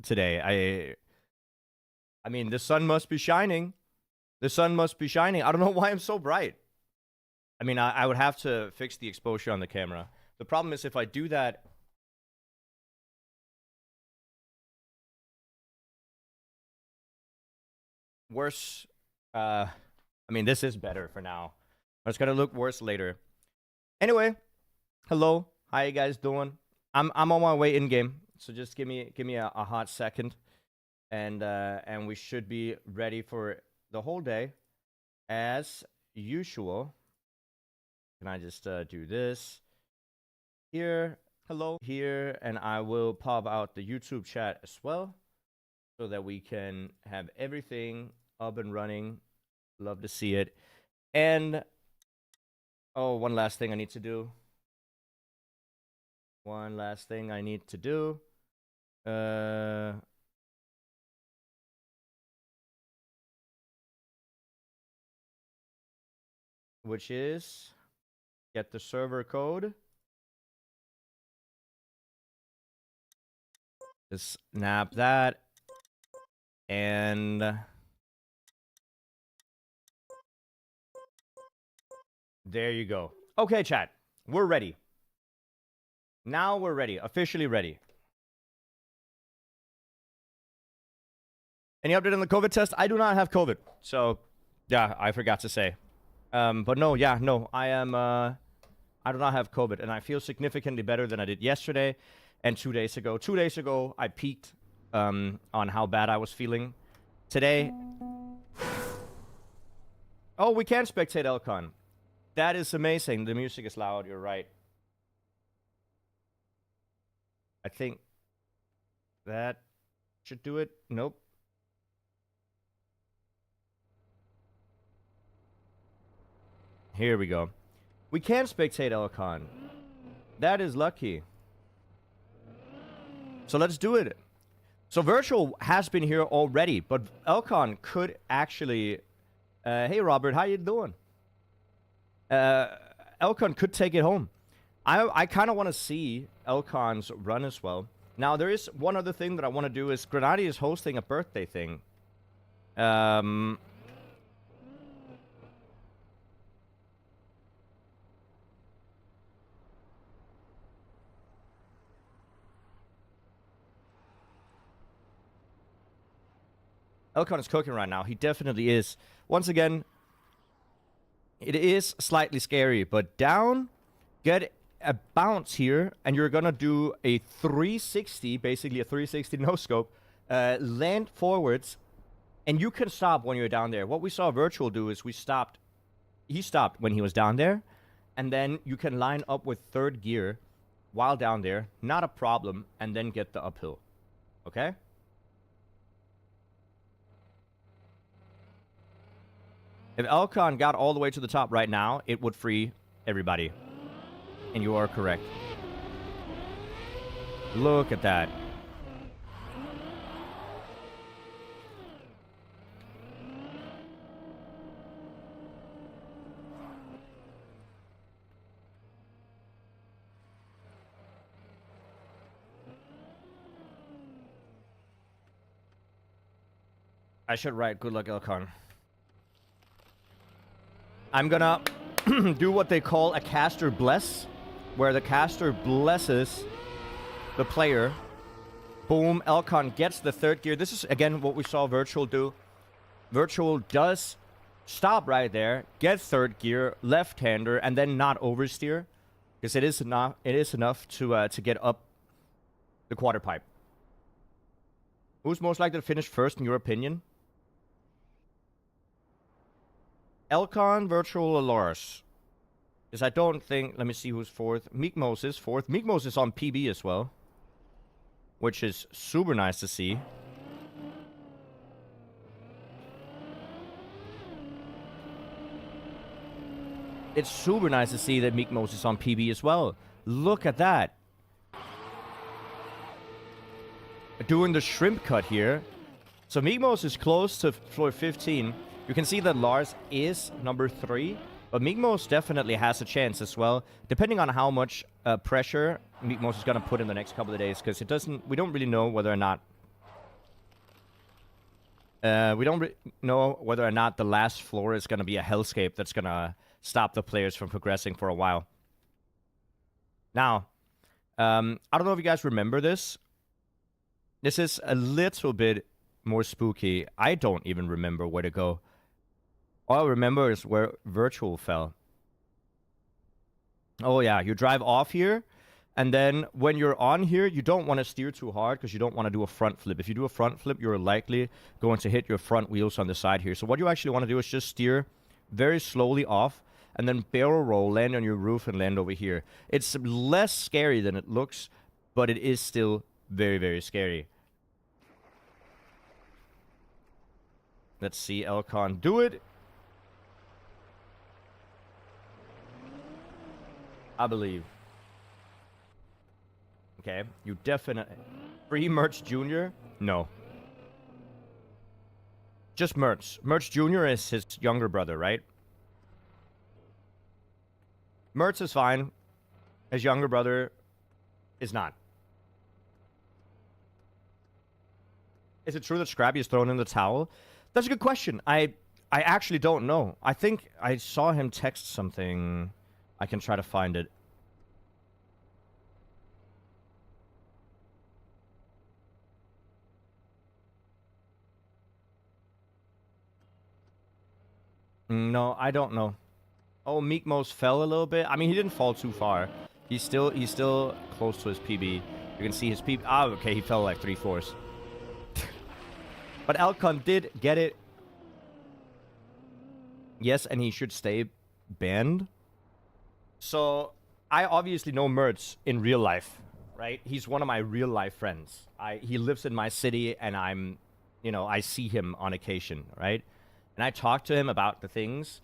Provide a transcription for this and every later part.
today. I mean, the sun must be shining. The sun must be shining. I don't know why I'm so bright. I mean, I would have to fix the exposure on the camera. The problem is if I do that... Worse... I mean, this is better for now. But it's gonna look worse later. Anyway, hello. How you guys doing? I'm on my way in game, so just give me a hot second, and we should be ready for the whole day, as usual. Can I just do this here? Hello here, and I will pop out the YouTube chat as well, so that we can have everything up and running. Love to see it. And oh, one last thing I need to do. One last thing I need to do. Which is get the server code. Just snap that. And there you go. Okay, chat. We're ready. Now we're ready. Officially ready. Any update on the COVID test? I do not have COVID. So, yeah, I forgot to say. But no, yeah, no. I am, I do not have COVID. And I feel significantly better than I did yesterday and 2 days ago. 2 days ago, I peaked on how bad I was feeling. Today... Oh, we can spectate Elcon. That is amazing. The music is loud. You're right. I think that should do it. Nope. Here we go. We can spectate Elcon. That is lucky. So let's do it. So Virtual has been here already, but Elcon could actually... hey, Robert, how you doing? Elcon could take it home. I kind of want to see Elcon's run as well. Now, there is one other thing that I want to do is Grenadi is hosting a birthday thing. Elcon is cooking right now. He definitely is. Once again, it is slightly scary, but down, get a bounce here, and you're gonna do a 360, basically a 360 no-scope, land forwards, and you can stop when you're down there. What we saw Virtual do is he stopped when he was down there, and then you can line up with third gear while down there, not a problem, and then get the uphill. Okay? If Elcon got all the way to the top right now, it would free everybody. And you are correct. Look at that. I should write good luck, Elcon. I'm gonna do what they call a caster bless, where the caster blesses the player. Boom, Elcon gets the third gear. This is, again, what we saw Virtual do. Virtual does stop right there, get third gear, left-hander, and then not oversteer, because it is enough to get up the quarter pipe. Who's most likely to finish first, in your opinion? Elcon, Virtual, or Lars? Because I don't think... Let me see who's fourth. Meekmos is fourth. Meekmos is on PB as well, which is super nice to see. It's super nice to see that Meekmos is on PB as well. Look at that. Doing the shrimp cut here. So Meekmos is close to floor 15. You can see that Lars is number 3, but Meekmos definitely has a chance as well, depending on how much pressure Meekmos is going to put in the next couple of days, because we don't really know whether or not We don't know whether or not the last floor is going to be a hellscape that's going to stop the players from progressing for a while. Now, I don't know if you guys remember this. This is a little bit more spooky. I don't even remember where to go. All I remember is where Virtual fell. Oh, yeah. You drive off here. And then when you're on here, you don't want to steer too hard because you don't want to do a front flip. If you do a front flip, you're likely going to hit your front wheels on the side here. So what you actually want to do is just steer very slowly off and then barrel roll, land on your roof and land over here. It's less scary than it looks, but it is still very, very scary. Let's see Elcon do it. I believe. Okay, you definitely... Free Merch Jr.? No. Just Merch. Merch Jr. is his younger brother, right? Merch is fine. His younger brother is not. Is it true that Scrappy is thrown in the towel? That's a good question. I actually don't know. I think I saw him text something. I can try to find it. No, I don't know. Oh, Meekmos fell a little bit. I mean, he didn't fall too far. He's still close to his PB. You can see his PB. Ah, okay, he fell like 3/4. But Elcon did get it. Yes, and he should stay banned. So, I obviously know Mertz in real life, right? He's one of my real life friends. He lives in my city, and I see him on occasion, right? And I talk to him about the things,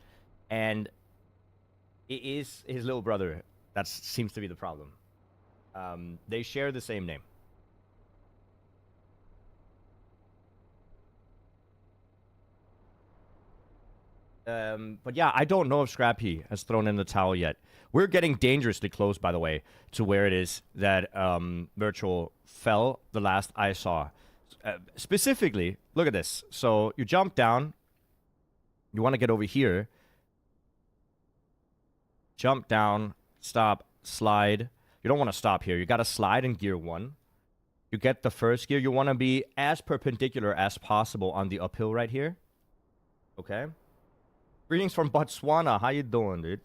and it is his little brother that seems to be the problem. They share the same name. But yeah, I don't know if Scrappy has thrown in the towel yet. We're getting dangerously close, by the way, to where it is that Virtual fell the last I saw. Specifically, look at this. So you jump down. You want to get over here. Jump down, stop, slide. You don't want to stop here. You got to slide in gear 1. You get the first gear. You want to be as perpendicular as possible on the uphill right here. Okay. Greetings from Botswana. How you doing, dude?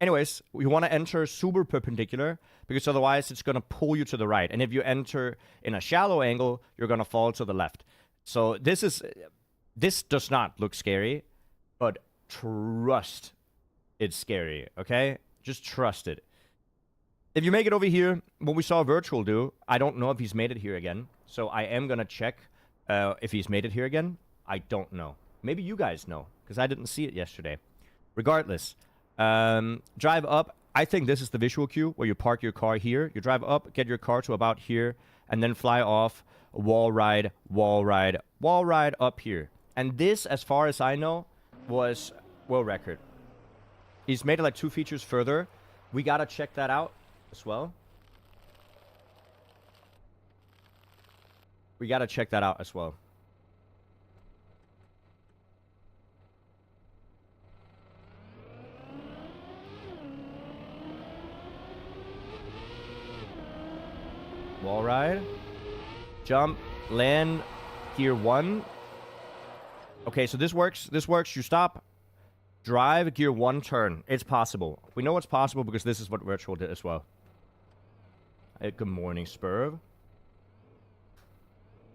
Anyways, you want to enter super perpendicular because otherwise it's going to pull you to the right. And if you enter in a shallow angle, you're going to fall to the left. So this does not look scary, but trust it's scary, okay? Just trust it. If you make it over here, what we saw Virtual do, I don't know if he's made it here again. So I am going to check if he's made it here again. I don't know. Maybe you guys know because I didn't see it yesterday. Regardless. Drive up. I think this is the visual cue where you park your car here. You drive up, get your car to about here, and then fly off, wall ride, wall ride, wall ride up here. And this, as far as I know, was world record. He's made it like 2 features further. We gotta check that out as well. We gotta check that out as well. Wall ride. Jump. Land. Gear 1. Okay, so this works. This works. You stop. Drive. Gear 1 turn. It's possible. We know it's possible because this is what Virtual did as well. Hey, good morning, Spurv.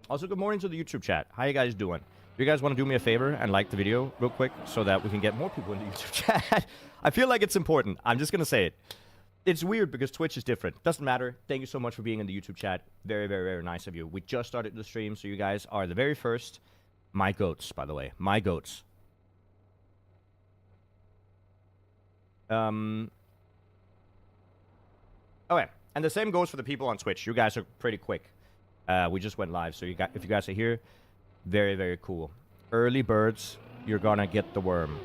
Also, good morning to the YouTube chat. How you guys doing? If you guys want to do me a favor and like the video real quick so that we can get more people in the YouTube chat. I feel like it's important. I'm just going to say it. It's weird because Twitch is different. Doesn't matter. Thank you so much for being in the YouTube chat. Very, very, very nice of you. We just started the stream, so you guys are the very first. My goats, by the way. My goats. Okay. And the same goes for the people on Twitch. You guys are pretty quick. We just went live, so if you guys are here, very, very cool. Early birds, you're gonna get the worm.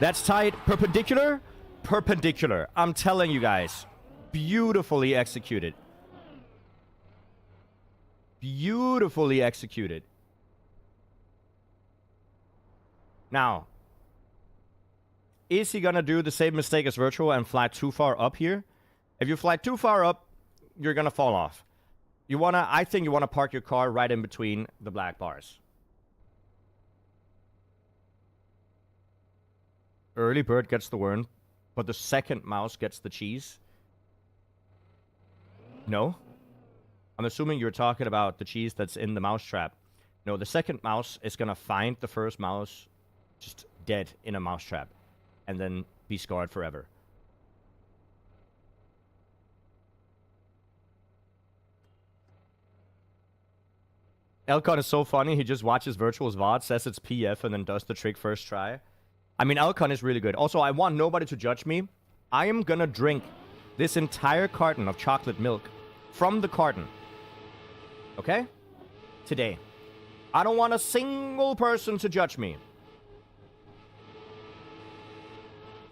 That's tight. Perpendicular? Perpendicular. I'm telling you guys. Beautifully executed. Beautifully executed. Now, is he gonna do the same mistake as Virtual and fly too far up here? If you fly too far up, you're gonna fall off. I think you wanna park your car right in between the black bars. Early bird gets the worm, but the second mouse gets the cheese. No? I'm assuming you're talking about the cheese that's in the mouse trap. No, the second mouse is gonna find the first mouse just dead in a mouse trap and then be scarred forever. Elcon is so funny. He just watches Virtual's VOD, says it's PF, and then does the trick first try. I mean, Elcon is really good. Also, I want nobody to judge me. I am gonna drink this entire carton of chocolate milk from the carton. Okay? Today. I don't want a single person to judge me.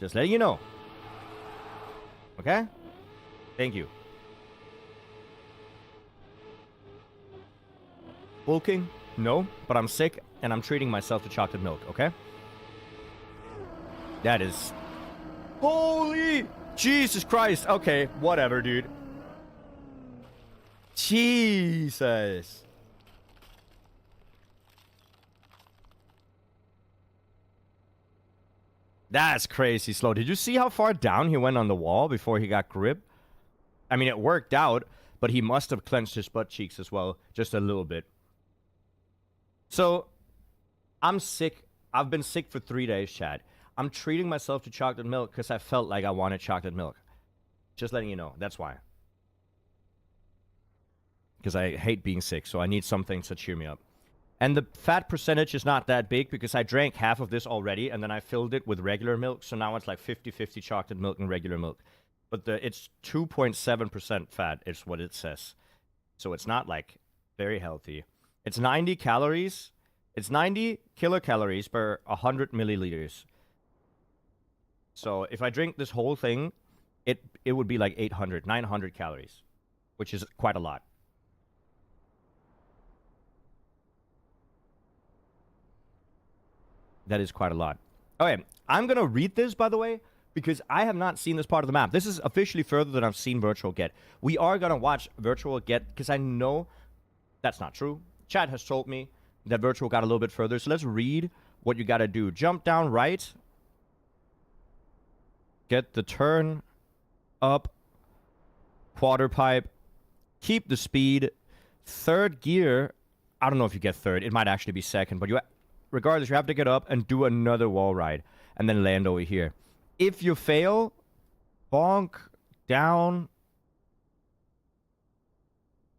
Just letting you know. Okay? Thank you. Bulking? No, but I'm sick and I'm treating myself to chocolate milk, okay? That is... Holy... Jesus Christ. Okay, whatever, dude. Jesus. That's crazy slow. Did you see how far down he went on the wall before he got grip? I mean, it worked out, but he must have clenched his butt cheeks as well, just a little bit. So, I'm sick. I've been sick for 3 days, Chad. I'm treating myself to chocolate milk because I felt like I wanted chocolate milk. Just letting you know. That's why. Because I hate being sick, so I need something to cheer me up. And the fat percentage is not that big because I drank half of this already, and then I filled it with regular milk, so now it's like 50-50 chocolate milk and regular milk. But it's 2.7% fat is what it says. So it's not, like, very healthy. It's 90 calories. It's 90 kilocalories per 100 milliliters. So if I drink this whole thing, it would be like 900 calories, which is quite a lot. That is quite a lot. Okay, I'm going to read this, by the way, because I have not seen this part of the map. This is officially further than I've seen Virtual get. We are going to watch Virtual get, because I know that's not true. Chat has told me that Virtual got a little bit further, so let's read what you got to do. Jump down right. Get the turn up. Quarter pipe. Keep the speed. Third gear. I don't know if you get third. It might actually be second, but regardless, you have to get up and do another wall ride and then land over here. If you fail, bonk, down.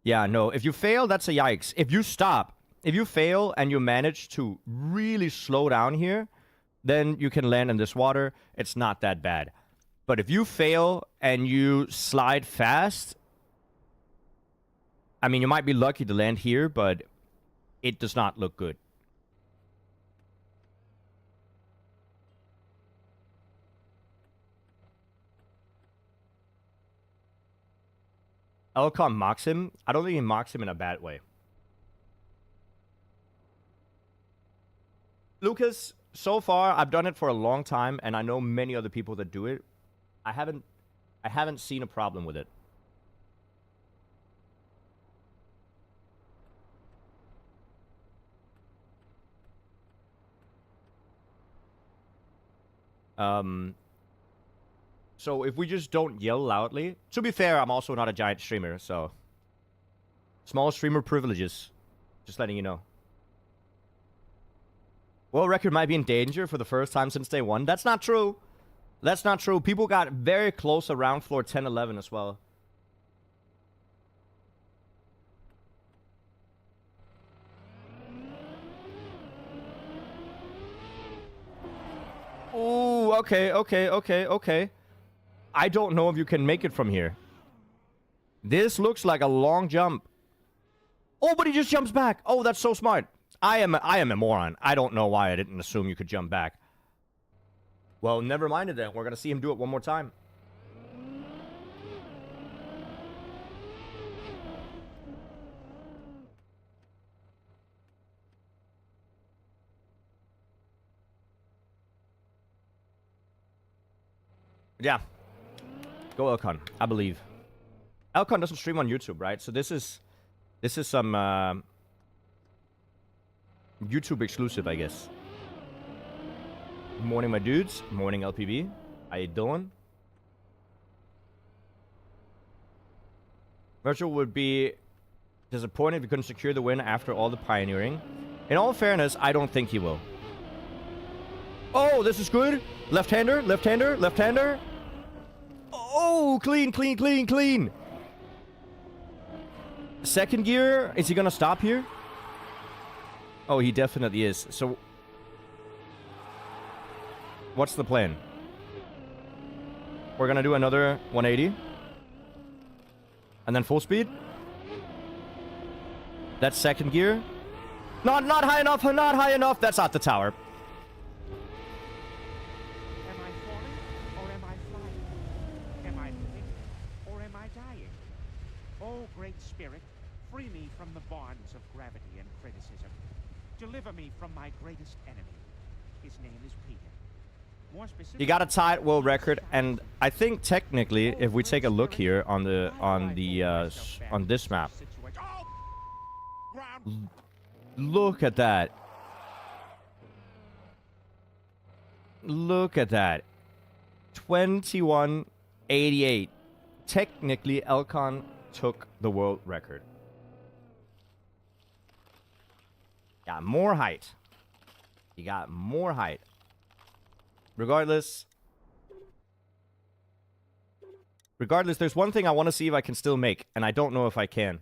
Yeah, no. If you fail, that's a yikes. If you stop, if you fail and you manage to really slow down here, then you can land in this water. It's not that bad. But if you fail and you slide fast, I mean, you might be lucky to land here, but it does not look good. Elcon mocks him. I don't think he mocks him in a bad way. Lucas, so far, I've done it for a long time, and I know many other people that do it. I haven't seen a problem with it. So if we just don't yell loudly... To be fair, I'm also not a giant streamer, so... Small streamer privileges. Just letting you know. World record might be in danger for the first time since day one. That's not true. That's not true. People got very close around floor 10, 11 as well. Ooh, okay. I don't know if you can make it from here. This looks like a long jump. Oh, but he just jumps back. Oh, that's so smart. I am a moron. I don't know why I didn't assume you could jump back. Well, never mind it then. We're going to see him do it one more time. Yeah. Go Elcon, I believe. Elcon doesn't stream on YouTube, right? So this is some YouTube exclusive, I guess. Morning, my dudes. Morning, LPB. How you doing? Virtual would be disappointed if he couldn't secure the win after all the pioneering. In all fairness, I don't think he will. Oh, this is good. Left-hander, left-hander, left-hander. Oh, clean, clean, clean, clean. Second gear. Is he going to stop here? Oh, he definitely is. So, what's the plan? We're going to do another 180. And then full speed. That's second gear. Not high enough, not high enough. That's not the tower. Am I falling or am I flying? Am I living or am I dying? Oh, great spirit, free me from the bonds of gravity and criticism. Deliver me from my greatest enemy. His name is Peter. More specifically, He got a tied world record, and I think technically, if we take a look here on this map, look at that. Look at that. 21:88. Technically, Elcon took the world record. Got more height. He got more height. Regardless, there's one thing I want to see if I can still make, and I don't know if I can.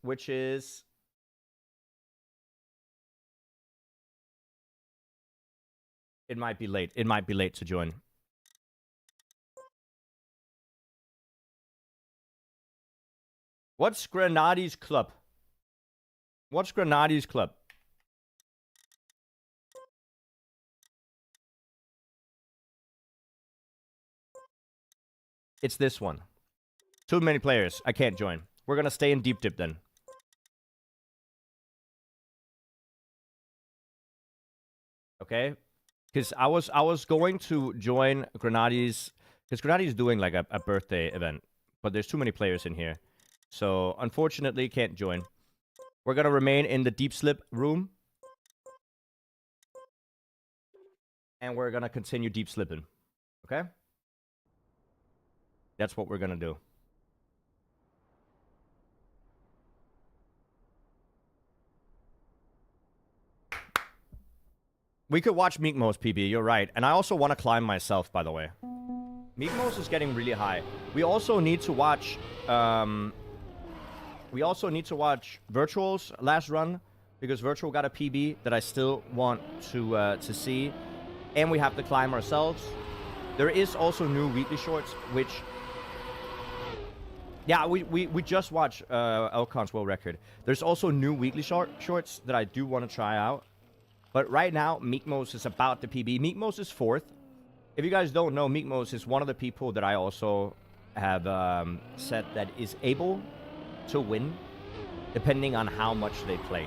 Which is... It might be late. It might be late to join. What's Grenadi's club? What's Grenadi's club? It's this one. Too many players. I can't join. We're gonna stay in deep dip then. Okay? Because I was going to join Grenadi's... Because Grenadi's doing like a birthday event. But there's too many players in here. So, unfortunately, can't join. We're gonna remain in the deep slip room. And we're gonna continue deep slipping. Okay? That's what we're gonna do. We could watch Meekmos, PB, you're right. And I also want to climb myself, by the way. Meekmos is getting really high. We also need to watch... Virtual's last run. Because Virtual got a PB that I still want to see. And we have to climb ourselves. There is also new weekly shorts, which... Yeah, we just watched Elcon's world record. There's also new weekly shorts that I do want to try out. But right now, Meekmos is about the PB. Meekmos is 4th. If you guys don't know, Meekmos is one of the people that I also have said that is able to win, depending on how much they play.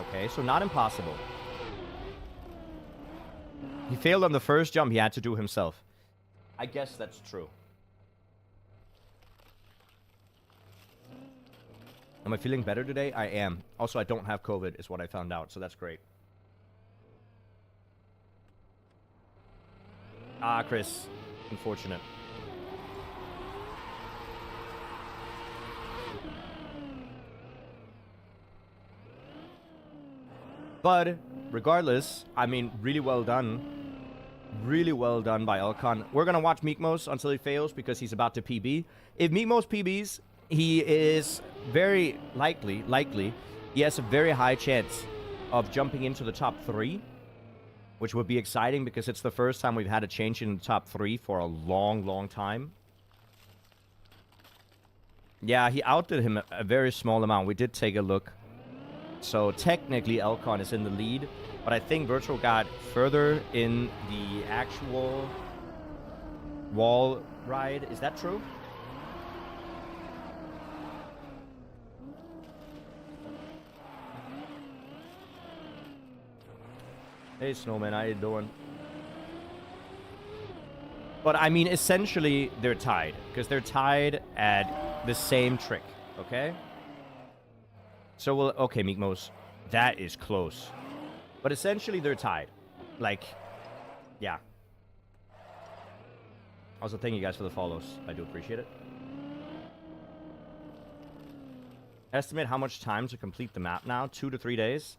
Okay, so not impossible. He failed on the first jump he had to do himself. I guess that's true. Am I feeling better today? I am. Also, I don't have COVID, is what I found out, so that's great. Ah, Chris. Unfortunate. But, regardless, I mean, really well done. Really well done by Elcon. We're gonna watch Meekmos until he fails, because he's about to PB. If Meekmos PBs... he is very likely, he has a very high chance of jumping into the top 3, which would be exciting because it's the first time we've had a change in the top 3 for a long, long time. Yeah, he outdid him a very small amount. We did take a look. So technically, Elcon is in the lead, but I think Virtual got further in the actual wall ride. Is that true? Hey, Snowman, how you doing? But I mean, essentially, they're tied. Because they're tied at the same trick, okay? So, we'll... Okay, Meekmos. That is close. But essentially, they're tied. Like, yeah. Also, thank you guys for the follows. I do appreciate it. Estimate how much time to complete the map now. 2 to 3 days.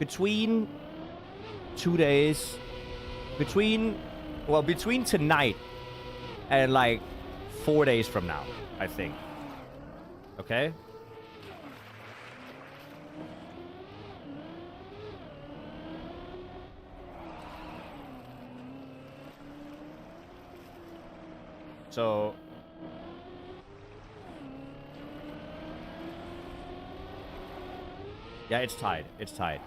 Between 2 days... Between tonight and, like, 4 days from now, I think. Okay? So... Yeah, it's tied. It's tied.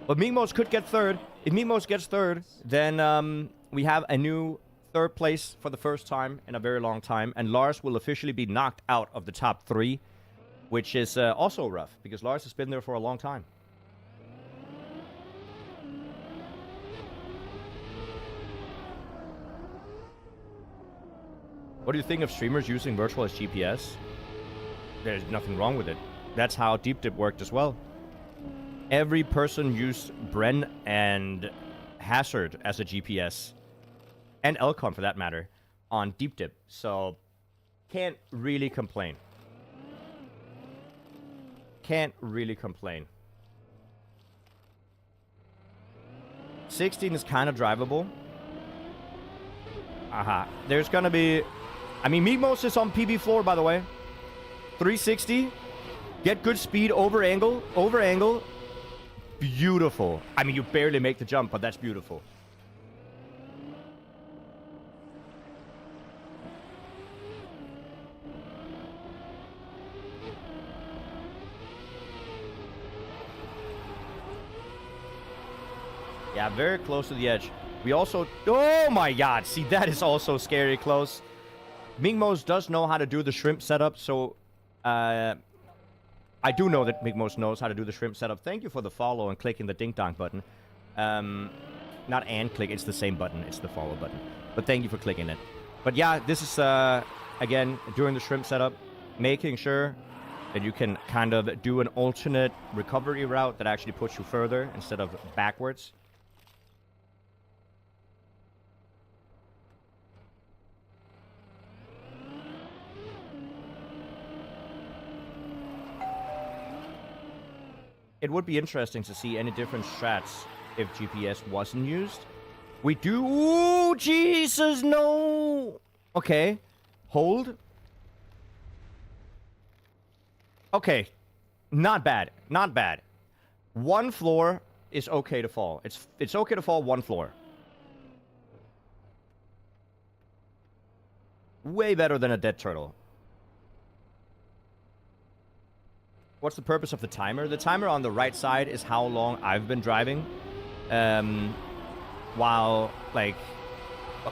But Meekmos could get third. If Meekmos gets third, then we have a new third place for the first time in a very long time. And Lars will officially be knocked out of the top 3, which is also rough, because Lars has been there for a long time. What do you think of streamers using virtual as GPS? There's nothing wrong with it. That's how Deep Dip worked as well. Every person used Bren and Hazard as a GPS, and Elcon for that matter, on Deep Dip. So, can't really complain. Can't really complain. 16 is kind of drivable. Aha. There's gonna be... I mean, Meekmos is on PB floor, by the way. 360. Get good speed over angle. Over angle. Beautiful. I mean, you barely make the jump, but that's beautiful. Yeah, very close to the edge. We also... Oh my god! See, that is also scary close. Meekmos does know how to do the shrimp setup, so... I do know that Meekmos knows how to do the shrimp setup. Thank you for the follow and clicking the ding-dong button. Not and click, it's the same button. It's the follow button. But thank you for clicking it. But yeah, this is, again, during the shrimp setup, making sure that you can kind of do an alternate recovery route that actually puts you further instead of backwards. It would be interesting to see any different strats if GPS wasn't used. We do... Ooh, Jesus, no! Okay. Hold. Okay. Not bad. Not bad. One floor is okay to fall. It's okay to fall one floor. Way better than a dead turtle. What's the purpose of the timer? The timer on the right side is how long I've been driving. While, like...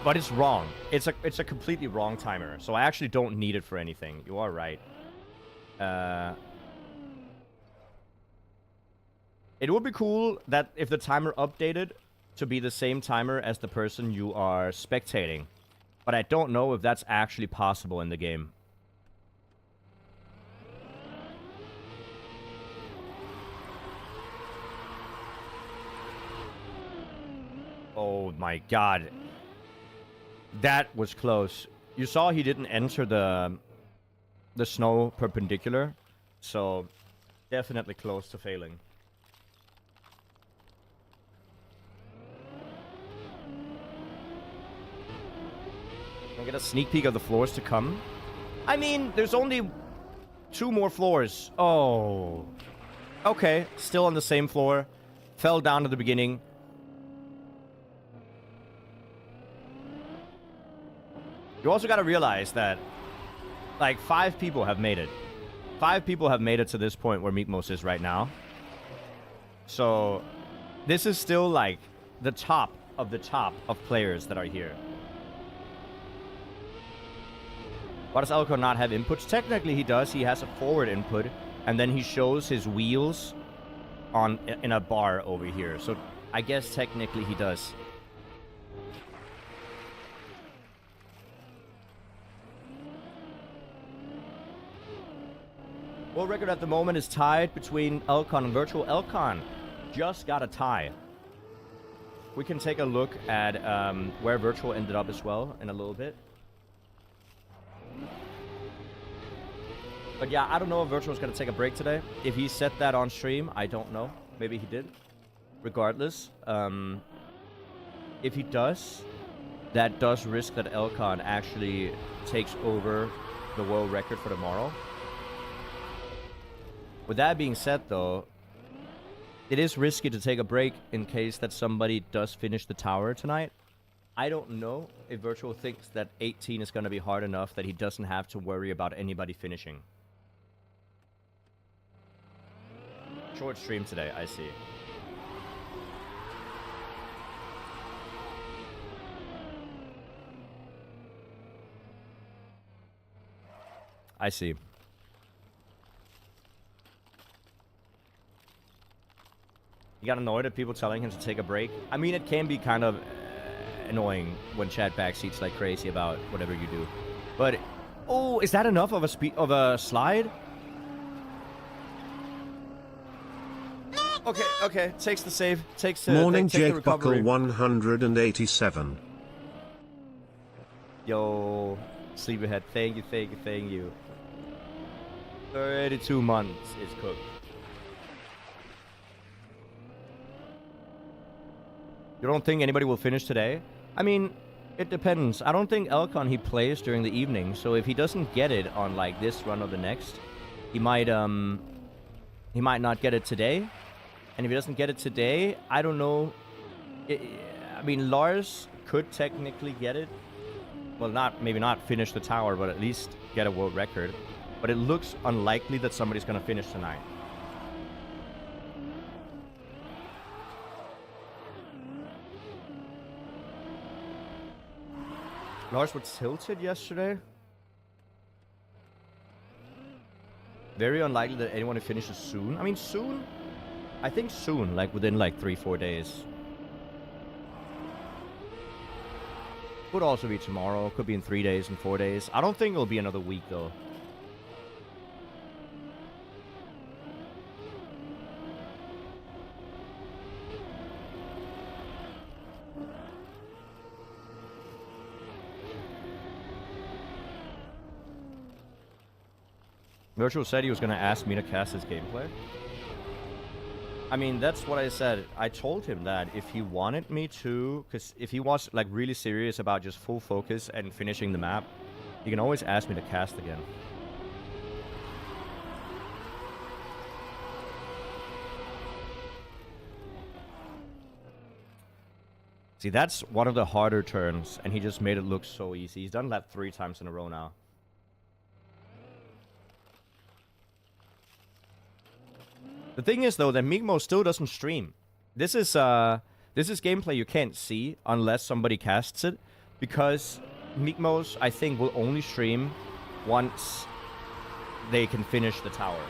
But it's wrong. It's a completely wrong timer. So I actually don't need it for anything. You are right. It would be cool that if the timer updated to be the same timer as the person you are spectating. But I don't know if that's actually possible in the game. Oh my god. That was close. You saw he didn't enter the snow perpendicular. So, definitely close to failing. Can I get a sneak peek of the floors to come? I mean, there's only 2 more floors. Oh. Okay, still on the same floor. Fell down at the beginning. You also gotta realize that, like, 5 people have made it. 5 people have made it to this point where Meekmos is right now. So, this is still, like, the top of players that are here. Why does Elcon not have inputs? Technically, he does. He has a forward input, and then he shows his wheels in a bar over here. So, I guess technically he does. World record at the moment is tied between Elcon and Virtual. Elcon just got a tie. We can take a look at where Virtual ended up as well in a little bit. But yeah, I don't know if Virtual's going to take a break today. If he set that on stream, I don't know. Maybe he did. Regardless, if he does, that does risk that Elcon actually takes over the world record for tomorrow. With that being said, though, it is risky to take a break in case that somebody does finish the tower tonight. I don't know if Virtual thinks that 18 is going to be hard enough that he doesn't have to worry about anybody finishing. Short stream today, I see. I see. He got annoyed at people telling him to take a break. I mean, it can be kind of annoying when chat backseats like crazy about whatever you do. But, oh, is that enough of a slide? Okay, okay. Takes the save. Takes the Morning, takes the Jake recovery. Buckle 187. Yo, Sleepyhead, thank you, thank you, thank you. 32 months is cooked. You don't think anybody will finish today? I mean, it depends. I don't think Elcon, he plays during the evening, so if he doesn't get it on like this run or the next, he might not get it today. And if he doesn't get it today, I don't know. I mean, Lars could technically get it. Well, maybe not finish the tower, but at least get a world record. But it looks unlikely that somebody's going to finish tonight. Lars was tilted yesterday. Very unlikely that anyone finishes soon. I mean, soon? I think soon, like within like 3-4 days. Could also be tomorrow. Could be in 3 days and 4 days. I don't think it'll be another week, though. Virtual said he was going to ask me to cast his gameplay. I mean, that's what I said. I told him that if he wanted me to, because if he was like really serious about just full focus and finishing the map, he can always ask me to cast again. See, that's one of the harder turns, and he just made it look so easy. He's done that 3 times in a row now. The thing is, though, that Migmo still doesn't stream. This is gameplay you can't see unless somebody casts it, because Migmos, I think, will only stream once they can finish the tower.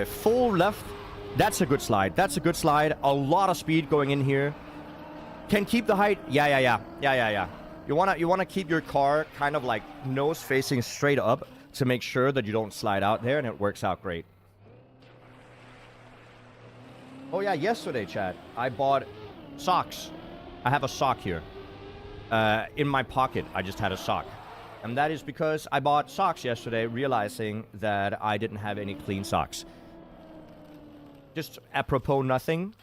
Full left. That's a good slide. That's a good slide. A lot of speed going in here. Can keep the height. Yeah. You wanna keep your car kind of like nose facing straight up to make sure that you don't slide out there, and it works out great. Oh yeah, yesterday, chat, I bought socks. I have a sock here. In my pocket, I just had a sock. And that is because I bought socks yesterday, realizing that I didn't have any clean socks. Just apropos nothing.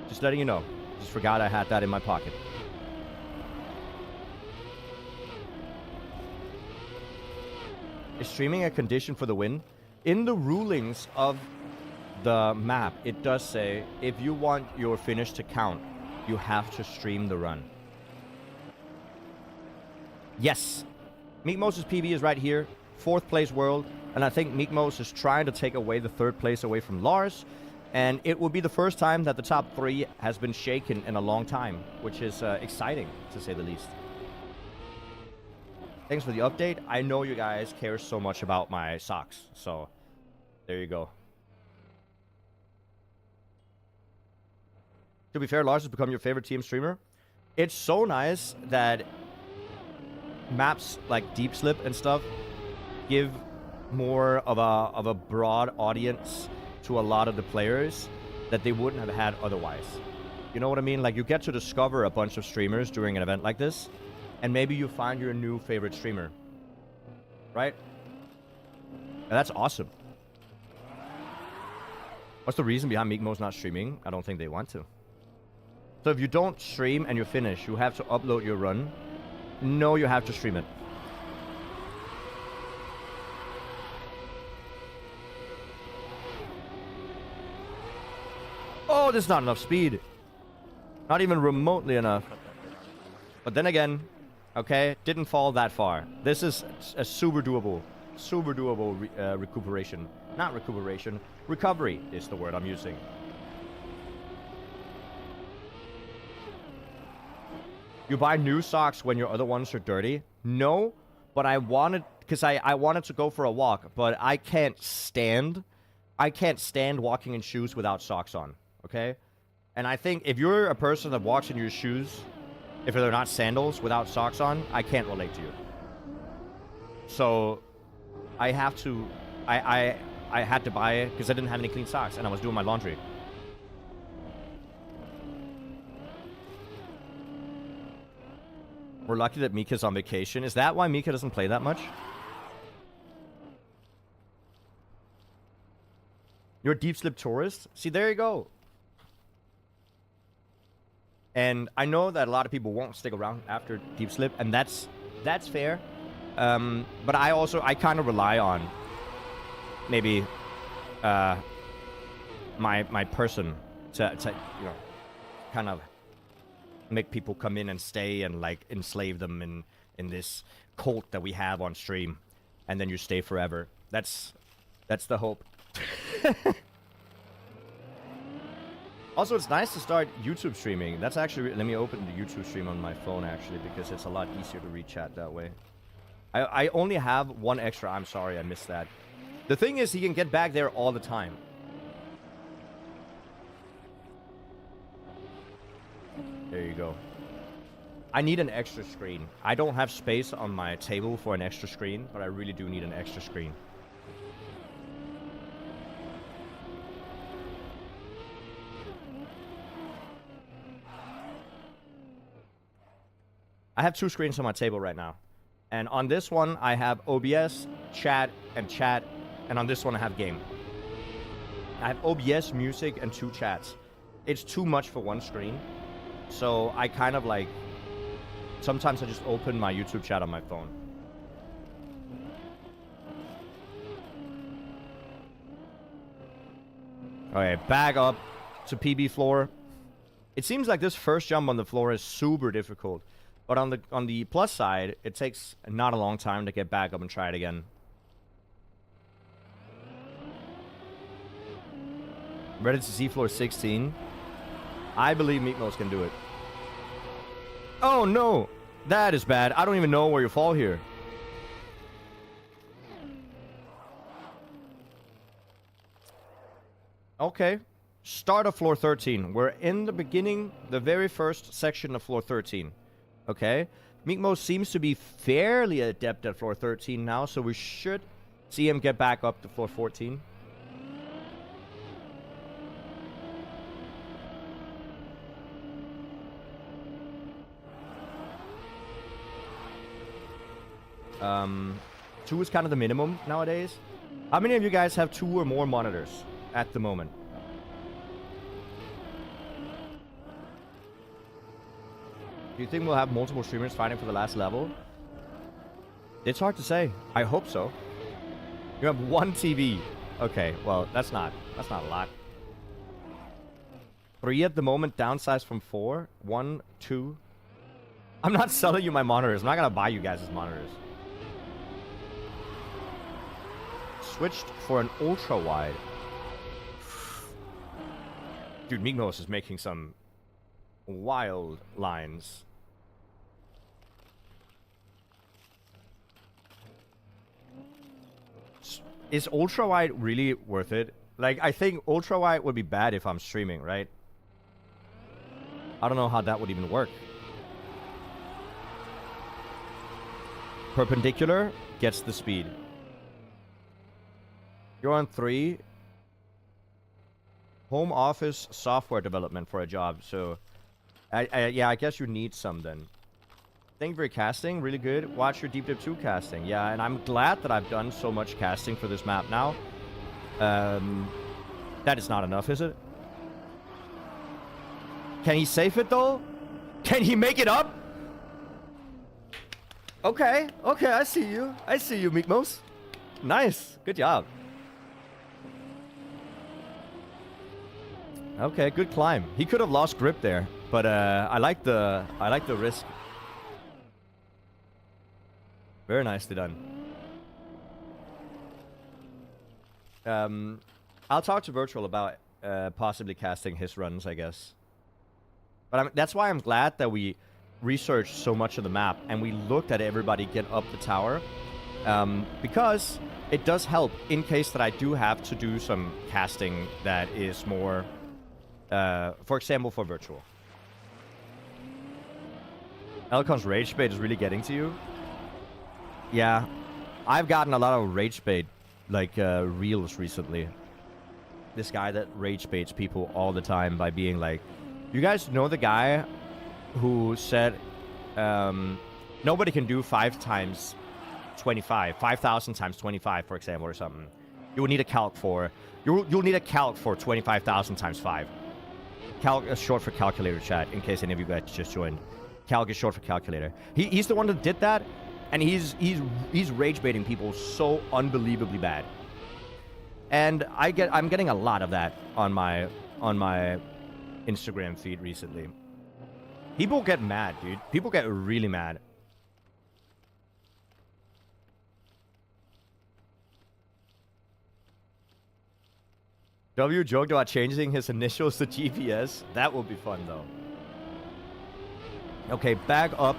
Just letting you know. Just forgot I had that in my pocket. Is streaming a condition for the win? In the rulings of the map, it does say if you want your finish to count, you have to stream the run. Yes. Meekmos' PB is right here. 4th place world. And I think Meekmos is trying to take away the 3rd place away from Lars. And it will be the first time that the top 3 has been shaken in a long time, which is exciting, to say the least. Thanks for the update. I know you guys care so much about my socks, so there you go. To be fair, Lars has become your favorite TM streamer. It's so nice that maps like Deep Slip and stuff give more of a broad audience to a lot of the players that they wouldn't have had otherwise. You know what I mean? Like, you get to discover a bunch of streamers during an event like this, and maybe you find your new favorite streamer, right? And that's awesome. What's the reason behind Meekmo's not streaming? I don't think they want to. So if you don't stream and you finish, you have to upload your run. No, you have to stream it. Oh, there's not enough speed. Not even remotely enough. But then again, okay, didn't fall that far. This is a super doable recuperation. Not recuperation. Recovery is the word I'm using. You buy new socks when your other ones are dirty? No, but I wanted, because I wanted to go for a walk, but I can't stand walking in shoes without socks on, okay? And I think if you're a person that walks in your shoes, if they're not sandals, without socks on, I can't relate to you. So I have to, I had to buy it because I didn't have any clean socks and I was doing my laundry. We're lucky that Mika's on vacation. Is that why Mika doesn't play that much? You're a Deep Slip tourist? See, there you go. And I know that a lot of people won't stick around after Deep Slip, and that's fair. But I kind of rely on maybe my person to you know, kind of make people come in and stay and like enslave them in this cult that we have on stream, and then you stay forever. That's the hope. Also, it's nice to start YouTube streaming. That's actually, let me open the YouTube stream on my phone actually, because it's a lot easier to read chat that way. I only have one extra. I'm sorry, I missed that. The thing is, he can get back there all the time. There you go. I need an extra screen. I don't have space on my table for an extra screen, but I really do need an extra screen. I have 2 screens on my table right now. And on this one, I have OBS, chat, and on this one, I have game. I have OBS, music, and 2 chats. It's too much for one screen. So I kind of like, sometimes I just open my YouTube chat on my phone. Okay, back up to PB floor. It seems like this first jump on the floor is super difficult. But on the plus side, it takes not a long time to get back up and try it again. Ready to see floor 16? I believe Meatmos can do it. Oh no! That is bad. I don't even know where you fall here. Okay. Start of floor 13. We're in the beginning, the very first section of floor 13. Okay. Meekmo seems to be fairly adept at floor 13 now, so we should see him get back up to floor 14. Two is kind of the minimum nowadays. How many of you guys have 2 or more monitors at the moment? Do you think we'll have multiple streamers fighting for the last level? It's hard to say. I hope so. You have 1 TV. Okay, well, that's not a lot. 3 at the moment, downsized from 4. 1, 2. I'm not selling you my monitors. I'm not gonna buy you guys' monitors. Switched for an ultra wide. Dude, Mignos is making some wild lines. Is ultra wide really worth it? Like, I think ultra wide would be bad if I'm streaming, right? I don't know how that would even work. Perpendicular gets the speed. You're on 3. Home office software development for a job. So, yeah, I guess you need some then. Thank you for your casting. Really good. Watch your Deep Dip 2 casting. Yeah, and I'm glad that I've done so much casting for this map now. That is not enough, is it? Can he save it, though? Can he make it up? Okay, okay, I see you. I see you, Mikmos. Nice. Good job. Okay, good climb. He could have lost grip there, but I like the risk. Very nicely done. I'll talk to Virtual about possibly casting his runs, I guess. But that's why I'm glad that we researched so much of the map and we looked at everybody get up the tower, because it does help in case that I do have to do some casting that is more, for example, for Virtual. Elcon's rage bait is really getting to you. Yeah, I've gotten a lot of rage bait, like, reels recently. This guy that rage baits people all the time by being like, you guys know the guy who said, nobody can do 5 times 25, 5,000 times 25, for example, or something. You will need a calc for, you'll need a calc for 25,000 times 5. Calc is short for calculator, chat, in case any of you guys just joined. Calc is short for calculator. He's the one that did that. And he's rage baiting people so unbelievably bad. And I'm getting a lot of that on my Instagram feed recently. People get mad, dude. People get really mad. W joked about changing his initials to GPS. That will be fun though. Okay, back up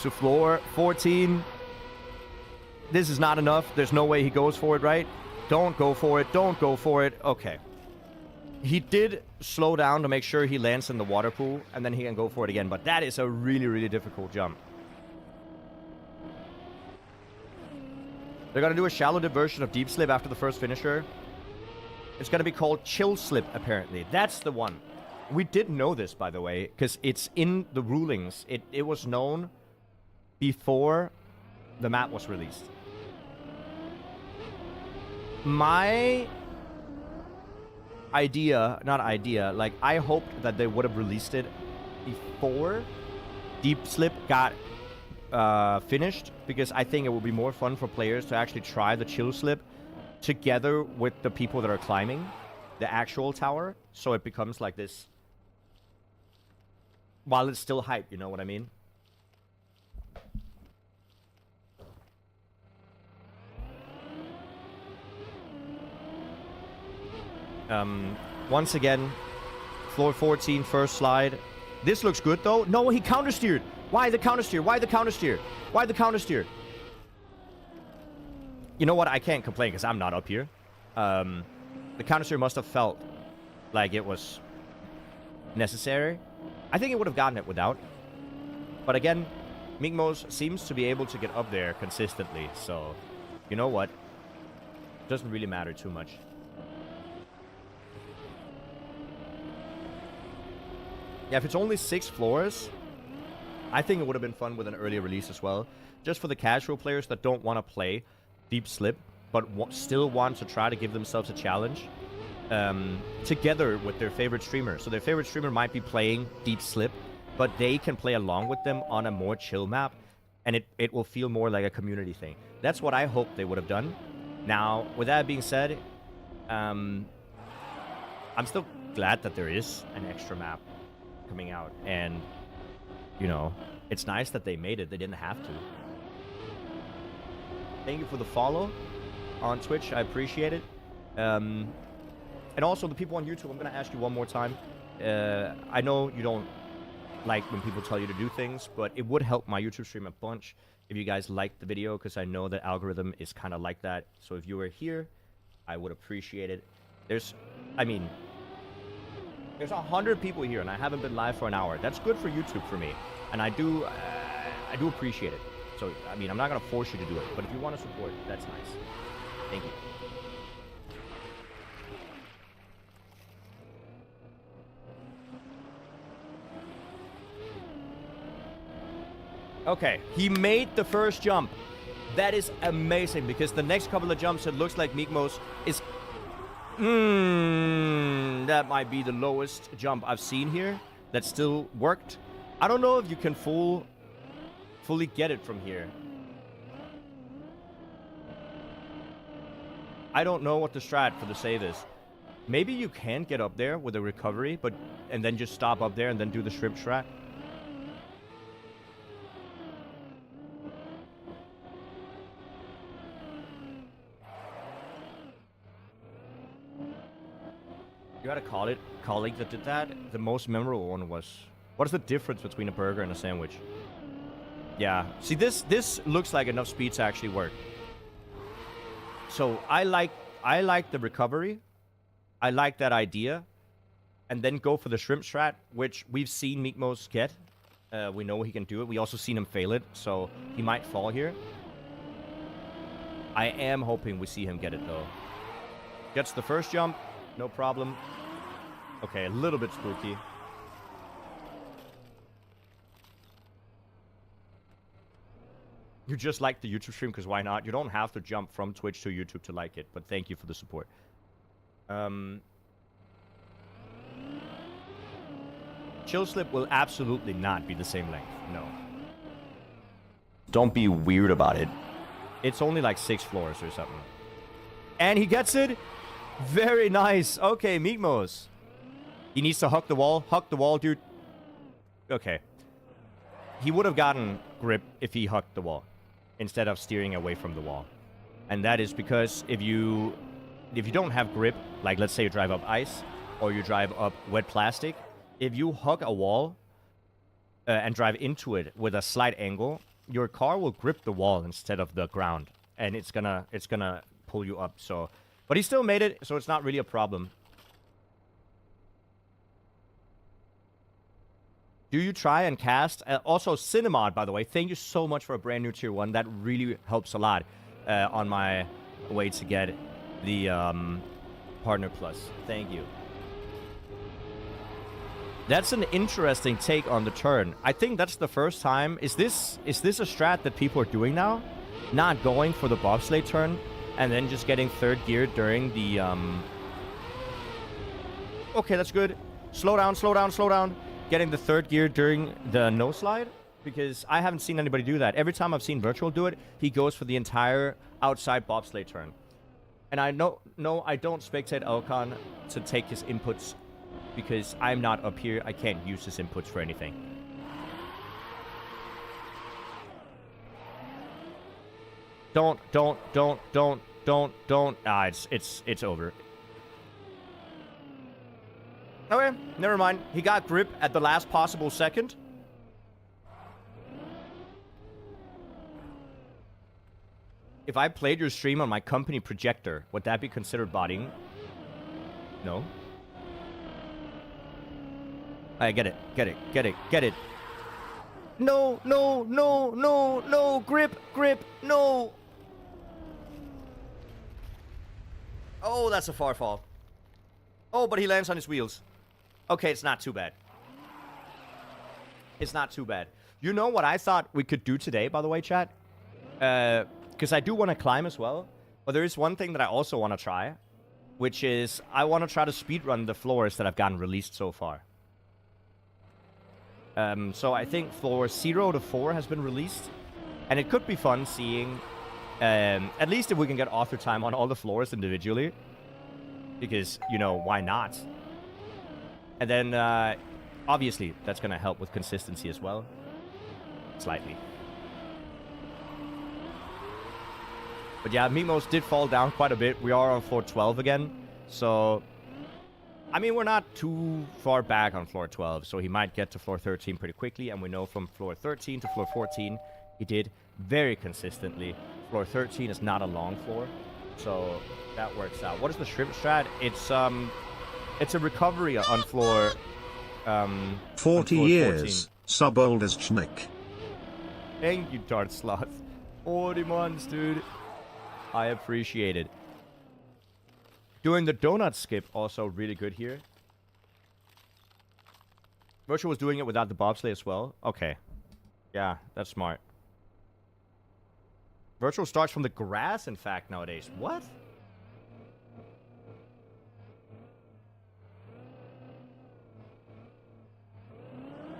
to floor 14. This is not enough. There's no way he goes for it, right? Don't go for it. Don't go for it. Okay. He did slow down to make sure he lands in the water pool, and then he can go for it again. But that is a really, really difficult jump. They're going to do a shallow dip version of Deep Slip after the first finisher. It's going to be called Chill Slip, apparently. That's the one. We did know this, by the way, because it's in the rulings. It was known before the map was released. My idea, like, I hoped that they would have released it before Deep Slip got finished, because I think it would be more fun for players to actually try the Chill Slip together with the people that are climbing the actual tower, so it becomes like this while it's still hype, you know what I mean? Once again, floor 14, first slide. This looks good, though. No, he countersteered. Why the countersteer? Why the countersteer? Why the countersteer? You know what? I can't complain because I'm not up here. The countersteer must have felt like it was necessary. I think it would have gotten it without. But again, Migmos seems to be able to get up there consistently. So, you know what? It doesn't really matter too much. Yeah, if it's only 6 floors, I think it would have been fun with an earlier release as well. Just for the casual players that don't want to play Deep Slip, but still want to try to give themselves a challenge, together with their favorite streamer. So their favorite streamer might be playing Deep Slip, but they can play along with them on a more chill map, and it will feel more like a community thing. That's what I hope they would have done. Now, with that being said, I'm still glad that there is an extra map coming out, and you know, it's nice that they made it. They didn't have to. Thank you for the follow on Twitch. I appreciate it. And And also, the people on YouTube, I'm going to ask you one more time. I know you don't like when people tell you to do things, but it would help my YouTube stream a bunch if you guys liked the video, because I know the algorithm is kind of like that. So if you were here, I would appreciate it. There's 100 people here, and I haven't been live for an hour. That's good for YouTube for me, and I do appreciate it. So, I mean, I'm not going to force you to do it, but if you want to support, that's nice. Thank you. Okay, he made the first jump. That is amazing, because the next couple of jumps, it looks like Mikmos is... that might be the lowest jump I've seen here that still worked. I don't know if you can fully get it from here. I don't know what the strat for the save is. Maybe you can get up there with a recovery, and then just stop up there and then do the shrimp strat. You had a colleague that did that. The most memorable one was... What is the difference between a burger and a sandwich? Yeah. See, this looks like enough speed to actually work. So I like the recovery. I like that idea. And then go for the shrimp strat, which we've seen Mikmos get. We know he can do it. We also seen him fail it, so he might fall here. I am hoping we see him get it, though. Gets the first jump. No problem. Okay, a little bit spooky. You just like the YouTube stream, because why not? You don't have to jump from Twitch to YouTube to like it, but thank you for the support. Chill slip will absolutely not be the same length. No. Don't be weird about it. It's only like 6 floors or something. And he gets it. Very nice. Okay, Mikmos. He needs to hug the wall. Hug the wall, dude. Okay. He would have gotten grip if he hugged the wall instead of steering away from the wall. And that is because if you don't have grip, like let's say you drive up ice or you drive up wet plastic, if you hug a wall and drive into it with a slight angle, your car will grip the wall instead of the ground, and it's gonna pull you up. So, but he still made it, so it's not really a problem. Do you try and cast? Also, Cinemod, by the way, thank you so much for a brand new tier 1. That really helps a lot on my way to get the Partner Plus. Thank you. That's an interesting take on the turn. I think that's the first time. Is this a strat that people are doing now? Not going for the bobsleigh turn and then just getting third gear during the... Okay, that's good. Slow down, slow down, slow down. Getting the third gear during the no slide, because I haven't seen anybody do that. Every time I've seen Virtual do it, he goes for the entire outside bobsleigh turn. And I know I don't spectate Elcon to take his inputs, because I'm not up here. I can't use his inputs for anything. Don't. Ah, it's over. Okay, never mind. He got grip at the last possible second. If I played your stream on my company projector, would that be considered botting? No. I get it. No. Grip, no. Oh, that's a far fall. Oh, but he lands on his wheels. Okay, it's not too bad. It's not too bad. You know what I thought we could do today, by the way, chat? Because I do want to climb as well. But there is one thing that I also want to try, which is I want to try to speedrun the floors that have gotten released so far. So I think floor 0 to 4 has been released. And it could be fun seeing, at least if we can get author time on all the floors individually. Because, you know, why not? And then, obviously, that's going to help with consistency as well. Slightly. But yeah, Mikmos did fall down quite a bit. We are on floor 12 again. So, I mean, we're not too far back on floor 12, so he might get to floor 13 pretty quickly, and we know from floor 13 to floor 14, he did very consistently. Floor 13 is not a long floor, so that works out. What is the shrimp strat? It's a recovery on floor 40 on floor years, 14. sub old as Jnic. Thank you, Dart Sloth. 40 months, dude. I appreciate it. Doing the donut skip, also really good here. Virtual was doing it without the bobsleigh as well. Okay. Yeah, that's smart. Virtual starts from the grass, in fact, nowadays. What?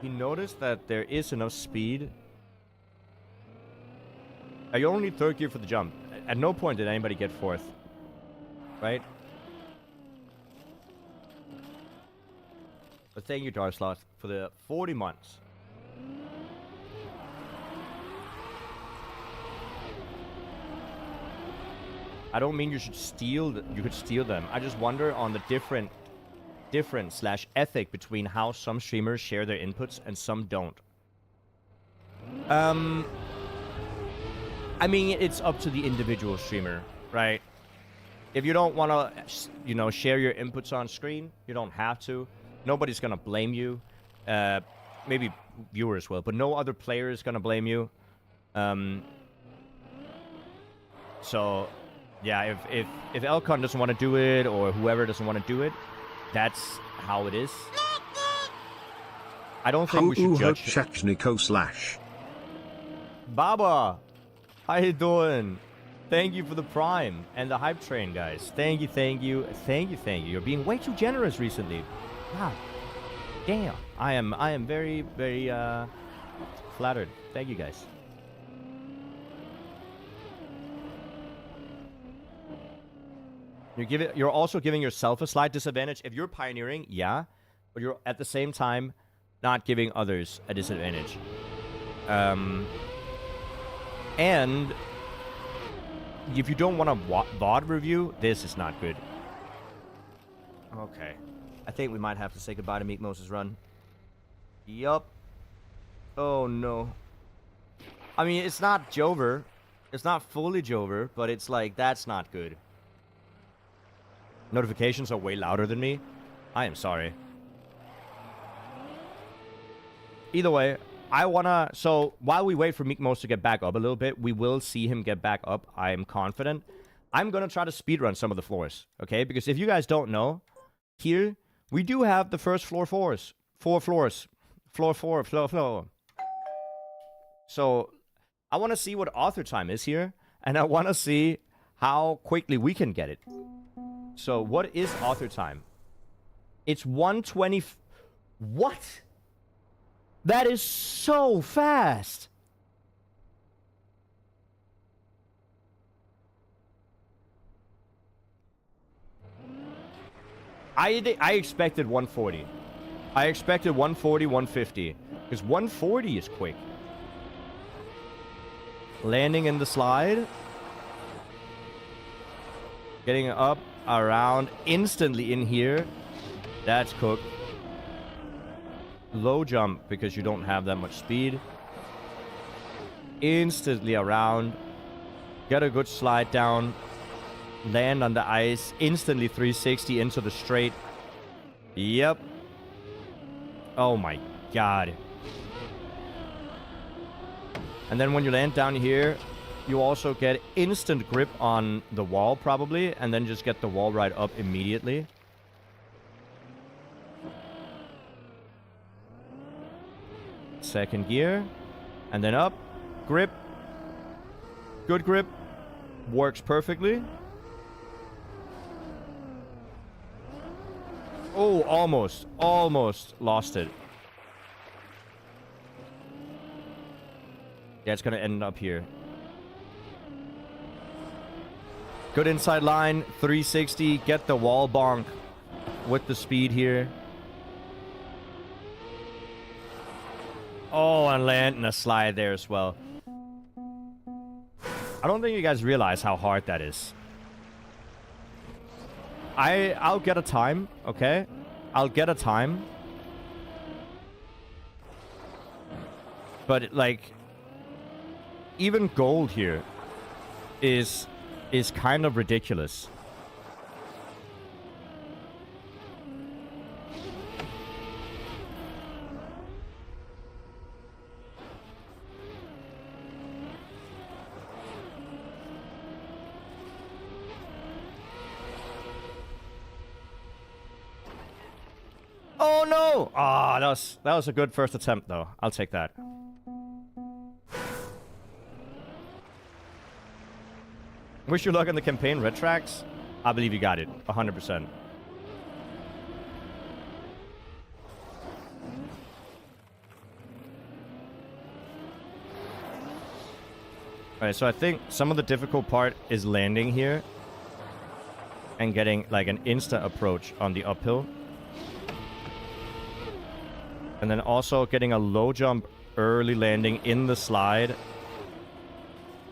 He noticed that there is enough speed. You only need third gear for the jump. At no point did anybody get fourth. Right? But thank you, Darslot, for the 40 months. I don't mean you should steal. You could steal them. I just wonder on the different/ethic between how some streamers share their inputs and some don't. I mean, it's up to the individual streamer, right? If you don't want to, share your inputs on screen, you don't have to. Nobody's gonna blame you. Maybe viewers will, but no other player is gonna blame you. So, yeah, if Elcon doesn't want to do it, or whoever doesn't want to do it, that's how it is. I don't think we should judge. Baba, how you doing? Thank you for the prime and the hype train, guys. Thank you, thank you, thank you, thank you. You're being way too generous recently. God damn. I am very, very flattered. Thank you, guys. You're also giving yourself a slight disadvantage. If you're pioneering, yeah, but you're at the same time not giving others a disadvantage. And if you don't want a VOD review, this is not good. Okay. I think we might have to say goodbye to Meek Moses Run. Yup. Oh, no. I mean, it's not Jover. It's not fully Jover, but it's like, that's not good. Notifications are way louder than me. I am sorry. Either way, I wanna... So, while we wait for Meek Moses to get back up a little bit, we will see him get back up. I am confident. I'm gonna try to speedrun some of the floors, okay? Because if you guys don't know, here, we do have the first floor fours. 4 floors. Floor 4, floor. So, I want to see what author time is here. And I want to see how quickly we can get it. So, what is author time? It's 120... What? That is so fast! I expected 140. I expected 140, 150. Because 140 is quick. Landing in the slide. Getting up, around, instantly in here. That's cooked. Low jump because you don't have that much speed. Instantly around. Get a good slide down. Land on the ice. Instantly 360 into the straight. Yep. Oh my god. And then when you land down here, you also get instant grip on the wall probably. And then just get the wall right up immediately. Second gear. And then up. Grip. Good grip. Works perfectly. Oh, almost. Almost lost it. Yeah, it's going to end up here. Good inside line. 360. Get the wall bonk with the speed here. Oh, and land in a slide there as well. I don't think you guys realize how hard that is. I'll get a time, okay? I'll get a time. But like, even gold here is kind of ridiculous. Oh no! Ah, that was a good first attempt though. I'll take that. Wish you luck on the campaign, Red Tracks. I believe you got it, 100%. Alright, so I think some of the difficult part is landing here and getting like an instant approach on the uphill. And then also getting a low jump early landing in the slide.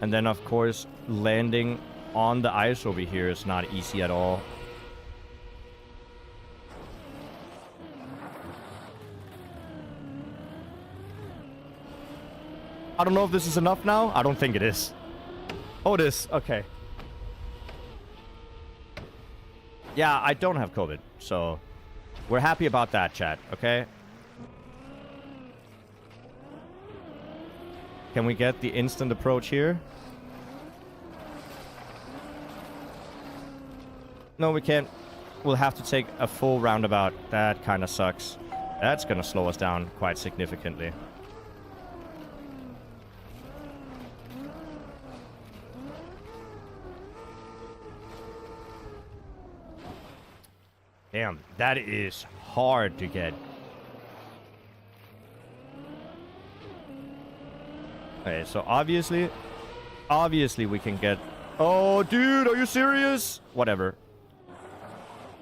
And then, of course, landing on the ice over here is not easy at all. I don't know if this is enough now. I don't think it is. Oh, it is. Okay. Yeah, I don't have COVID, so we're happy about that, chat, okay? Can we get the instant approach here? No, we can't. We'll have to take a full roundabout. That kind of sucks. That's going to slow us down quite significantly. Damn, that is hard to get. Okay, so obviously we can get... Oh, dude, are you serious? Whatever.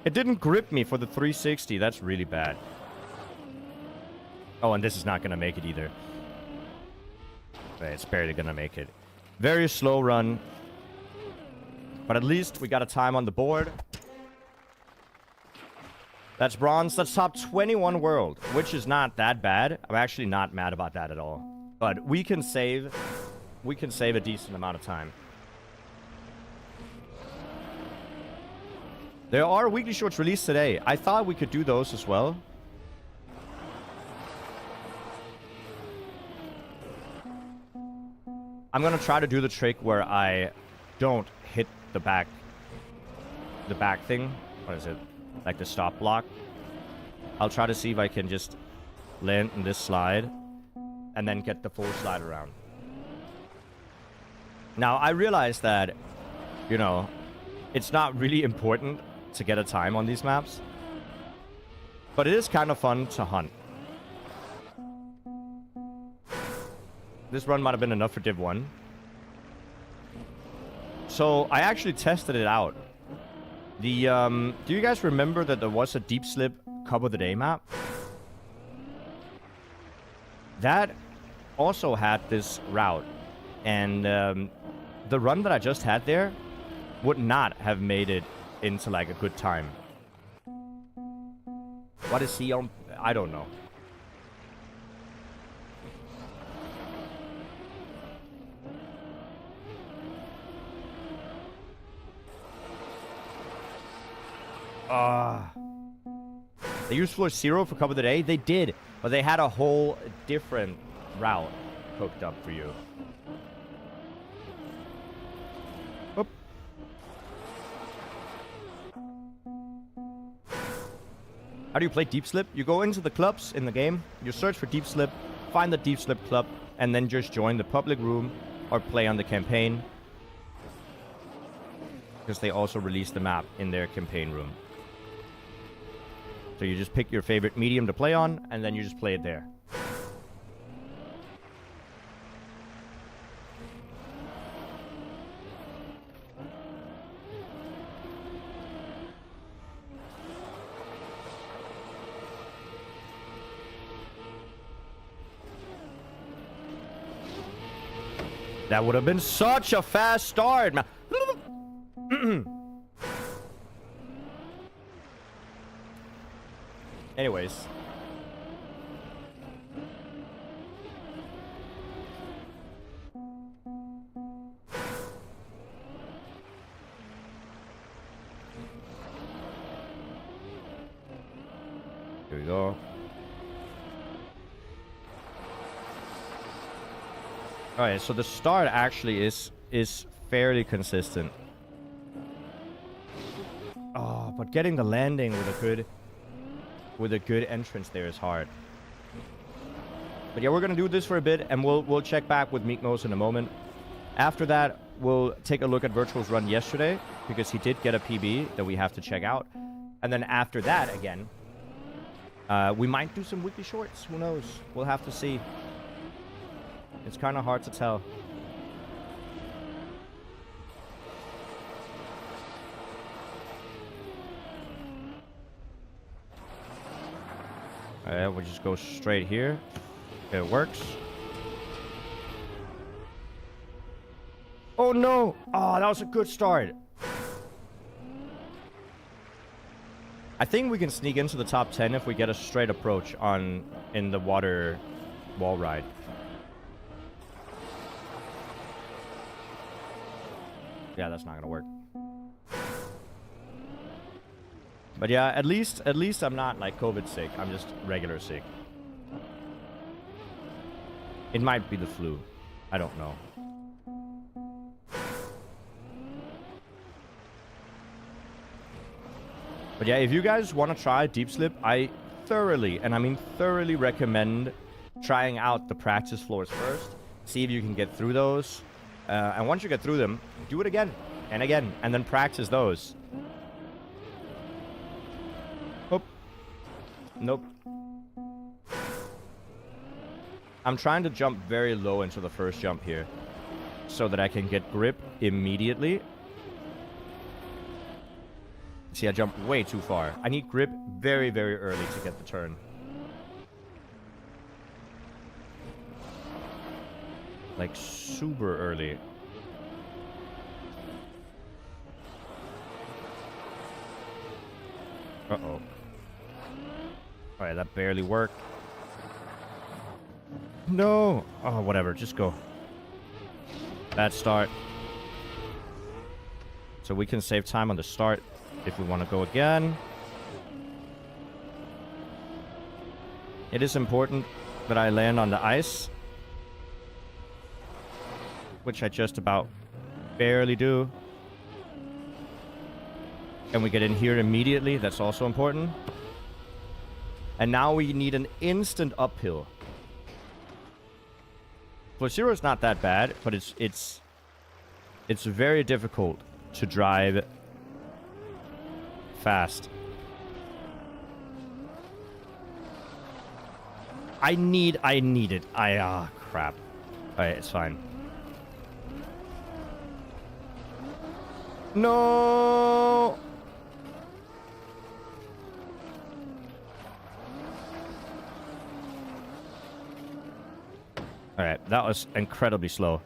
It didn't grip me for the 360. That's really bad. Oh, and this is not going to make it either. Okay, it's barely going to make it. Very slow run. But at least we got a time on the board. That's bronze. That's top 21 world, which is not that bad. I'm actually not mad about that at all. But we can save a decent amount of time. There are weekly shorts released today. I thought we could do those as well. I'm gonna try to do the trick where I don't hit the back thing. What is it? Like the stop block. I'll try to see if I can just land in this slide and then get the full slide around. Now, I realize that, you know, it's not really important to get a time on these maps, but it is kind of fun to hunt. This run might have been enough for Div 1. So, I actually tested it out. Do you guys remember that there was a deep slip Cup of the Day map? That also had this route. And the run that I just had there would not have made it into like a good time. What is he on? I don't know. They used floor 0 for Cup of the Day? They did, but they had a whole different route hooked up for you. Oop. How do you play Deep Slip? You go into the clubs in the game, you search for Deep Slip, find the Deep Slip club, and then just join the public room or play on the campaign. Because they also release the map in their campaign room. So you just pick your favorite medium to play on, and then you just play it there. That would have been such a fast start, man. Anyways. Here we go. Alright, so the start actually is fairly consistent. Oh, but getting the landing with a good entrance there is hard. But yeah, we're gonna do this for a bit, and we'll check back with Mykonos in a moment. After that, we'll take a look at Virtual's run yesterday, because he did get a PB that we have to check out. And then after that, again, we might do some weekly shorts. Who knows? We'll have to see. It's kind of hard to tell. Alright, we'll just go straight here. It works. Oh no! Oh, that was a good start. I think we can sneak into the top 10 if we get a straight approach in the water wall ride. Yeah, that's not gonna work. But yeah, at least I'm not like COVID sick. I'm just regular sick. It might be the flu. I don't know. But yeah, if you guys want to try deep slip, I thoroughly, and I mean thoroughly recommend trying out the practice floors first. See if you can get through those. And once you get through them, do it again and again, and then practice those. Oh. Nope. I'm trying to jump very low into the first jump here so that I can get grip immediately. See, I jumped way too far. I need grip very, very early to get the turn. Like, super early. Uh-oh. Alright, that barely worked. No! Oh, whatever. Just go. Bad start. So we can save time on the start if we want to go again. It is important that I land on the ice, which I just about barely do. And we get in here immediately. That's also important. And now we need an instant uphill. Floor zero is not that bad, but it's very difficult to drive fast. I need it. Crap. Alright, it's fine. No! Alright, that was incredibly slow.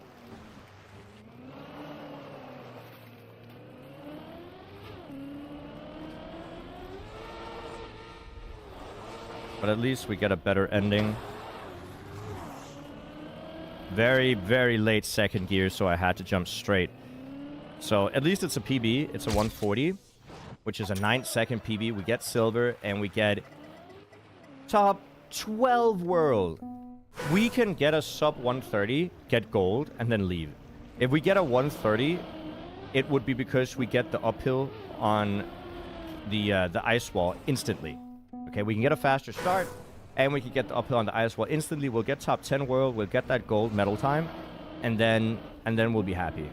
But at least we get a better ending. Very, very late second gear, so I had to jump straight. So at least it's a PB. It's a 140, which is a 9-second PB. We get silver, and we get top 12 world. We can get a sub 130, get gold, and then leave. If we get a 130, it would be because we get the uphill on the ice wall instantly. Okay, we can get a faster start, and we can get the uphill on the ice wall instantly. We'll get top 10 world, we'll get that gold medal time, and then we'll be happy.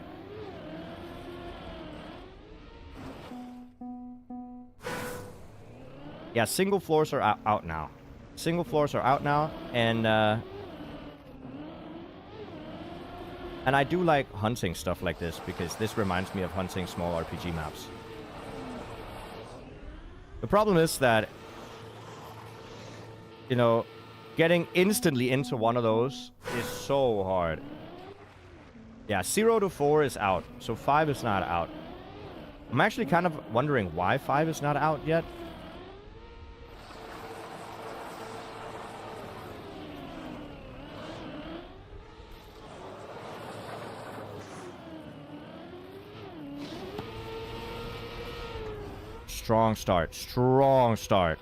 Yeah, single floors are out now. Single floors are out now, and I do like hunting stuff like this, because this reminds me of hunting small RPG maps. The problem is that, you know, getting instantly into one of those is so hard. Yeah, 0 to 4 is out, so 5 is not out. I'm actually kind of wondering why 5 is not out yet. Strong start. Strong start.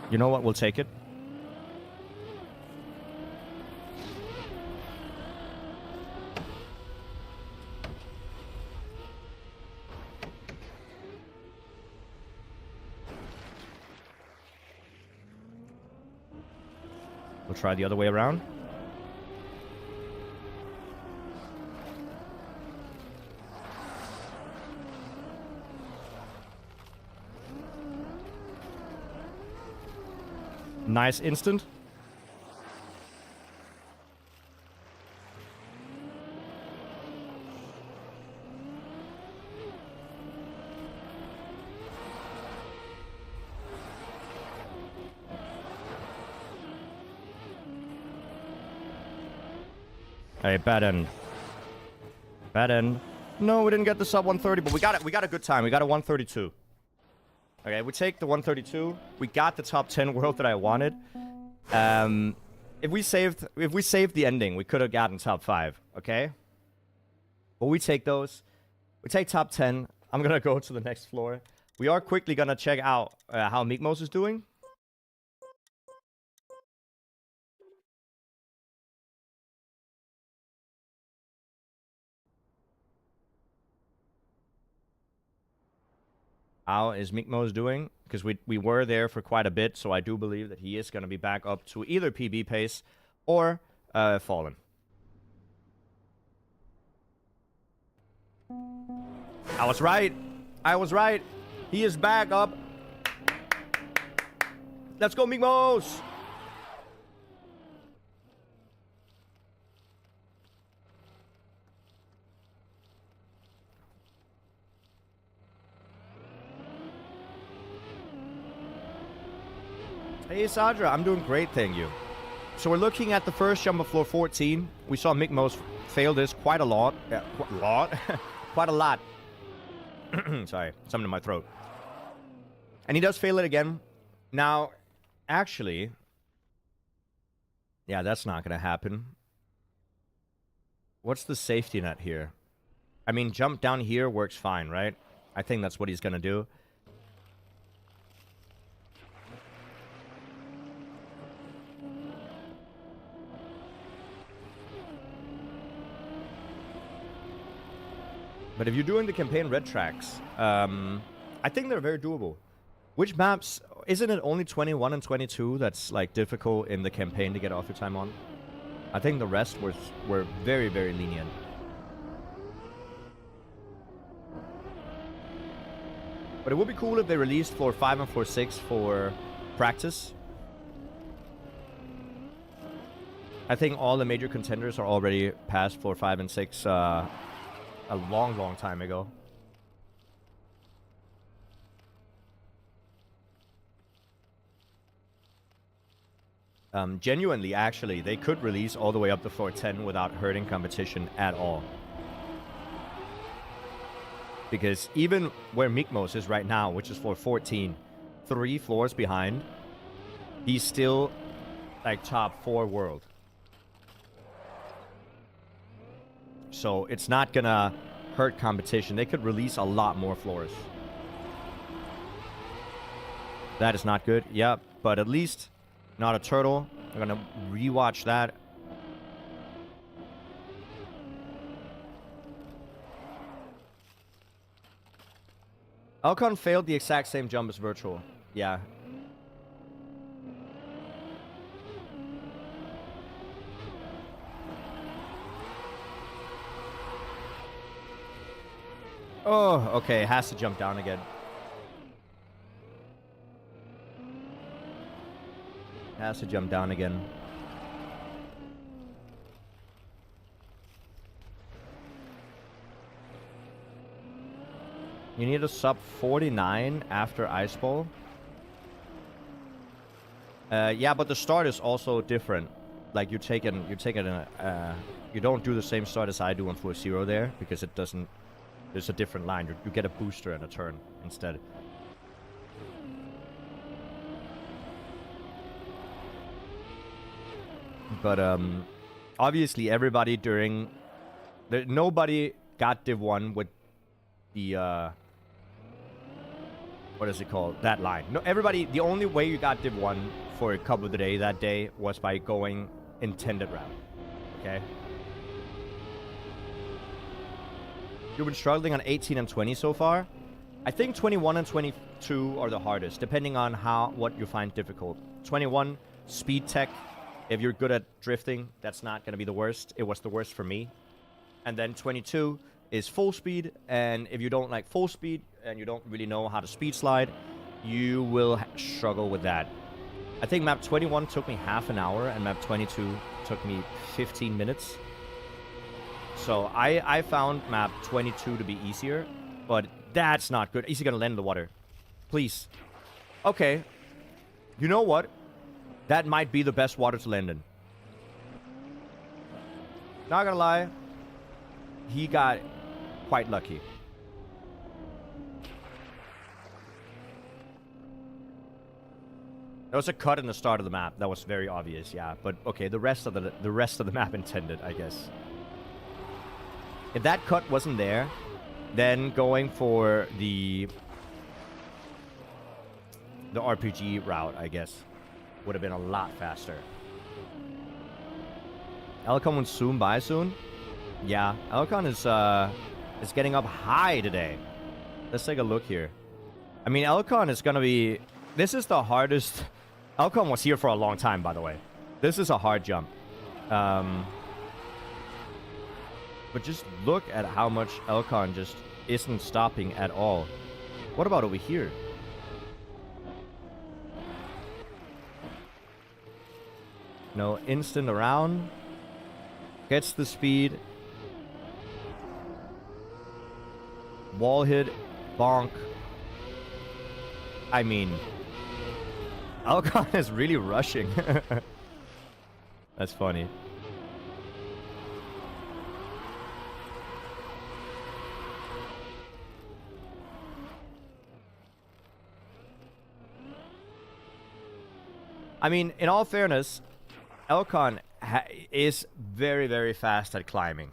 You know what? We'll take it. We'll try the other way around. Nice instant. Hey, bad end. Bad end. No, we didn't get the sub 130, but we got it. We got a good time. We got a 132. Okay, we take the 132. We got the top 10 world that I wanted. If we saved the ending, we could have gotten top 5. Okay, but we take those. We take top 10. I'm gonna go to the next floor. We are quickly gonna check out how Mikmos is doing. How is Mikmos doing? Because we were there for quite a bit, so I do believe that he is going to be back up to either PB pace or Fallen. I was right. I was right. He is back up. Let's go, Mikmos! Hey, Sadra, I'm doing great, thank you. So we're looking at the first jump of floor 14. We saw Mikmos fail this quite a lot. Quite a lot. Sorry, something in my throat. And he does fail it again. Now, actually... yeah, that's not going to happen. What's the safety net here? I mean, jump down here works fine, right? I think that's what he's going to do. But if you're doing the campaign red tracks, I think they're very doable. Which maps... isn't it only 21 and 22 that's like difficult in the campaign to get author time on? I think the rest were very, very lenient. But it would be cool if they released floor 5 and floor 6 for practice. I think all the major contenders are already past floor 5 and 6 a long, long time ago. Genuinely, actually, they could release all the way up to floor 10 without hurting competition at all. Because even where Mikmos is right now, which is floor 14, 3 floors behind, he's still like top 4 world. So it's not gonna hurt competition. They could release a lot more floors. That is not good. Yep, but at least not a turtle. I'm gonna rewatch that. Elcon failed the exact same jump as Virtual. Yeah. Oh, okay. Has to jump down again. Has to jump down again. You need a sub 49 after Ice Ball. Yeah, but the start is also different. Like you don't do the same start as I do on floor 0 there because it doesn't. There's a different line. You get a booster and a turn instead. But obviously everybody during... nobody got Div 1 with the... what is it called? That line. No, everybody... The only way you got Div 1 for a couple of the day that day was by going intended route. Okay? You've been struggling on 18 and 20 so far. I think 21 and 22 are the hardest, depending on what you find difficult. 21, speed tech. If you're good at drifting, that's not going to be the worst. It was the worst for me. And then 22 is full speed, and if you don't like full speed and you don't really know how to speed slide, you will struggle with that. I think map 21 took me half an hour, and map 22 took me 15 minutes. So I found map 22 to be easier, but that's not good. Is he gonna land in the water? Please. Okay. You know what? That might be the best water to land in. Not gonna lie. He got quite lucky. There was a cut in the start of the map. That was very obvious, yeah. But okay, the rest of the map intended, I guess. If that cut wasn't there, then going for the RPG route, I guess, would have been a lot faster. Elcon will zoom by soon. Yeah, Elcon is getting up high today. Let's take a look here. I mean, Elcon is gonna be... This is the hardest... Elcon was here for a long time, by the way. This is a hard jump. But just look at how much Elcon just isn't stopping at all. What about over here? No, instant around. Gets the speed. Wall hit. Bonk. I mean... Elcon is really rushing. That's funny. I mean, in all fairness, Elcon is very, very fast at climbing.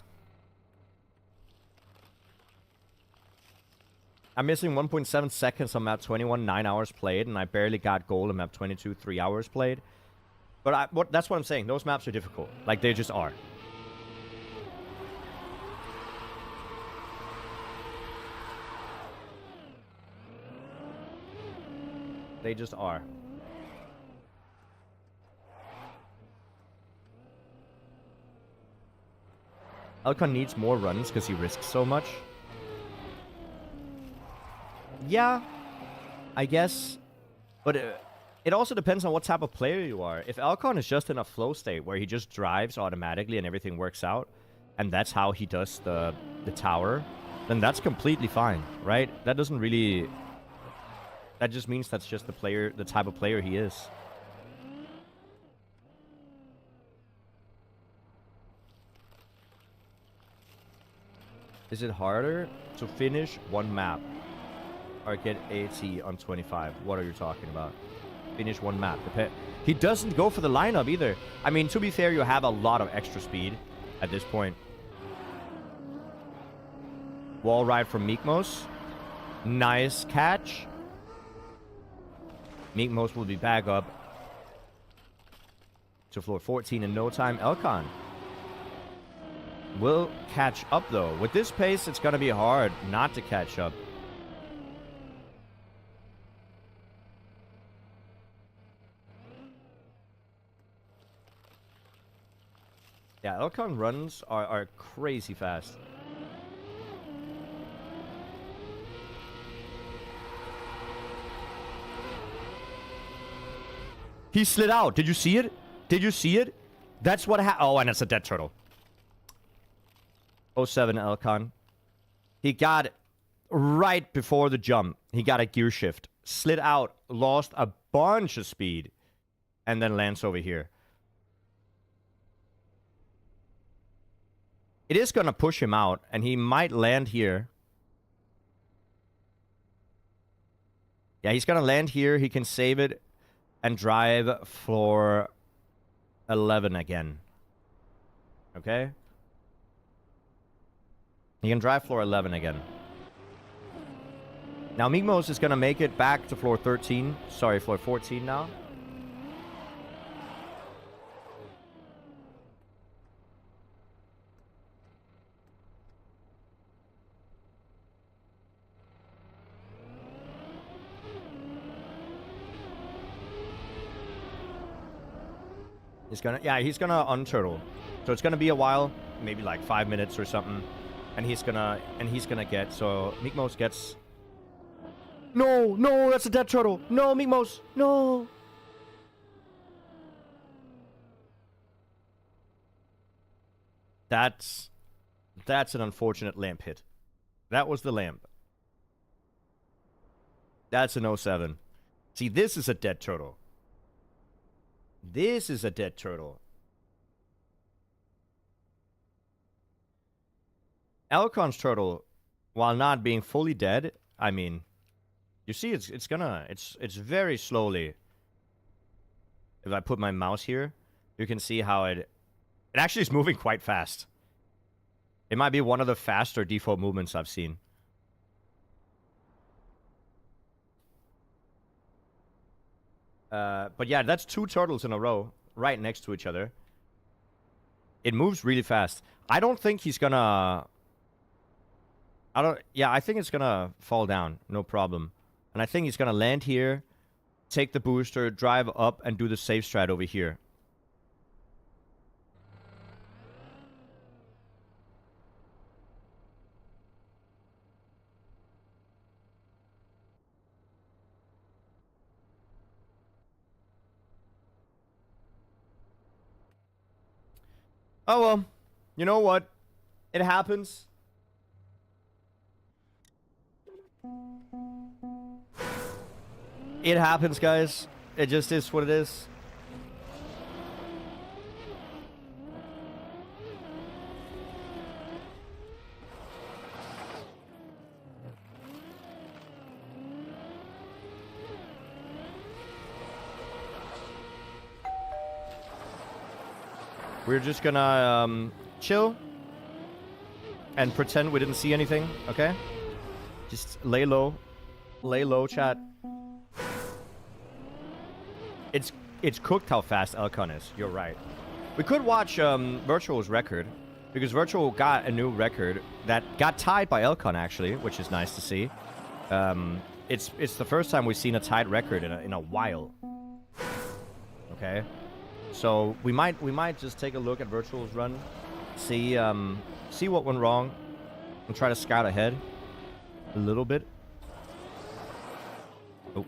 I'm missing 1.7 seconds on map 21, 9 hours played, and I barely got gold on map 22, 3 hours played. But that's what I'm saying. Those maps are difficult. Like, they just are. They just are. Elcon needs more runs because he risks so much. Yeah, I guess. But it also depends on what type of player you are. If Elcon is just in a flow state where he just drives automatically and everything works out, and that's how he does the tower, then that's completely fine, right? That doesn't really... That just means that's just the type of player he is. Is it harder to finish one map or get AT on 25? What are you talking about? Finish one map. He doesn't go for the lineup either. I mean, to be fair, you have a lot of extra speed at this point. Wall ride from Mikmos. Nice catch. Mikmos will be back up to floor 14 in no time. Elcon will catch up, though. With this pace, it's going to be hard not to catch up. Yeah, Elcon runs are crazy fast. He slid out. Did you see it? Did you see it? That's what happened. Oh, and it's a dead turtle. 07 Elcon. He got it right before the jump. He got a gear shift. Slid out. Lost a bunch of speed. And then lands over here. It is going to push him out. And he might land here. Yeah, he's going to land here. He can save it. And drive for 11 again. Okay? He can drive floor 11 again. Now, Migmos is going to make it back to floor 13. Sorry, floor 14 now. He's gonna, yeah, he's gonna unturtle. So it's gonna be a while, maybe like 5 minutes or something. And he's gonna get, so Migmos gets... No, no, that's a dead turtle. No, Migmos, no. That's an unfortunate lamp hit. That was the lamp. That's an 07. See, this is a dead turtle. This is a dead turtle. Elcon's turtle, while not being fully dead, I mean, you see, it's very slowly. If I put my mouse here, you can see how it actually is moving quite fast. It might be one of the faster default movements I've seen. But yeah, that's 2 turtles in a row, right next to each other. It moves really fast. I don't think he's gonna... Yeah, I think it's gonna fall down, no problem. And I think he's gonna land here, take the booster, drive up, and do the safe strat over here. Oh well, you know what? It happens. It happens, guys. It just is what it is. We're just gonna chill and pretend we didn't see anything, okay? Just lay low. Lay low, chat. It's cooked how fast Elcon is. You're right. We could watch Virtual's record, because Virtual got a new record that got tied by Elcon, actually, which is nice to see. It's the first time we've seen a tied record in a while. Okay? So we might just take a look at Virtual's run, see what went wrong, and try to scout ahead a little bit. Oh.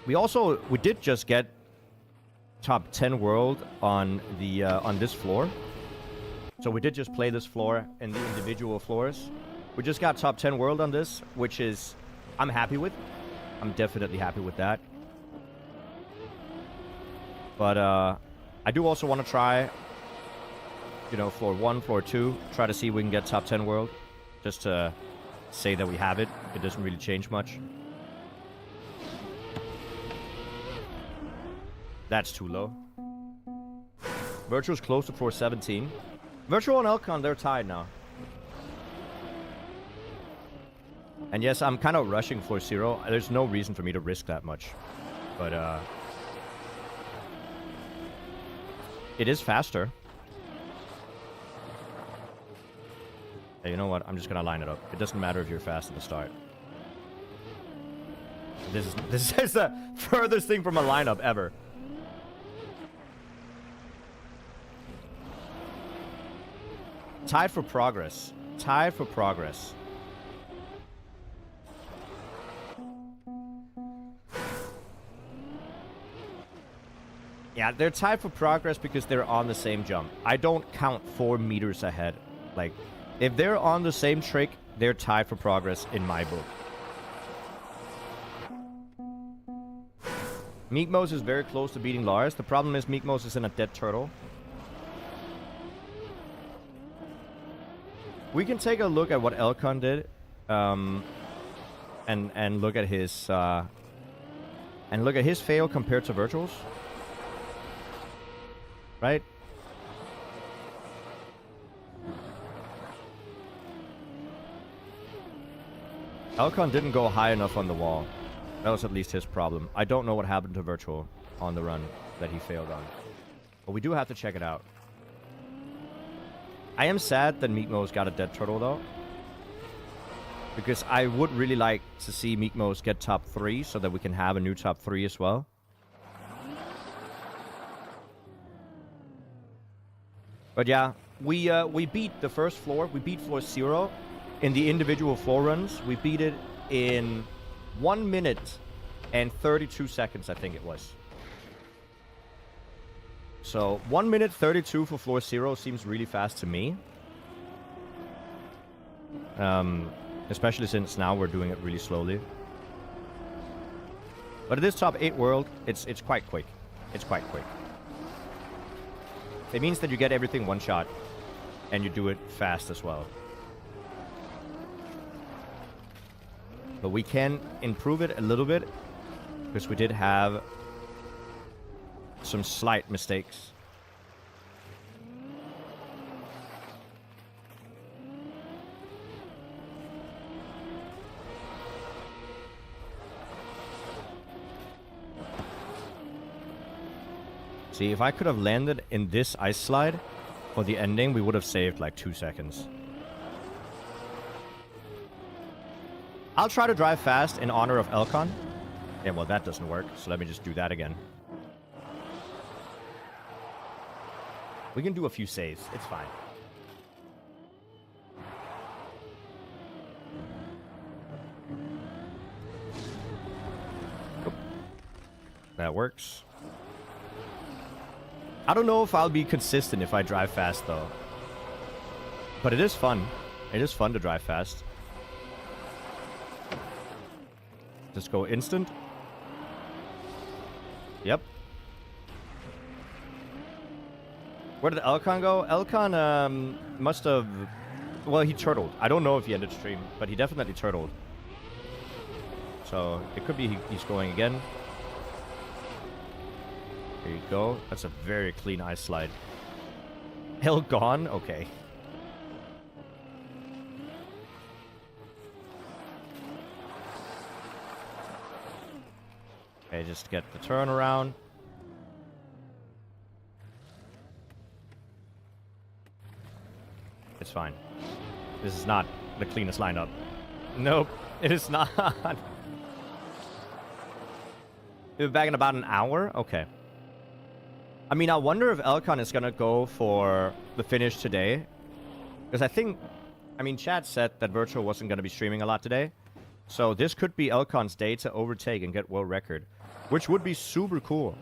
We did just get top 10 world on the on this floor. So we did just play this floor and the individual floors. We just got top 10 world on this, which is I'm happy with. I'm definitely happy with that. But I do also want to try, you know, floor 1, floor 2, try to see if we can get top 10 world. Just to say that we have it. It doesn't really change much. That's too low. Virtual's close to floor 17. Virtual and Elcon, they're tied now. And yes, I'm kind of rushing floor 0. There's no reason for me to risk that much. But, it is faster. Hey, you know what? I'm just gonna line it up. It doesn't matter if you're fast at the start. This is the furthest thing from a lineup ever. Tied for progress. Tied for progress. Yeah, they're tied for progress because they're on the same jump. I don't count 4 meters ahead. Like, if they're on the same trick, they're tied for progress in my book. Meekmos is very close to beating Lars. The problem is Meekmos is in a dead turtle. We can take a look at what Elcon did. And look at his And look at his fail compared to Virtual's. Right? Elcon didn't go high enough on the wall. That was at least his problem. I don't know what happened to Virtual on the run that he failed on. But we do have to check it out. I am sad that Meekmo's got a dead turtle though. Because I would really like to see Meekmo's get top 3 so that we can have a new top 3 as well. But yeah, we beat the first floor. We beat floor 0 in the individual floor runs. We beat it in 1 minute and 32 seconds, I think it was. So 1 minute 32 for floor 0 seems really fast to me. Especially since now we're doing it really slowly. But it is top 8 world. It's quite quick. It's quite quick. It means that you get everything one shot. And you do it fast as well. But we can improve it a little bit. Because we did have some slight mistakes. See, if I could have landed in this ice slide for the ending, we would have saved like 2 seconds. I'll try to drive fast in honor of Elcon. Yeah, well, that doesn't work, so let me just do that again. We can do a few saves. It's fine. Oop. That works. I don't know if I'll be consistent if I drive fast, though. But it is fun. It is fun to drive fast. Just go instant. Yep. Where did Elcon go? Elcon must have... Well, he turtled. I don't know if he ended stream, but he definitely turtled. So it could be he's going again. There you go. That's a very clean ice slide. Elcon? Okay. Okay, just get the turnaround. It's fine. This is not the cleanest lineup. Nope, it is not. We're back in about an hour? Okay. I mean, I wonder if Elcon is gonna go for the finish today. Because I think... I mean, Chad said that Virtual wasn't gonna be streaming a lot today. So this could be Elcon's day to overtake and get world record. Which would be super cool.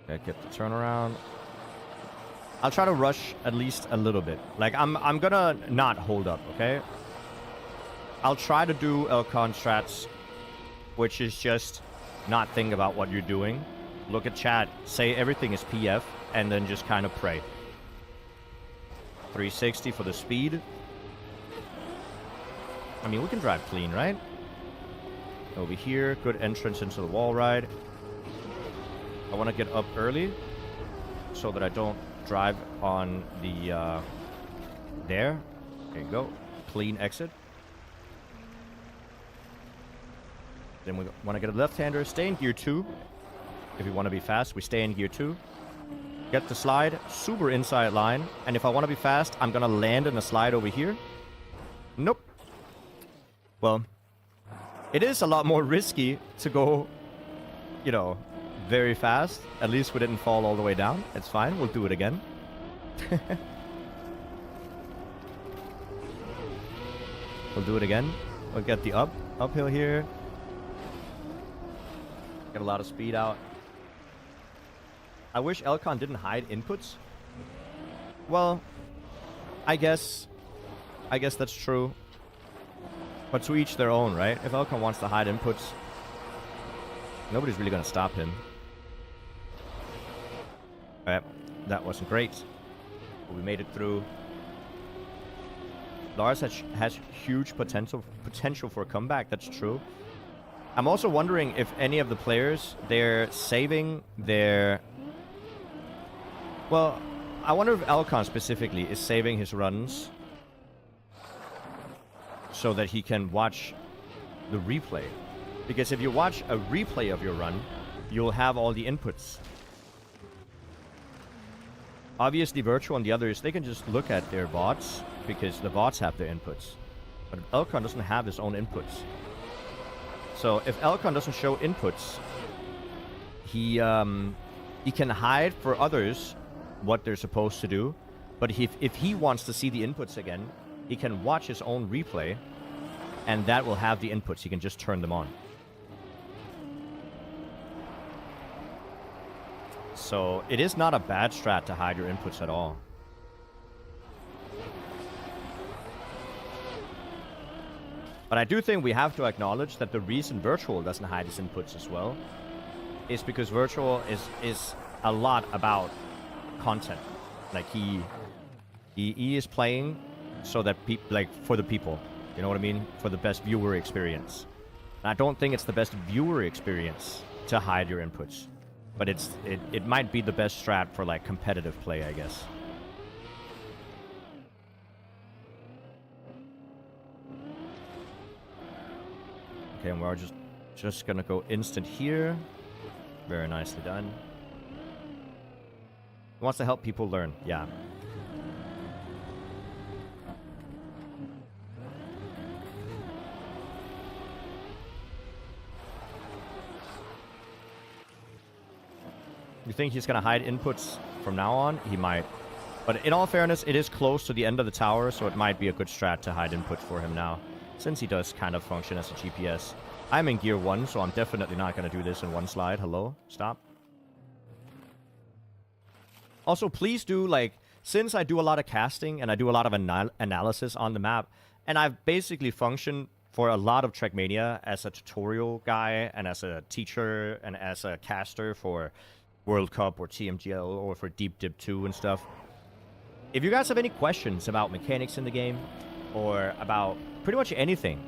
Okay, get the turnaround. I'll try to rush at least a little bit. Like, I'm gonna not hold up, okay? I'll try to do Elcon strats, which is just not think about what you're doing. Look at chat, say everything is PF, and then just kind of pray. 360 for the speed. I mean, we can drive clean, right? Over here, good entrance into the wall ride. I want to get up early so that I don't drive on the, there. There you go. Clean exit. Then we want to get a left-hander. Stay in gear 2. If we want to be fast, we stay in gear 2. Get the slide. Super inside line. And if I want to be fast, I'm going to land in a slide over here. Nope. Well, it is a lot more risky to go, you know, very fast. At least we didn't fall all the way down. It's fine. We'll do it again. We'll do it again. We'll get the uphill here. Get a lot of speed out. I wish Elcon didn't hide inputs. Well, I guess that's true. But to each their own, right? If Elcon wants to hide inputs, nobody's really gonna stop him. Alright, That wasn't great. But we made it through. Lars has huge potential for a comeback. That's true. I'm also wondering if any of the players, they're saving their... Well, I wonder if Elcon specifically is saving his runs so that he can watch the replay. Because if you watch a replay of your run, you'll have all the inputs. Obviously, Virtual and the others, they can just look at their bots because the bots have their inputs. But Elcon doesn't have his own inputs. So if Elcon doesn't show inputs, he can hide for others what they're supposed to do. But if he wants to see the inputs again, he can watch his own replay, and that will have the inputs. He can just turn them on. So it is not a bad strat to hide your inputs at all. But I do think we have to acknowledge that the reason Virtual doesn't hide his inputs as well is because Virtual is a lot about content. Like he is playing so that for the people, you know what I mean? For the best viewer experience. And I don't think it's the best viewer experience to hide your inputs. But it might be the best strat for like competitive play, I guess. Okay, and we're just gonna go instant here. Very nicely done. He wants to help people learn, yeah. You think he's gonna hide inputs from now on? He might. But in all fairness, it is close to the end of the tower, so it might be a good strat to hide inputs for him now, since he does kind of function as a GPS. I'm in gear 1, so I'm definitely not going to do this in one slide. Hello? Stop. Also, please do, like, since I do a lot of casting and I do a lot of analysis on the map, and I've basically functioned for a lot of Trackmania as a tutorial guy and as a teacher and as a caster for World Cup or TMGL or for Deep Dip 2 and stuff. If you guys have any questions about mechanics in the game or about pretty much anything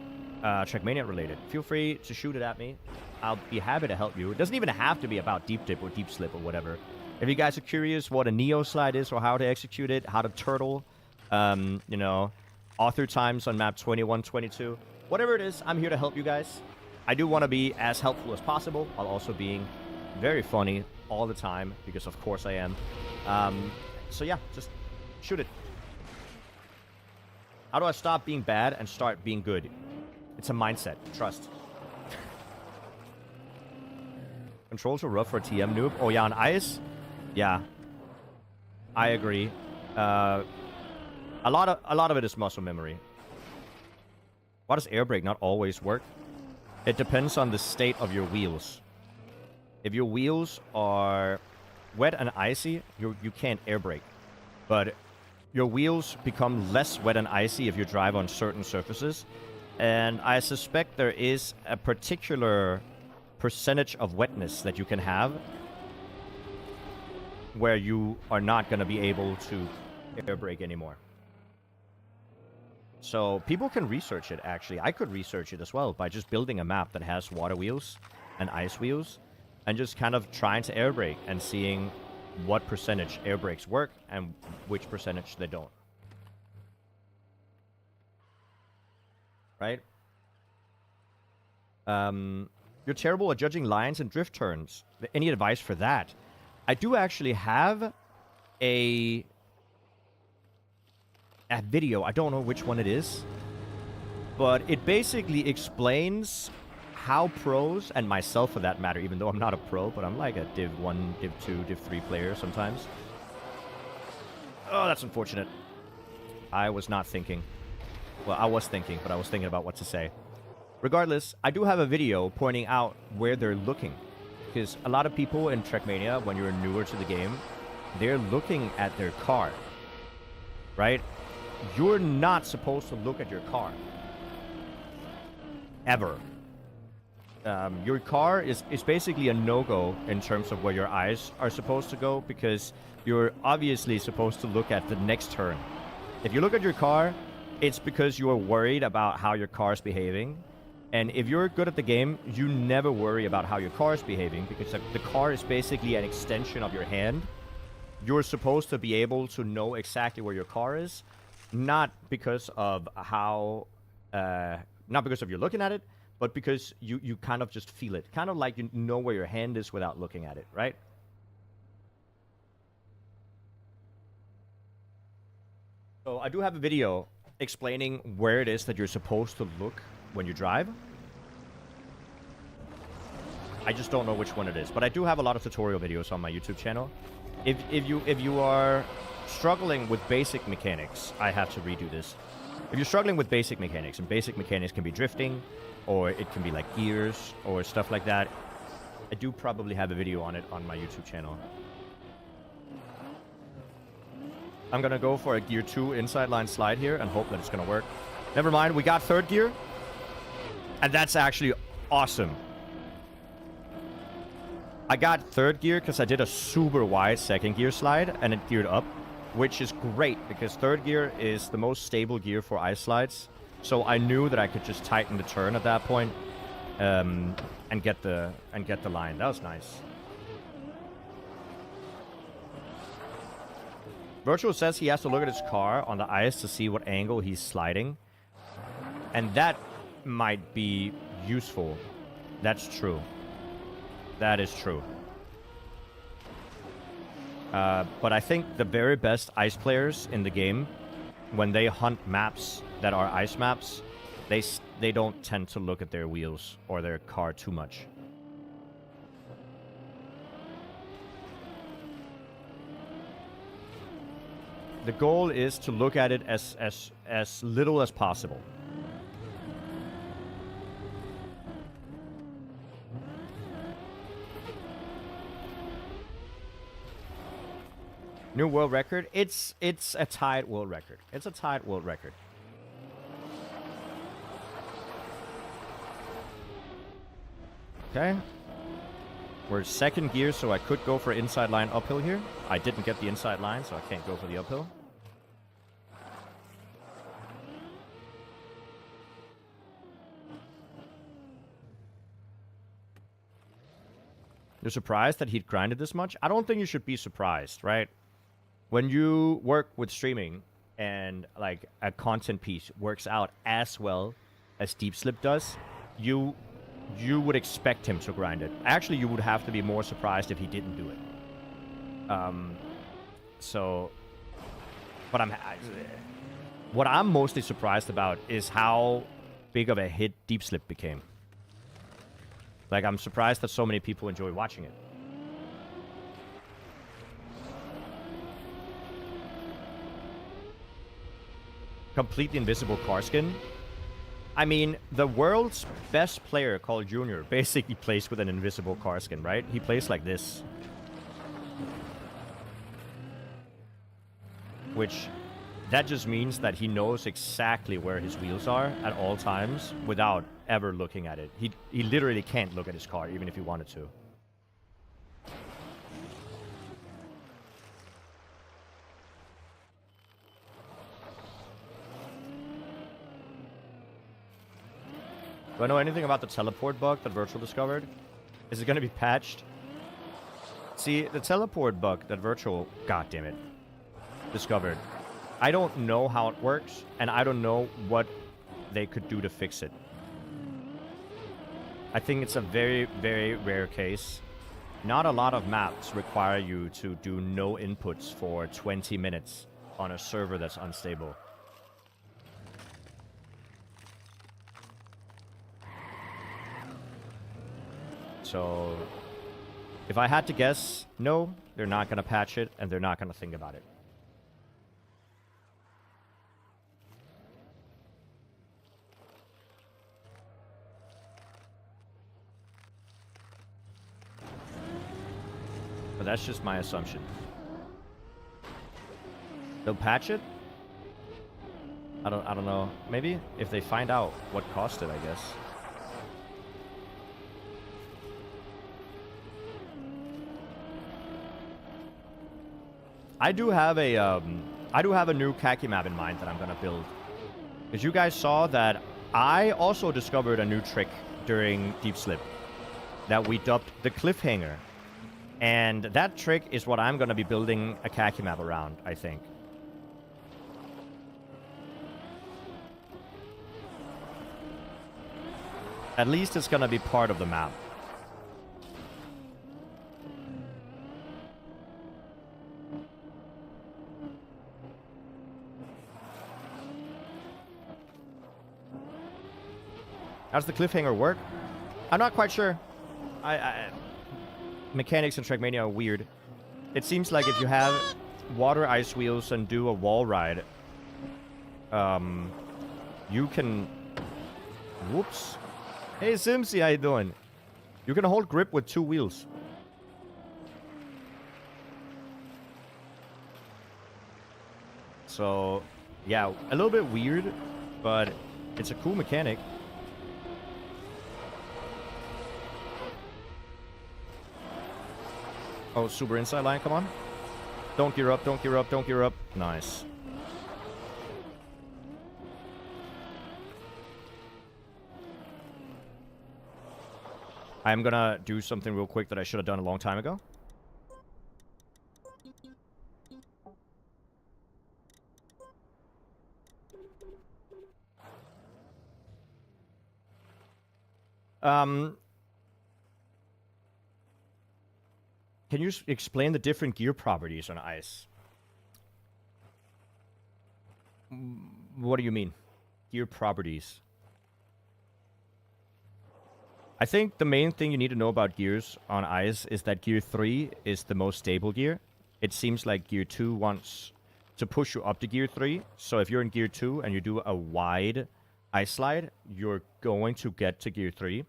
Trackmania related, feel free to shoot it at me. I'll be happy to help you. It doesn't even have to be about Deep Dip or Deep Slip or whatever. If you guys are curious what a Neo slide is or how to execute it, how to turtle, you know, author times on map 21, 22, whatever it is, I'm here to help you guys. I do want to be as helpful as possible while also being very funny all the time, because of course I am. So yeah, just shoot it. How do I stop being bad and start being good? It's a mindset. Trust. Controls are rough for a TM noob. Oh yeah, on ice? Yeah. I agree. A lot of it is muscle memory. Why does air brake not always work? It depends on the state of your wheels. If your wheels are wet and icy, you can't air brake. But your wheels become less wet and icy if you drive on certain surfaces. And I suspect there is a particular percentage of wetness that you can have where you are not going to be able to air brake anymore. So people can research it, actually. I could research it as well by just building a map that has water wheels and ice wheels and just kind of trying to air brake and seeing what percentage air brakes work and which percentage they don't. Right? You're terrible at judging lines and drift turns. Any advice for that? I do actually have a video. I don't know which one it is. But it basically explains how pros, and myself for that matter, even though I'm not a pro, but I'm like a Div 1, Div 2, Div 3 player sometimes. Oh, that's unfortunate. I was not thinking. Well, I was thinking, but I was thinking about what to say. Regardless, I do have a video pointing out where they're looking. Because a lot of people in Trackmania, when you're newer to the game, they're looking at their car. Right? You're not supposed to look at your car. Ever. your car is basically a no-go in terms of where your eyes are supposed to go, because you're obviously supposed to look at the next turn. If you look at your car, it's because you're worried about how your car's behaving. And if you're good at the game, you never worry about how your car is behaving, because the car is basically an extension of your hand. You're supposed to be able to know exactly where your car is, not because of not because of you looking at it, but because you kind of just feel it. Kind of like you know where your hand is without looking at it, right? So I do have a video explaining where it is that you're supposed to look when you drive. I just don't know which one it is, but I do have a lot of tutorial videos on my YouTube channel. If you are struggling with basic mechanics, I have to redo this. If you're struggling with basic mechanics, and basic mechanics can be drifting, or it can be like gears or stuff like that, I do probably have a video on it on my YouTube channel. I'm gonna go for a gear 2 inside line slide here and hope that it's gonna work. Never mind, we got third gear, and that's actually awesome. I got third gear because I did a super wide second gear slide and it geared up, which is great because third gear is the most stable gear for ice slides. So I knew that I could just tighten the turn at that point, and get the line. That was nice. Virtual says he has to look at his car on the ice to see what angle he's sliding. And that might be useful. That's true. That is true. But I think the very best ice players in the game, when they hunt maps that are ice maps, they don't tend to look at their wheels or their car too much. The goal is to look at it as little as possible. New world record? It's a tied world record. It's a tied world record. Okay. We're second gear, so I could go for inside line uphill here. I didn't get the inside line, so I can't go for the uphill. You're surprised that he'd grinded this much? I don't think you should be surprised, right? When you work with streaming and like a content piece works out as well as Deep Slip does, you would expect him to grind it. Actually, you would have to be more surprised if he didn't do it. What I'm mostly surprised about is how big of a hit Deep Slip became. Like, I'm surprised that so many people enjoy watching it. Completely invisible car skin. I mean, the world's best player, called Junior, basically plays with an invisible car skin, right? He plays like this. Which, that just means that he knows exactly where his wheels are at all times without ever looking at it. He literally can't look at his car, even if he wanted to. Do I know anything about the teleport bug that Virtual discovered? Is it going to be patched? See, the teleport bug that Virtual, goddammit, discovered, I don't know how it works, and I don't know what they could do to fix it. I think it's a very, very rare case. Not a lot of maps require you to do no inputs for 20 minutes on a server that's unstable. So, if I had to guess, no, they're not going to patch it, and they're not going to think about it. But that's just my assumption. They'll patch it? I don't know. Maybe if they find out what caused it, I guess. I do have a new khaki map in mind that I'm gonna build. Because you guys saw that I also discovered a new trick during Deep Slip that we dubbed the cliffhanger. And that trick is what I'm gonna be building a khaki map around, I think. At least it's gonna be part of the map. How does the cliffhanger work? I'm not quite sure. Mechanics in Trackmania are weird. It seems like if you have water ice wheels and do a wall ride, you can... Whoops. Hey, Simsy, how you doing? You can hold grip with 2 wheels. So, yeah, a little bit weird, but it's a cool mechanic. Oh, super inside line, come on. Don't gear up, don't gear up, don't gear up. Nice. I'm gonna do something real quick that I should have done a long time ago. Can you explain the different gear properties on ice? What do you mean? Gear properties. I think the main thing you need to know about gears on ice is that gear 3 is the most stable gear. It seems like gear 2 wants to push you up to gear 3. So if you're in gear 2 and you do a wide ice slide, you're going to get to gear 3.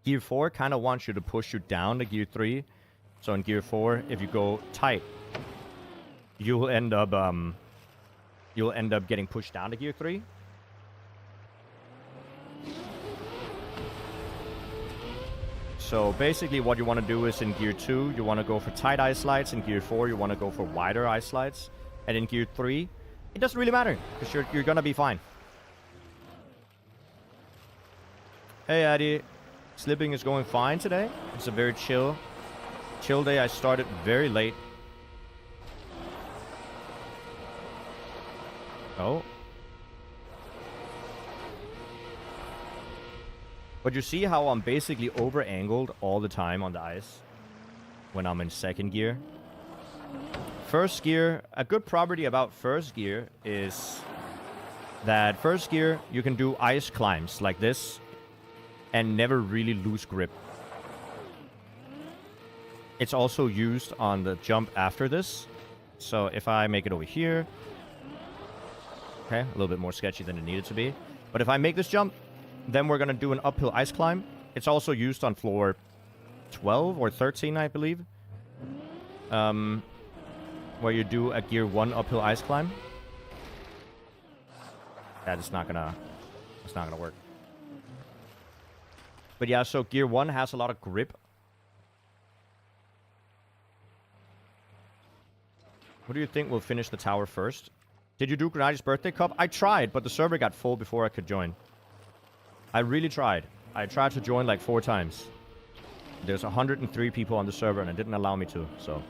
Gear 4 kind of wants you to push you down to gear 3. So in gear 4, if you go tight, you'll end up getting pushed down to gear 3. So basically what you want to do is in gear 2, you want to go for tight ice slides. In gear 4, you want to go for wider ice slides. And in gear 3, it doesn't really matter, because you're going to be fine. Hey, Addy. Slipping is going fine today. It's a very chill day. I started very late. Oh. But you see how I'm basically over-angled all the time on the ice when I'm in second gear? First gear, a good property about first gear is that first gear you can do ice climbs like this and never really lose grip. It's also used on the jump after this. So if I make it over here, okay, a little bit more sketchy than it needed to be. But if I make this jump, then we're going to do an uphill ice climb. It's also used on floor 12 or 13, I believe. Where you do a gear 1 uphill ice climb. That is not gonna work. But yeah, so gear 1 has a lot of grip. What do you think will finish the tower first? Did you do Grenadi's birthday cup? I tried, but the server got full before I could join. I really tried. I tried to join like 4 times. There's 103 people on the server and it didn't allow me to, so.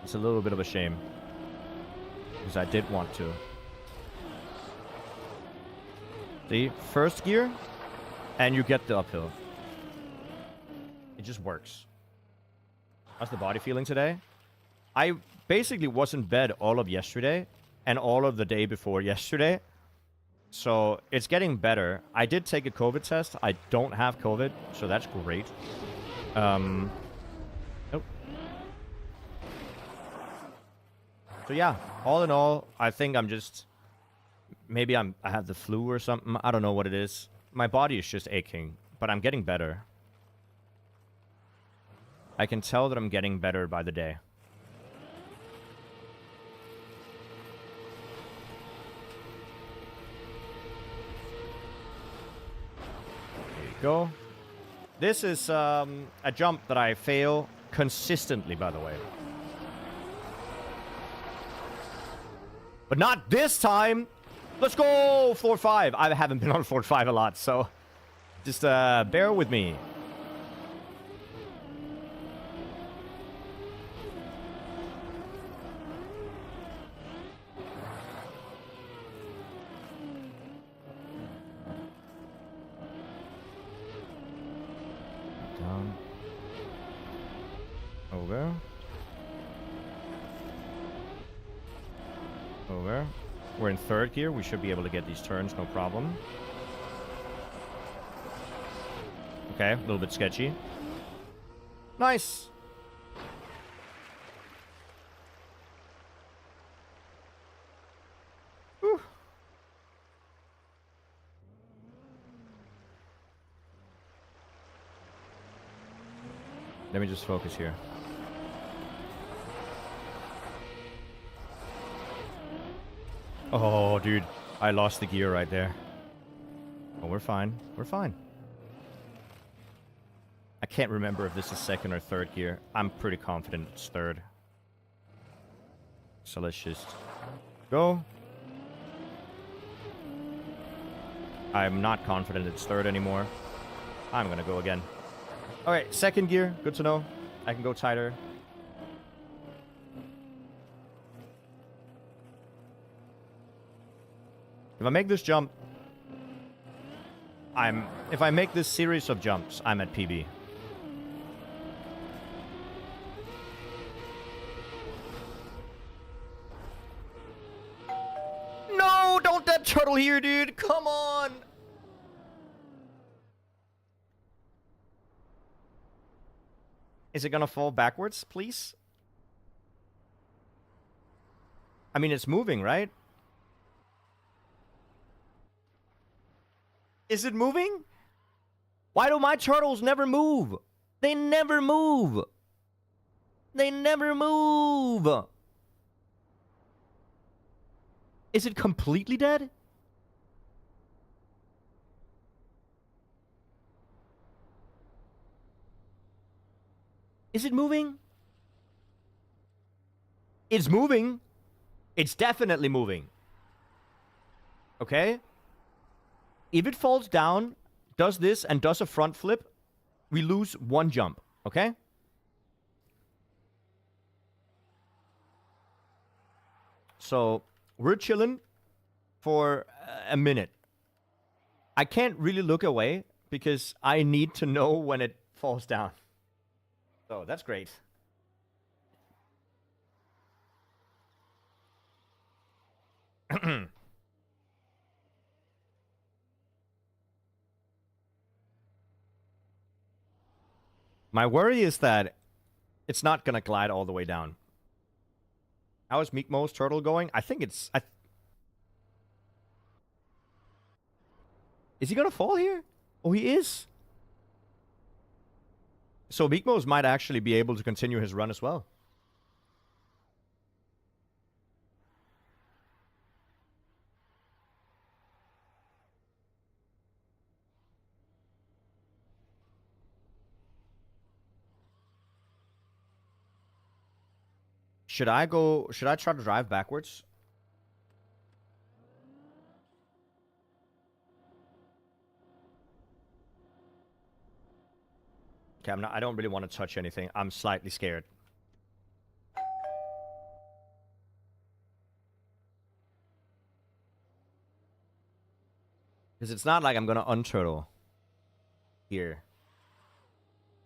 It's a little bit of a shame. Because I did want to. See, first gear, and you get the uphill. It just works. How's the body feeling today? I basically was in bed all of yesterday and all of the day before yesterday. So it's getting better. I did take a COVID test. I don't have COVID, so that's great. Nope. So yeah, all in all, I think I'm just... Maybe I have the flu or something. I don't know what it is. My body is just aching, but I'm getting better. I can tell that I'm getting better by the day. There you go. This is a jump that I fail consistently, by the way. But not this time! Let's go! Floor 5. I haven't been on floor 5 a lot, so just bear with me. Down. Over. Over. We're in third gear. We should be able to get these turns, no problem. Okay, a little bit sketchy. Nice. Whew. Let me just focus here. Oh, dude. I lost the gear right there. Oh, we're fine. We're fine. I can't remember if this is second or third gear. I'm pretty confident it's third. So let's just go. I'm not confident it's third anymore. I'm gonna go again. Alright, second gear. Good to know. I can go tighter. If I make this jump, if I make this series of jumps, I'm at PB. No, don't dead turtle here, dude. Come on. Is it gonna fall backwards, please? I mean, it's moving, right? Is it moving? Why do my turtles never move? They never move. They never move. Is it completely dead? Is it moving? It's moving. It's definitely moving. Okay? If it falls down, does this, and does a front flip, we lose one jump. Okay? So, we're chilling for a minute. I can't really look away because I need to know when it falls down. So, that's great. My worry is that it's not going to glide all the way down. How is Meekmo's turtle going? I think it's... Is he going to fall here? Oh, he is. So Meekmo's might actually be able to continue his run as well. Should I try to drive backwards? Okay, I don't really want to touch anything. I'm slightly scared. Because it's not like I'm going to unturtle here.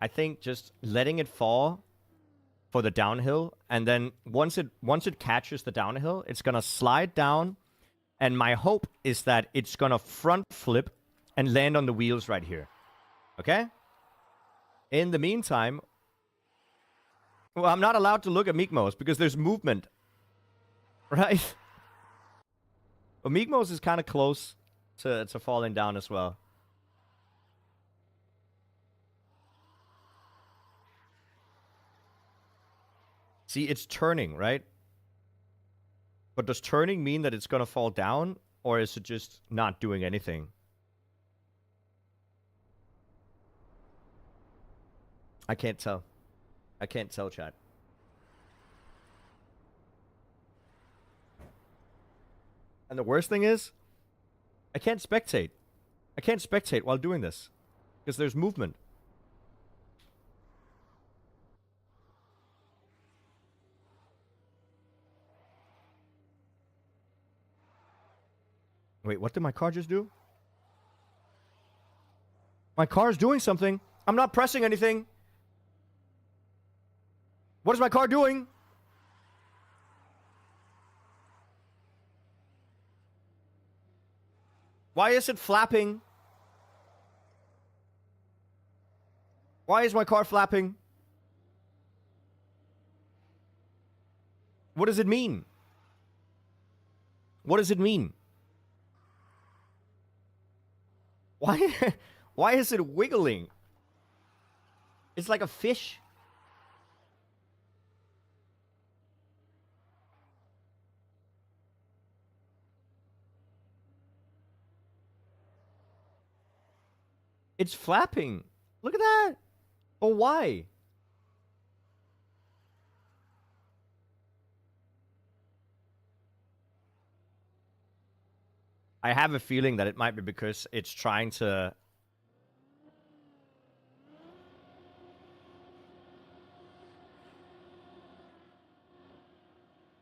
I think just letting it fall for the downhill, and then once it catches the downhill, it's going to slide down, and my hope is that it's going to front flip and land on the wheels right here. Okay? In the meantime, well, I'm not allowed to look at Meekmo's because there's movement. Right? But Meekmo's is kind of close to falling down as well. See, it's turning, right? But does turning mean that it's going to fall down? Or is it just not doing anything? I can't tell. I can't tell, chat. And the worst thing is, I can't spectate. I can't spectate while doing this. Because there's movement. Wait, what did my car just do? My car's doing something. I'm not pressing anything. What is my car doing? Why is it flapping? Why is my car flapping? What does it mean? What does it mean? Why, why is it wiggling? It's like a fish. It's flapping. Look at that. Oh, why? I have a feeling that it might be because it's trying to...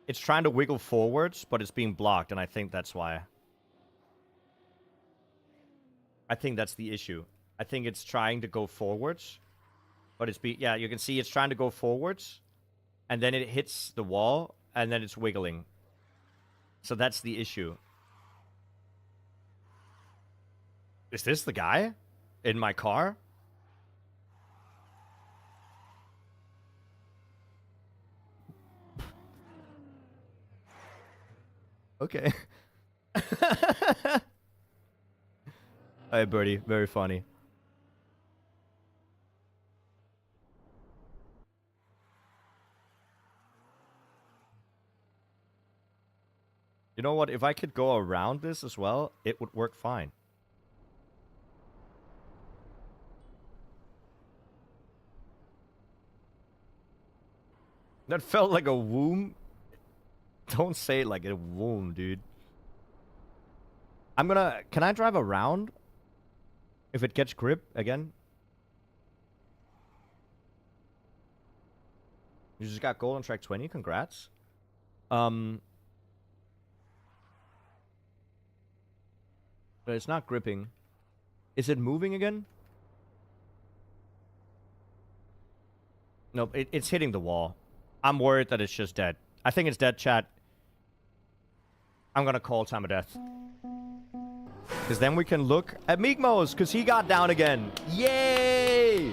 It's trying to wiggle forwards, but it's being blocked, and I think that's why. I think that's the issue. I think it's trying to go forwards, but it's yeah, you can see it's trying to go forwards, and then it hits the wall, and then it's wiggling. So that's the issue. Is this the guy in my car? Okay. Hey, Birdie. Very funny. You know what? If I could go around this as well, it would work fine. That felt like a womb. Don't say it like a womb, dude. I'm gonna... Can I drive around? If it gets grip again? You just got gold on track 20. Congrats. But it's not gripping. Is it moving again? Nope, it's hitting the wall. I'm worried that it's just dead. I think it's dead, chat. I'm gonna call time of death. Because then we can look at Meekmos, because he got down again. Yay!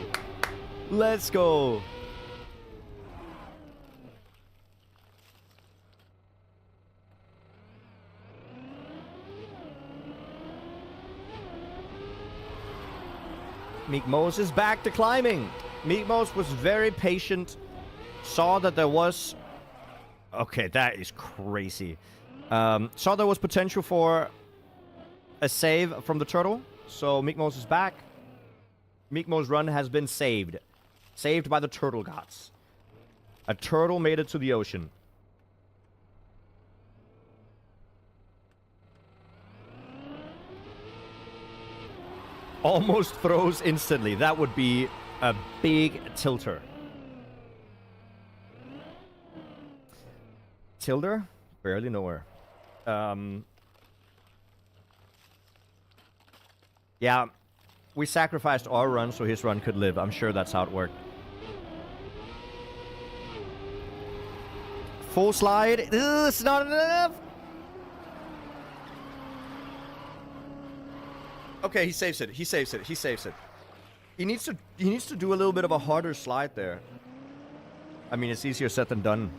Let's go. Meekmos is back to climbing. Meekmos was very patient. Saw that there was... Okay, that is crazy. Saw there was potential for a save from the turtle. So Meekmos is back. Meekmos' run has been saved. Saved by the turtle gods. A turtle made it to the ocean. Almost throws instantly. That would be a big tilter. Tilder? Barely know her. Yeah, we sacrificed our run so his run could live. I'm sure that's how it worked. Full slide. Ugh, it's not enough. Okay, he saves it. He saves it. He saves it. He needs to do a little bit of a harder slide there. I mean, it's easier said than done.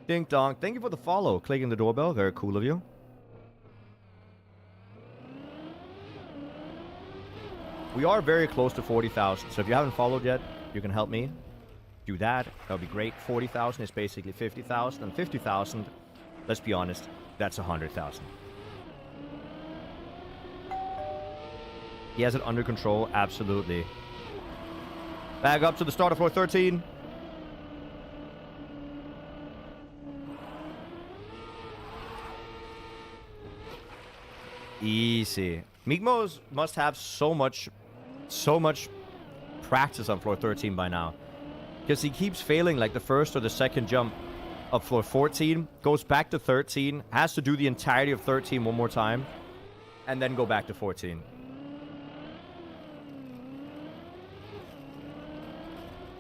Ding dong. Thank you for the follow. Clicking the doorbell. Very cool of you. We are very close to 40,000. So if you haven't followed yet, you can help me do that. That would be great. 40,000 is basically 50,000. And 50,000, let's be honest, that's 100,000. He has it under control, absolutely. Back up to the start of floor 13. Easy. Mikmos must have so much practice on floor 13 by now. Because he keeps failing like the first or the second jump of floor 14, goes back to 13, has to do the entirety of 13 one more time, and then go back to 14.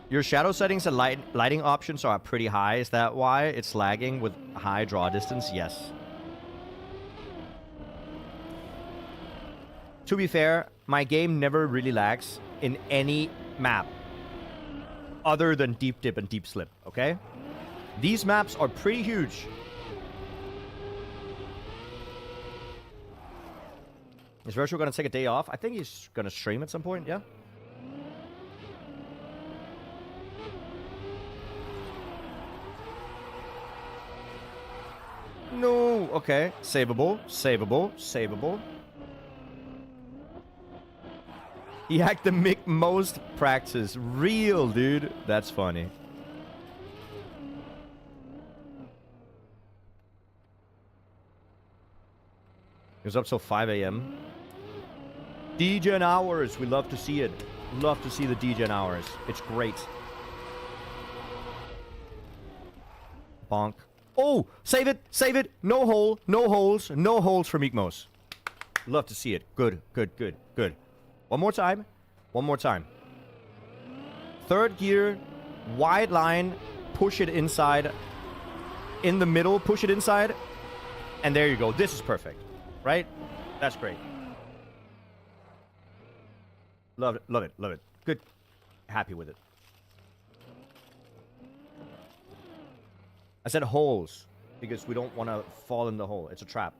Your shadow settings and lighting options are pretty high. Is that why it's lagging with high draw distance? Yes. To be fair, my game never really lags in any map other than Deep Dip and Deep Slip, okay? These maps are pretty huge. Is Virtual gonna take a day off? I think he's gonna stream at some point, yeah? No, okay. Savable, savable, savable. He hacked the Mick most practice. Real, dude. That's funny. He was up till 5 a.m. DGen hours. We love to see it. Love to see the DGen hours. It's great. Bonk. Oh, save it, save it. No hole, no holes, no holes for Mikmos. Love to see it. Good, good, good, good. One more time. One more time. Third gear, wide line, push it inside. In the middle, push it inside. And there you go. This is perfect. Right? That's great. Love it, love it, love it. Good. Happy with it. I said holes because we don't want to fall in the hole. It's a trap.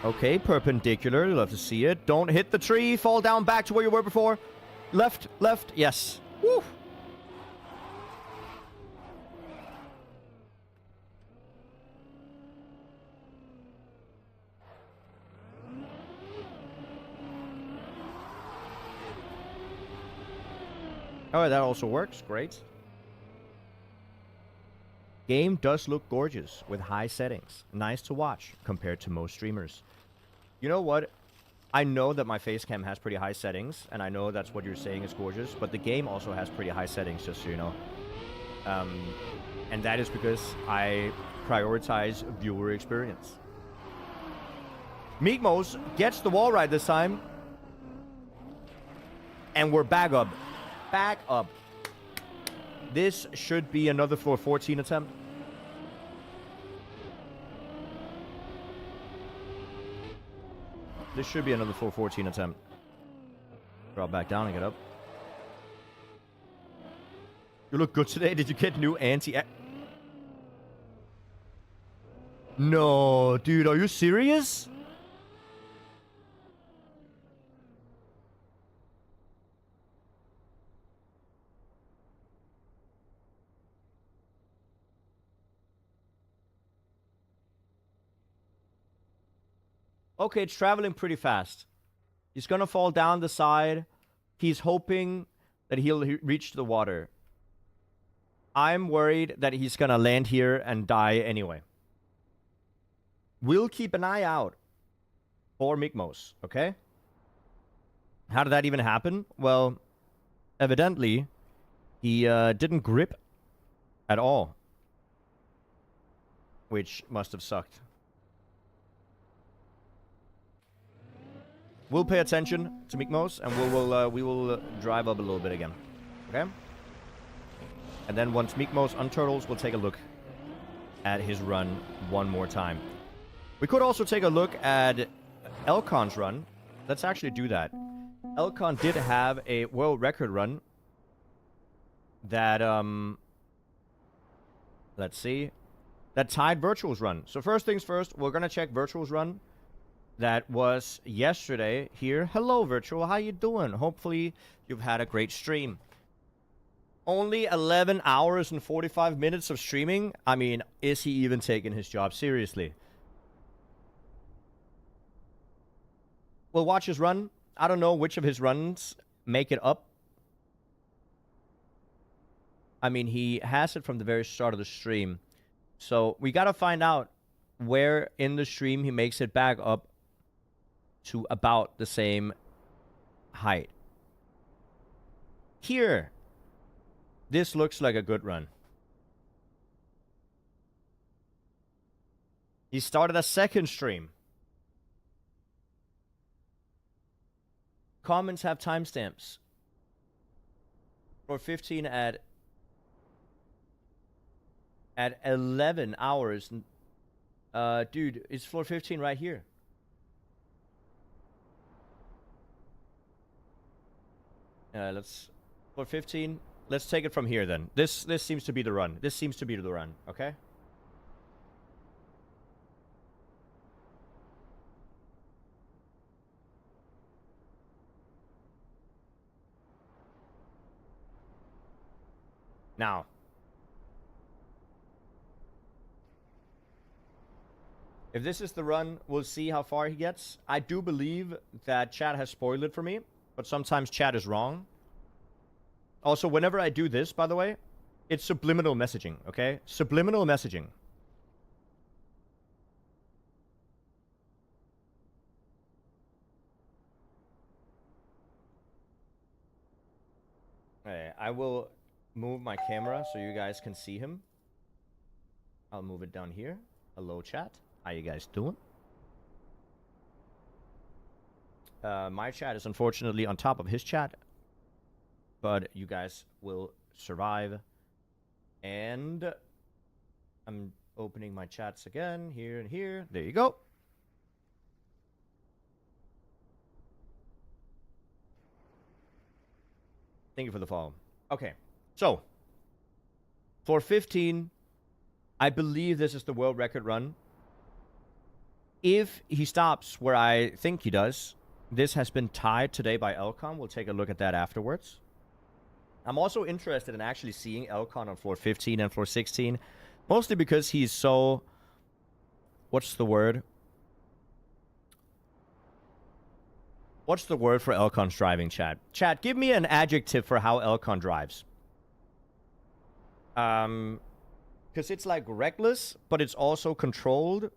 Okay, perpendicular. Love to see it. Don't hit the tree. Fall down back to where you were before. Left, left. Yes. Woo. Oh, that also works. Great. Game does look gorgeous with high settings. Nice to watch compared to most streamers. You know what? I know that my face cam has pretty high settings, and I know that's what you're saying is gorgeous, but the game also has pretty high settings, just so you know. And that is because I prioritize viewer experience. Mikmos gets the wall ride this time. And we're back up. Back up. This should be another floor 14 attempt. This should be another floor 14 attempt. Drop back down and get up. You look good today. Did you get new anti... No, dude, are you serious? Okay, it's traveling pretty fast. He's gonna fall down the side. He's hoping that he'll reach the water. I'm worried that he's gonna land here and die anyway. We'll keep an eye out for Mikmos, okay? How did that even happen? Well, evidently, he didn't grip at all, which must have sucked. We'll pay attention to Mikmos, and we will drive up a little bit again, okay? And then once Mikmos unturtles, we'll take a look at his run one more time. We could also take a look at Elcon's run. Let's actually do that. Elcon did have a world record run that, let's see, that tied Virtual's run. So first things first, we're going to check Virtual's run. That was yesterday here. Hello, Virtual. How you doing? Hopefully, you've had a great stream. Only 11 hours and 45 minutes of streaming? I mean, is he even taking his job seriously? We'll watch his run. I don't know which of his runs make it up. I mean, he has it from the very start of the stream. So we got to find out where in the stream he makes it back up to about the same height. Here, this looks like a good run. He started a second stream. Comments have timestamps. For 15 at 11 hours. Dude, it's floor 15 right here. Let's floor 15. Let's take it from here then. This seems to be the run. This seems to be the run, okay? Now, if this is the run, we'll see how far he gets. I do believe that chat has spoiled it for me, but sometimes chat is wrong. Also, whenever I do this, by the way, it's subliminal messaging, okay? Subliminal messaging. Okay, I will move my camera so you guys can see him. I'll move it down here. Hello, chat. How you guys doing? My chat is unfortunately on top of his chat, but you guys will survive. And I'm opening my chats again, here and here. There you go. Thank you for the follow. Okay, so for 15, I believe this is the world record run. If he stops where I think he does, this has been tied today by Elcon. We'll take a look at that afterwards. I'm also interested in actually seeing Elcon on floor 15 and floor 16, mostly because he's so... What's the word? What's the word for Elcon's driving, chat? Chat, give me an adjective for how Elcon drives. Because it's like reckless, but it's also controlled.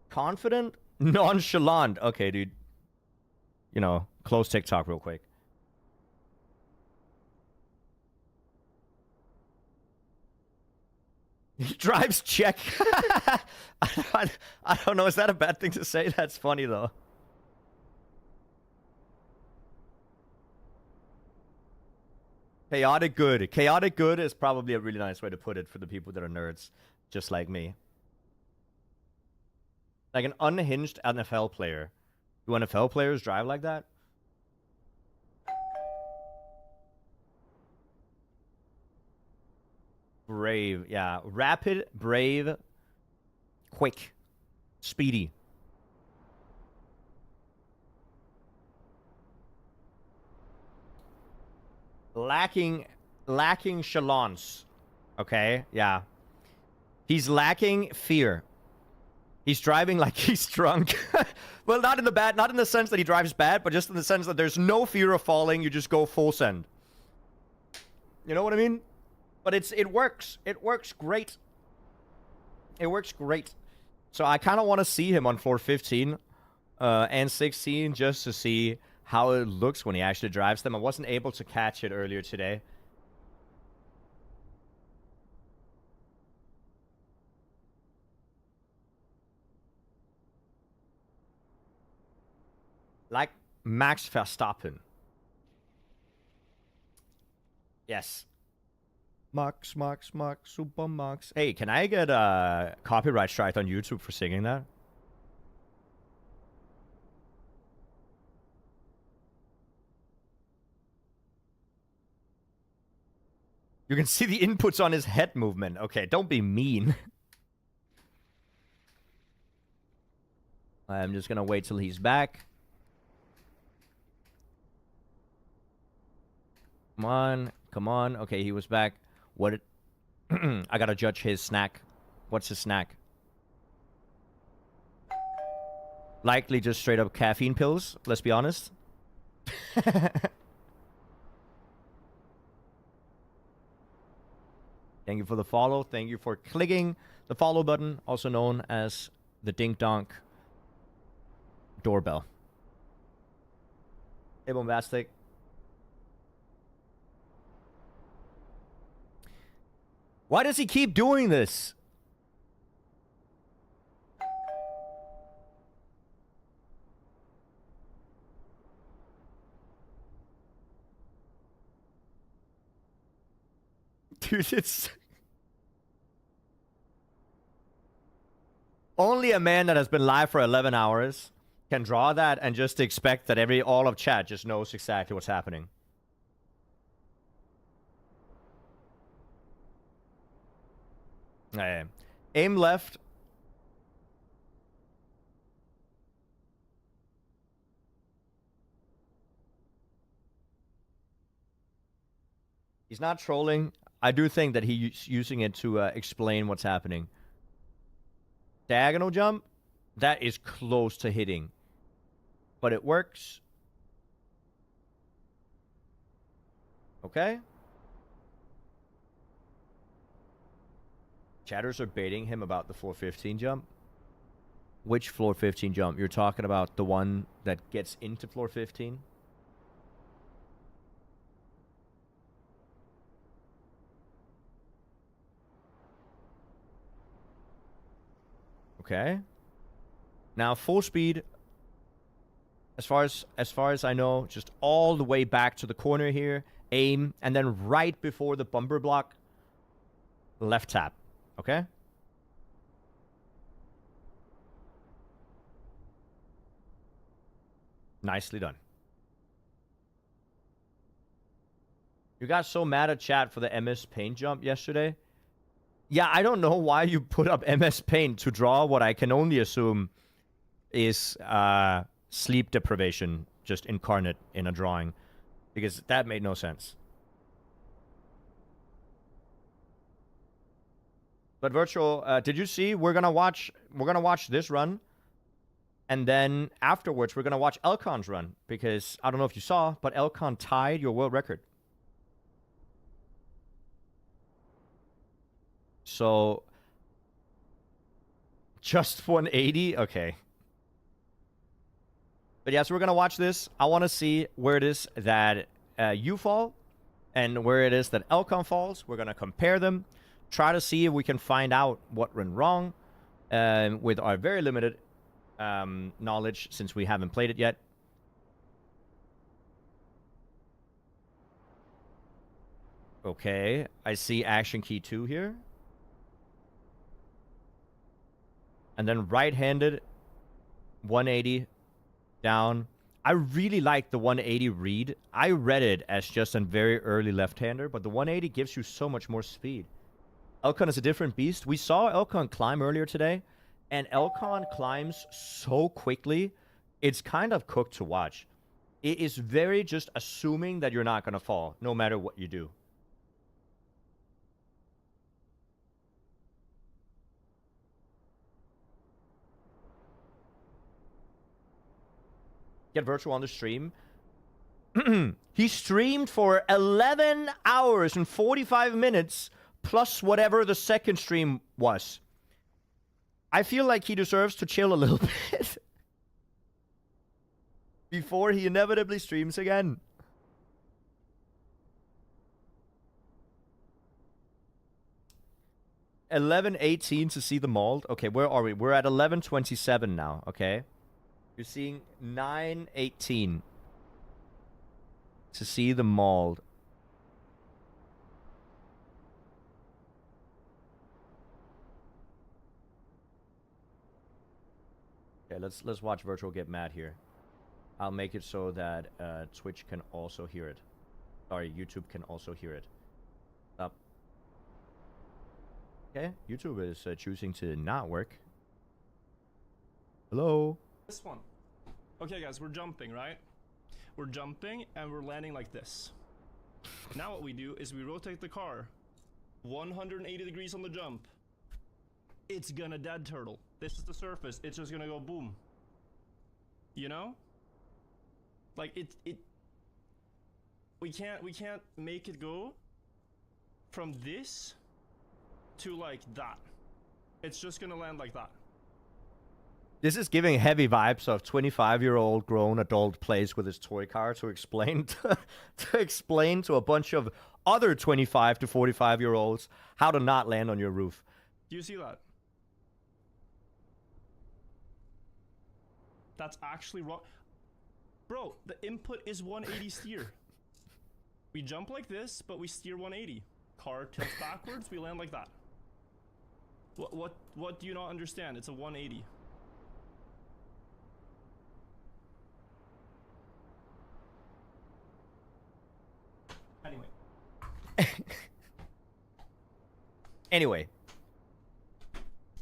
Confident? Nonchalant. Okay, dude. You know, close TikTok real quick. He drives check. I don't know. Is that a bad thing to say? That's funny, though. Chaotic good. Chaotic good is probably a really nice way to put it for the people that are nerds, just like me. Like an unhinged NFL player. Do NFL players drive like that? Brave, yeah. Rapid, brave, quick, speedy. Lacking chalance. Okay, yeah. He's lacking fear. He's driving like he's drunk. Well, not in the sense that he drives bad, but just in the sense that there's no fear of falling. You just go full send. You know what I mean? But it works. It works great. It works great. So I kind of want to see him on floor 15 and 16 just to see how it looks when he actually drives them. I wasn't able to catch it earlier today. Like Max Verstappen. Yes. Max, Super Max. Hey, can I get a copyright strike on YouTube for singing that? You can see the inputs on his head movement. Okay, don't be mean. I'm just gonna wait till he's back. Come on, come on. Okay, he was back. What? I gotta judge his snack. What's his snack? Likely just straight up caffeine pills. Let's be honest. Thank you for the follow. Thank you for clicking the follow button, also known as the Dink Donk doorbell. Hey, Bombastic. Why does he keep doing this? Dude, it's... Only a man that has been live for 11 hours can draw that and just expect that all of chat just knows exactly what's happening. Aim left. He's not trolling. I do think that he's using it to explain what's happening. Diagonal jump, that is close to hitting. But it works. Okay. Chatters are baiting him about the floor 15 jump. Which floor 15 jump? You're talking about the one that gets into floor 15? Okay. Now full speed. As far as I know, just all the way back to the corner here. Aim, and then right before the bumper block, left tap. Okay? Nicely done. You got so mad at chat for the MS Paint jump yesterday. Yeah, I don't know why you put up MS Paint to draw what I can only assume is sleep deprivation just incarnate in a drawing. Because that made no sense. But Virtual, did you see? We're gonna watch this run. And then afterwards, we're going to watch Elcon's run. Because, I don't know if you saw, but Elcon tied your world record. So, just 180? Okay. But yeah, so we're going to watch this. I want to see where it is that you fall. And where it is that Elcon falls. We're going to compare them. Try to see if we can find out what went wrong. With our very limited... knowledge, since we haven't played it yet. Okay, I see action key 2 here. And then right-handed 180 down. I really like the 180 read. I read it as just a very early left-hander, but the 180 gives you so much more speed. Elcon is a different beast. We saw Elcon climb earlier today. And Elcon climbs so quickly, it's kind of cooked to watch. It is very just assuming that you're not going to fall, no matter what you do. Get Virtual on the stream. He streamed for 11 hours and 45 minutes, plus whatever the second stream was. I feel like he deserves to chill a little bit before he inevitably streams again. $11.18 to see the mold. Okay, where are we? We're at 11.27 now, okay? You're seeing 9.18 to see the mold. Okay, let's watch Virtual get mad here. I'll make it so that Twitch can also hear it. Sorry, YouTube can also hear it. Stop. Okay, YouTube is choosing to not work. Hello? This one. Okay, guys, we're jumping, right? We're jumping and we're landing like this. Now what we do is we rotate the car 180 degrees on the jump. It's gonna dead turtle. This is the surface. It's just gonna go boom. You know? Like we can't make it go from this to like that. It's just gonna land like that. This is giving heavy vibes of 25-year-old grown adult plays with his toy car to explain to a bunch of other 25 to 45-year-olds how to not land on your roof. Do you see that? That's actually wrong. Bro, the input is 180 steer. We jump like this, but we steer 180. Car tilts backwards, we land like that. What do you not understand? It's a 180. Anyway.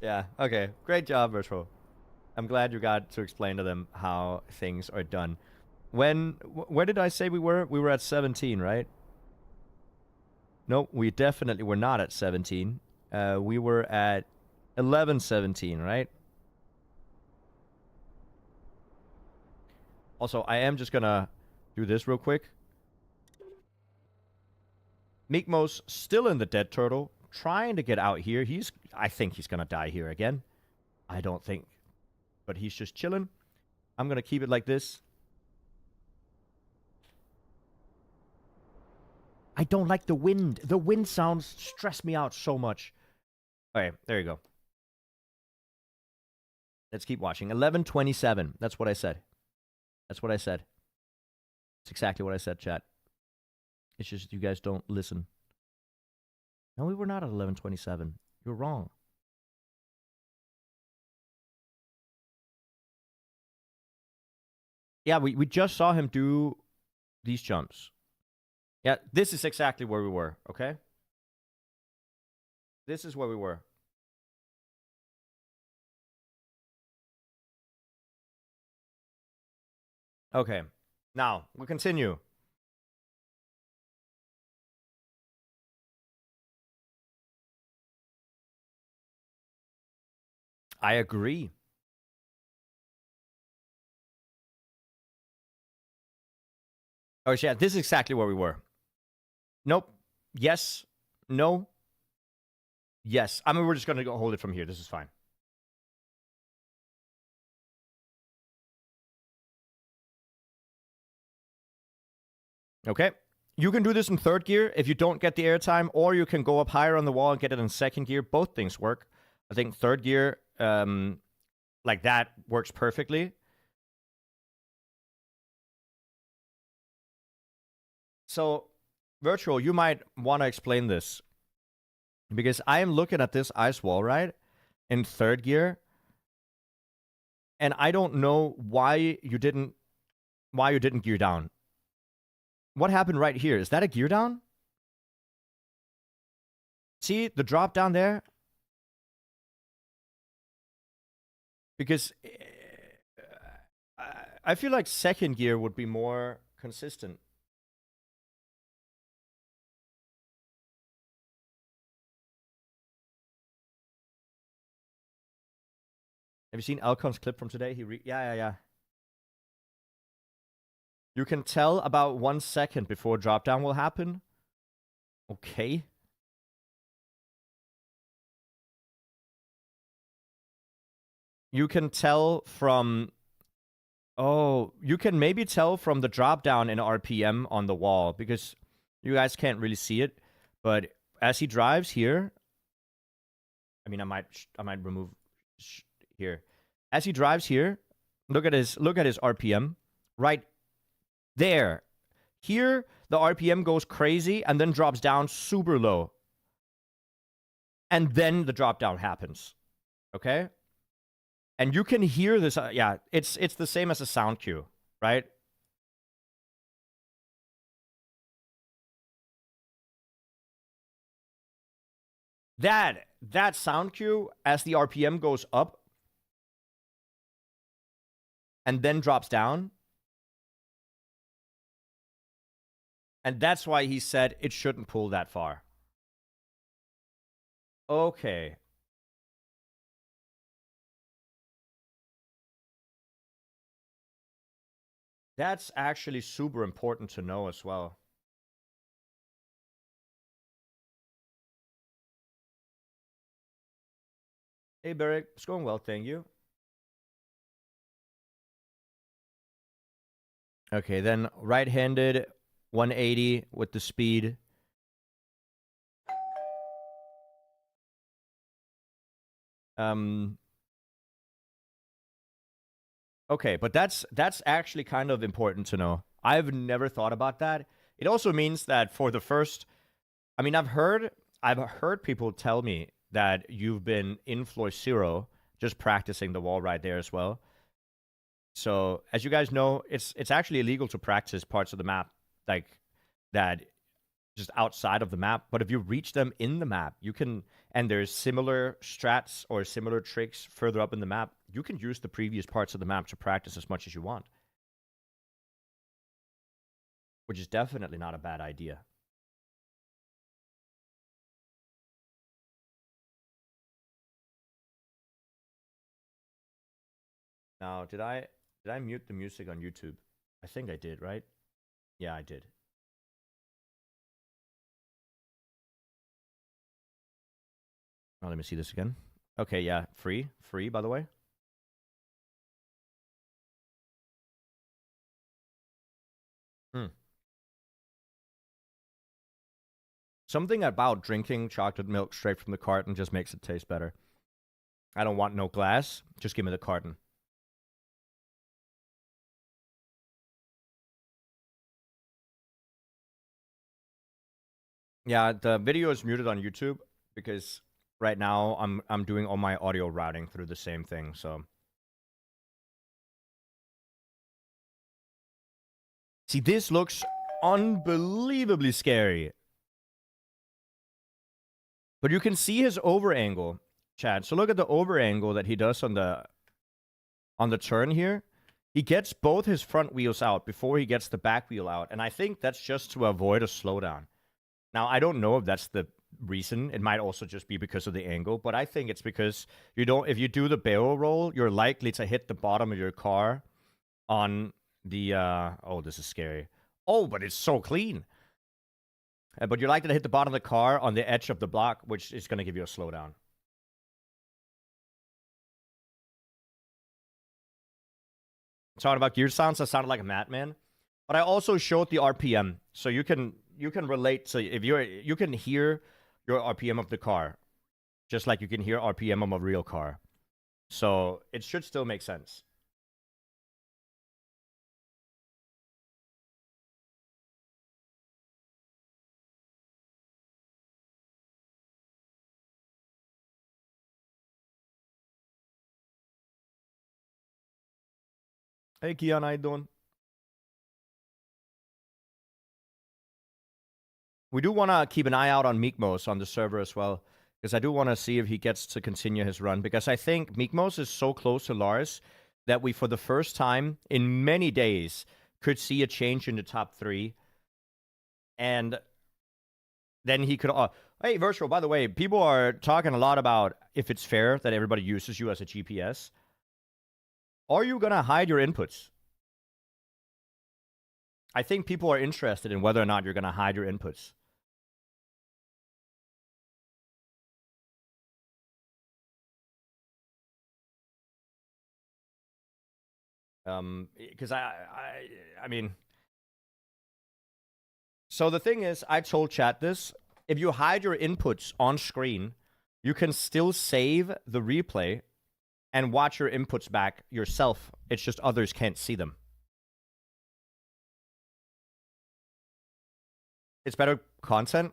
Yeah, okay. Great job, Virtual. I'm glad you got to explain to them how things are done. Where did I say we were? We were at 17, right? Nope, we definitely were not at 17. We were at 11:17, right? Also, I am just gonna do this real quick. Mikmo's still in the dead turtle, trying to get out here. I think he's gonna die here again. I don't think, but he's just chilling. I'm gonna keep it like this. I don't like the wind. The wind sounds stress me out so much. Okay, there you go. Let's keep watching. 11:27. That's what I said. That's what I said. It's exactly what I said, chat. It's just you guys don't listen. No, we were not at 11:27. You're wrong. Yeah, we just saw him do these jumps. Yeah, this is exactly where we were, okay? This is where we were. Okay, now, we'll continue. I agree. Oh, yeah, this is exactly where we were. Nope. Yes. No. Yes. I mean, we're just going to go hold it from here. This is fine. Okay. You can do this in third gear if you don't get the airtime, or you can go up higher on the wall and get it in second gear. Both things work. I think third gear, like that, works perfectly. So, Virtual, you might want to explain this. Because I am looking at this ice wall, right? In third gear. And I don't know why you didn't gear down. What happened right here? Is that a gear down? See the drop down there? Because I feel like second gear would be more consistent. Have you seen Elcon's clip from today? Yeah. You can tell about 1 second before drop down will happen. Okay. You can tell from... Oh, you can maybe tell from the drop down in RPM on the wall, because you guys can't really see it. But as he drives here... I mean, I might remove... here. As he drives here, look at his RPM. Right there. Here, the RPM goes crazy and then drops down super low. And then the drop down happens. Okay? And you can hear this. Yeah, it's the same as a sound cue, right? That sound cue, as the RPM goes up, and then drops down. And that's why he said it shouldn't pull that far. Okay. That's actually super important to know as well. Hey, Beric, it's going well, thank you. Okay, then right-handed, 180 with the speed. Okay, but that's actually kind of important to know. I've never thought about that. It also means that for the first, I mean, I've heard people tell me that you've been in floor 0 just practicing the wall right there as well. So as you guys know, it's actually illegal to practice parts of the map like that just outside of the map. But if you reach them in the map, you can, and there's similar strats or similar tricks further up in the map, you can use the previous parts of the map to practice as much as you want. Which is definitely not a bad idea. Now, did I mute the music on YouTube? I think I did, right? Yeah, I did. Now let me see this again. Okay, yeah, free, by the way. Something about drinking chocolate milk straight from the carton just makes it taste better. I don't want no glass. Just give me the carton. Yeah, the video is muted on YouTube because right now I'm doing all my audio routing through the same thing, so. See, this looks unbelievably scary. But you can see his over angle, Chad. So look at the over angle that he does on the turn here. He gets both his front wheels out before he gets the back wheel out, and I think that's just to avoid a slowdown. Now, I don't know if that's the reason. It might also just be because of the angle, but I think it's because if you do the barrel roll, you're likely to hit the bottom of your car on the, oh, this is scary. Oh, but it's so clean. But you're likely to hit the bottom of the car on the edge of the block, which is going to give you a slowdown. Talking about gear sounds, I sounded like a madman. But I also showed the RPM, so you can relate to if you can hear your RPM of the car, just like you can hear RPM of a real car. So it should still make sense. Hey, Kian, how you doing? We do want to keep an eye out on Meekmos on the server as well, because I do want to see if he gets to continue his run, because I think Meekmos is so close to Lars that we, for the first time in many days, could see a change in the top 3. And then he could... hey, Virtual, by the way, people are talking a lot about if it's fair that everybody uses you as a GPS. Are you going to hide your inputs? I think people are interested in whether or not you're going to hide your inputs. Because I mean... So the thing is, I told chat this. If you hide your inputs on screen, you can still save the replay and watch your inputs back yourself. It's just others can't see them. It's better content.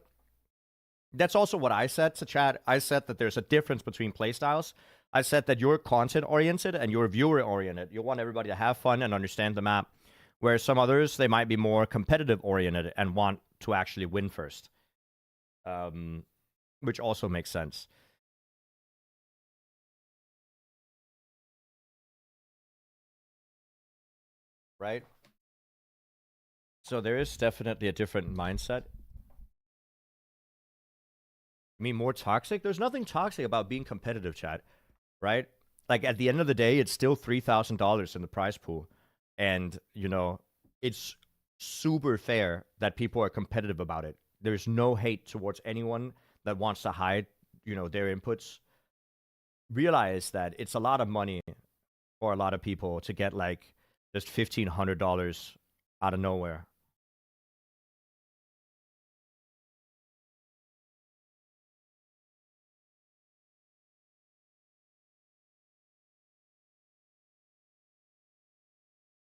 That's also what I said to chat. I said that there's a difference between playstyles. I said that you're content-oriented and you're viewer-oriented. You want everybody to have fun and understand the map. Whereas some others, they might be more competitive-oriented and want to actually win first. Which also makes sense. right? So there is definitely a different mindset. I mean, more toxic? There's nothing toxic about being competitive, chat, right? Like, at the end of the day, it's still $3,000 in the prize pool. And, you know, it's super fair that people are competitive about it. There's no hate towards anyone that wants to hide, you know, their inputs. Realize that it's a lot of money for a lot of people to get, like, just $1,500 out of nowhere.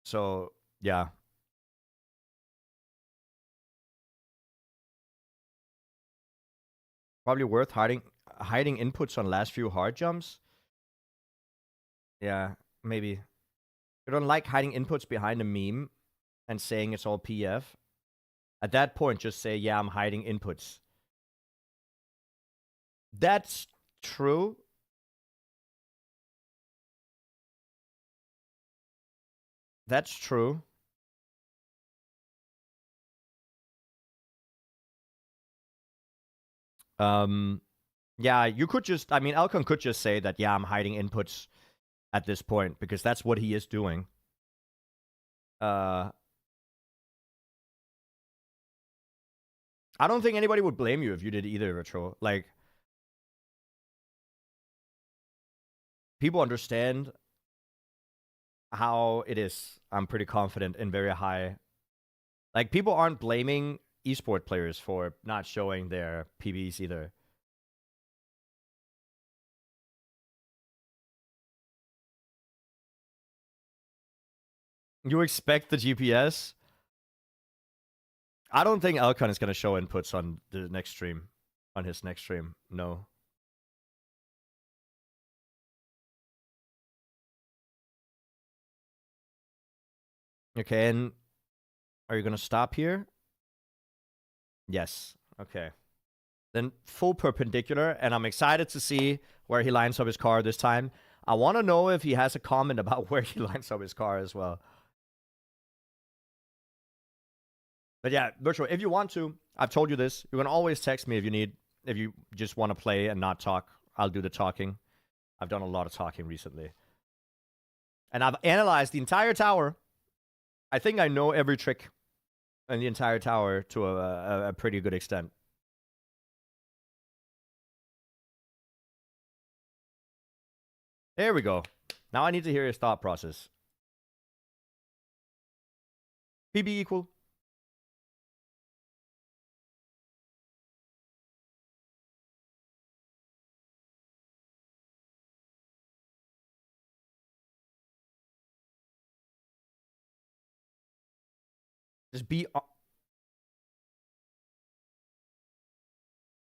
So, yeah. Probably worth hiding inputs on last few hard jumps. Yeah, maybe. I don't like hiding inputs behind a meme and saying it's all PF. At that point, just say, yeah, I'm hiding inputs. That's true. That's true. Yeah, you could just, I mean, Elcon could just say that, yeah, I'm hiding inputs at this point, because that's what he is doing. I don't think anybody would blame you if you did either, Retro. Like, people understand how it is. I'm pretty confident in very high. Like, people aren't blaming esport players for not showing their PBs either. You expect the GPS? I don't think Elcon is going to show inputs on the next stream. On his next stream. No. Okay, and are you going to stop here? Yes. Okay. Then full perpendicular, and I'm excited to see where he lines up his car this time. I want to know if he has a comment about where he lines up his car as well. But yeah, Virtual, if you want to, I've told you this, you can always text me if you just want to play and not talk. I'll do the talking. I've done a lot of talking recently. And I've analyzed the entire tower. I think I know every trick in the entire tower to a pretty good extent. There we go. Now I need to hear his thought process. PB equal. Just be.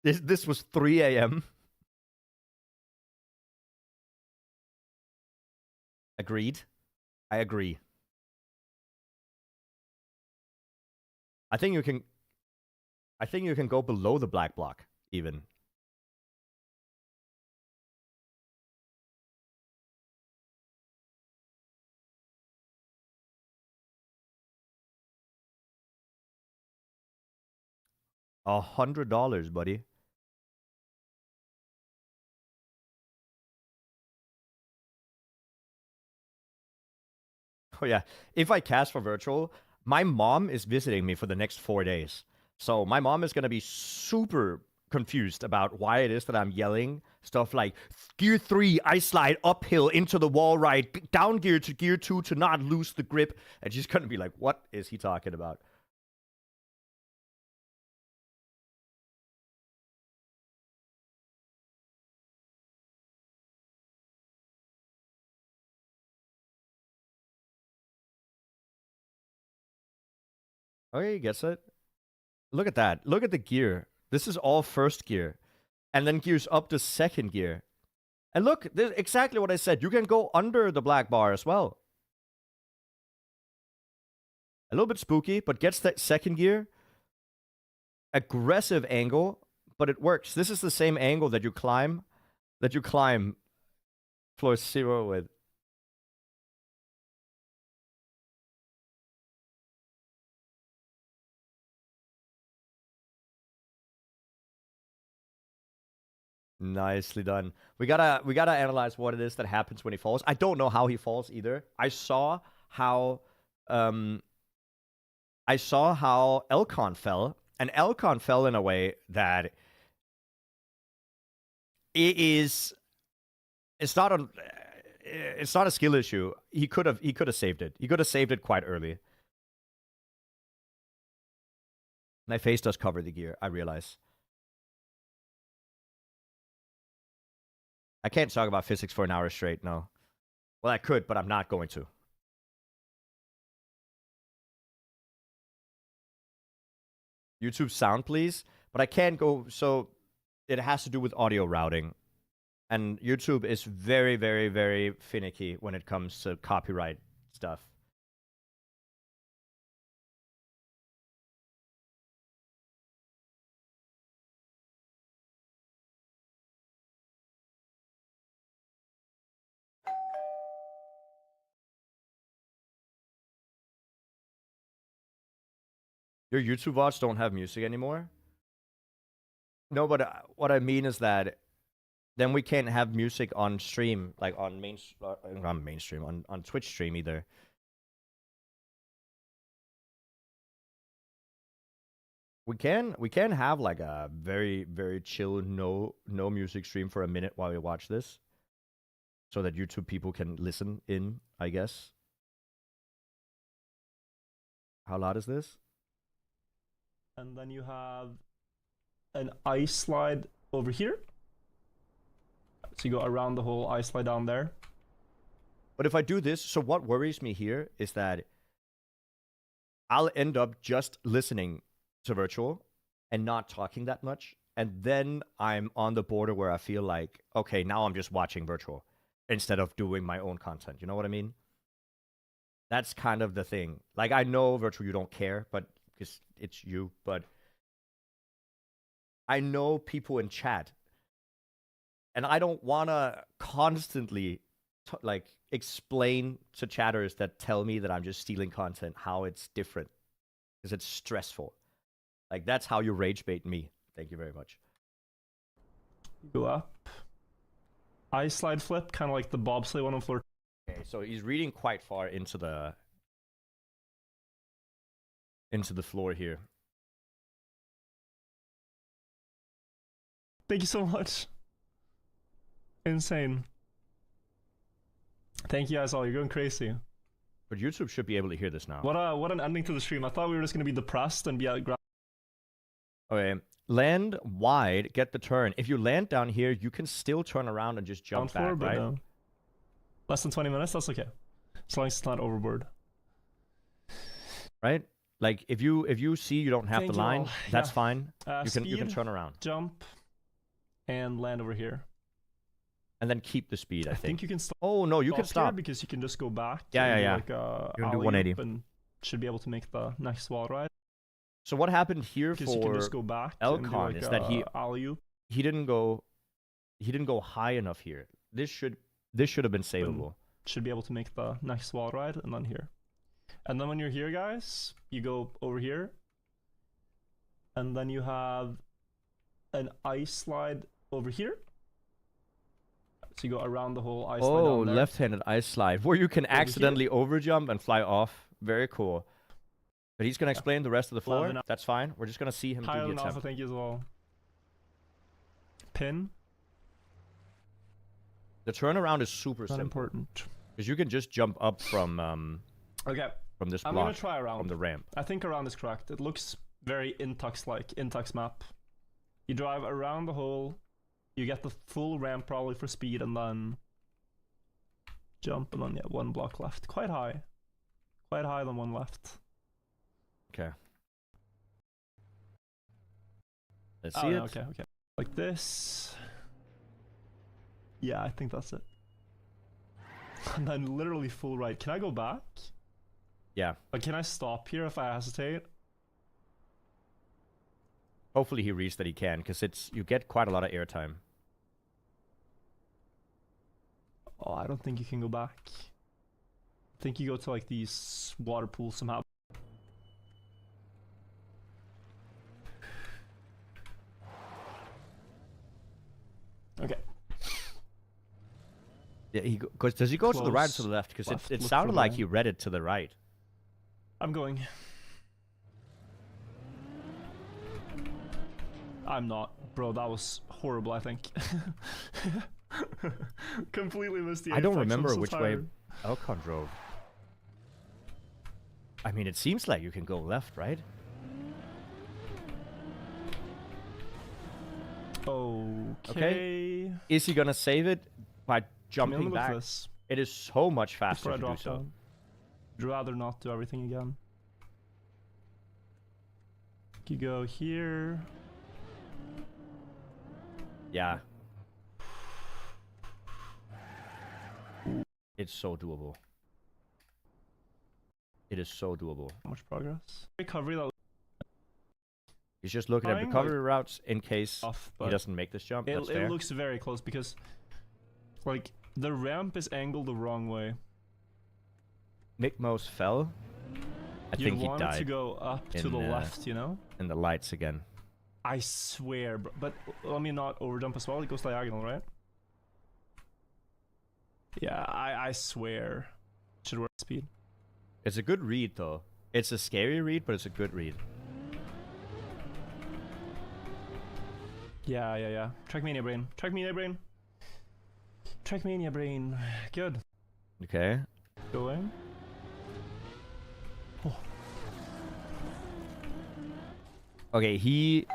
This was 3 a.m. Agreed. I agree. I think you can go below the black block even. $100, buddy. Oh yeah. If I cast for virtual, my mom is visiting me for the next 4 days. So my mom is gonna be super confused about why it is that I'm yelling stuff like gear 3, I slide uphill into the wall right, down gear to gear 2 to not lose the grip. And she's gonna be like, what is he talking about? Okay, he gets it. Look at that. Look at the gear. This is all first gear. And then gears up to second gear. And look, this is exactly what I said. You can go under the black bar as well. A little bit spooky, but gets that second gear. Aggressive angle, but it works. This is the same angle that you climb floor 0 with. Nicely done. We gotta analyze what it is that happens when he falls. I don't know how he falls either. I saw how Elcon fell, and Elcon fell in a way that it's not a skill issue. He could have saved it. He could have saved it quite early. My face does cover the gear, I realize. I can't talk about physics for an hour straight, no. Well, I could, but I'm not going to. YouTube sound, please. But I can't go, so it has to do with audio routing. And YouTube is very, very, very finicky when it comes to copyright stuff. Your YouTube VODs don't have music anymore? No, but what I mean is that then we can't have music on stream, like on mainstream, on Twitch stream either. We can have like a very, very chill no music stream for a minute while we watch this, so that YouTube people can listen in, I guess. How loud is this? And then you have an ice slide over here. So you go around the whole ice slide down there. But if I do this, so what worries me here is that I'll end up just listening to virtual and not talking that much. And then I'm on the border where I feel like, okay, now I'm just watching virtual instead of doing my own content. You know what I mean? That's kind of the thing. Like, I know virtual you don't care, but because it's you, but I know people in chat, and I don't want to constantly like explain to chatters that tell me that I'm just stealing content how it's different, because it's stressful. Like, that's how you rage bait me. Thank you very much. Go up. Ice slide flip, kind of like the bobsleigh one on floor. Okay, so he's reading quite far into the floor here. Thank you so much. Insane. Thank you guys all. You're going crazy. But YouTube should be able to hear this now. What an ending to the stream. I thought we were just gonna be depressed and be at ground. Okay, land wide, get the turn. If you land down here, you can still turn around and just jump back, right? No. Less than 20 minutes, that's okay. As long as it's not overboard. Right? Like, if you see you don't have Thank the you line, all. that's Yeah. fine. You Speed, can turn around. Jump, and land over here. And then keep the speed, I think. You can stop. Oh, no, you can stop. Here because you can just go back. Yeah. Like you can do 180. and should be able to make the next wall ride. So what happened here Because you can just for go back Elcon is that he didn't go high enough here. This should have been savable. Should be able to make the next wall ride, and then here. And then when you're here, guys, you go over here. And then you have an ice slide over here. So you go around the whole ice slide down there. Left-handed ice slide, where you can accidentally overjump and fly off. Very cool. But he's going to explain the rest of the floor. That's fine. We're just going to see him do the attempt. Alpha, thank you as well. Pin. The turnaround is super simple. Important. Because you can just jump up from okay. From this block. I'm going to try around. From the ramp. I think around is correct. It looks very Intux-like. Intux map. You drive around the hole. You get the full ramp probably for speed, and then jump, and then one block left. Quite high. Quite high than one left. Okay. Let's see it. Okay. Like this. Yeah, I think that's it. And then literally full right. Can I go back? Yeah. But can I stop here if I hesitate? Hopefully he reads that he can, because you get quite a lot of airtime. Oh, I don't think you can go back. I think you go to like these water pools somehow. Yeah, does he go to the right or to the left? Because Left, it look sounded for the like wall. he read it to the right. I'm going. I'm not. Bro, that was horrible, I think. Completely missed the I don't apex, I'm remember so which tired. way Elcon drove. I mean, it seems like you can go left, right? Okay. Is he gonna save it by Let me jumping look back? this It is so much faster before I to do drop so. down. I'd rather not do everything again. You go here. Yeah. It's so doable. It is so doable. How much progress? Recovery that He's just looking at Trying, recovery routes in case off, he but doesn't make this jump. That's it fair. looks very close because like the ramp is angled the wrong way. Mick Mose fell. I You think he want it to died go up to in, the left, you know? in the lights again. I swear, bro. But let me not overjump as well. It goes diagonal, right? Yeah, I swear. Should work speed. It's a good read, though. It's a scary read, but it's a good read. Yeah. Trackmania brain. Trackmania brain. Trackmania brain. Good. Okay. Going. Oh. Okay, he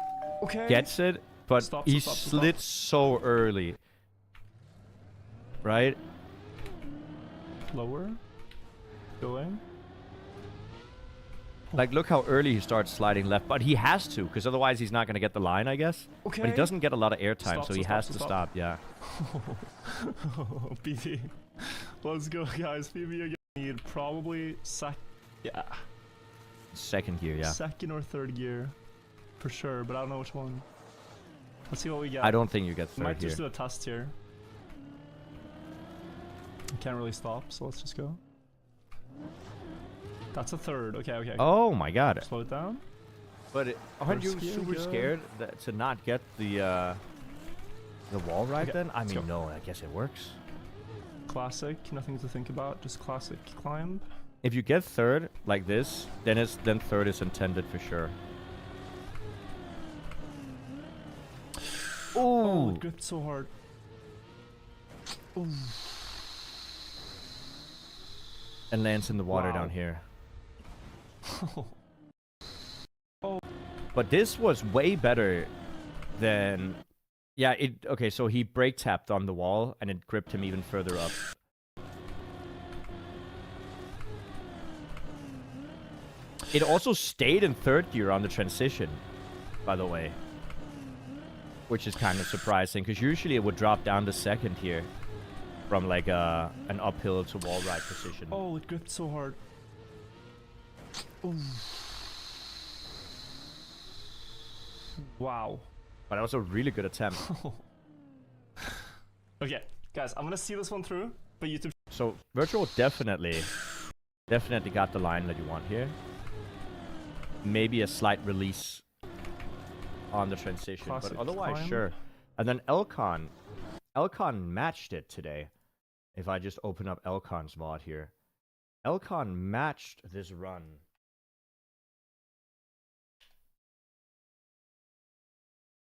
Okay. gets it, but Stop, he stop, stop, slid so early. Right? Lower. Going. Like, look how early he starts sliding left, but he has to, because otherwise he's not going to get the line, I guess. Okay. But he doesn't get a lot of airtime, Stop, so he stop, has stop, to stop. stop, yeah. BT. Let's go, guys. PB again. Need probably yeah. Second gear, yeah. Second or third gear. For sure, but I don't know which one. Let's see what we get. I don't think you get We might third here. just do a test here. Can't really stop, so let's just go. That's a third. Okay. Oh my god. Slow it down. But aren't you First gear, super go. scared to not get the wall right Okay, then? I let's mean, go. no, I guess it works. Classic. Nothing to think about. Just classic climb. If you get third like this, then third is intended for sure. Oh, Ooh. it gripped so hard. Ooh. And lands in the water Wow. down here. Oh. But this was way better than... Yeah, okay, so he brake tapped on the wall and it gripped him even further up. It also stayed in third gear on the transition, by the way. Which is kind of surprising, because usually it would drop down to second here. From like an uphill to wall ride position. Oh, it gripped so hard. Ooh. Wow. But that was a really good attempt. Okay, guys, I'm gonna see this one through, but YouTube. So Virtual definitely got the line that you want here. Maybe a slight release on the transition, Classic but otherwise climb. sure. And then Elcon matched it today. If I just open up Elcon's mod here. Elcon matched this run.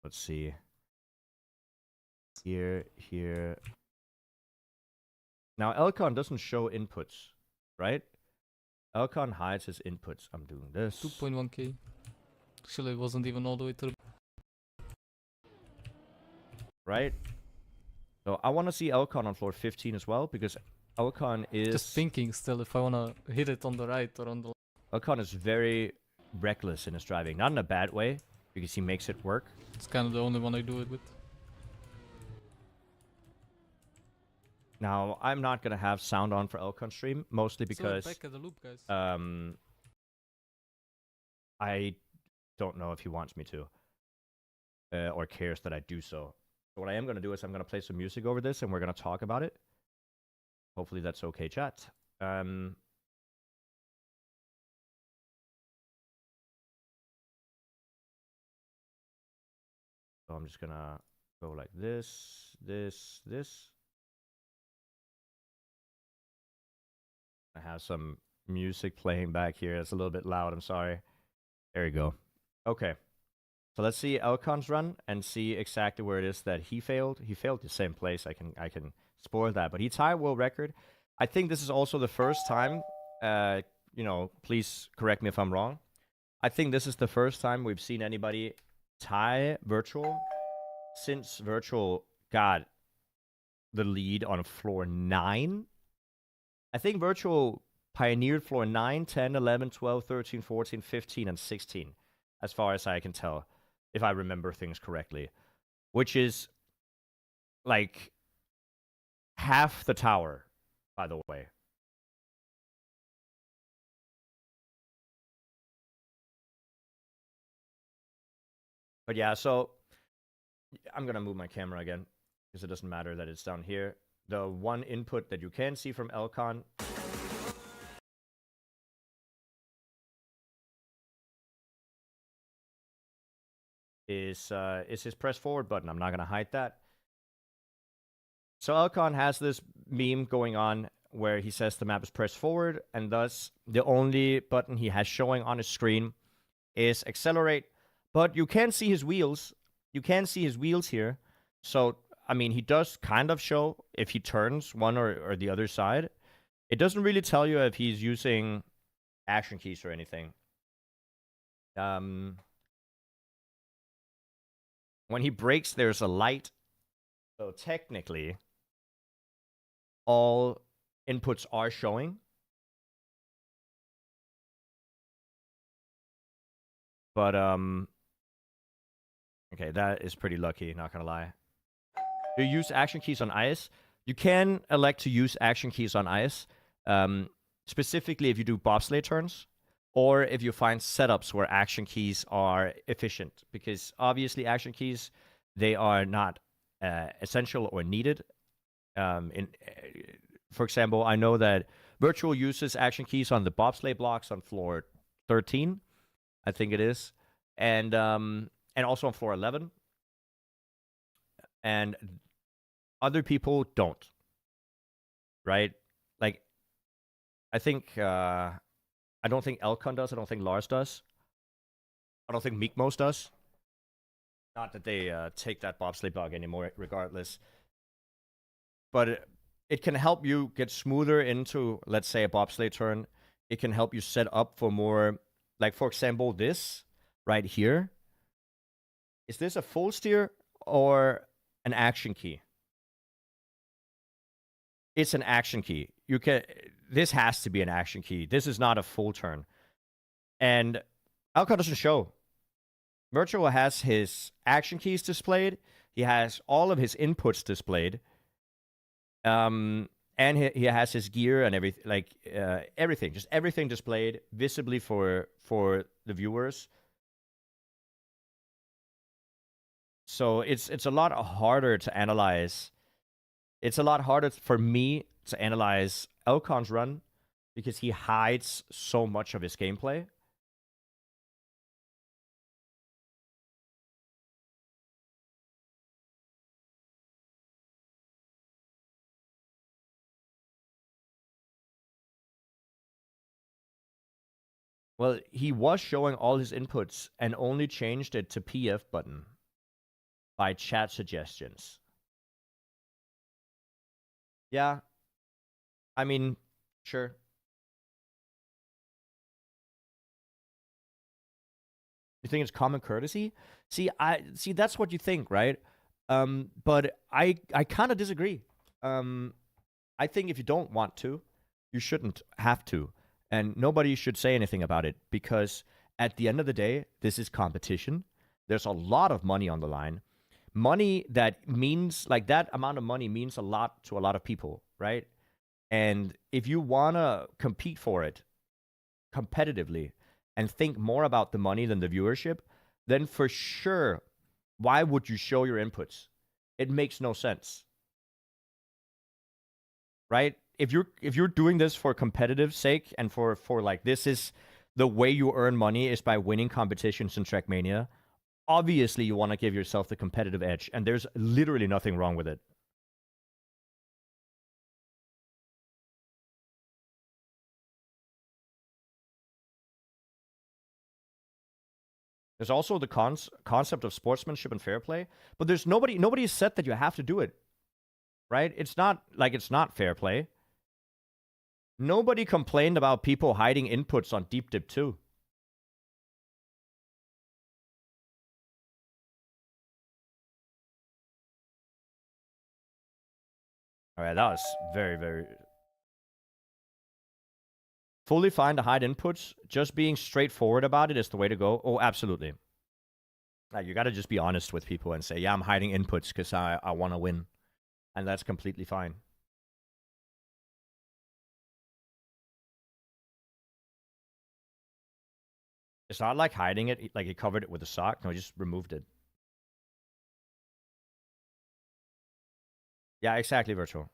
Let's see. Here. Now Elcon doesn't show inputs, right? Elcon hides his inputs. I'm doing this. 2.1k. Actually, it wasn't even all the way to the... Right? So I want to see Elcon on floor 15 as well, because Elcon is... Just thinking still if I wanna hit it on the right or on the left. Elcon is very reckless in his driving. Not in a bad way, because he makes it work. It's kind of the only one I do it with. Now, I'm not going to have sound on for Elcon stream, mostly So because... back at the loop, guys. I don't know if he wants me to. Or cares that I do so. So what I am going to do is I'm going to play some music over this, and we're going to talk about it. Hopefully that's okay, chat. So I'm just going to go like this. I have some music playing back here. It's a little bit loud. I'm sorry. There you go. Okay. So let's see Elcon's run and see exactly where it is that he failed. He failed the same place. I can spoil that, but he tied world record. I think this is also the first time. You know, please correct me if I'm wrong. I think this is the first time we've seen anybody tie virtual since virtual got the lead on floor 9. I think virtual pioneered floor 9, 10, 11, 12, 13, 14, 15, and 16, as far as I can tell, if I remember things correctly, which is like half the tower, by the way. But yeah, so I'm going to move my camera again because it doesn't matter that it's down here. The one input that you can see from Elcon is his press forward button. I'm not going to hide that. So Elcon has this meme going on where he says the map is pressed forward, and thus the only button he has showing on his screen is accelerate. But you can see his wheels. You can see his wheels here. So, I mean, he does kind of show if he turns one or the other side. It doesn't really tell you if he's using action keys or anything. When he brakes, there's a light. So technically, all inputs are showing. But, okay, that is pretty lucky, not gonna lie. Do you use action keys on ice? You can elect to use action keys on ice, specifically if you do bobsleigh turns, or if you find setups where action keys are efficient, because obviously action keys, they are not essential or needed. For example, I know that Virtual uses action keys on the bobsleigh blocks on floor 13, I think it is, and also on floor 11. And other people don't, right? Like, I think I don't think Elcon does. I don't think Lars does. I don't think Meekmos does. Not that they take that bobsleigh block anymore, regardless. But it can help you get smoother into, let's say, a bobsleigh turn. It can help you set up for more, like, for example, this right here. Is this a full steer or an action key? It's an action key. This has to be an action key. This is not a full turn. And Elcon doesn't show. Virtual has his action keys displayed. He has all of his inputs displayed. And he has his gear and everything, like everything, just everything displayed visibly for the viewers. So it's a lot harder to analyze. It's a lot harder for me to analyze Elcon's run because he hides so much of his gameplay. Well, he was showing all his inputs and only changed it to PF button by chat suggestions. Yeah. I mean, sure. You think it's common courtesy? See, that's what you think, right? But I kind of disagree. I think if you don't want to, you shouldn't have to. And nobody should say anything about it because at the end of the day, this is competition. There's a lot of money on the line. Money that means, like, that amount of money means a lot to a lot of people, right? And if you want to compete for it competitively and think more about the money than the viewership, then for sure, why would you show your inputs? It makes no sense. Right? If you're doing this for competitive sake and for like, this is the way you earn money is by winning competitions in Trackmania, obviously you want to give yourself the competitive edge, and there's literally nothing wrong with it. There's also the concept of sportsmanship and fair play, but there's nobody said that you have to do it, right? It's not like it's not fair play. Nobody complained about people hiding inputs on Deep Dip 2. All right, that was very, very... Fully fine to hide inputs. Just being straightforward about it is the way to go. Oh, absolutely. You got to just be honest with people and say, yeah, I'm hiding inputs because I want to win. And that's completely fine. It's not like hiding it, like he covered it with a sock. No, he just removed it. Yeah, exactly, Virtual.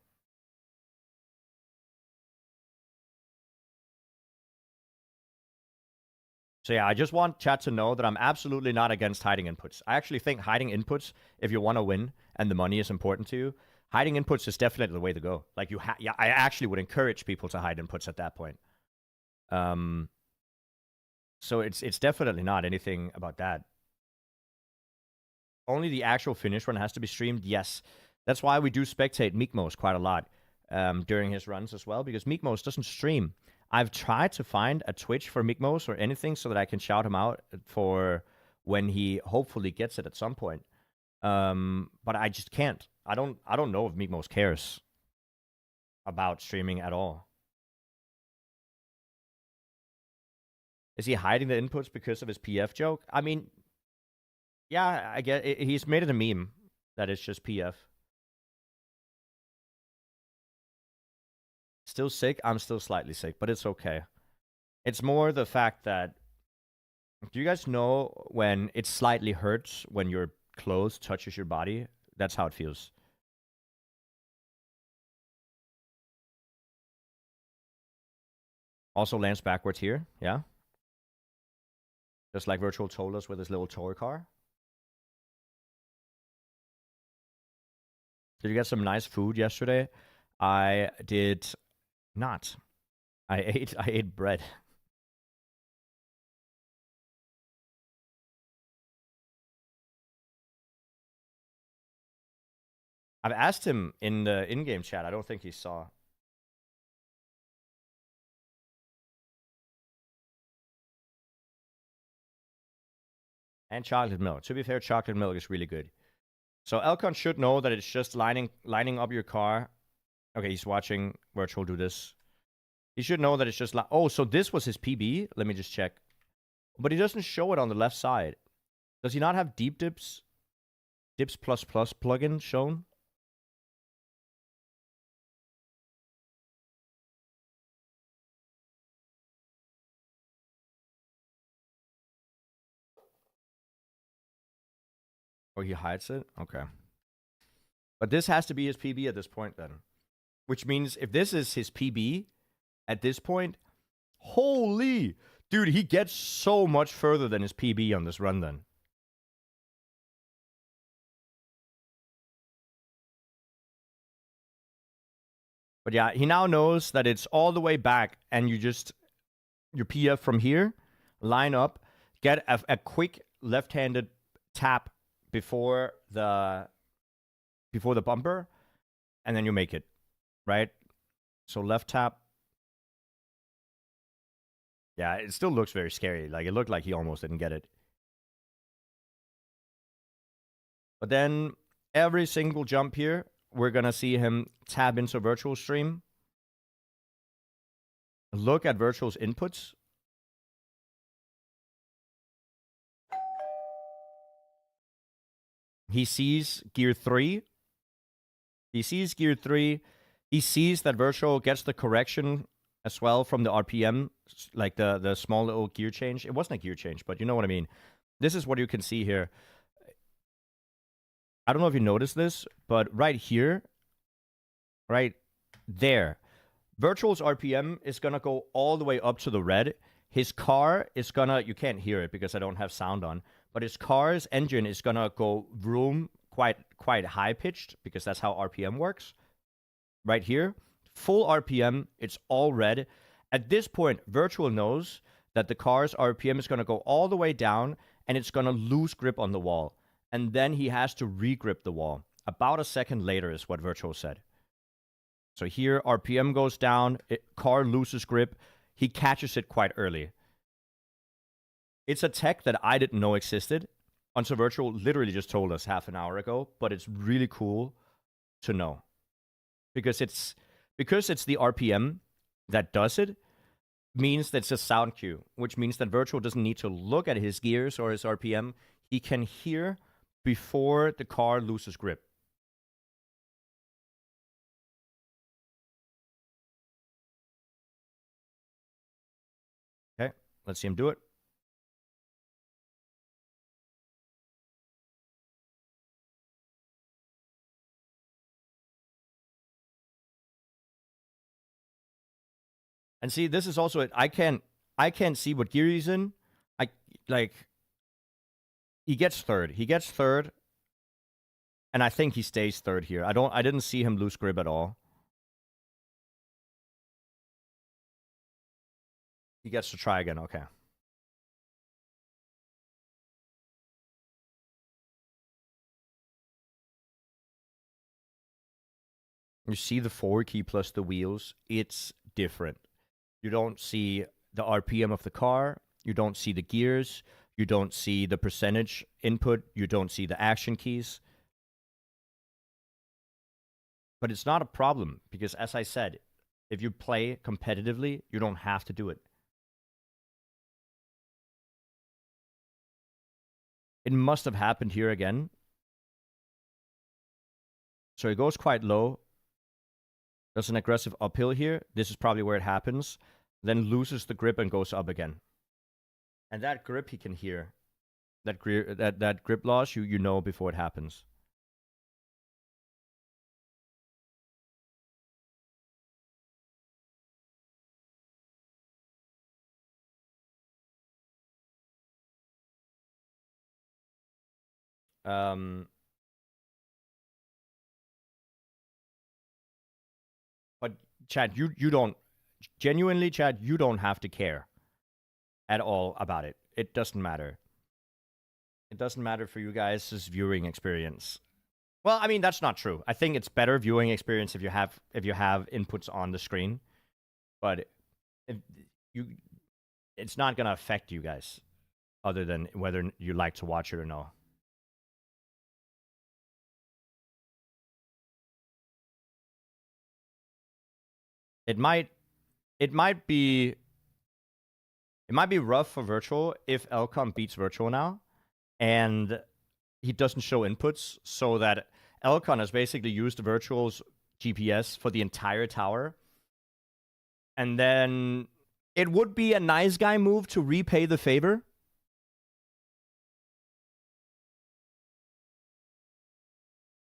So yeah, I just want chat to know that I'm absolutely not against hiding inputs. I actually think hiding inputs, if you want to win and the money is important to you, hiding inputs is definitely the way to go. Like yeah, I actually would encourage people to hide inputs at that point. So it's definitely not anything about that. Only the actual finish run has to be streamed. Yes, that's why we do spectate Meekmos quite a lot during his runs as well, because Meekmos doesn't stream. I've tried to find a Twitch for Meekmos or anything so that I can shout him out for when he hopefully gets it at some point. But I just can't. I don't know if Meekmos cares about streaming at all. Is he hiding the inputs because of his PF joke? I mean, yeah, I get it. He's made it a meme that it's just PF. Still sick? I'm still slightly sick, but it's okay. It's more the fact that... Do you guys know when it slightly hurts when your clothes touches your body? That's how it feels. Also lands backwards here, yeah? Just like Virtual told us with his little toy car. Did you get some nice food yesterday? I did not. I ate bread. I've asked him in the in-game chat. I don't think he saw. And chocolate milk. To be fair, chocolate milk is really good. So Elcon should know that it's just lining up your car. Okay, he's watching Virtual do this. He should know that it's just like... Oh, so this was his PB? Let me just check. But he doesn't show it on the left side. Does he not have Deep Dips? Dips++ plugin shown? Oh, he hides it? Okay. But this has to be his PB at this point then. Which means if this is his PB at this point, holy... Dude, he gets so much further than his PB on this run then. But yeah, he now knows that it's all the way back and you just... Your PF from here, line up, get a quick left-handed tap before the bumper, and then you make it, right? So left tap. Yeah, it still looks very scary. Like, it looked like he almost didn't get it. But then every single jump here, we're going to see him tab into Virtual stream. Look at Virtual's inputs. He sees gear 3. He sees gear 3. He sees that Virtual gets the correction as well from the RPM, like the small little gear change. It wasn't a gear change, but you know what I mean. This is what you can see here. I don't know if you noticed this, but right here, right there, Virtual's RPM is going to go all the way up to the red. His car is going to... You can't hear it because I don't have sound on. But his car's engine is going to go vroom quite high-pitched because that's how RPM works. Right here, full RPM, it's all red. At this point, Virtual knows that the car's RPM is going to go all the way down and it's going to lose grip on the wall. And then he has to re-grip the wall. About a second later is what Virtual said. So here, RPM goes down, car loses grip, he catches it quite early. It's a tech that I didn't know existed until Virtual literally just told us half an hour ago, but it's really cool to know. Because it's the RPM that does it, means that it's a sound cue, which means that Virtual doesn't need to look at his gears or his RPM. He can hear before the car loses grip. Okay, let's see him do it. And see, this is also it. I can't see what gear he's in. He gets third. And I think he stays third here. I didn't see him lose grip at all. He gets to try again, okay. You see the forward key plus the wheels, it's different. You don't see the RPM of the car, you don't see the gears, you don't see the percentage input, you don't see the action keys. But it's not a problem, because as I said, if you play competitively, you don't have to do it. It must have happened here again. So it goes quite low. There's an aggressive uphill here. This is probably where it happens. Then loses the grip and goes up again. And that grip he can hear. That grip loss you know before it happens. But Chad, you don't genuinely, Chad, you don't have to care at all about it. It doesn't matter. It doesn't matter for you guys' viewing experience. Well, I mean that's not true. I think it's better viewing experience if you have inputs on the screen, but it's not gonna affect you guys, other than whether you like to watch it or no. It might be rough for Virtual if Elcon beats Virtual now, and he doesn't show inputs, so that Elcon has basically used Virtual's GPS for the entire tower. And then it would be a nice guy move to repay the favor.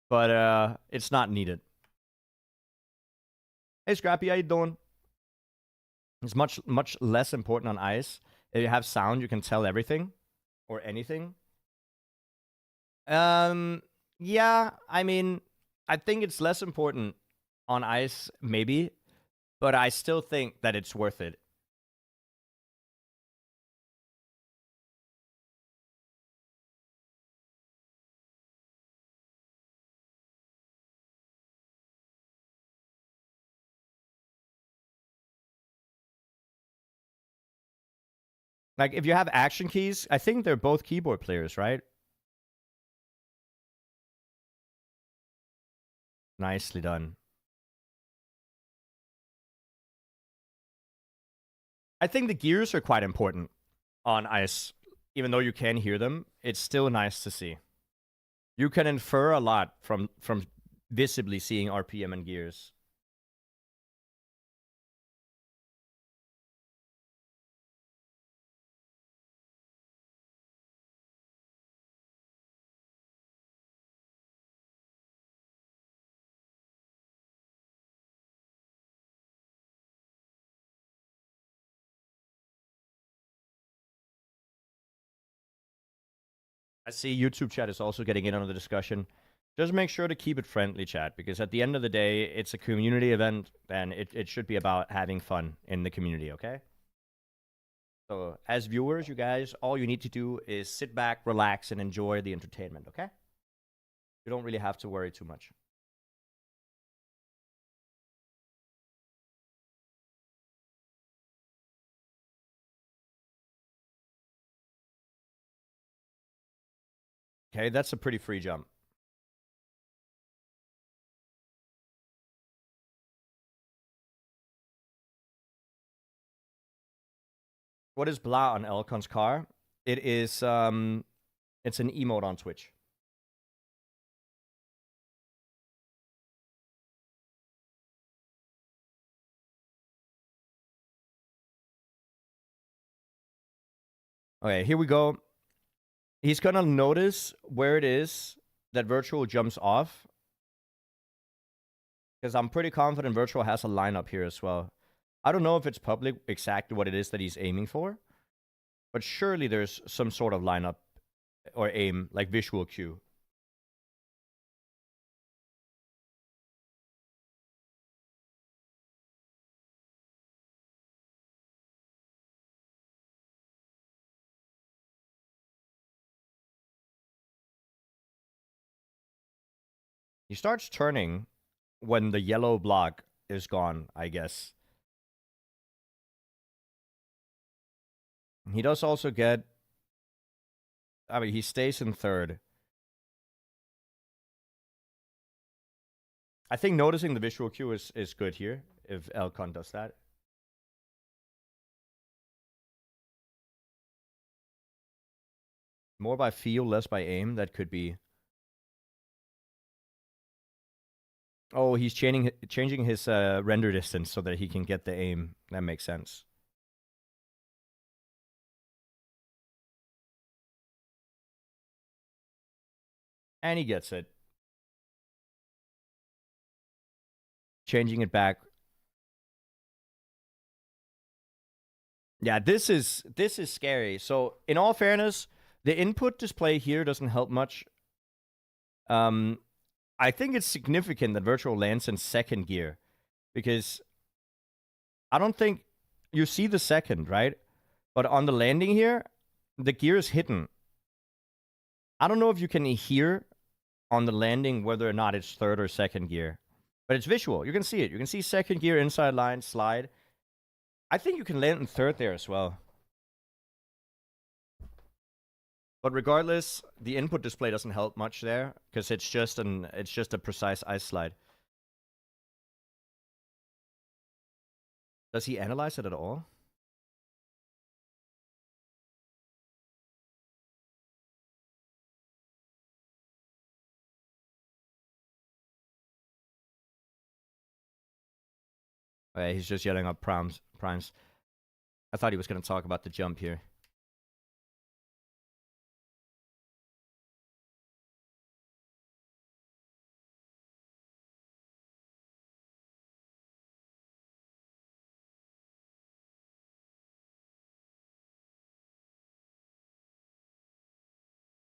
But it's not needed. Hey Scrappy, how you doing? It's much less important on ice. If you have sound, you can tell everything or anything. Yeah, I mean, I think it's less important on ice, maybe, but I still think that it's worth it. Like, if you have action keys, I think they're both keyboard players, right? Nicely done. I think the gears are quite important on ice. Even though you can hear them, it's still nice to see. You can infer a lot from visibly seeing RPM and gears. I see YouTube chat is also getting in on the discussion. Just make sure to keep it friendly, chat, because at the end of the day, it's a community event, and it should be about having fun in the community, okay? So as viewers, you guys, all you need to do is sit back, relax, and enjoy the entertainment, okay? You don't really have to worry too much. Okay, that's a pretty free jump. What is blah on Elcon's car? It is it's an emote on Twitch. Okay, here we go. He's gonna notice where it is that Virtual jumps off. Because I'm pretty confident Virtual has a lineup here as well. I don't know if it's public exactly what it is that he's aiming for. But surely there's some sort of lineup or aim, like visual cue. He starts turning when the yellow block is gone, I guess. He does also get... I mean, he stays in third. I think noticing the visual cue is good here, if Elcon does that. More by feel, less by aim, that could be... Oh, he's changing his render distance so that he can get the aim. That makes sense. And he gets it. Changing it back. Yeah, this is scary. So, in all fairness, the input display here doesn't help much. I think it's significant that Virtual lands in second gear. Because I don't think... You see the second, right? But on the landing here, the gear is hidden. I don't know if you can hear on the landing whether or not it's third or second gear. But it's visual. You can see it. You can see second gear, inside line, slide. I think you can land in third there as well. But regardless, the input display doesn't help much there because it's just a precise ice slide. Does he analyze it at all? Okay, he's just yelling up primes. I thought he was going to talk about the jump here.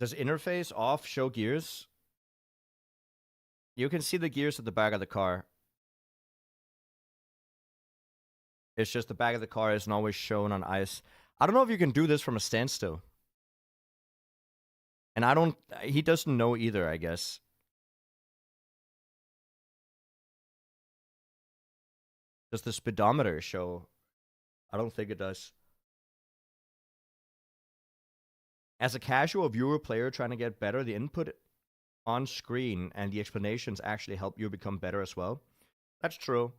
Does interface off show gears? You can see the gears at the back of the car. It's just the back of the car isn't always shown on ice. I don't know if you can do this from a standstill. And he doesn't know either, I guess. Does the speedometer show? I don't think it does. As a casual viewer player trying to get better, the input on screen and the explanations actually help you become better as well. That's true.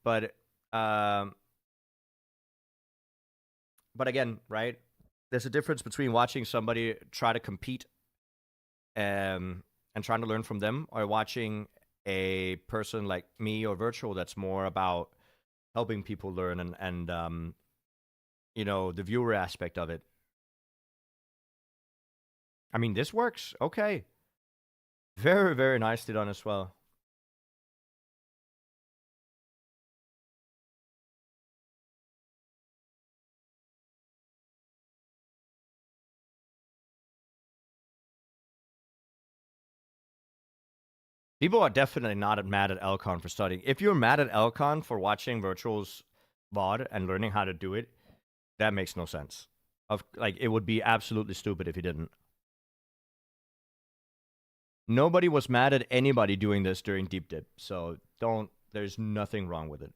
But again, right? There's a difference between watching somebody try to compete and trying to learn from them, or watching a person like me or Virtual that's more about helping people learn and you know, the viewer aspect of it. I mean, this works. Okay. Very, very nicely done as well. People are definitely not mad at Elcon for studying. If you're mad at Elcon for watching Virtual's VOD and learning how to do it, That makes no sense. Like, it would be absolutely stupid if he didn't. Nobody was mad at anybody doing this during deep dip, so there's nothing wrong with it.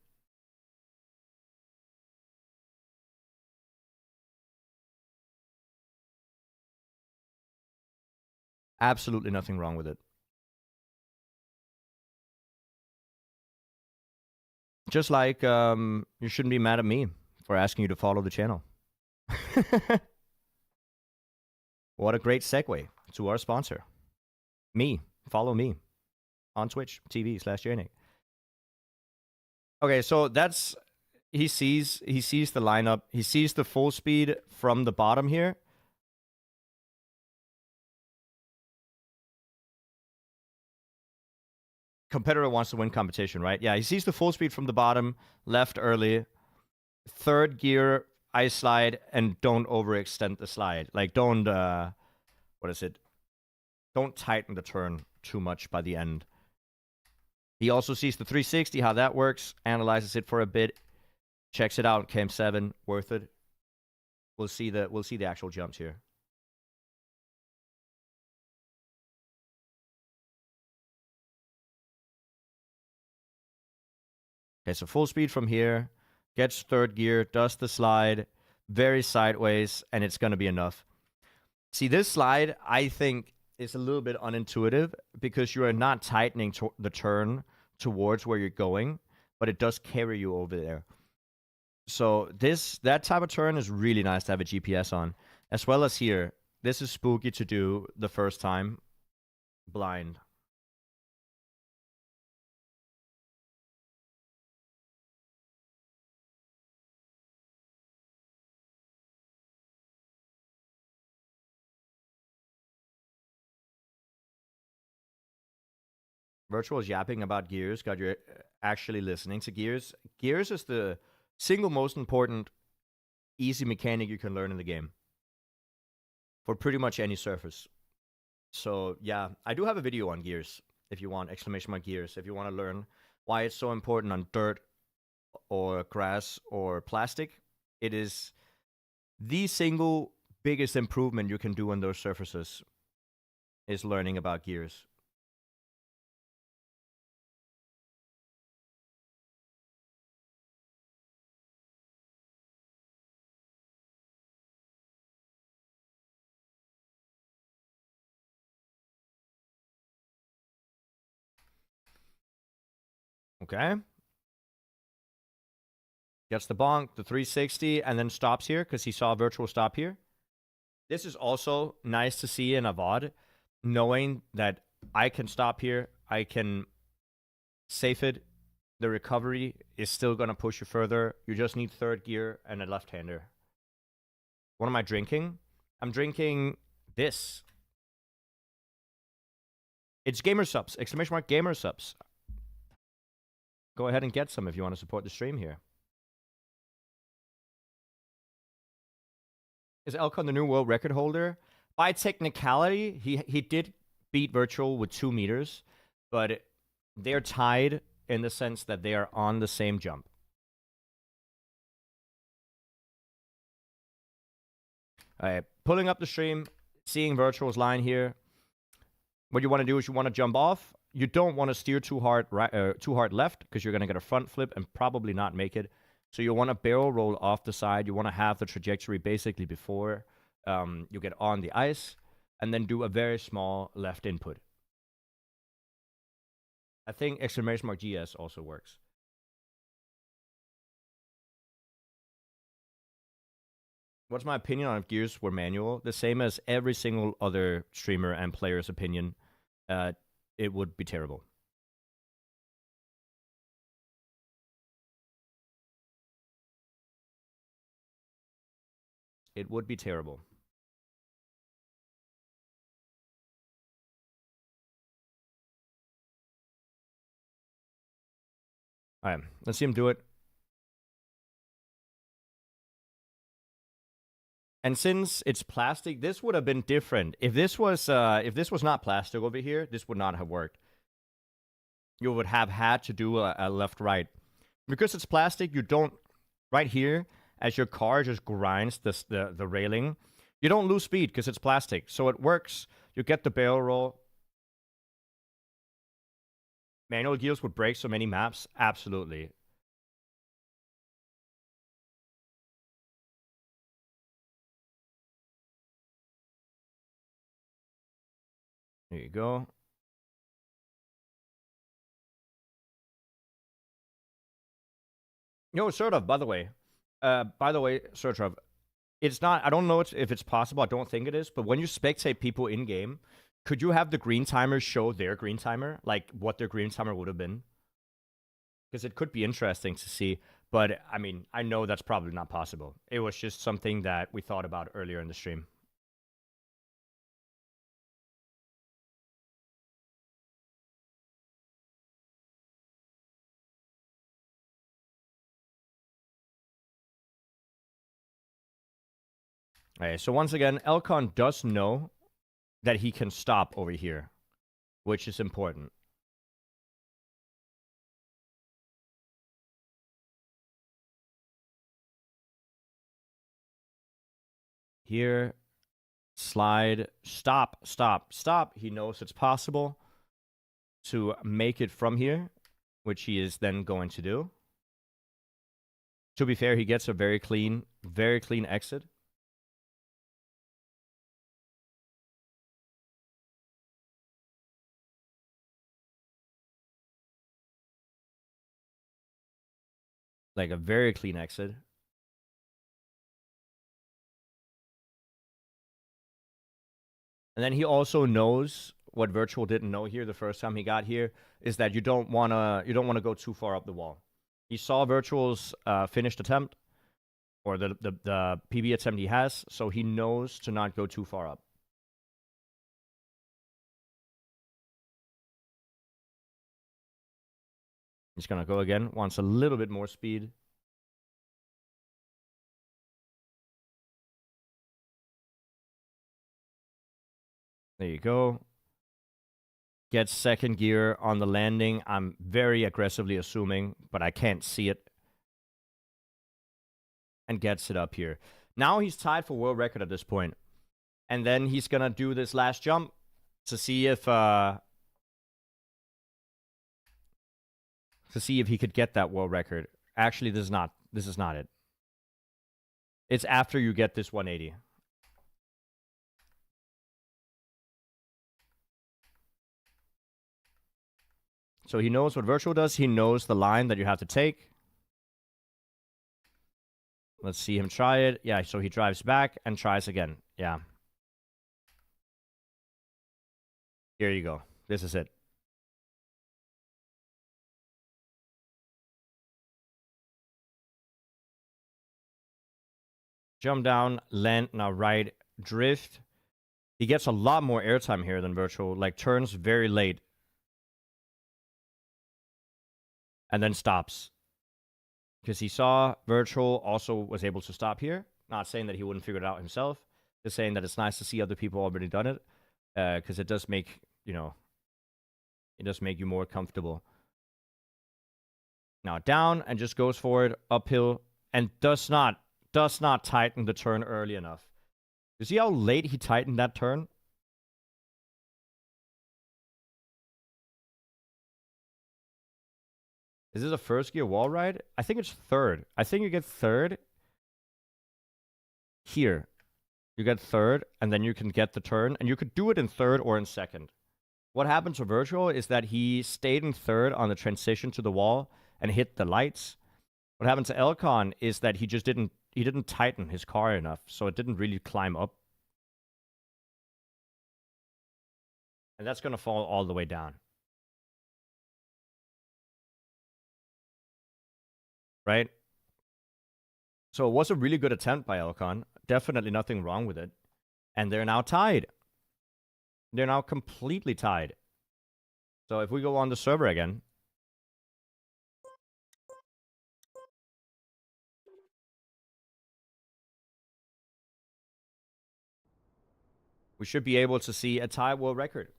Absolutely nothing wrong with it. Just like you shouldn't be mad at me for asking you to follow the channel. What a great segue to our sponsor. Me. Follow me on Twitch TV/Jnic. Okay, so that's he sees the lineup. He sees the full speed from the bottom here. Competitor wants to win competition, right? Yeah, he sees the full speed from the bottom, left early, third gear, ice slide, and don't overextend the slide. Like, don't, what is it? Don't tighten the turn too much by the end. He also sees the 360, how that works, analyzes it for a bit, checks it out, Cam 7, worth it. We'll see the actual jumps here. Okay, so full speed from here, gets third gear, does the slide, very sideways, and it's going to be enough. See, this slide, I think, is a little bit unintuitive because you are not tightening the turn towards where you're going, but it does carry you over there. So that type of turn is really nice to have a GPS on. As well as here, this is spooky to do the first time blind. Virtual is yapping about gears. God, you're actually listening to gears. Gears is the single most important easy mechanic you can learn in the game for pretty much any surface. So yeah, I do have a video on gears if you want, !gears, if you want to learn why it's so important on dirt or grass or plastic. It is the single biggest improvement you can do on those surfaces is learning about gears. Okay. Gets the bonk, the 360, and then stops here because he saw a virtual stop here. This is also nice to see in a VOD, knowing that I can stop here, I can safe it, the recovery is still going to push you further. You just need third gear and a left-hander. What am I drinking? I'm drinking this. It's Gamer Subs, !Gamer Subs. Go ahead and get some if you want to support the stream here. Is Elcon the new world record holder? By technicality, he did beat Virtual with 2 meters, but they're tied in the sense that they are on the same jump. All right, pulling up the stream, seeing Virtual's line here. What you want to do is you want to jump off. You don't want to steer too hard right, too hard left because you're going to get a front flip and probably not make it. So you want to barrel roll off the side. You want to have the trajectory basically before you get on the ice, and then do a very small left input. I think !GS also works. What's my opinion on if gears were manual? The same as every single other streamer and player's opinion. It would be terrible. It would be terrible. All right, let's see him do it. And since it's plastic, this would have been different. If this was not plastic over here, this would not have worked. You would have had to do a left-right. Because it's plastic, you don't, right here, as your car just grinds the railing, you don't lose speed because it's plastic. So it works. You get the barrel roll. Manual gears would break so many maps. Absolutely. There you go. No, sort of, by the way. Sort of. It's not, I don't know if it's possible. I don't think it is. But when you spectate people in game, could you have the green timers show their green timer? Like what their green timer would have been? Because it could be interesting to see. But I mean, I know that's probably not possible. It was just something that we thought about earlier in the stream. Okay, so once again, Elcon does know that he can stop over here, which is important. Here, slide, stop, stop, stop. He knows it's possible to make it from here, which he is then going to do. To be fair, he gets a very clean exit. Like a very clean exit. And then he also knows what Virtual didn't know here the first time he got here is that you don't wanna go too far up the wall. He saw Virtual's finished attempt, or the PB attempt he has, so he knows to not go too far up. He's gonna go again, wants a little bit more speed. There you go. Gets second gear on the landing. I'm very aggressively assuming, but I can't see it. And gets it up here. Now he's tied for world record at this point. And then he's gonna do this last jump to see if he could get that world record. Actually, this is not it. It's after you get this 180. So he knows what Virtual does. He knows the line that you have to take. Let's see him try it. Yeah, so he drives back and tries again. Yeah. Here you go. This is it. Jump down, land, now right, drift. He gets a lot more airtime here than Virtual. Like, turns very late. And then stops. Because he saw Virtual also was able to stop here. Not saying that he wouldn't figure it out himself. Just saying that it's nice to see other people already done it. Because it does make, you know, it does make you more comfortable. Now down and just goes for it, uphill, and does not tighten the turn early enough. You see how late he tightened that turn? Is this a first gear wall ride? I think it's third. I think you get third here. You get third, and then you can get the turn, and you could do it in third or in second. What happened to Virtual is that he stayed in third on the transition to the wall and hit the lights. What happened to Elcon is that he just didn't tighten his car enough, so it didn't really climb up. And that's going to fall all the way down. Right? So it was a really good attempt by Elcon. Definitely nothing wrong with it. And they're now tied. They're now completely tied. So if we go on the server again. We should be able to see a tie world record.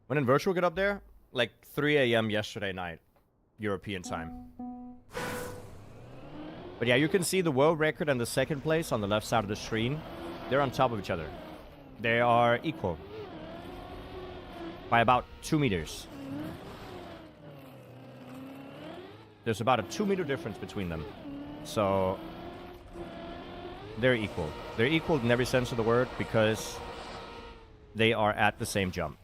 When did Virtual get up there? Like 3 a.m. yesterday night, European time. But yeah, you can see the world record and the second place on the left side of the screen. They're on top of each other. They are equal by about 2 meters. There's about a 2-meter difference between them. So they're equal. They're equal in every sense of the word because they are at the same jump.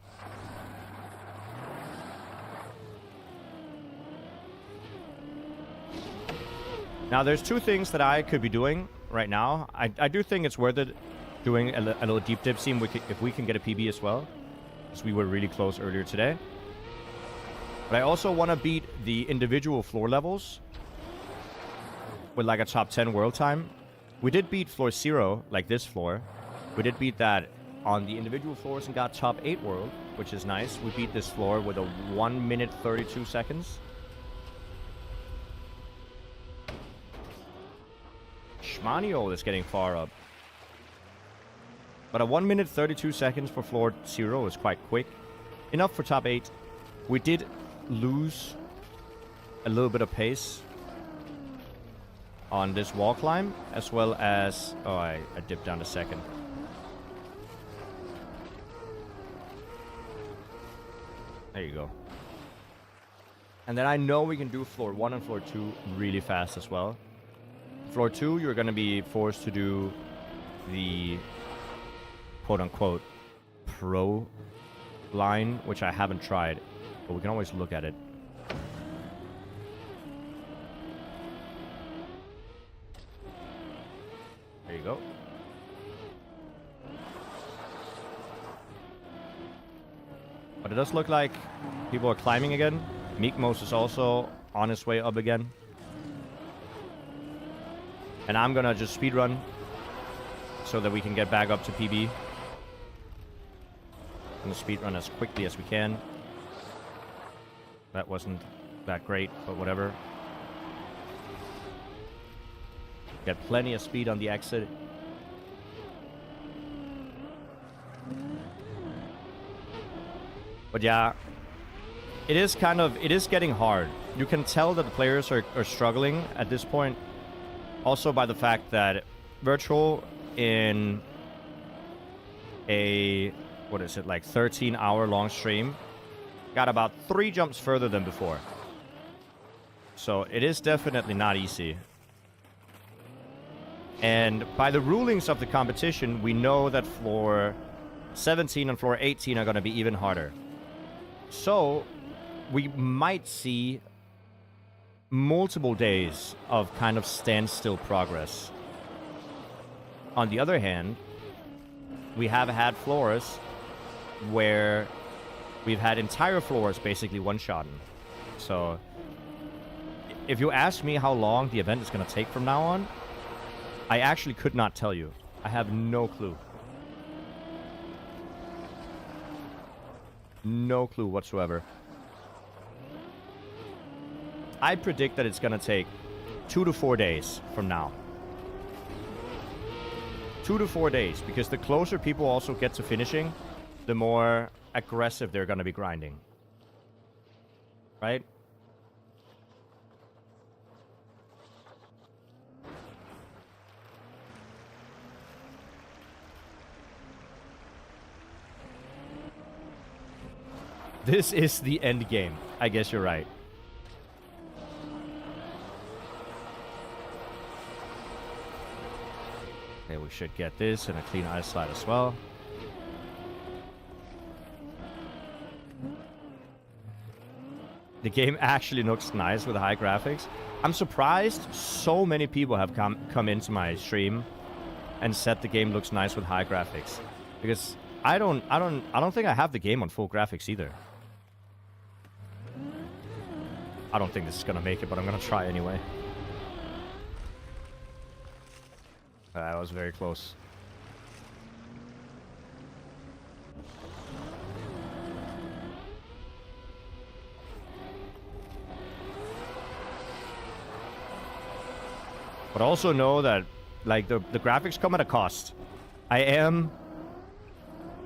Now, there's two things that I could be doing right now. I do think it's worth it doing a little deep dip, seeing if we can get a PB as well, because we were really close earlier today. But I also want to beat the individual floor levels with like a top 10 world time. We did beat floor 0, like this floor. We did beat that on the individual floors and got top 8 world, which is nice. We beat this floor with a 1 minute 32 seconds. Schmanio is getting far up. But a 1 minute 32 seconds for floor 0 is quite quick. Enough for top 8. We did lose a little bit of pace on this wall climb, as well as... Oh, I dipped down a second. There you go. And then I know we can do floor 1 and floor 2 really fast as well. Floor 2, you're going to be forced to do the quote-unquote pro line, which I haven't tried, but we can always look at it. There you go. But it does look like people are climbing again. Meekmos is also on his way up again. And I'm gonna just speedrun so that we can get back up to PB. I'm gonna speedrun as quickly as we can. That wasn't that great, but whatever. Got plenty of speed on the exit. But yeah, it is getting hard. You can tell that the players are struggling at this point. Also by the fact that Virtual in a, what is it, like 13-hour long stream, got about 3 jumps further than before. So it is definitely not easy. And by the rulings of the competition, we know that floor 17 and floor 18 are going to be even harder. So we might see multiple days of kind of standstill progress. On the other hand, we have had floors where we've had entire floors basically one-shotting. So if you ask me how long the event is going to take from now on, I actually could not tell you. I have no clue. No clue whatsoever. I predict that it's going to take 2 to 4 days from now. 2 to 4 days, because the closer people also get to finishing, the more aggressive they're going to be grinding. Right? This is the end game. I guess you're right. Okay, we should get this and a clean ice slide as well. The game actually looks nice with high graphics. I'm surprised so many people have come into my stream and said the game looks nice with high graphics, because I don't think I have the game on full graphics either. I don't think this is gonna make it, but I'm gonna try anyway. That was very close. But also know that, like, the graphics come at a cost. I am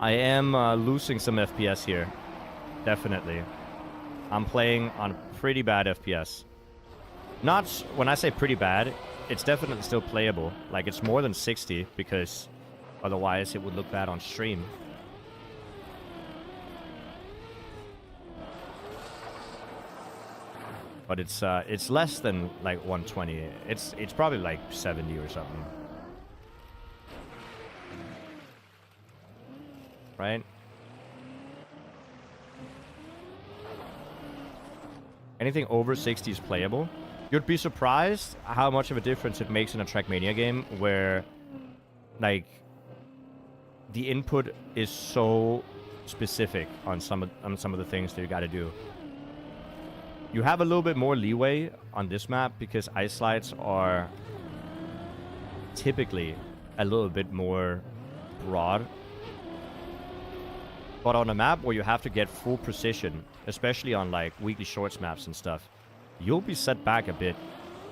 losing some FPS here. definitely. I'm playing on pretty bad FPS. Not when I say pretty bad, it's definitely still playable. Like it's more than 60 because otherwise it would look bad on stream. But it's less than like 120. It's probably like 70 or something. Right? Anything over 60 is playable. You'd be surprised how much of a difference it makes in a Trackmania game where like the input is so specific on some of the things that you got to do. You have a little bit more leeway on this map because ice slides are typically a little bit more broad. But on a map where you have to get full precision, especially on like weekly shorts maps and stuff, you'll be set back a bit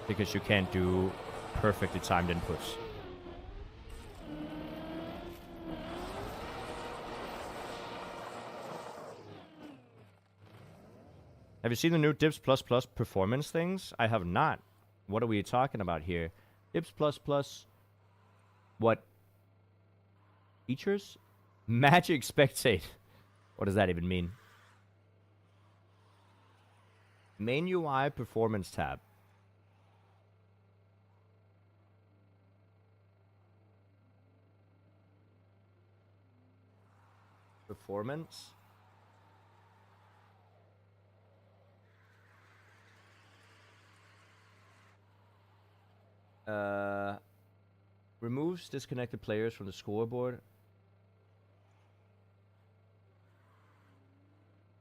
because you can't do perfectly timed inputs. Have you seen the new Dips++ performance things? I have not. What are we talking about here? Dips++... What? Features? Magic Spectate. What does that even mean? Main UI Performance tab. Performance? Removes disconnected players from the scoreboard.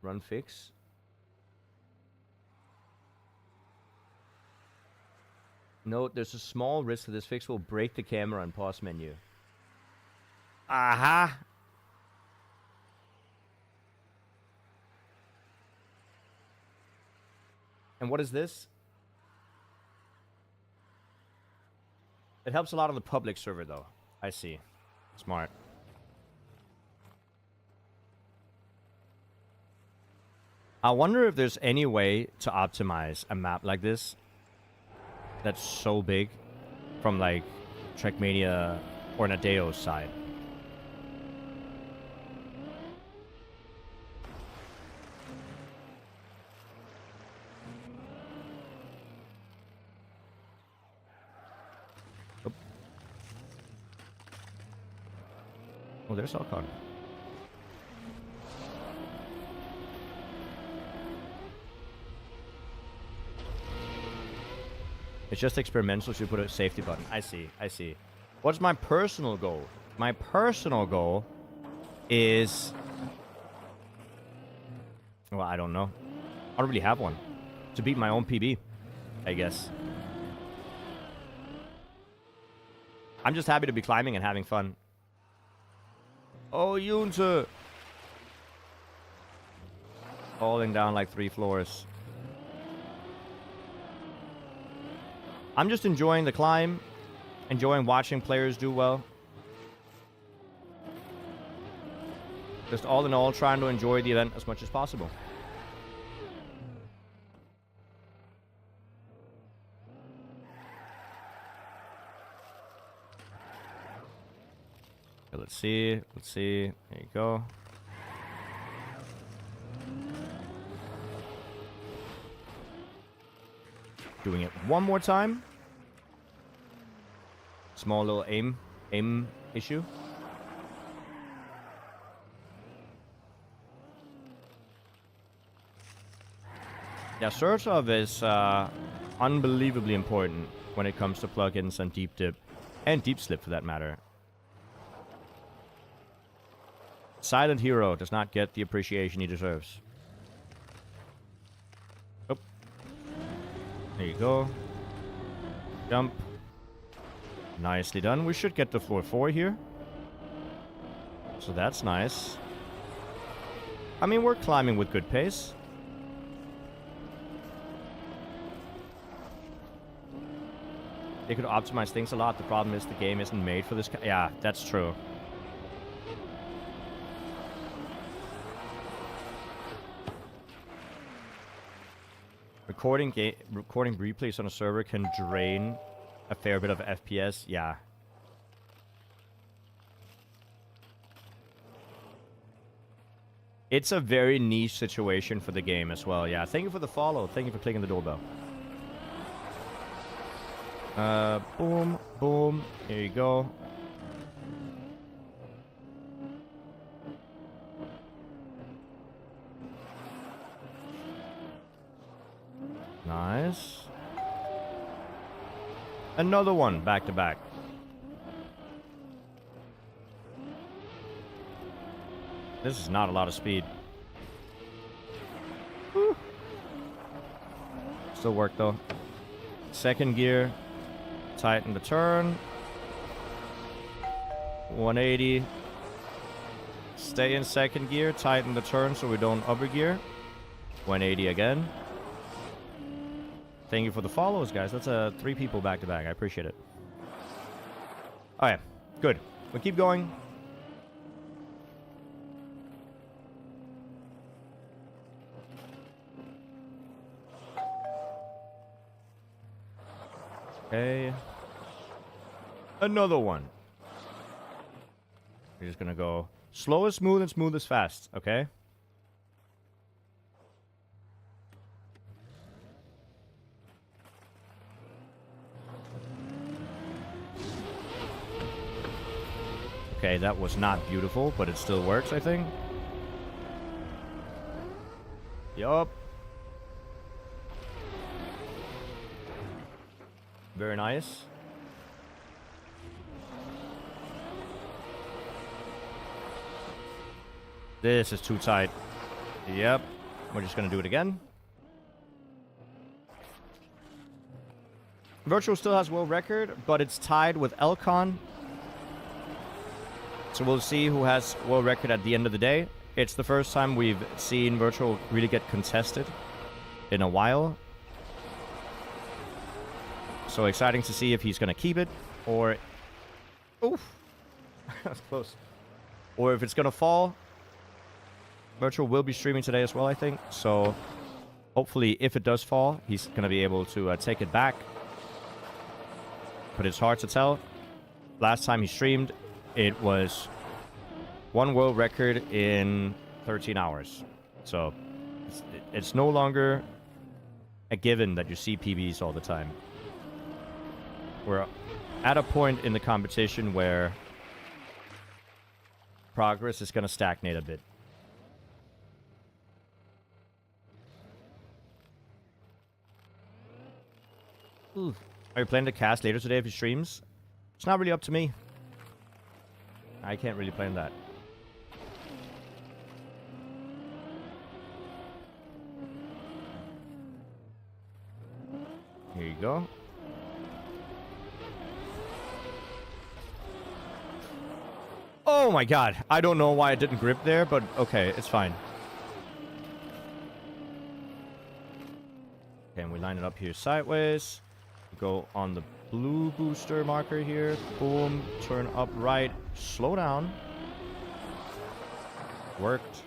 Run fix. Note, there's a small risk that this fix will break the camera and pause menu. Aha! And what is this? It helps a lot on the public server, though. I see. Smart. I wonder if there's any way to optimize a map like this that's so big from, like, Trackmania or Nadeo's side. Oh, there's Elcon. It's just experimental, so you put a safety button. I see, I see. What's my personal goal? My personal goal is... Well, I don't know. I don't really have one. To beat my own PB, I guess. I'm just happy to be climbing and having fun. Oh, Yunze! Falling down like 3 floors. I'm just enjoying the climb. Enjoying watching players do well. Just all in all, trying to enjoy the event as much as possible. Okay, let's see. Let's see. There you go. Doing it one more time. Small little aim issue. Yeah, search of is unbelievably important when it comes to plugins and deep dip, and deep slip for that matter. Silent Hero does not get the appreciation he deserves. Oh. There you go. Jump. Nicely done. We should get to floor 4 here. So that's nice. I mean, we're climbing with good pace. They could optimize things a lot. The problem is the game isn't made for this. Yeah, that's true. recording replays on a server can drain a fair bit of FPS. Yeah. It's a very niche situation for the game as well. Yeah, thank you for the follow. Thank you for clicking the doorbell. Boom, boom. Here you go. Nice. Another one, back to back. This is not a lot of speed. Woo. Still work though. Second gear. Tighten the turn. 180. Stay in second gear. Tighten the turn so we don't overgear. 180 again. Thank you for the follows, guys. That's 3 people back to back. I appreciate it. Alright, good. We'll keep going. Okay. Another one. We're just gonna go slow as smooth and smooth as fast, okay? Okay, that was not beautiful, but it still works, I think. Yup. Very nice. This is too tight. Yep. We're just gonna do it again. Virtual still has world record, but it's tied with Elcon. So we'll see who has world record at the end of the day. It's the first time we've seen Virtual really get contested in a while. So exciting to see if he's going to keep it or... Oof. That's close. Or if it's going to fall. Virtual will be streaming today as well, I think. So hopefully if it does fall, he's going to be able to take it back. But it's hard to tell. Last time he streamed, it was 1 world record in 13 hours. So it's no longer a given that you see PBs all the time. We're at a point in the competition where progress is going to stagnate a bit. Ooh. Are you planning to cast later today if he streams? It's not really up to me. I can't really plan that. Here you go. Oh my god. I don't know why it didn't grip there, but okay, it's fine. Okay, and we line it up here sideways. Go on the blue booster marker here. Boom. Turn up right. Slow down. Worked.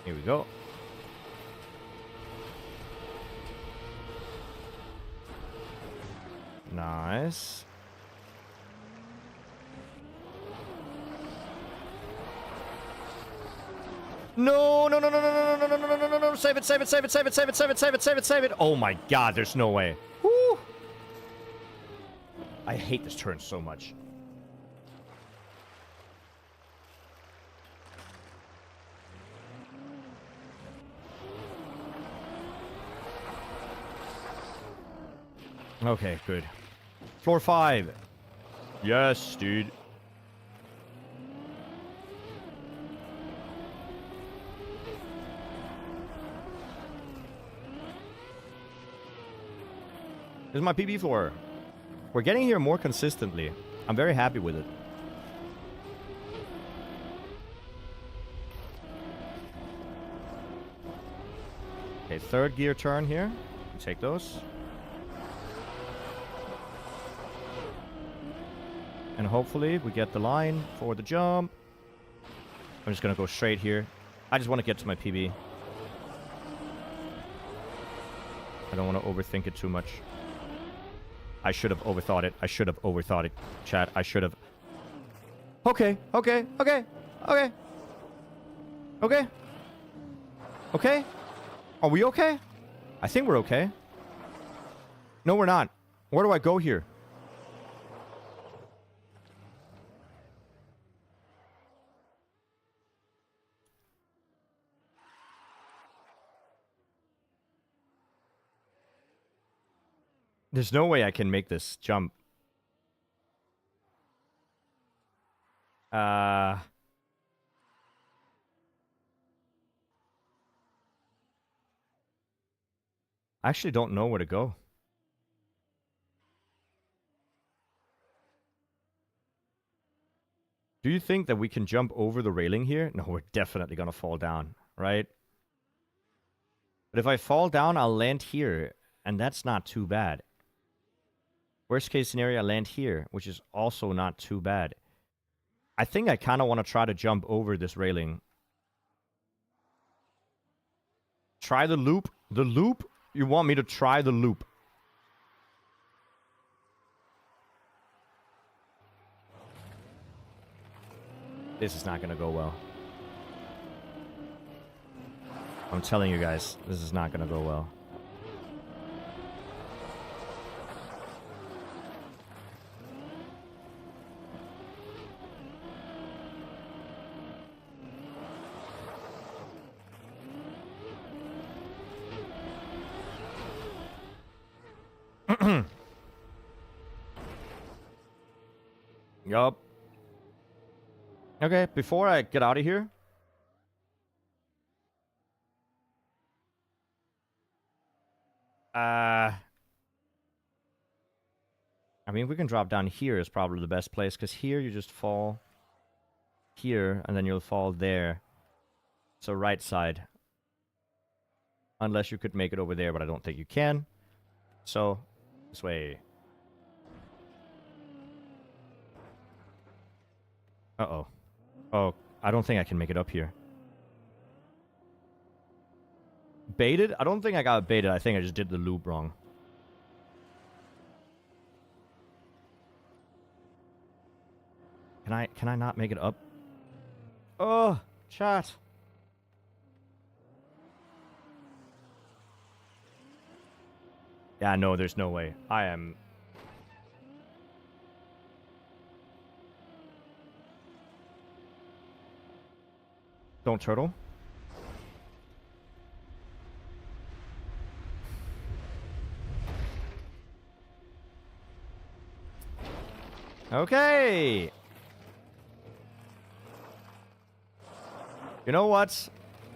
Here we go. Nice. No, no, no, no, no, no, no, no, no, no, no, no, save it, save it, save it, save it, save it, save it, save it, save it, save it. Oh my god, there's no way. Woo! I hate this turn so much. Okay, good. Floor 5. Yes, dude. This is my PB floor. We're getting here more consistently. I'm very happy with it. Okay, 3rd gear turn here. Take those. And hopefully we get the line for the jump. I'm just going to go straight here. I just want to get to my PB. I don't want to overthink it too much. I should have overthought it. I should have overthought it, chat. I should have. Okay. Okay. Okay. Okay. Okay. Okay. Are we okay? I think we're okay. No, we're not. Where do I go here? There's no way I can make this jump. I actually don't know where to go. Do you think that we can jump over the railing here? No, we're definitely gonna fall down, right? But if I fall down, I'll land here, and that's not too bad. Worst case scenario, I land here, which is also not too bad. I think I kind of want to try to jump over this railing. Try the loop? The loop? You want me to try the loop? This is not going to go well. I'm telling you guys, this is not going to go well. Yup. Okay, before I get out of here, I mean, we can drop down here is probably the best place, because here you just fall here, and then you'll fall there. So right side. Unless you could make it over there, but I don't think you can. So, this way. Uh-oh. Oh, I don't think I can make it up here. Baited? I don't think I got baited. I think I just did the loop wrong. Can I not make it up? Oh, chat. Yeah, no, there's no way. I am... Don't turtle. Okay. You know what?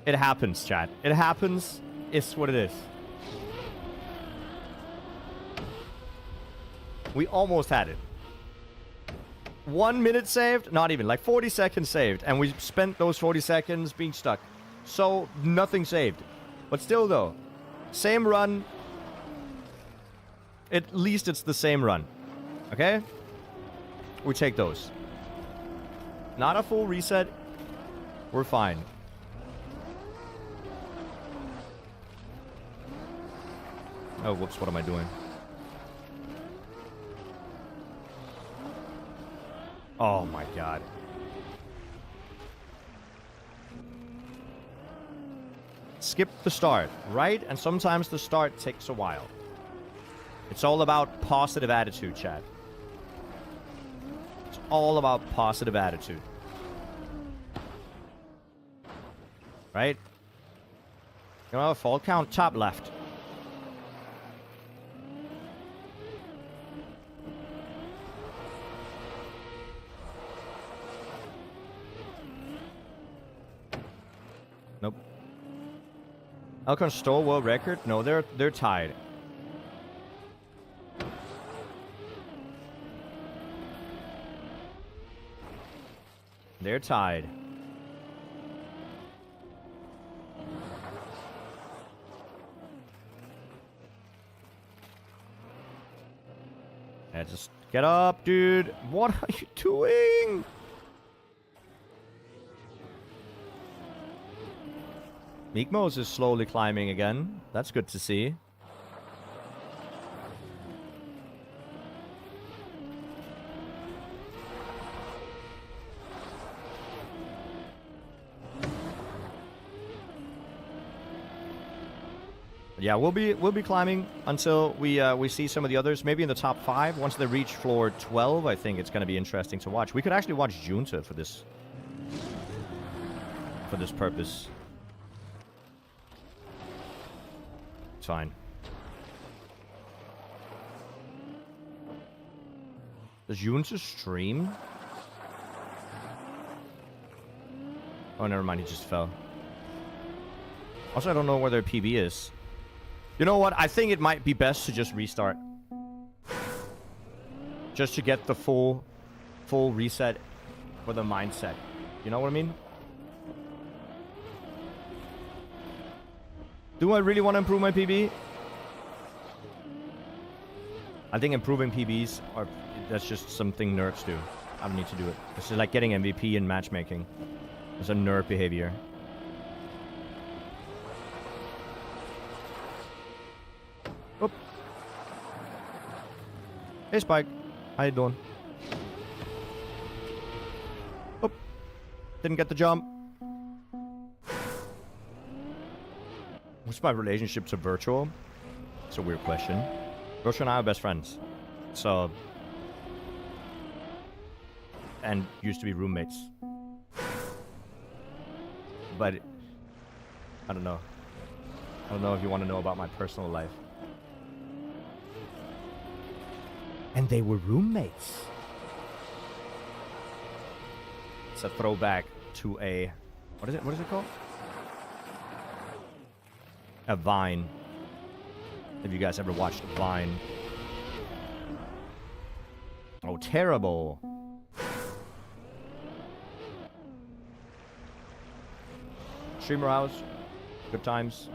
It happens, chat. It happens. It's what it is. We almost had it. 1 minute saved? Not even. Like 40 seconds saved. And we spent those 40 seconds being stuck. So, nothing saved. But still, though. Same run. At least it's the same run. Okay? We take those. Not a full reset. We're fine. Oh, whoops. What am I doing? Oh my god. Skip the start, right? And sometimes the start takes a while. It's all about positive attitude, chat. It's all about positive attitude. Right? You know, fall count, top left. Nope. Elcon stole world record? No, they're tied. They're tied. Yeah, just Get up, dude. What are you doing? Meekmos is slowly climbing again. That's good to see. Yeah, we'll be climbing until we see some of the others. Maybe in the top 5. Once they reach floor 12, I think it's going to be interesting to watch. We could actually watch Junta for this purpose. It's fine. Does Junta stream? Oh, never mind. He just fell. Also, I don't know where their PB is. You know what? I think it might be best to just restart. Just to get the full reset for the mindset. You know what I mean? Do I really want to improve my PB? I think improving PBs that's just something nerds do. I don't need to do it. This is like getting MVP in matchmaking. It's a nerd behavior. Oop. Hey Spike, how you doing? Oop. Didn't get the jump. What's my relationship to Virtual? It's a weird question. Virtual and I are best friends. So... and used to be roommates. But... I don't know. I don't know if you want to know about my personal life. And they were roommates. It's a throwback to a... What is it called? A Vine. Have you guys ever watched Vine? Oh, terrible. Streamer house. Good times.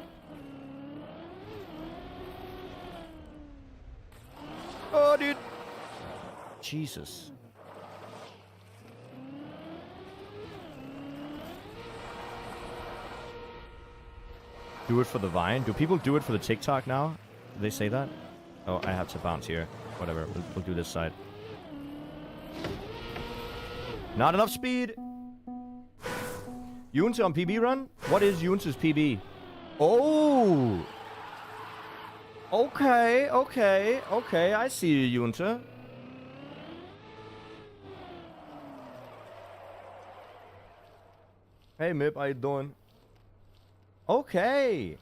Oh, dude. Jesus. Do it for the Vine? Do people do it for the TikTok now? Do they say that? Oh, I have to bounce here. Whatever. We'll do this side. Not enough speed. Yunta on PB run? What is Yunta's PB? Oh! Okay, okay, okay. I see you, Yunta. Hey, Mip, how you doing? Okay.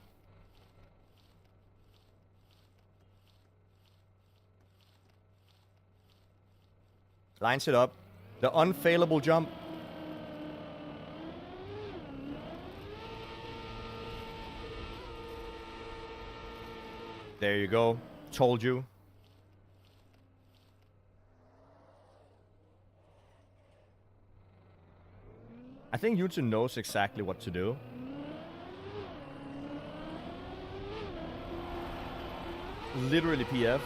Lines it up. The unfailable jump. There you go. Told you. I think Yunta knows exactly what to do. Literally PF.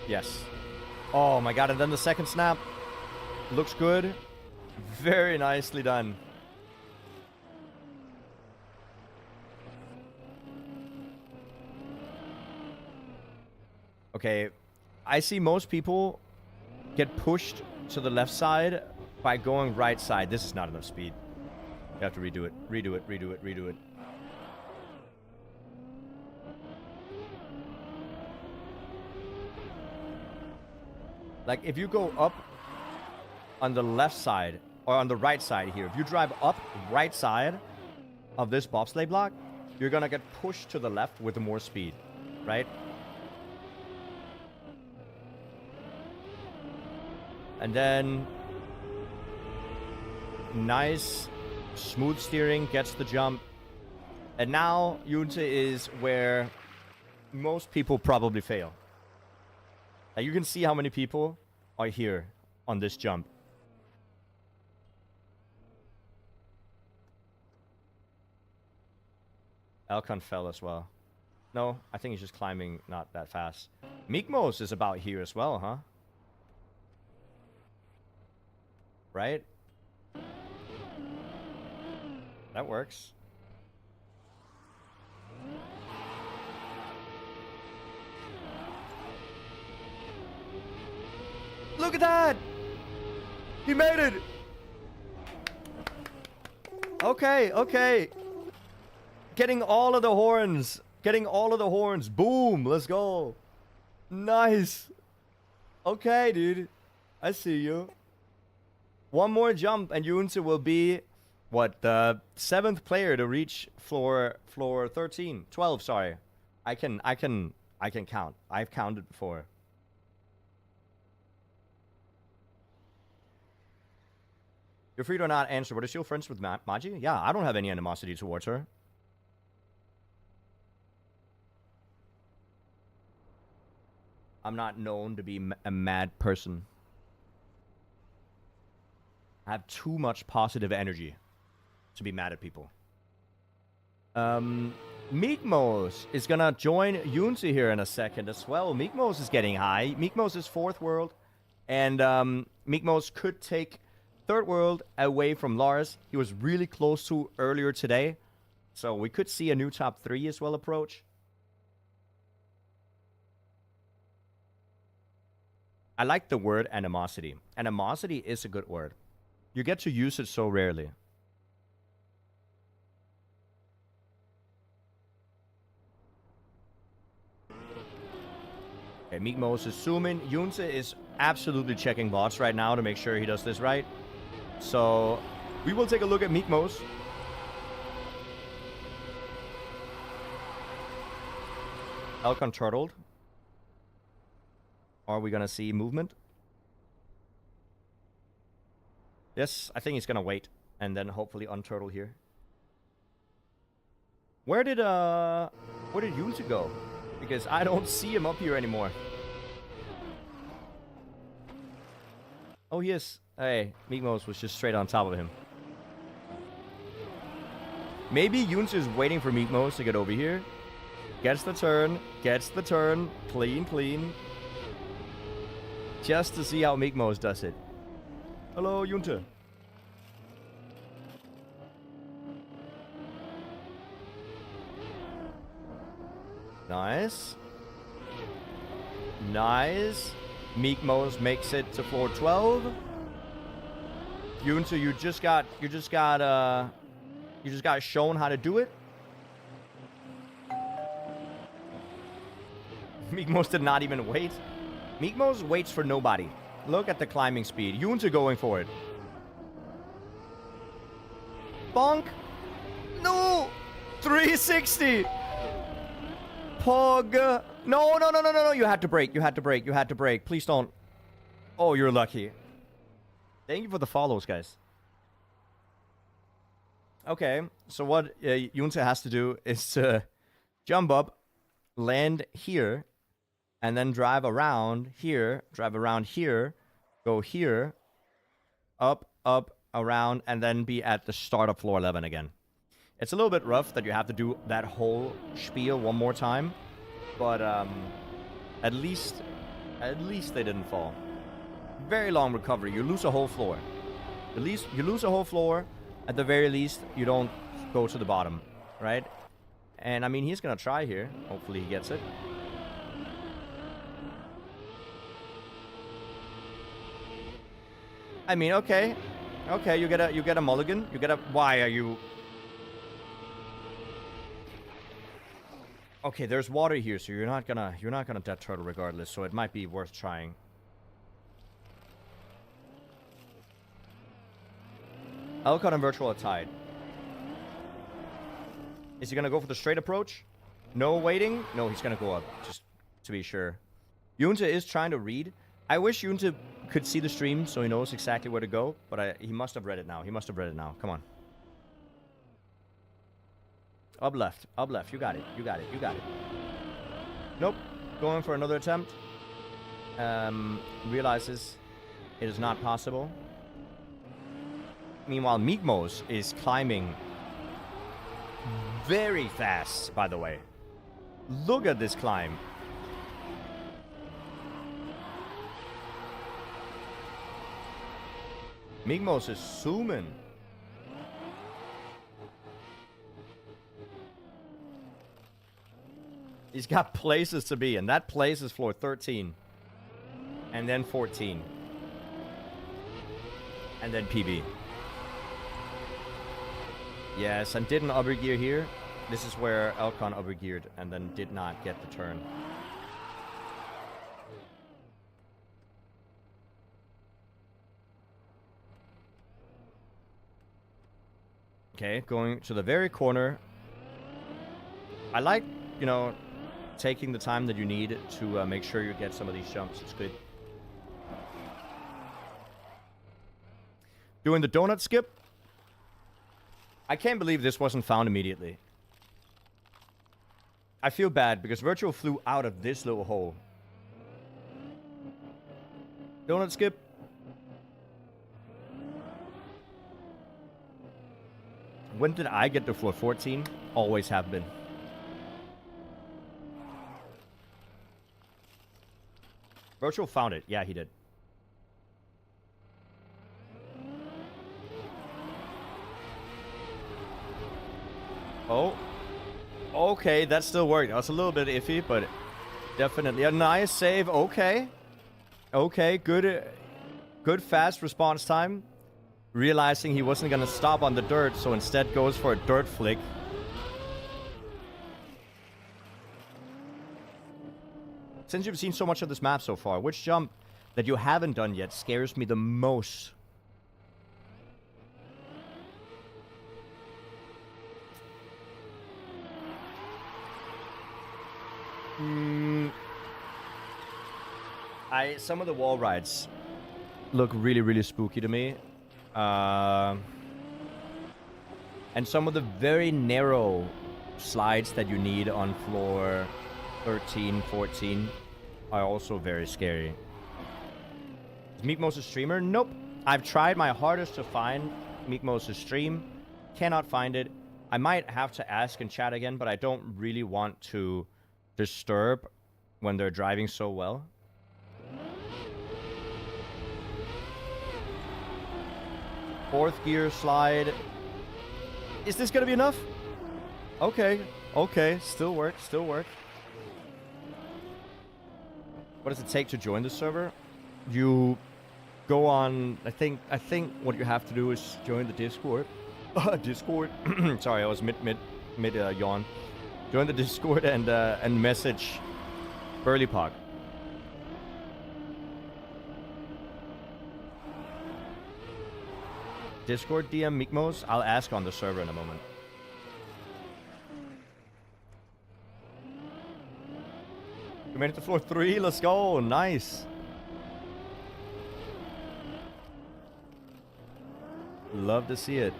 Yes. Oh my god, and then the second snap. Looks good. Very nicely done. Okay, I see most people get pushed to the left side by going right side. This is not enough speed. You have to redo it. Redo it, redo it, redo it. Like, if you go up on the left side, or on the right side here, if you drive up right side of this bobsleigh block, you're gonna get pushed to the left with more speed, right? And then, nice, smooth steering, gets the jump. And now, Yunta is where most people probably fail. Like, you can see how many people are here on this jump. Elcon fell as well. No, I think he's just climbing not that fast. Mikmos is about here as well, huh? Right? That works. Look at that! He made it! Okay, okay. Getting all of the horns. Getting all of the horns. Boom, let's go. Nice. Okay, dude. I see you. One more jump and Yunzi will be, what, the 7th player to reach floor 13. 12, sorry. I can count. I've counted before. You're free to not answer, but is she friends with Maji? Yeah, I don't have any animosity towards her. I'm not known to be a mad person. I have too much positive energy to be mad at people. Mikmos is gonna join Yunzi here in a second as well. Mikmos is getting high. Mikmos is 4th world. And Mikmos could take 3rd world away from Lars. He was really close to earlier today. So we could see a new top 3 as well approach. I like the word animosity. Animosity is a good word. You get to use it so rarely. Okay, Mikmos is zooming. Yunzi is absolutely checking bots right now to make sure he does this right. So, we will take a look at Mikmos. Elcon turtled. Are we gonna see movement? Yes, I think he's gonna wait and then hopefully unturtle here. Where did Yunzi go? Because I don't see him up here anymore. Oh, he is. Hey, Mikmos was just straight on top of him. Maybe Yunzi is waiting for Mikmos to get over here. Gets the turn. Clean, clean. Just to see how Mikmos does it. Hello, Yunzi. Nice. Nice. Mikmos makes it to floor 12. Yunzi, you just got shown how to do it. Mikmos did not even wait. Mikmos waits for nobody. Look at the climbing speed. Yunzi going for it. Bonk. No. 360. Pog. No. You had to break. Please don't. Oh, you're lucky. Thank you for the follows, guys. Okay, so what Yunzi has to do is to jump up, land here, and then drive around here, go here, up, around, and then be at the start of floor 11 again. It's a little bit rough that you have to do that whole spiel one more time, but at least they didn't fall. Very long recovery. You lose a whole floor. At least you lose a whole floor. At the very least, you don't go to the bottom, right? And I mean, he's gonna try here. Hopefully, he gets it. I mean, okay, you get a mulligan. You get a. Why are you? Okay, there's water here, so you're not gonna death turtle regardless. So it might be worth trying. Elcon and Virtual are tied. Is he gonna go for the straight approach? No waiting? No, he's gonna go up, just to be sure. Yunzi is trying to read. I wish Yunzi could see the stream so he knows exactly where to go, but he must have read it now. Come on. Up left. You got it. Nope. Going for another attempt. Realizes it is not possible. Meanwhile, Mikmos is climbing very fast, by the way. Look at this climb. Migmos is zooming. He's got places to be, and that place is floor 13. And then 14. And then PB. Yes, and didn't overgear here. This is where Elcon overgeared and then did not get the turn. Okay, going to the very corner. I like, you know, taking the time that you need to make sure you get some of these jumps. It's good. Doing the donut skip. I can't believe this wasn't found immediately. I feel bad because Virtual flew out of this little hole. Donut skip. When did I get to floor 14? Always have been. Virtual found it. Yeah, he did. Oh. Okay, that still worked. That was a little bit iffy, but definitely a nice save. Okay. Okay, good fast response time. Realizing he wasn't going to stop on the dirt, so instead goes for a dirt flick. Since you've seen so much of this map so far, which jump that you haven't done yet scares me the most? Some of the wall rides look really, really spooky to me. And some of the very narrow slides that you need on floor 13, 14 are also very scary. Is Meekmos a streamer? Nope. I've tried my hardest to find Meekmos' stream. Cannot find it. I might have to ask in chat again, but I don't really want to disturb when they're driving so well. Fourth gear slide. Is this gonna be enough? Okay. Okay. Still work. Still work. What does it take to join the server? You go on. I think what you have to do is join the Discord. Discord. Sorry, I was mid yawn. Join the Discord and message Burlypog. Discord DM Mikmos. I'll ask on the server in a moment. We made it to floor 3. Let's go. Nice. Love to see it.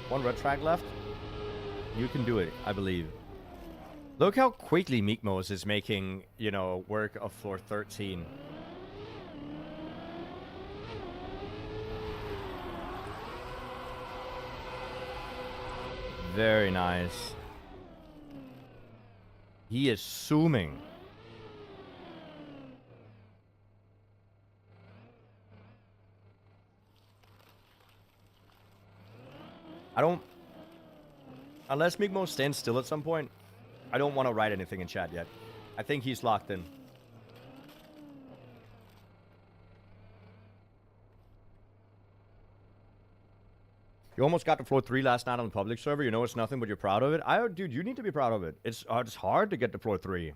One red track left. You can do it, I believe. Look how quickly Meekmos is making, you know, work of floor 13. Very nice. He is zooming. I don't... Unless Meekmos stands still at some point, I don't want to write anything in chat yet. I think he's locked in. You almost got to floor 3 last night on the public server. You know it's nothing, but you're proud of it. Dude, you need to be proud of it. It's hard to get to floor 3.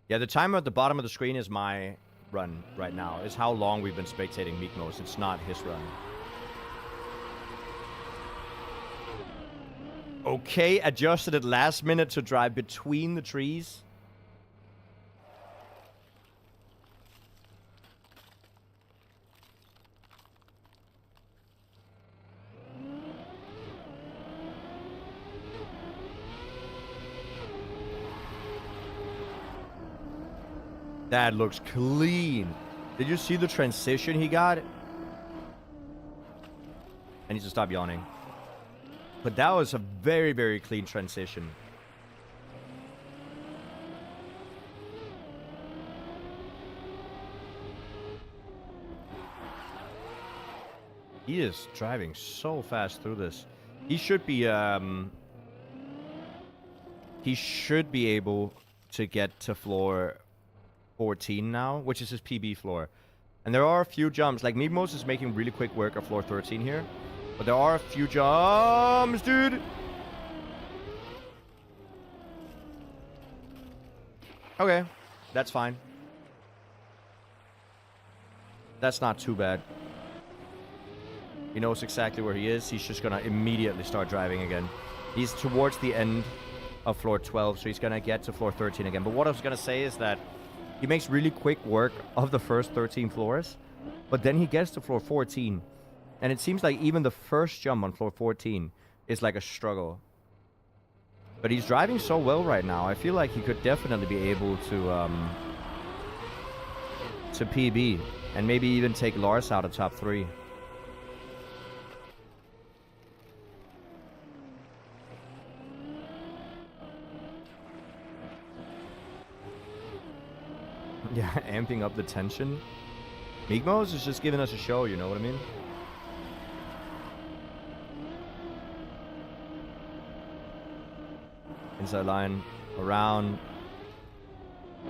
Yeah, the timer at the bottom of the screen is my run right now. Is how long we've been spectating Meekmos. It's not his run. Okay, adjusted at last minute to drive between the trees. That looks clean. Did you see the transition he got? I need to stop yawning. But that was a very, very clean transition. He is driving so fast through this. He should be able to get to floor 14 now, which is his PB floor. And there are a few jumps. Like, Mimos is making really quick work of floor 13 here. But there are a few jumps, dude. Okay, that's fine. That's not too bad. He knows exactly where he is. He's just gonna immediately start driving again. He's towards the end of floor 12, so he's gonna get to floor 13 again. But what I was gonna say is that he makes really quick work of the first 13 floors, but then he gets to floor 14, and it seems like even the first jump on floor 14 is like a struggle. But he's driving so well right now. I feel like he could definitely be able to PB and maybe even take Lars out of top 3. Yeah, amping up the tension. Migmos is just giving us a show, you know what I mean? Inside line, around.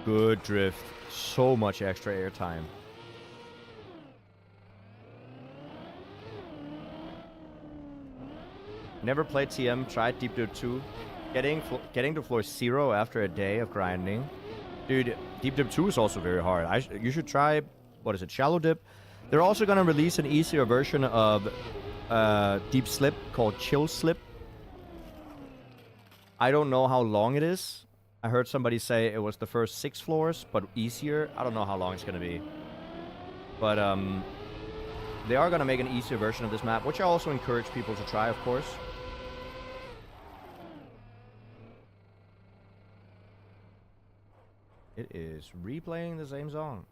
Good drift. So much extra air time. Never played TM, tried Deep Dive 2. Getting to floor 0 after a day of grinding. Dude, Deep Dip 2 is also very hard. You should try, what is it, Shallow Dip. They're also going to release an easier version of Deep Slip called Chill Slip. I don't know how long it is. I heard somebody say it was the first 6 floors, but easier. I don't know how long it's going to be. But they are going to make an easier version of this map, which I also encourage people to try, of course. It is replaying the same song.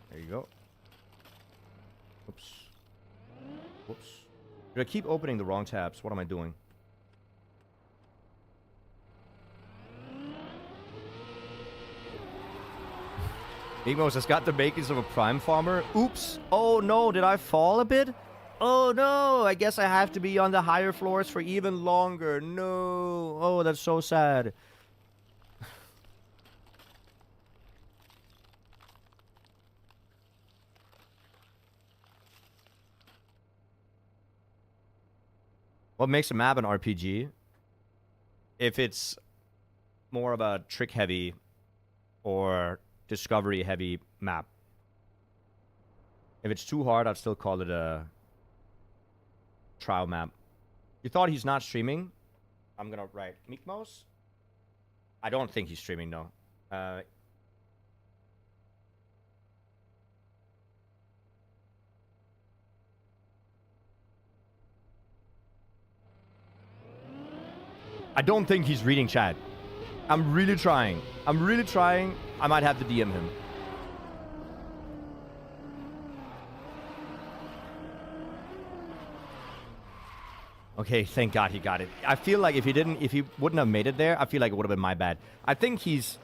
There you go. Oops. Whoops. Did I keep opening the wrong tabs? What am I doing? Migmos has got the makings of a prime farmer. Oops. Oh no, did I fall a bit? Oh no, I guess I have to be on the higher floors for even longer. No. Oh, that's so sad. What makes a map an RPG? If it's more of a trick heavy or discovery heavy map. If it's too hard, I'd still call it a trial map. You thought he's not streaming? I'm gonna write Mikmos. I don't think he's streaming, no. I don't think he's reading chat. I'm really trying. I might have to DM him. Okay, thank God he got it. I feel like if he wouldn't have made it there, I feel like it would have been my bad. I think he's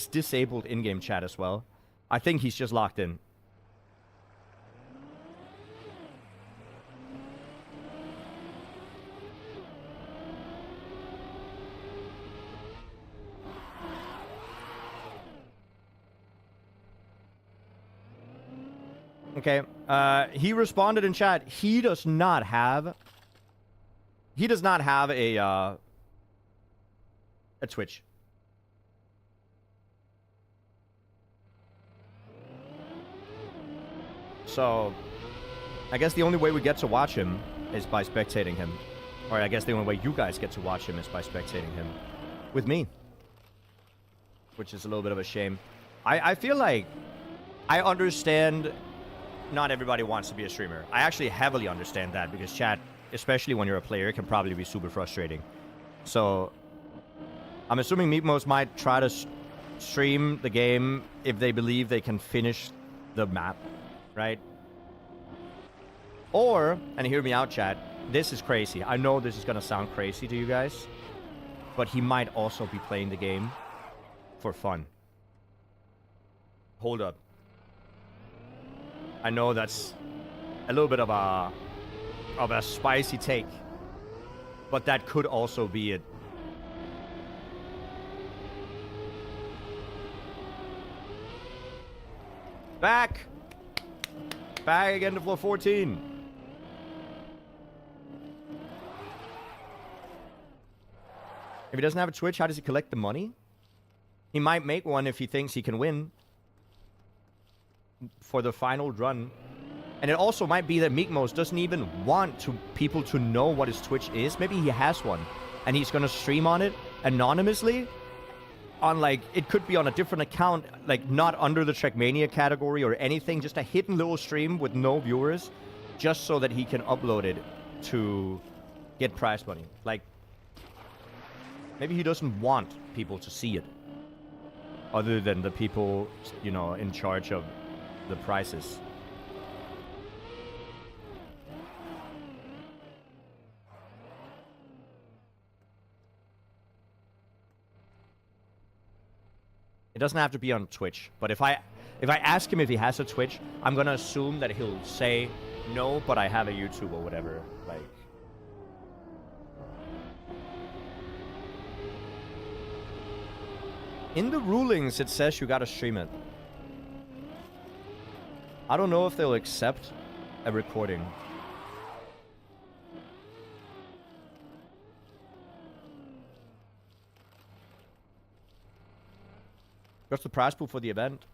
disabled in-game chat as well. I think he's just locked in. Okay, he responded in chat. He does not have a Twitch. So, I guess the only way we get to watch him is by spectating him. Or I guess the only way you guys get to watch him is by spectating him. With me. Which is a little bit of a shame. I feel like I understand not everybody wants to be a streamer. I actually heavily understand that because chat, especially when you're a player, can probably be super frustrating. So, I'm assuming Meatmost might try to stream the game if they believe they can finish the map, right? Or, and hear me out, chat, this is crazy. I know this is gonna sound crazy to you guys, but he might also be playing the game for fun. Hold up. I know that's a little bit of a spicy take, but that could also be it. Back again to floor 14. If he doesn't have a Twitch, how does he collect the money? He might make one if he thinks he can win for the final run. And it also might be that Meekmos doesn't even want people to know what his Twitch is. Maybe he has one, and he's gonna stream on it anonymously. On, like, it could be on a different account, like not under the Trackmania category or anything, just a hidden little stream with no viewers, just so that he can upload it to get prize money. Like, maybe he doesn't want people to see it, other than the people, you know, in charge of the prizes. It doesn't have to be on Twitch, but if I ask him if he has a Twitch, I'm gonna assume that he'll say no, but I have a YouTube or whatever. Like, in the rulings, it says you gotta stream it. I don't know if they'll accept a recording. What's the prize pool for the event?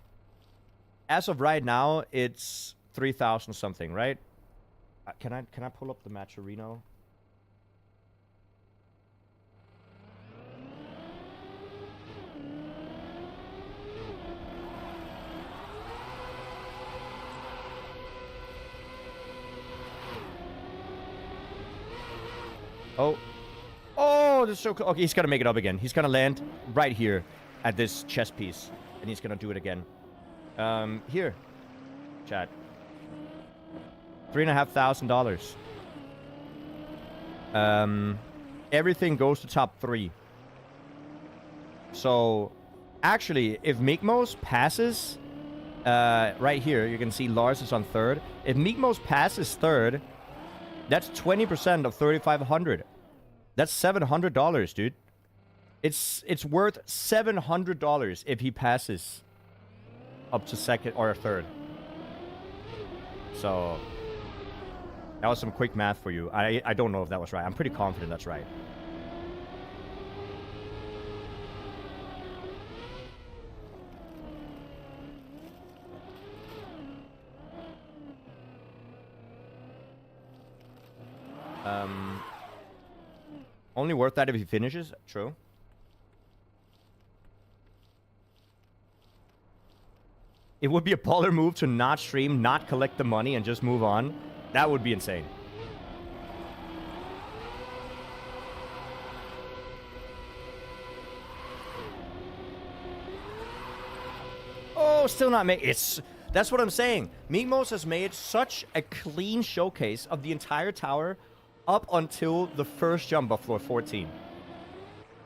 As of right now, it's 3,000 something, right? Can I pull up the Matcherino? Oh, this is so cool. Okay, he's gonna make it up again. He's gonna land right here at this chess piece, and he's gonna do it again. Here, chat. $3,500. Everything goes to top 3. So, actually, if Meekmos passes, right here, you can see Lars is on 3rd. If Meekmos passes 3rd, that's 20% of 3,500. That's $700, dude. It's worth $700 if he passes up to 2nd or 3rd. So that was some quick math for you. I don't know if that was right. I'm pretty confident that's right. Only worth that if he finishes. True. It would be a baller move to not stream, not collect the money, and just move on. That would be insane. Oh, still not made. That's what I'm saying. Meekmos has made such a clean showcase of the entire tower up until the first jump of floor 14.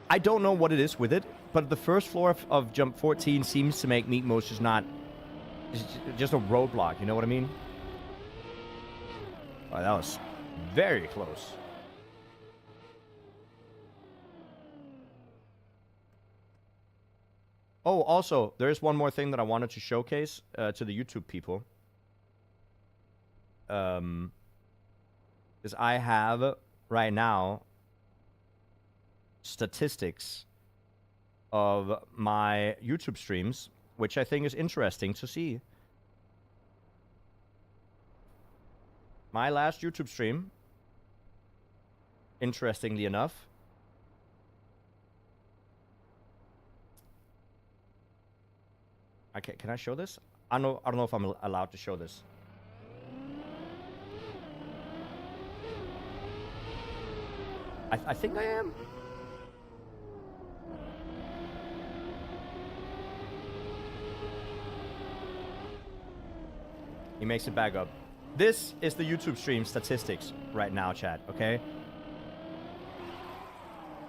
I don't know what it is with it, but the first floor of jump 14 seems to make Meekmos just not... just a roadblock, you know what I mean? Oh, that was very close. Oh, also, there's one more thing that I wanted to showcase to the YouTube people. Is I have right now statistics of my YouTube streams, which I think is interesting to see. My last YouTube stream, interestingly enough, okay, can I show this? I don't know if I'm allowed to show this. I think I am. He makes it back up. This is the YouTube stream statistics right now, chat, okay?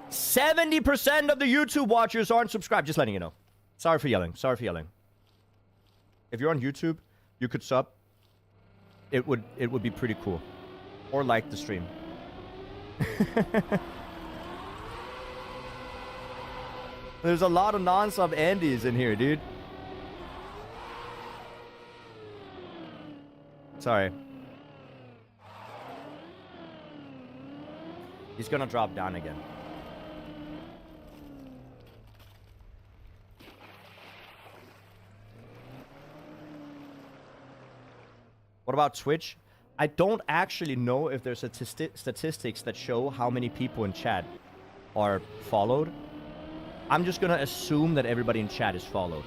70% of the YouTube watchers aren't subscribed. Just letting you know. Sorry for yelling. Sorry for yelling. If you're on YouTube, you could sub. It would be pretty cool. Or like the stream. There's a lot of non-sub Andys in here, dude. Sorry. He's gonna drop down again. What about Twitch? I don't actually know if there's statistics that show how many people in chat are followed. I'm just gonna assume that everybody in chat is followed.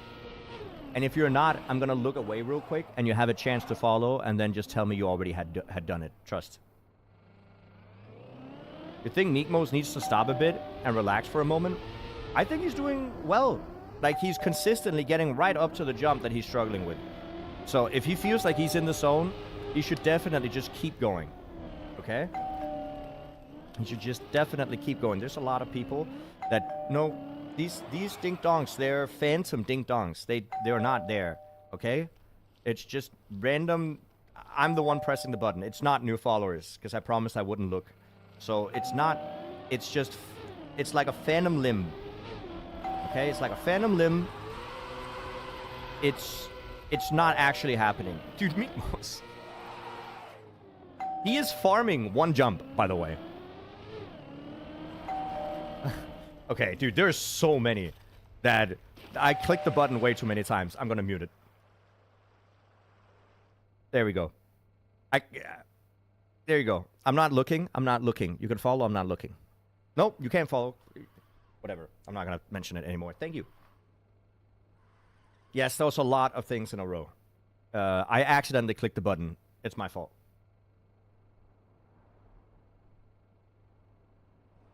And if you're not, I'm gonna look away real quick and you have a chance to follow and then just tell me you already had done it. Trust. You think Meekmos needs to stop a bit and relax for a moment? I think he's doing well. Like, he's consistently getting right up to the jump that he's struggling with. So if he feels like he's in the zone, he should definitely just keep going. Okay? He should just definitely keep going. There's a lot of people that know these ding-dongs, they're phantom ding-dongs. They're not there. Okay? It's just random. I'm the one pressing the button. It's not new followers, because I promised I wouldn't look. So it's not, it's just, it's like a phantom limb. Okay, it's like a phantom limb. It's not actually happening. Dude, Meatballs. He is farming one jump, by the way. Okay, dude, there's so many that I clicked the button way too many times. I'm gonna mute it. There we go. There you go. I'm not looking. I'm not looking. You can follow. I'm not looking. Nope, you can't follow. Whatever. I'm not going to mention it anymore. Thank you. Yes, there was a lot of things in a row. I accidentally clicked the button. It's my fault.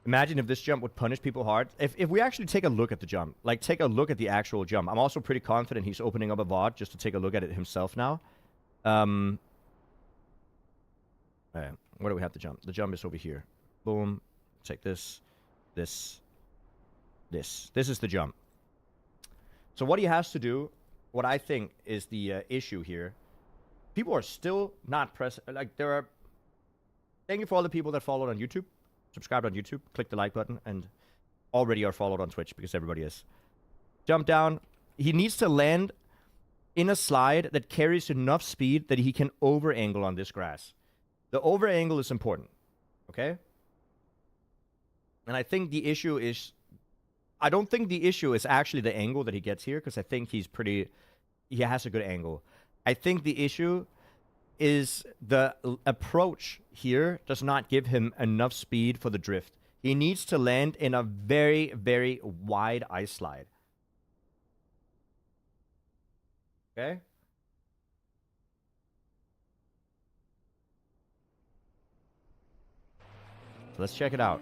Imagine if this jump would punish people hard. If we actually take a look at the jump, like take a look at the actual jump. I'm also pretty confident he's opening up a VOD just to take a look at it himself now. Alright, where do we have the jump? The jump is over here. Boom. Take this. This is the jump. So what he has to do, what I think is the issue here, people are still not pressing, like there are, thank you for all the people that followed on YouTube, subscribed on YouTube, click the like button, and already are followed on Twitch, because everybody is. Jump down. He needs to land in a slide that carries enough speed that he can over-angle on this grass. The over-angle is important, okay? And I think the issue is, I don't think the issue is actually the angle that he gets here, because I think he has a good angle. I think the issue is the approach here does not give him enough speed for the drift. He needs to land in a very, very wide ice slide. Okay? So let's check it out.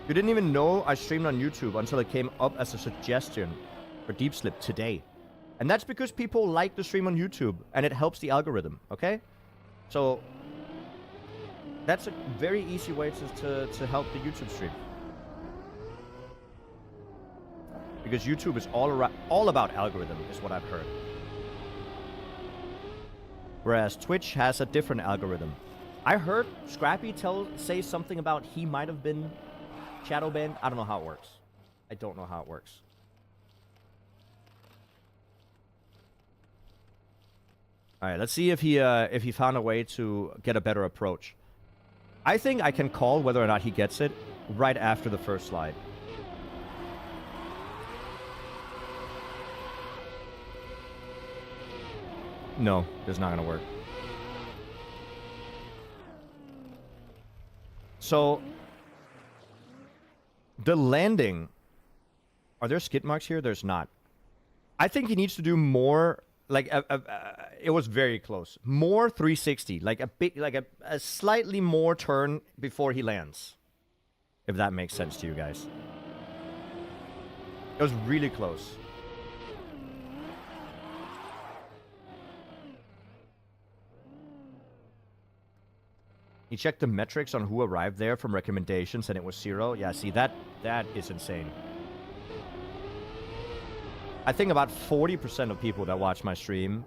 You didn't even know I streamed on YouTube until it came up as a suggestion for Deep Slip today. And that's because people like the stream on YouTube, and it helps the algorithm, okay? So, that's a very easy way to help the YouTube stream. Because YouTube is all about algorithm, is what I've heard. Whereas Twitch has a different algorithm. I heard Scrappy say something about he might have been shadow banned. I don't know how it works. I don't know how it works. All right, let's see if he found a way to get a better approach. I think I can call whether or not he gets it right after the first slide. No, it's not going to work. So, the landing... Are there skid marks here? There's not. I think he needs to do more... Like, it was very close. More 360. Like a slightly more turn before he lands. If that makes sense to you guys. It was really close. He checked the metrics on who arrived there from recommendations, and it was 0. Yeah, see, that is insane. I think about 40% of people that watch my stream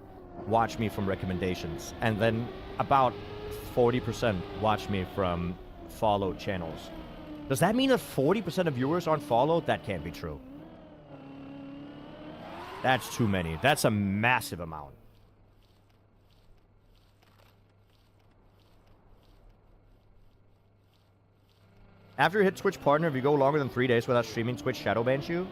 watch me from recommendations, and then about 40% watch me from followed channels. Does that mean that 40% of viewers aren't followed? That can't be true. That's too many. That's a massive amount. After you hit Twitch partner, if you go longer than 3 days without streaming, Twitch shadow bans you.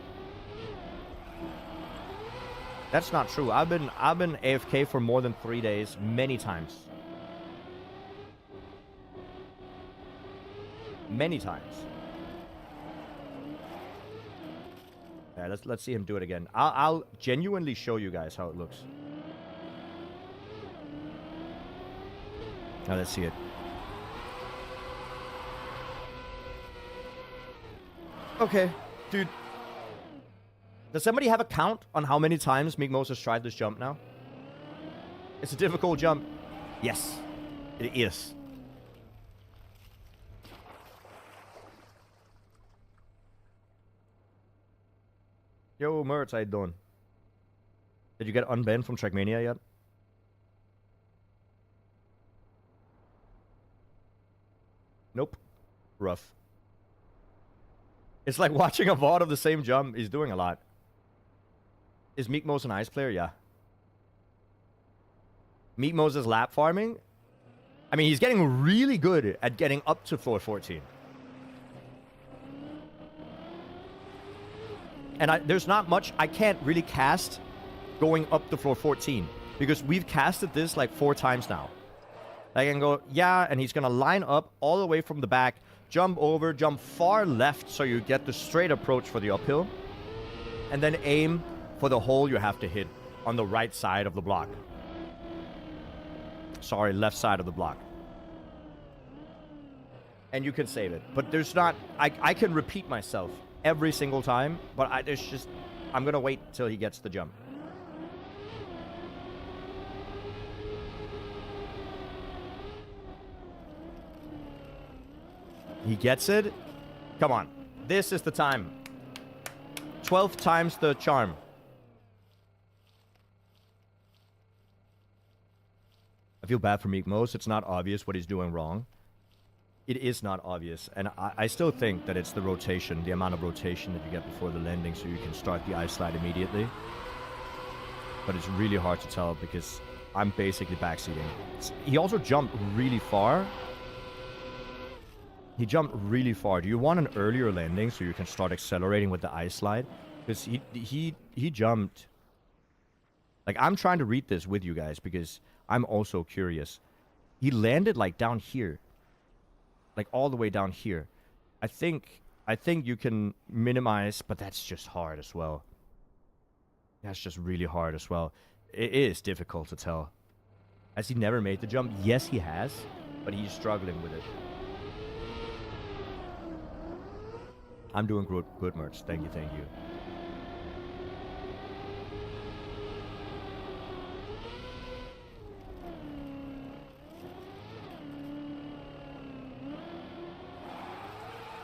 That's not true. I've been AFK for more than 3 days many times. Many times. Yeah, let's see him do it again. I'll genuinely show you guys how it looks. Now let's see it. Okay, dude. Does somebody have a count on how many times Meek Moses tried this jump now? It's a difficult jump. Yes, it is. Yo, Mertz, how you doing? Did you get unbanned from Trackmania yet? Nope. Rough. It's like watching a VOD of the same jump. He's doing a lot. Is Meek Moses an ice player? Yeah. Meek Moses lap farming? I mean, he's getting really good at getting up to floor 14. And there's not much I can't really cast going up to floor 14. Because we've casted this like 4 times now. I can go, yeah, and he's going to line up all the way from the back, jump over, jump far left so you get the straight approach for the uphill. And then aim for the hole you have to hit on the right side of the block. Sorry, left side of the block. And you can save it. But there's not... I can repeat myself every single time, but there's just... I'm going to wait till he gets the jump. He gets it. Come on. This is the time. 12 times the charm. I feel bad for Meek Moses. It's not obvious what he's doing wrong. It is not obvious. And I still think that it's the rotation, the amount of rotation that you get before the landing so you can start the ice slide immediately. But it's really hard to tell because I'm basically backseating. He also jumped really far. He jumped really far. Do you want an earlier landing so you can start accelerating with the ice slide? Because he jumped... Like, I'm trying to read this with you guys because I'm also curious. He landed, like, down here. Like, all the way down here. I think you can minimize, but that's just hard as well. That's just really hard as well. It is difficult to tell. Has he never made the jump? Yes, he has, but he's struggling with it. I'm doing good merch. Thank you, thank you.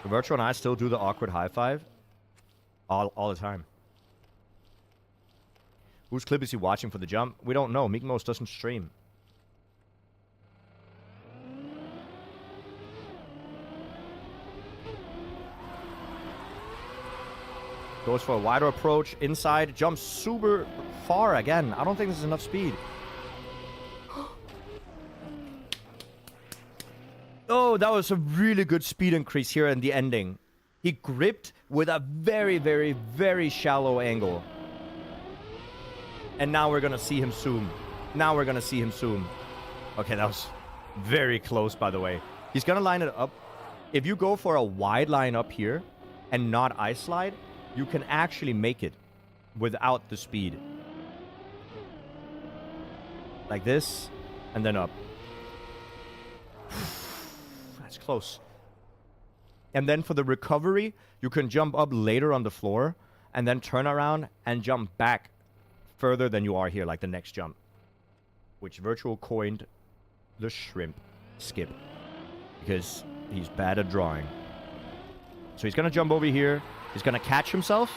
Virtual and I still do the awkward high five all the time. Whose clip is he watching for the jump? We don't know. Meek Moses doesn't stream. Goes for a wider approach, inside, jumps super far again. I don't think this is enough speed. Oh, that was a really good speed increase here in the ending. He gripped with a very, very, very shallow angle. And now we're going to see him zoom. Now we're going to see him zoom. Okay, that was very close, by the way. He's going to line it up. If you go for a wide line up here and not ice slide, you can actually make it without the speed. Like this, and then up. That's close. And then for the recovery, you can jump up later on the floor, and then turn around and jump back further than you are here, like the next jump. Which Virtual coined the shrimp skip. because he's bad at drawing. So he's going to jump over here. He's going to catch himself.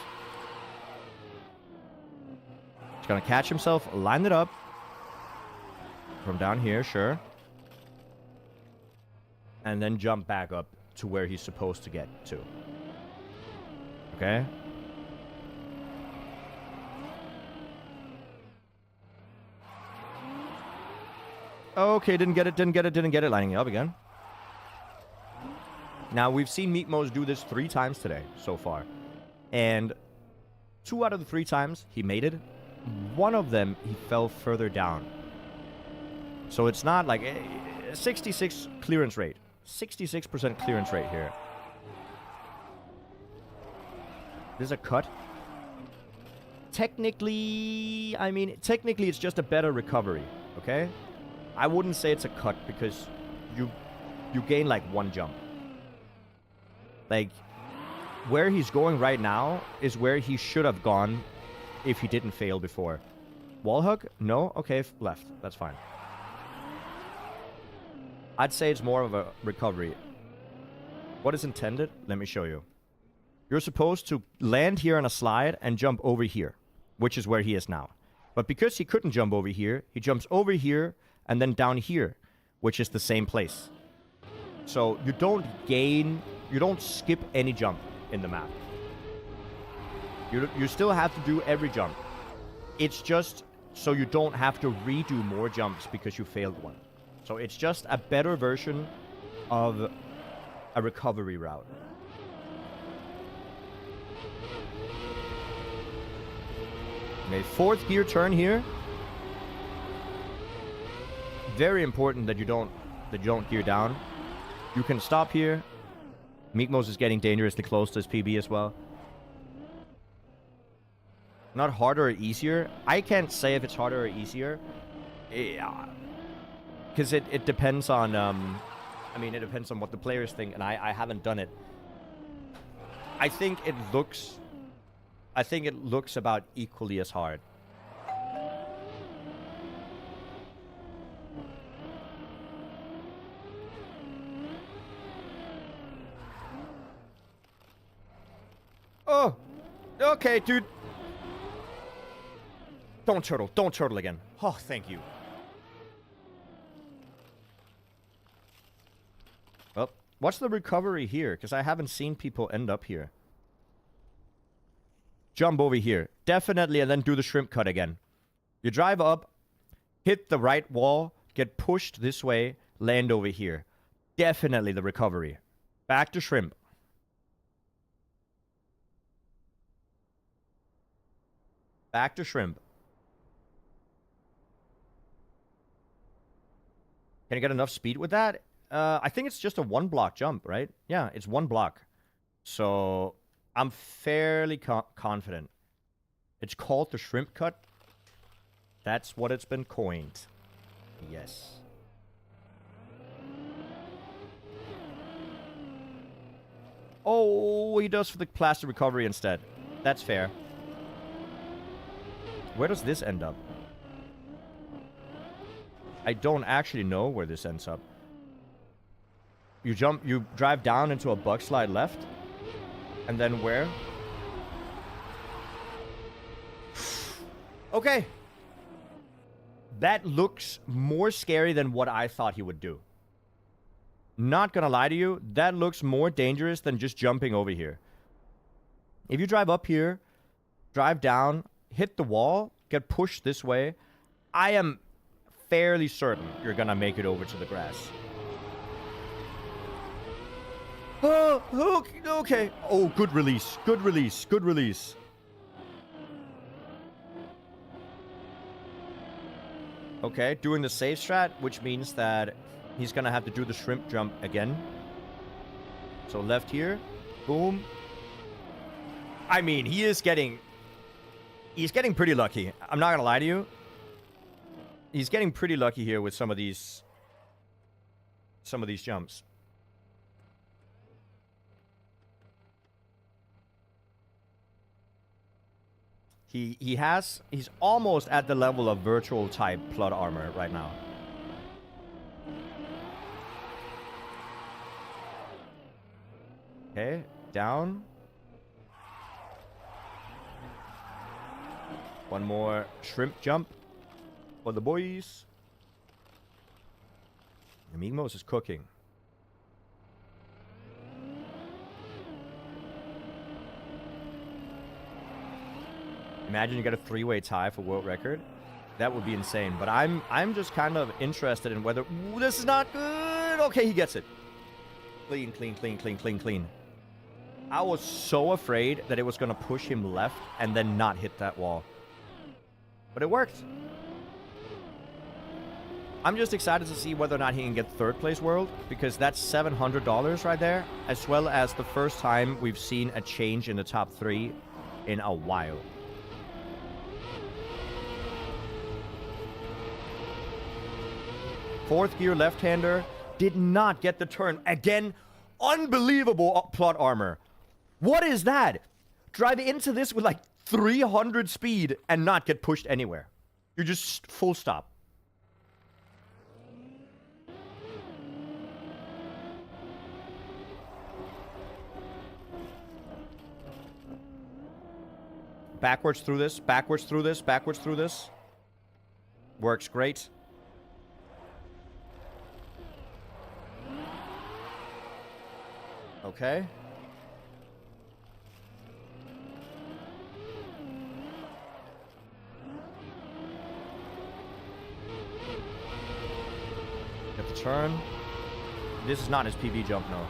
He's going to catch himself, line it up. From down here, sure. And then jump back up to where he's supposed to get to. Okay? Okay, didn't get it. Lining it up again. Now, we've seen Meatmos do this 3 times today so far. And 2 out of the 3 times, he made it. 1 of them, he fell further down. So it's not like a 66 clearance rate. 66% clearance rate here. There's a cut. Technically, it's just a better recovery, okay? I wouldn't say it's a cut because you gain like 1 jump. Like, where he's going right now is where he should have gone if he didn't fail before. Wall hug? No? Okay, left. That's fine. I'd say it's more of a recovery. What is intended? Let me show you. You're supposed to land here on a slide and jump over here, which is where he is now. But because he couldn't jump over here, he jumps over here and then down here, which is the same place. So you don't skip any jump in the map. You still have to do every jump. It's just so you don't have to redo more jumps because you failed one. So it's just a better version of a recovery route. Okay, 4th gear turn here. Very important that you don't gear down. You can stop here. Meatmos is getting dangerously close to his PB as well. Not harder or easier. I can't say if it's harder or easier. Because it depends on, it depends on what the players think, and I haven't done it. I think it looks about equally as hard. Oh, okay, dude. Don't turtle again. Oh, thank you. Well, what's the recovery here? Because I haven't seen people end up here. Jump over here. Definitely, and then do the shrimp cut again. You drive up, hit the right wall, get pushed this way, land over here. Definitely the recovery. Back to shrimp. Back to shrimp. Can you get enough speed with that? I think it's just a 1 block jump, right? Yeah, it's 1 block. So I'm fairly confident. It's called the shrimp cut. That's what it's been coined. Yes. Oh, he does for the plaster recovery instead. That's fair. Where does this end up? I don't actually know where this ends up. You drive down into a bug slide left. And then where? Okay. That looks more scary than what I thought he would do. Not gonna lie to you, that looks more dangerous than just jumping over here. If you drive up here, drive down, hit the wall, get pushed this way, I am fairly certain you're gonna make it over to the grass. Oh, okay. Oh, good release. Good release. Good release. Okay, doing the safe strat, which means that he's gonna have to do the shrimp jump again. So left here. Boom. I mean, he's getting pretty lucky. I'm not gonna lie to you. He's getting pretty lucky here with some of these jumps. He's almost at the level of virtual type plot armor right now. Okay, down. One more shrimp jump for the boys. Amigos is cooking. Imagine you get a 3-way tie for world record. That would be insane. But I'm just kind of interested in whether... Ooh, this is not good. Okay, he gets it. Clean, clean, clean, clean, clean, clean. I was so afraid that it was going to push him left and then not hit that wall. But it worked. I'm just excited to see whether or not he can get 3rd place world, because that's $700 right there, as well as the first time we've seen a change in the top 3 in a while. Fourth gear left-hander did not get the turn. Again, unbelievable plot armor. What is that? Drive into this with like 300 speed and not get pushed anywhere. You're just full stop. Backwards through this, backwards through this, backwards through this. Works great. Okay. Get the turn. This is not his PV jump, no.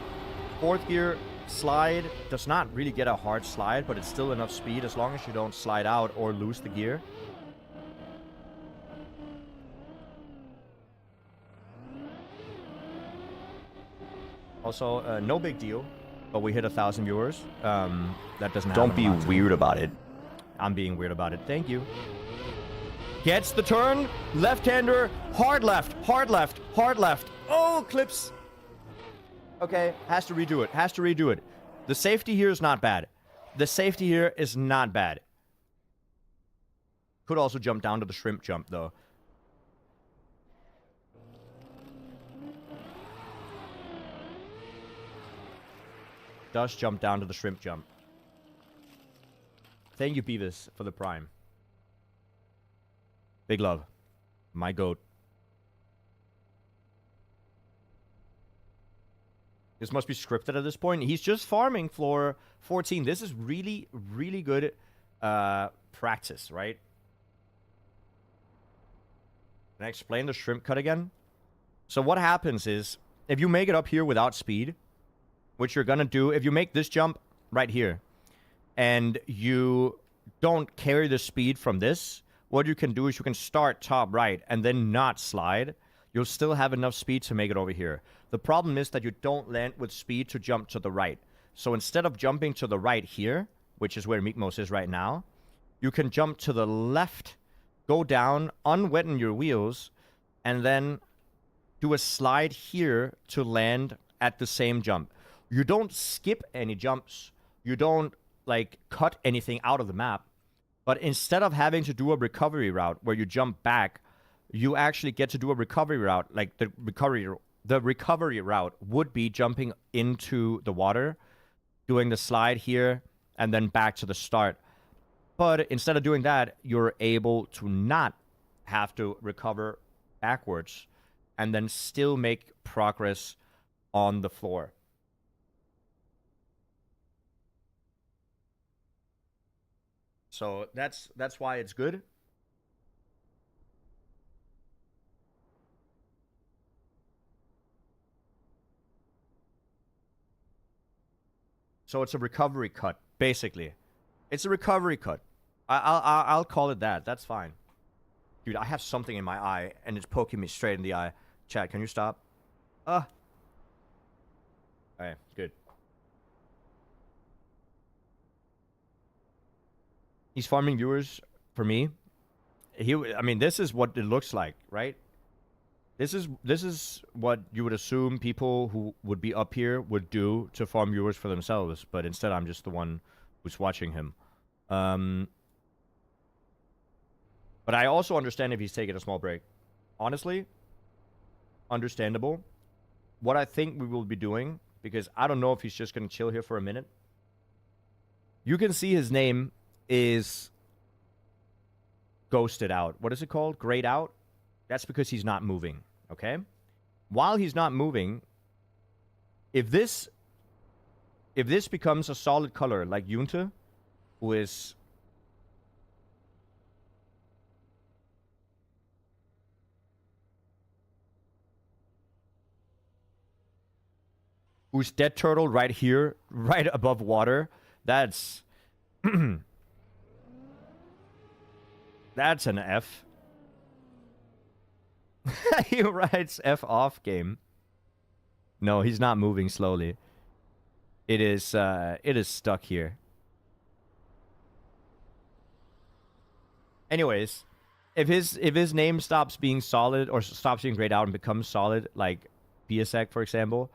Fourth gear slide does not really get a hard slide, but it's still enough speed as long as you don't slide out or lose the gear. Also, no big deal, but we hit 1,000 viewers. That doesn't happen. Don't be weird about it. I'm being weird about it. Thank you. Gets the turn. Left-hander. Hard left. Hard left. Hard left. Oh, clips. Okay. Has to redo it. Has to redo it. The safety here is not bad. The safety here is not bad. Could also jump down to the shrimp jump, though. Does jump down to the shrimp jump. Thank you, Beavis, for the prime. Big love. My goat. This must be scripted at this point. He's just farming floor 14. This is really, really good practice, right? Can I explain the shrimp cut again? So what happens is, if you make it up here without speed, which you're gonna do, if you make this jump right here, and you don't carry the speed from this, what you can do is you can start top right and then not slide. You'll still have enough speed to make it over here. The problem is that you don't land with speed to jump to the right. So instead of jumping to the right here, which is where Mikmos is right now, you can jump to the left, go down, unwetten your wheels, and then do a slide here to land at the same jump. You don't skip any jumps. You don't, like, cut anything out of the map. But instead of having to do a recovery route where you jump back, you actually get to do a recovery route. Like, the recovery route would be jumping into the water, doing the slide here, and then back to the start. But instead of doing that, you're able to not have to recover backwards and then still make progress on the floor. So that's why it's good. So it's a recovery cut, basically. It's a recovery cut. I'll call it that. That's fine. Dude, I have something in my eye, and it's poking me straight in the eye. Chat, can you stop? Alright, good. He's farming viewers for me. I mean, this is what it looks like, right? This is what you would assume people who would be up here would do to farm viewers for themselves, but instead I'm just the one who's watching him. But I also understand if he's taking a small break. Honestly, understandable. What I think we will be doing because I don't know if he's just going to chill here for a minute. You can see his name is ghosted out. What is it called? Grayed out? That's because he's not moving, okay? While he's not moving, if this becomes a solid color like Junta, who is who's dead turtle right here, right above water, that's that's an F. He writes F off game. No, he's not moving slowly. It is stuck here. Anyways, if his name stops being solid or stops being grayed out and becomes solid, like BSEC for example,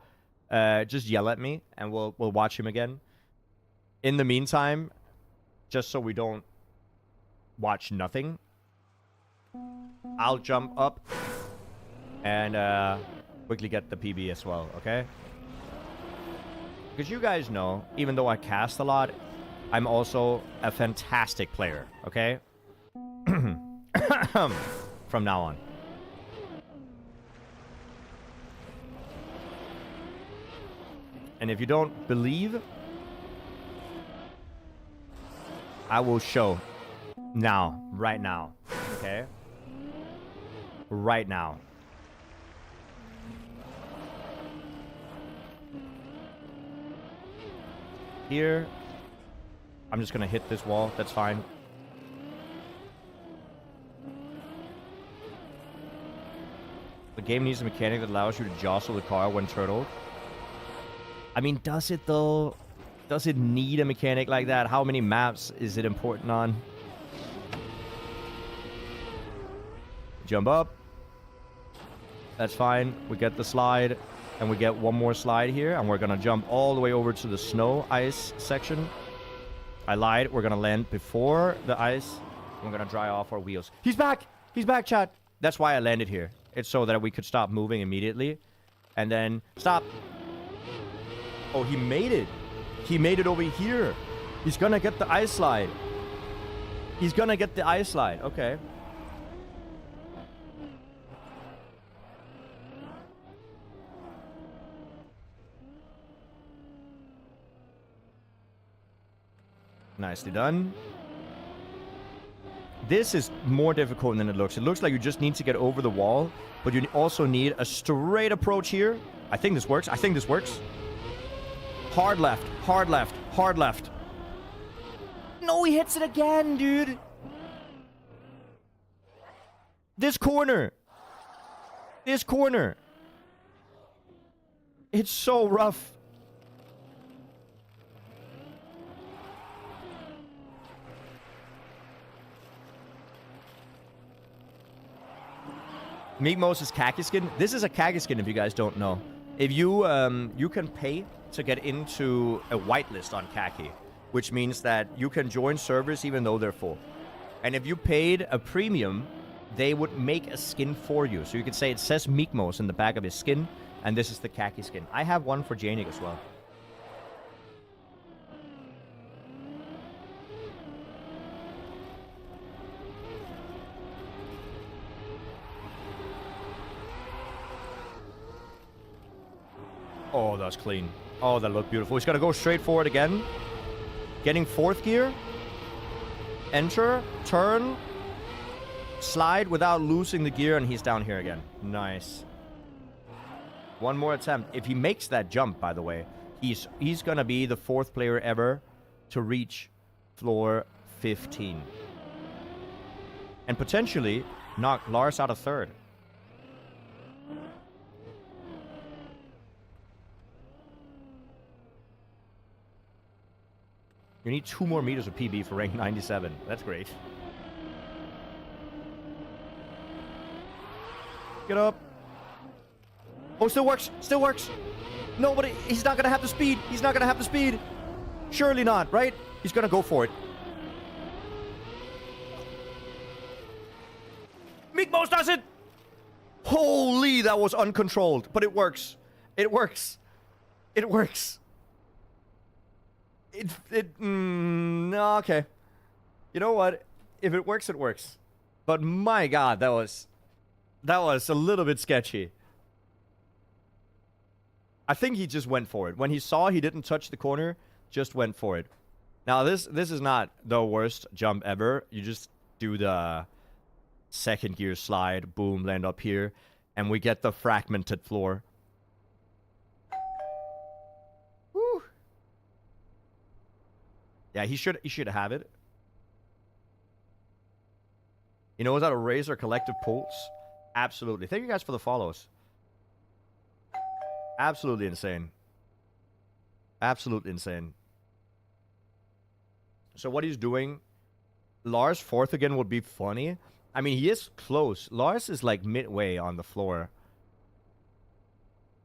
just yell at me and we'll watch him again. In the meantime, just so we don't watch nothing, I'll jump up and quickly get the PB as well, okay? Because you guys know, even though I cast a lot, I'm also a fantastic player, okay? From now on. And if you don't believe, I will show now, right now, okay? Right now. Here, I'm just gonna hit this wall, that's fine. The game needs a mechanic that allows you to jostle the car when turtled. I mean, does it though? Does it need a mechanic like that? How many maps is it important on? Jump up. That's fine. We get the slide. And we get one more slide here. And we're going to jump all the way over to the snow ice section. I lied. We're going to land before the ice. We're going to dry off our wheels. He's back! He's back, chat. That's why I landed here. It's so that we could stop moving immediately. And then... Stop! Oh, he made it. He made it over here. He's going to get the ice slide. He's going to get the ice slide. Okay. Nicely done. This is more difficult than it looks. It looks like you just need to get over the wall, but you also need a straight approach here. I think this works. I think this works. Hard left, hard left, hard left. No, he hits it again, dude. This corner. This corner. It's so rough. Meekmos' khaki skin. This is a khaki skin if you guys don't know. If you you can pay to get into a whitelist on khaki, which means that you can join servers even though they're full. And if you paid a premium, they would make a skin for you. So you could say it says Meekmos in the back of his skin, and this is the khaki skin. I have one for Jnic as well. Oh, that's clean. Oh, that looked beautiful. He's going to go straight forward again. Getting fourth gear. Enter. Turn. Slide without losing the gear, and he's down here again. Nice. One more attempt. If he makes that jump, by the way, he's going to be the fourth player ever to reach floor 15. And potentially knock Lars out of third. You need 2 more meters of PB for rank 97. That's great. Get up. Oh, still works. Still works. No, but he's not going to have the speed. He's not going to have the speed. Surely not, right? He's going to go for it. Meekmos does it! Holy, that was uncontrolled. But it works. It works. It works. No, okay. You know what? If it works, it works. But my god, that was a little bit sketchy. I think he just went for it. When he saw he didn't touch the corner, just went for it. Now, this is not the worst jump ever. You just do the second gear slide, boom, land up here, and we get the fragmented floor. Woo. Yeah, he should have it. You know, is that a raise or collective pulse? Absolutely. Thank you guys for the follows. Absolutely insane. Absolutely insane. So what he's doing, Lars fourth again would be funny. I mean, he is close. Lars is like midway on the floor.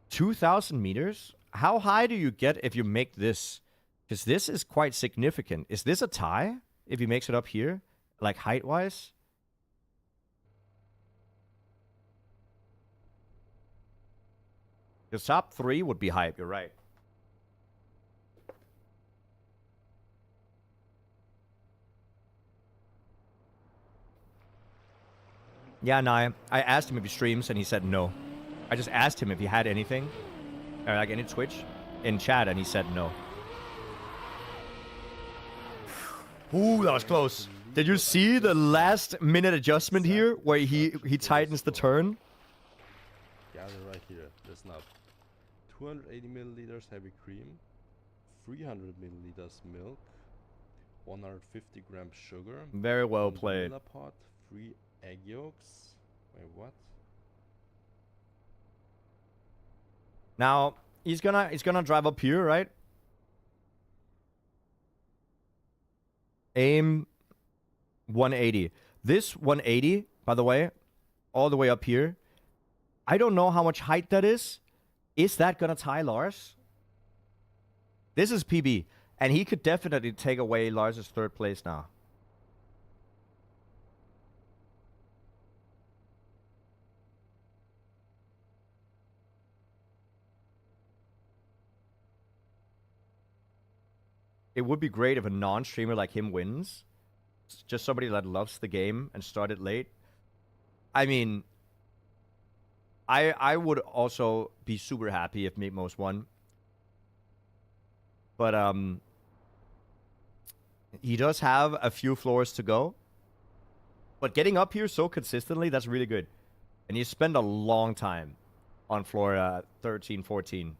2,000 meters? How high do you get if you make this? Because this is quite significant. Is this a tie if he makes it up here? Like height-wise? The top 3 would be hype, you're right. Yeah, Nai. I asked him if he streams, and he said no. I just asked him if he had anything, or like any Twitch, in chat, and he said no. Ooh, that was close. Did you see the last minute adjustment here, where he tightens the turn? Yeah, they're right here. There's not 280 milliliters heavy cream, 300 milliliters milk, 150 grams sugar. Very well one played. vanilla pot, 3 egg yolks. Wait, what? Now he's gonna drive up here, right? Aim 180. This 180, by the way, all the way up here. I don't know how much height that is. Is that gonna tie Lars? This is PB, and he could definitely take away Lars's third place now. It would be great if a non-streamer like him wins. Just somebody that loves the game and started late. I mean, I would also be super happy if Meatmost won. But he does have a few floors to go. But getting up here so consistently, that's really good. And you spend a long time on floor 13, 14.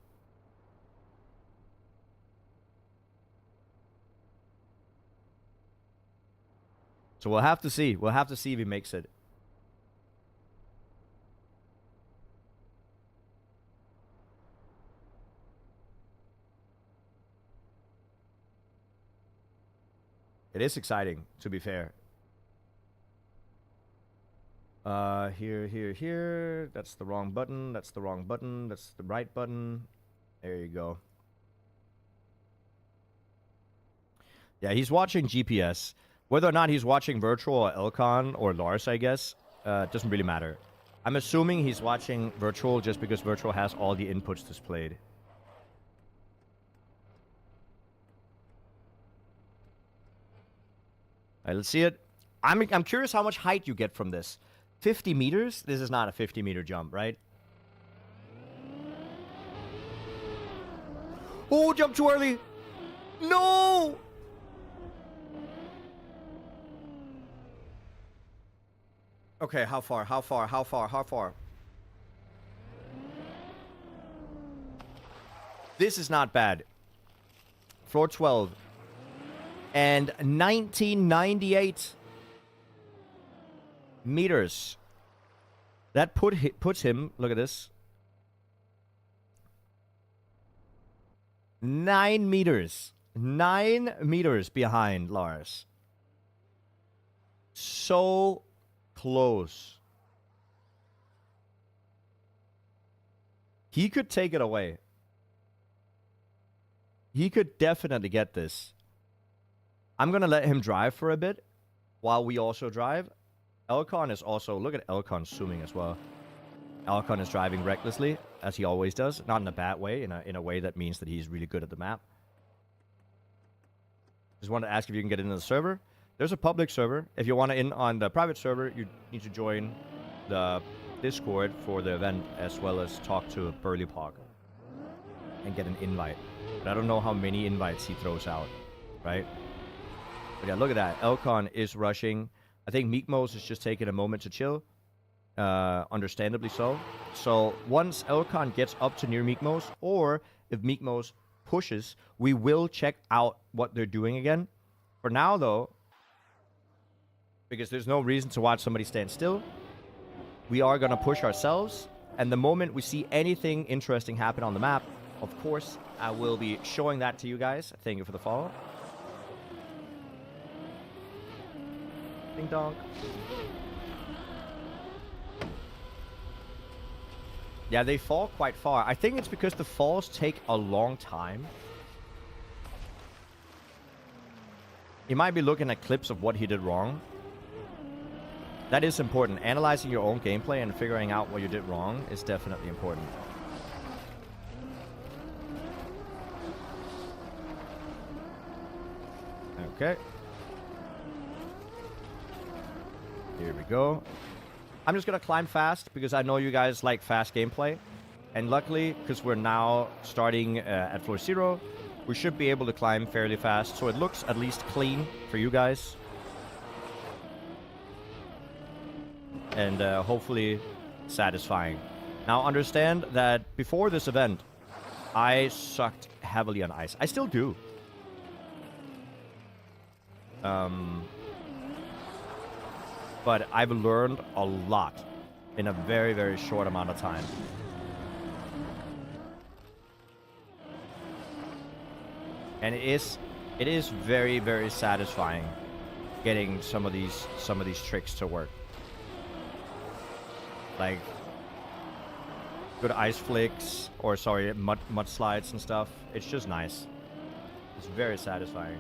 So we'll have to see. We'll have to see if he makes it. It is exciting, to be fair. Here. That's the wrong button. That's the wrong button. That's the right button. There you go. Yeah, he's watching GPS. Whether or not he's watching Virtual or Elcon or Lars, I guess, doesn't really matter. I'm assuming he's watching Virtual just because Virtual has all the inputs displayed. Alright, let's see it. I'm curious how much height you get from this. 50 meters? This is not a 50-meter jump, right? Oh, jump too early! No! Okay, how far? How far? How far? How far? This is not bad. Floor 12. And 1998 meters. That puts him, look at this. 9 meters. 9 meters behind Lars. So close. He could take it away. He could definitely get this. I'm going to let him drive for a bit while we also drive. Elcon is also... Look at Elcon zooming as well. Elcon is driving recklessly. as he always does. Not in a bad way, in a way that means that he's really good at the map. Just wanted to ask if you can get into the server. There's a public server. If you want to in on the private server, you need to join the Discord for the event, as well as talk to Burly Pog and get an invite. But I don't know how many invites he throws out, right? But yeah, look at that. Elcon is rushing. I think Meekmos is just taking a moment to chill. Understandably so. So once Elcon gets up to near Meekmos, or if Meekmos pushes, we will check out what they're doing again. For now, though, because there's no reason to watch somebody stand still, we are going to push ourselves. And the moment we see anything interesting happen on the map, of course, I will be showing that to you guys. Thank you for the follow. Ding dong. Yeah, they fall quite far. I think it's because the falls take a long time. You might be looking at clips of what he did wrong. That is important. Analyzing your own gameplay and figuring out what you did wrong is definitely important. Okay. Here we go. I'm just going to climb fast because I know you guys like fast gameplay. And luckily, because we're now starting at floor 0, we should be able to climb fairly fast. So it looks at least clean for you guys. And hopefully satisfying. Now understand that before this event, I sucked heavily on ice. I still do. But I've learned a lot in a very, very short amount of time. And it is very, very satisfying getting some of these tricks to work. Like good ice flicks, or sorry, mud slides and stuff. It's just nice. It's very satisfying.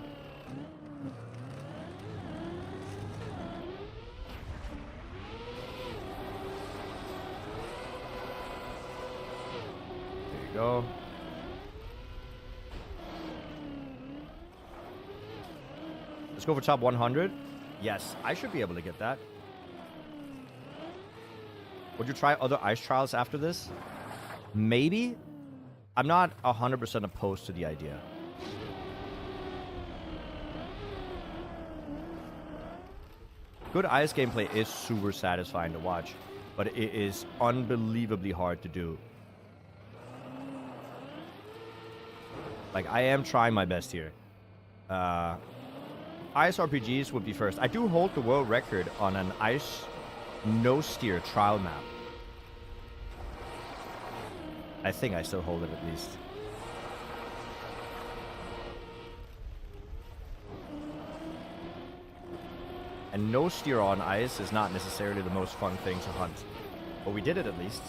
There you go. Let's go for top 100. Yes, I should be able to get that. Would you try other ice trials after this? Maybe. I'm not 100% opposed to the idea. Good ice gameplay is super satisfying to watch, but it is unbelievably hard to do. Like, I am trying my best here. Ice RPGs would be first. I do hold the world record on an ice no-steer trial map. I think I still hold it at least. And no-steer on ice is not necessarily the most fun thing to hunt. But we did it at least.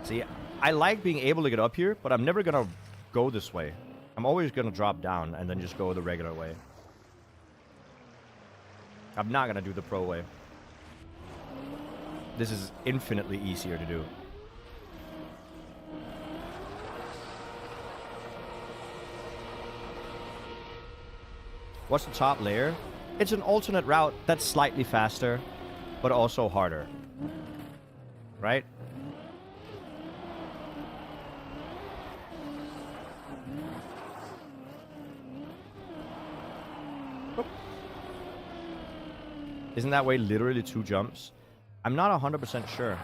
See, I like being able to get up here, but I'm never going to go this way. I'm always going to drop down and then just go the regular way. I'm not going to do the pro way. This is infinitely easier to do. What's the top layer? It's an alternate route that's slightly faster, but also harder. Right? Isn't that way literally 2 jumps? I'm not 100% sure.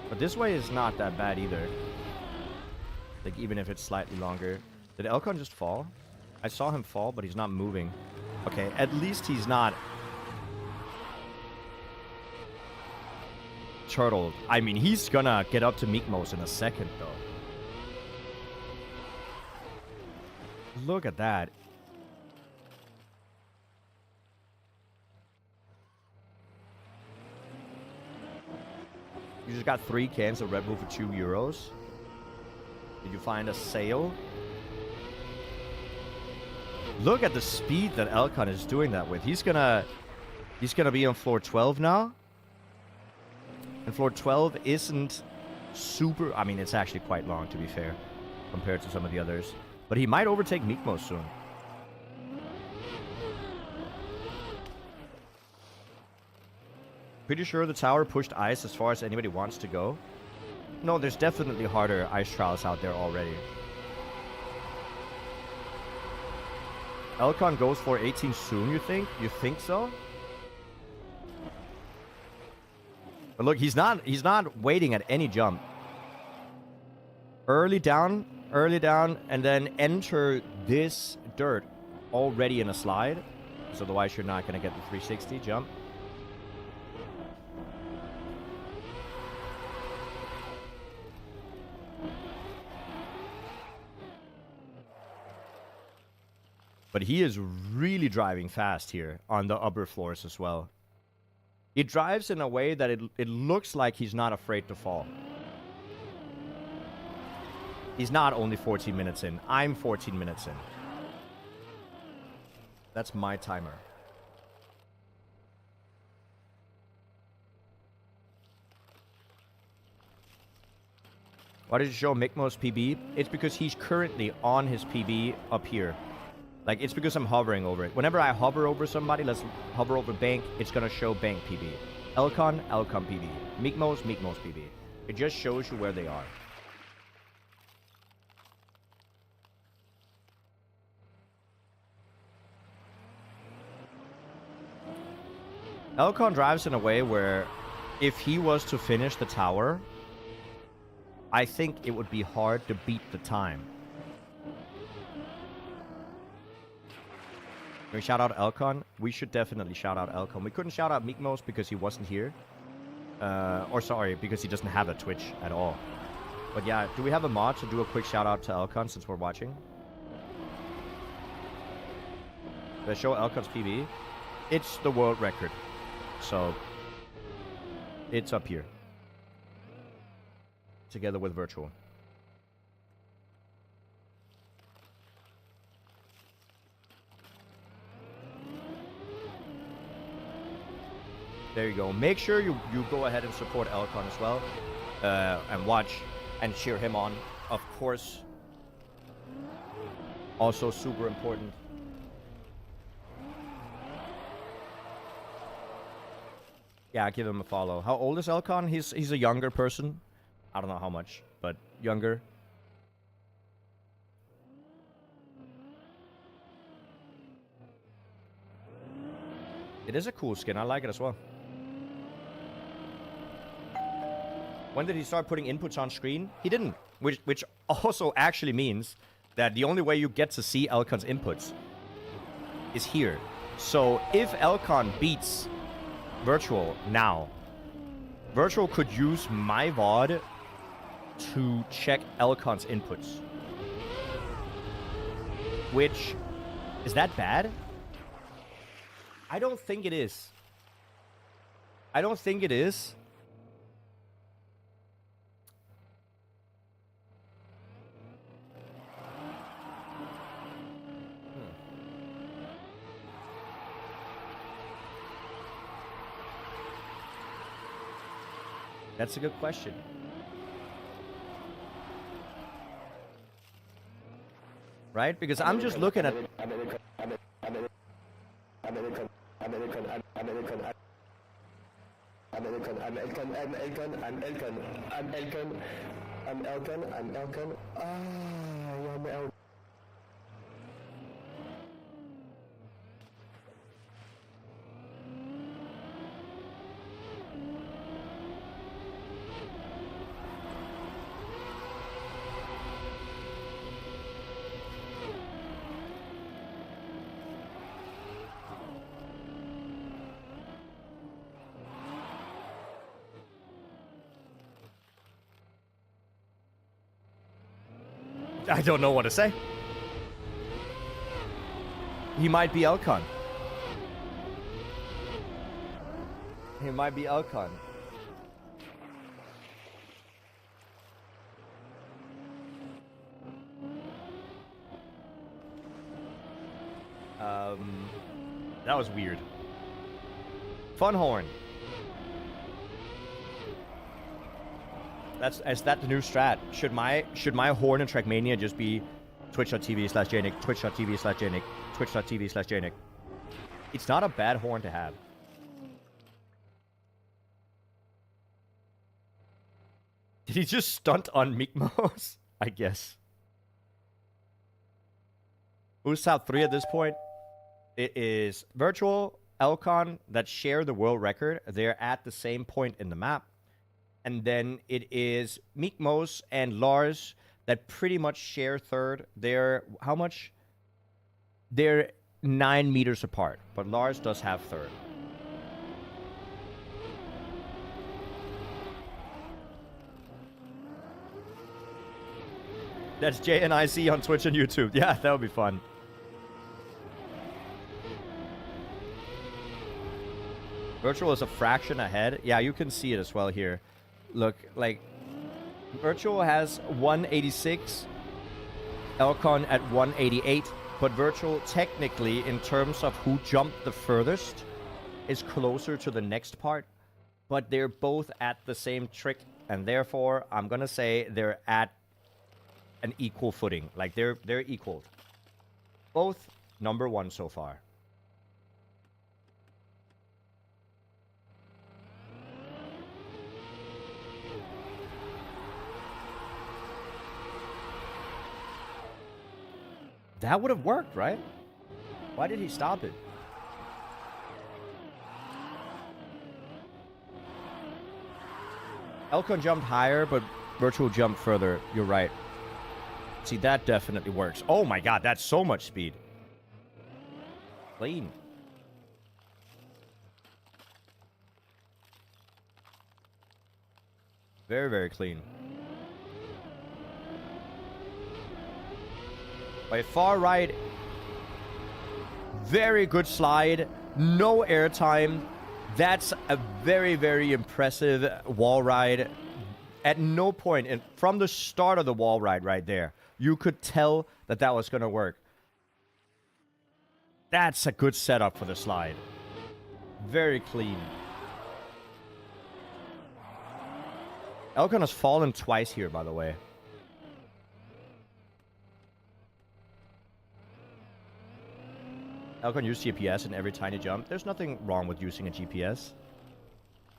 But this way is not that bad either. Like, even if it's slightly longer. Did Elcon just fall? I saw him fall, but he's not moving. Okay, at least he's not turtled. I mean, he's gonna get up to Meekmos in a second, though. Look at that. You just got 3 cans of Red Bull for €2. Did you find a sail? Look at the speed that Elcon is doing that with. He's gonna be on floor 12 now. And floor 12 isn't super... I mean, it's actually quite long, to be fair, compared to some of the others. But he might overtake Mikmo soon. Pretty sure the tower pushed ice as far as anybody wants to go. No, there's definitely harder ice trials out there already. Elcon goes for 18 soon, you think? You think so? But look, he's not waiting at any jump. Early down, and then enter this dirt already in a slide. Because otherwise you're not going to get the 360 jump. But he is really driving fast here on the upper floors as well. He drives in a way that it looks like he's not afraid to fall. He's not only 14 minutes in. I'm 14 minutes in. That's my timer. Why did you show Mikmo's PB? It's because he's currently on his PB up here. Like, it's because I'm hovering over it. Whenever I hover over somebody, let's hover over Bank, it's gonna show Bank PB. Elcon PB. Mikmo's PB. It just shows you where they are. Elcon drives in a way where if he was to finish the tower, I think it would be hard to beat the time. Can we shout out Elcon? We should definitely shout out Elcon. We couldn't shout out Mikmos because he wasn't here. Or sorry, because he doesn't have a Twitch at all. But yeah, do we have a mod to do a quick shout out to Elcon since we're watching? Did I show Elcon's PB? It's the world record. So, it's up here. Together with virtual. There you go. Make sure you go ahead and support Elcon as well. And watch and cheer him on. Of course. Also super important. Yeah, give him a follow. How old is Elcon? He's a younger person. I don't know how much, but younger. It is a cool skin. I like it as well. When did he start putting inputs on screen? He didn't. Which also actually means that the only way you get to see Elcon's inputs is here. So if Elcon beats Virtual now, Virtual could use my VOD to check Elcon's inputs. Which, is that bad? I don't think it is. I don't think it is. That's a good question. Right? Because I'm just looking at... I don't know what to say. He might be Elcon. He might be Elcon. That was weird. Fun horn. Is that the new strat? Should my horn in Trackmania just be twitch.tv/Jnic, twitch.tv/Jnic, twitch.tv/Jnic? It's not a bad horn to have. Did he just stunt on Mikmos? I guess. Who's top 3 at this point? It is Virtual, Elcon that share the world record. They're at the same point in the map. And then it is Mikmos and Lars that pretty much share third. They're how much? They're 9 meters apart, but Lars does have third. That's JNIC on Twitch and YouTube. Yeah, that would be fun. Virtual is a fraction ahead. Yeah, you can see it as well here. Look, like, Virtual has 186, Elcon at 188, but Virtual technically, in terms of who jumped the furthest, is closer to the next part, but they're both at the same trick, and therefore, I'm gonna say they're at an equal footing. Like, they're equal. Both number 1 so far. That would have worked, right? Why did he stop it? Elcon jumped higher, but Virtual jumped further. You're right. See, that definitely works. Oh my god, that's so much speed. Clean. Very, very clean. By far right. Very good slide. No airtime. That's a very, very impressive wall ride. At no point, from the start of the wall ride right there, you could tell that that was going to work. That's a good setup for the slide. Very clean. Elcon has fallen twice here, by the way. Elcon used GPS in every tiny jump. There's nothing wrong with using a GPS.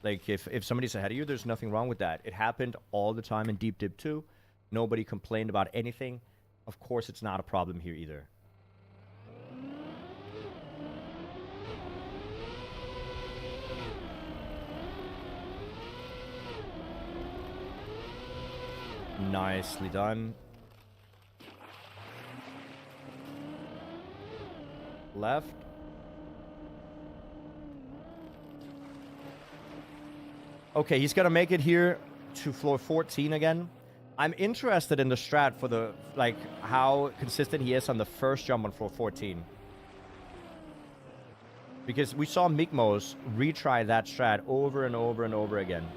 Like, if somebody's ahead of you, there's nothing wrong with that. It happened all the time in Deep Dip 2. Nobody complained about anything. Of course, it's not a problem here either. Nicely done. Left. Okay, he's gonna make it here to floor 14 again. I'm interested in the strat for the, like, how consistent he is on the first jump on floor 14. Because we saw Mikmos retry that strat over and over and over again.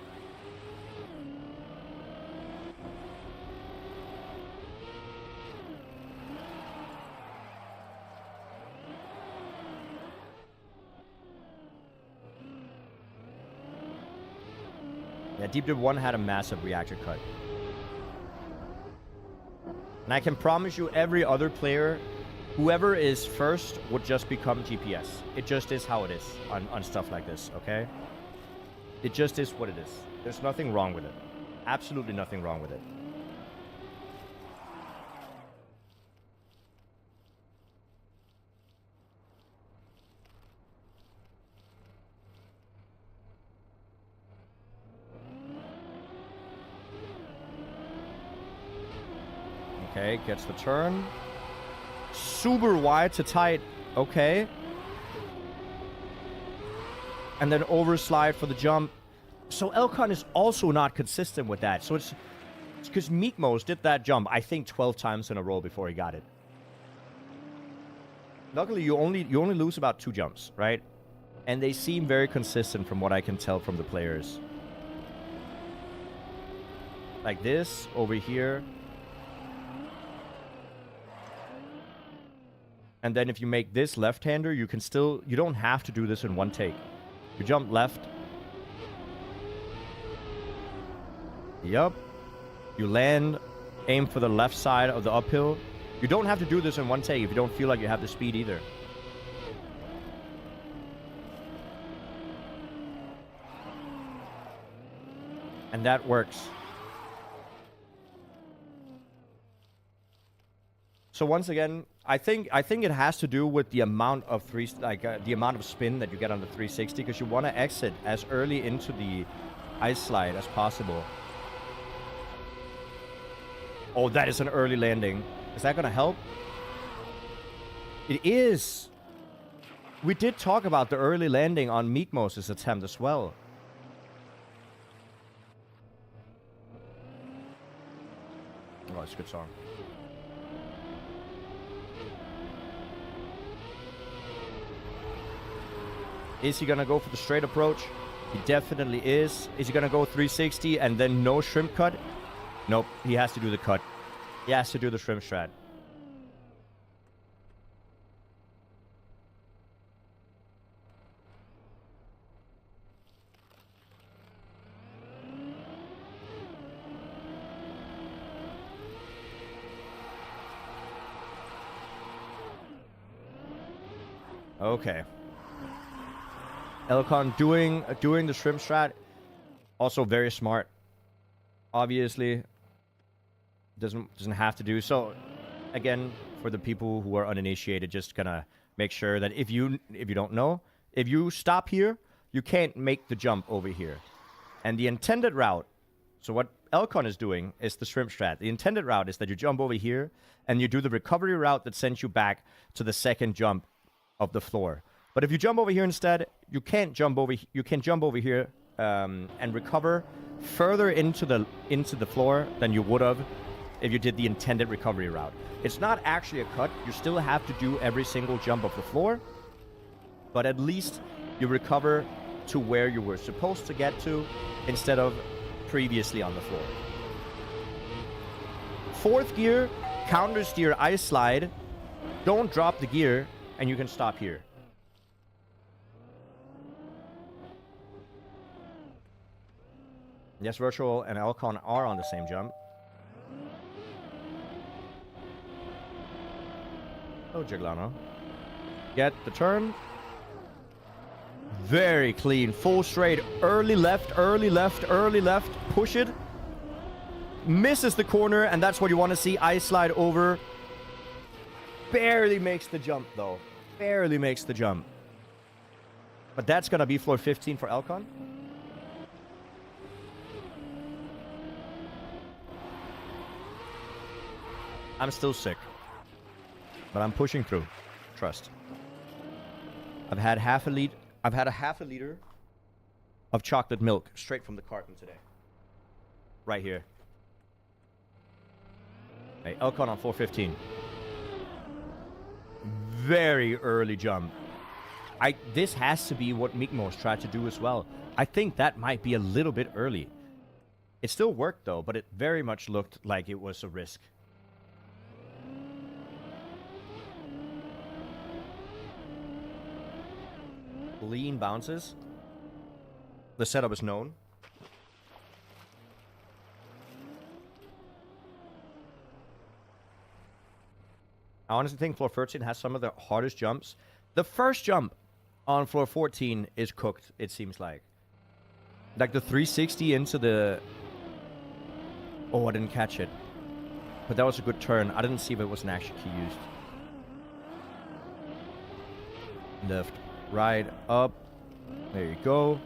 Yeah, Deep Dip 1 had a massive reactor cut. And I can promise you every other player, whoever is first would just become GPS. It just is how it is on stuff like this, okay? It just is what it is. There's nothing wrong with it. Absolutely nothing wrong with it. Okay, gets the turn. Super wide to tight. Okay. And then overslide for the jump. So Elcon is also not consistent with that. So it's because Mikmos did that jump, I think, 12 times in a row before he got it. Luckily, you only lose about 2 jumps, right? And they seem very consistent from what I can tell from the players. Like this, over here. And then if you make this left-hander, you don't have to do this in one take. You jump left. Yup. You land, aim for the left side of the uphill. You don't have to do this in one take if you don't feel like you have the speed either. And that works. So once again, I think it has to do with the amount of the amount of spin that you get on the 360, because you want to exit as early into the ice slide as possible. Oh, that is an early landing. Is that gonna help? It is. We did talk about the early landing on Meekmos' attempt as well. Oh, it's a good song. Is he gonna go for the straight approach? He definitely is. Is he gonna go 360 and then no shrimp cut? Nope, he has to do the cut. He has to do the shrimp strat. Okay. Elcon doing the shrimp strat. Also very smart. Obviously. Doesn't have to do so. Again, for the people who are uninitiated, just gonna make sure that if you don't know, if you stop here, you can't make the jump over here. And the intended route, so what Elcon is doing is the shrimp strat. The intended route is that you jump over here and you do the recovery route that sends you back to the second jump of the floor. But if you jump over here instead, you can't jump over. You can jump over here and recover further into the floor than you would have if you did the intended recovery route. It's not actually a cut. You still have to do every single jump of the floor, but at least you recover to where you were supposed to get to instead of previously on the floor. Fourth gear, counter steer ice slide. Don't drop the gear, and you can stop here. Yes, Virtual and Elcon are on the same jump. Oh, Jiglano. Get the turn. Very clean. Full straight. Early left, early left, early left. Push it. Misses the corner, and that's what you want to see. Ice slide over. Barely makes the jump, though. Barely makes the jump. But that's going to be floor 15 for Elcon. I'm still sick. But I'm pushing through. Trust. I've had a half a liter of chocolate milk straight from the carton today. Right here. Hey, Elcon on 415. Very early jump. This has to be what Meekmos tried to do as well. I think that might be a little bit early. It still worked though, but it very much looked like it was a risk. Lean bounces. The setup is known. I honestly think floor 13 has some of the hardest jumps. The first jump on floor 14 is cooked, it seems like. Like the 360 into the... Oh, I didn't catch it. But that was a good turn. I didn't see if it was an action key used. Left. Right, up. There you go.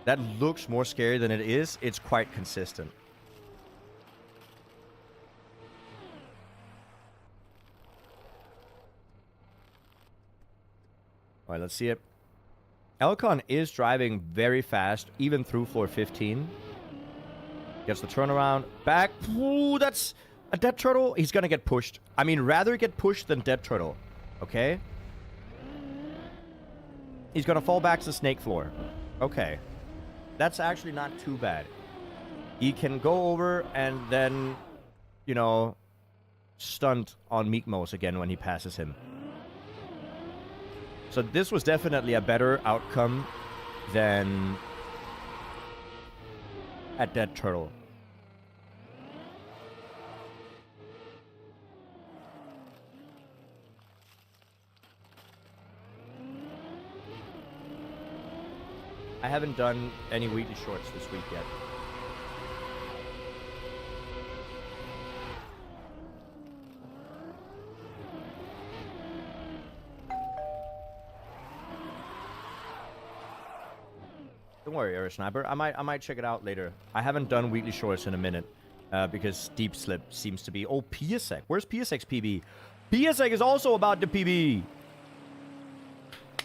That looks more scary than it is. It's quite consistent. All right, let's see it. Elcon is driving very fast, even through floor 15. Gets the turnaround. Back. Ooh, that's a dead turtle. He's going to get pushed. I mean, rather get pushed than dead turtle. Okay? He's going to fall back to snake floor. Okay. That's actually not too bad. He can go over and then, you know, stunt on Meekmos again when he passes him. So this was definitely a better outcome than at Dead Turtle. I haven't done any weekly shorts this week yet. Don't worry, Air Sniper. I might check it out later. I haven't done weekly shorts in a minute because Deep Slip seems to be. Oh, PSX. Where's PSX PB? PSX is also about the PB.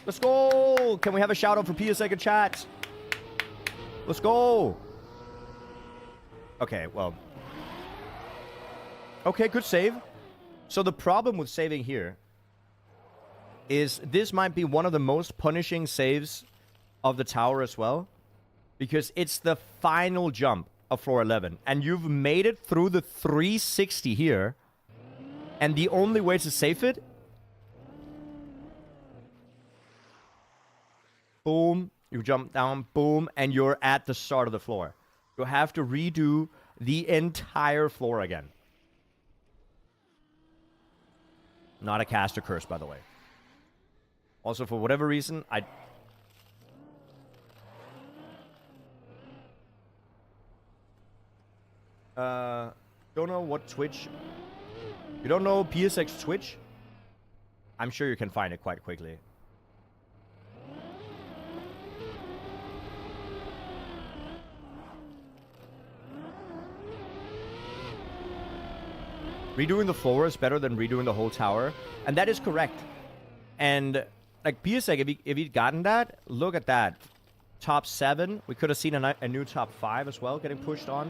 Let's go. Can we have a shout out for PSX in chat? Let's go. Okay, well. Okay, good save. So the problem with saving here is this might be one of the most punishing saves of the tower as well, because it's the final jump of floor 11 and you've made it through the 360 here, and the only way to save it, boom, you jump down, boom, and you're at the start of the floor. You have to redo the entire floor again. Not a caster curse, by the way. Also, for whatever reason, don't know what Twitch. You don't know PSX Twitch? I'm sure you can find it quite quickly. Redoing the floor is better than redoing the whole tower, and that is correct. And like PSX, if he'd gotten that, look at that. Top 7. We could have seen a new top 5 as well getting pushed on.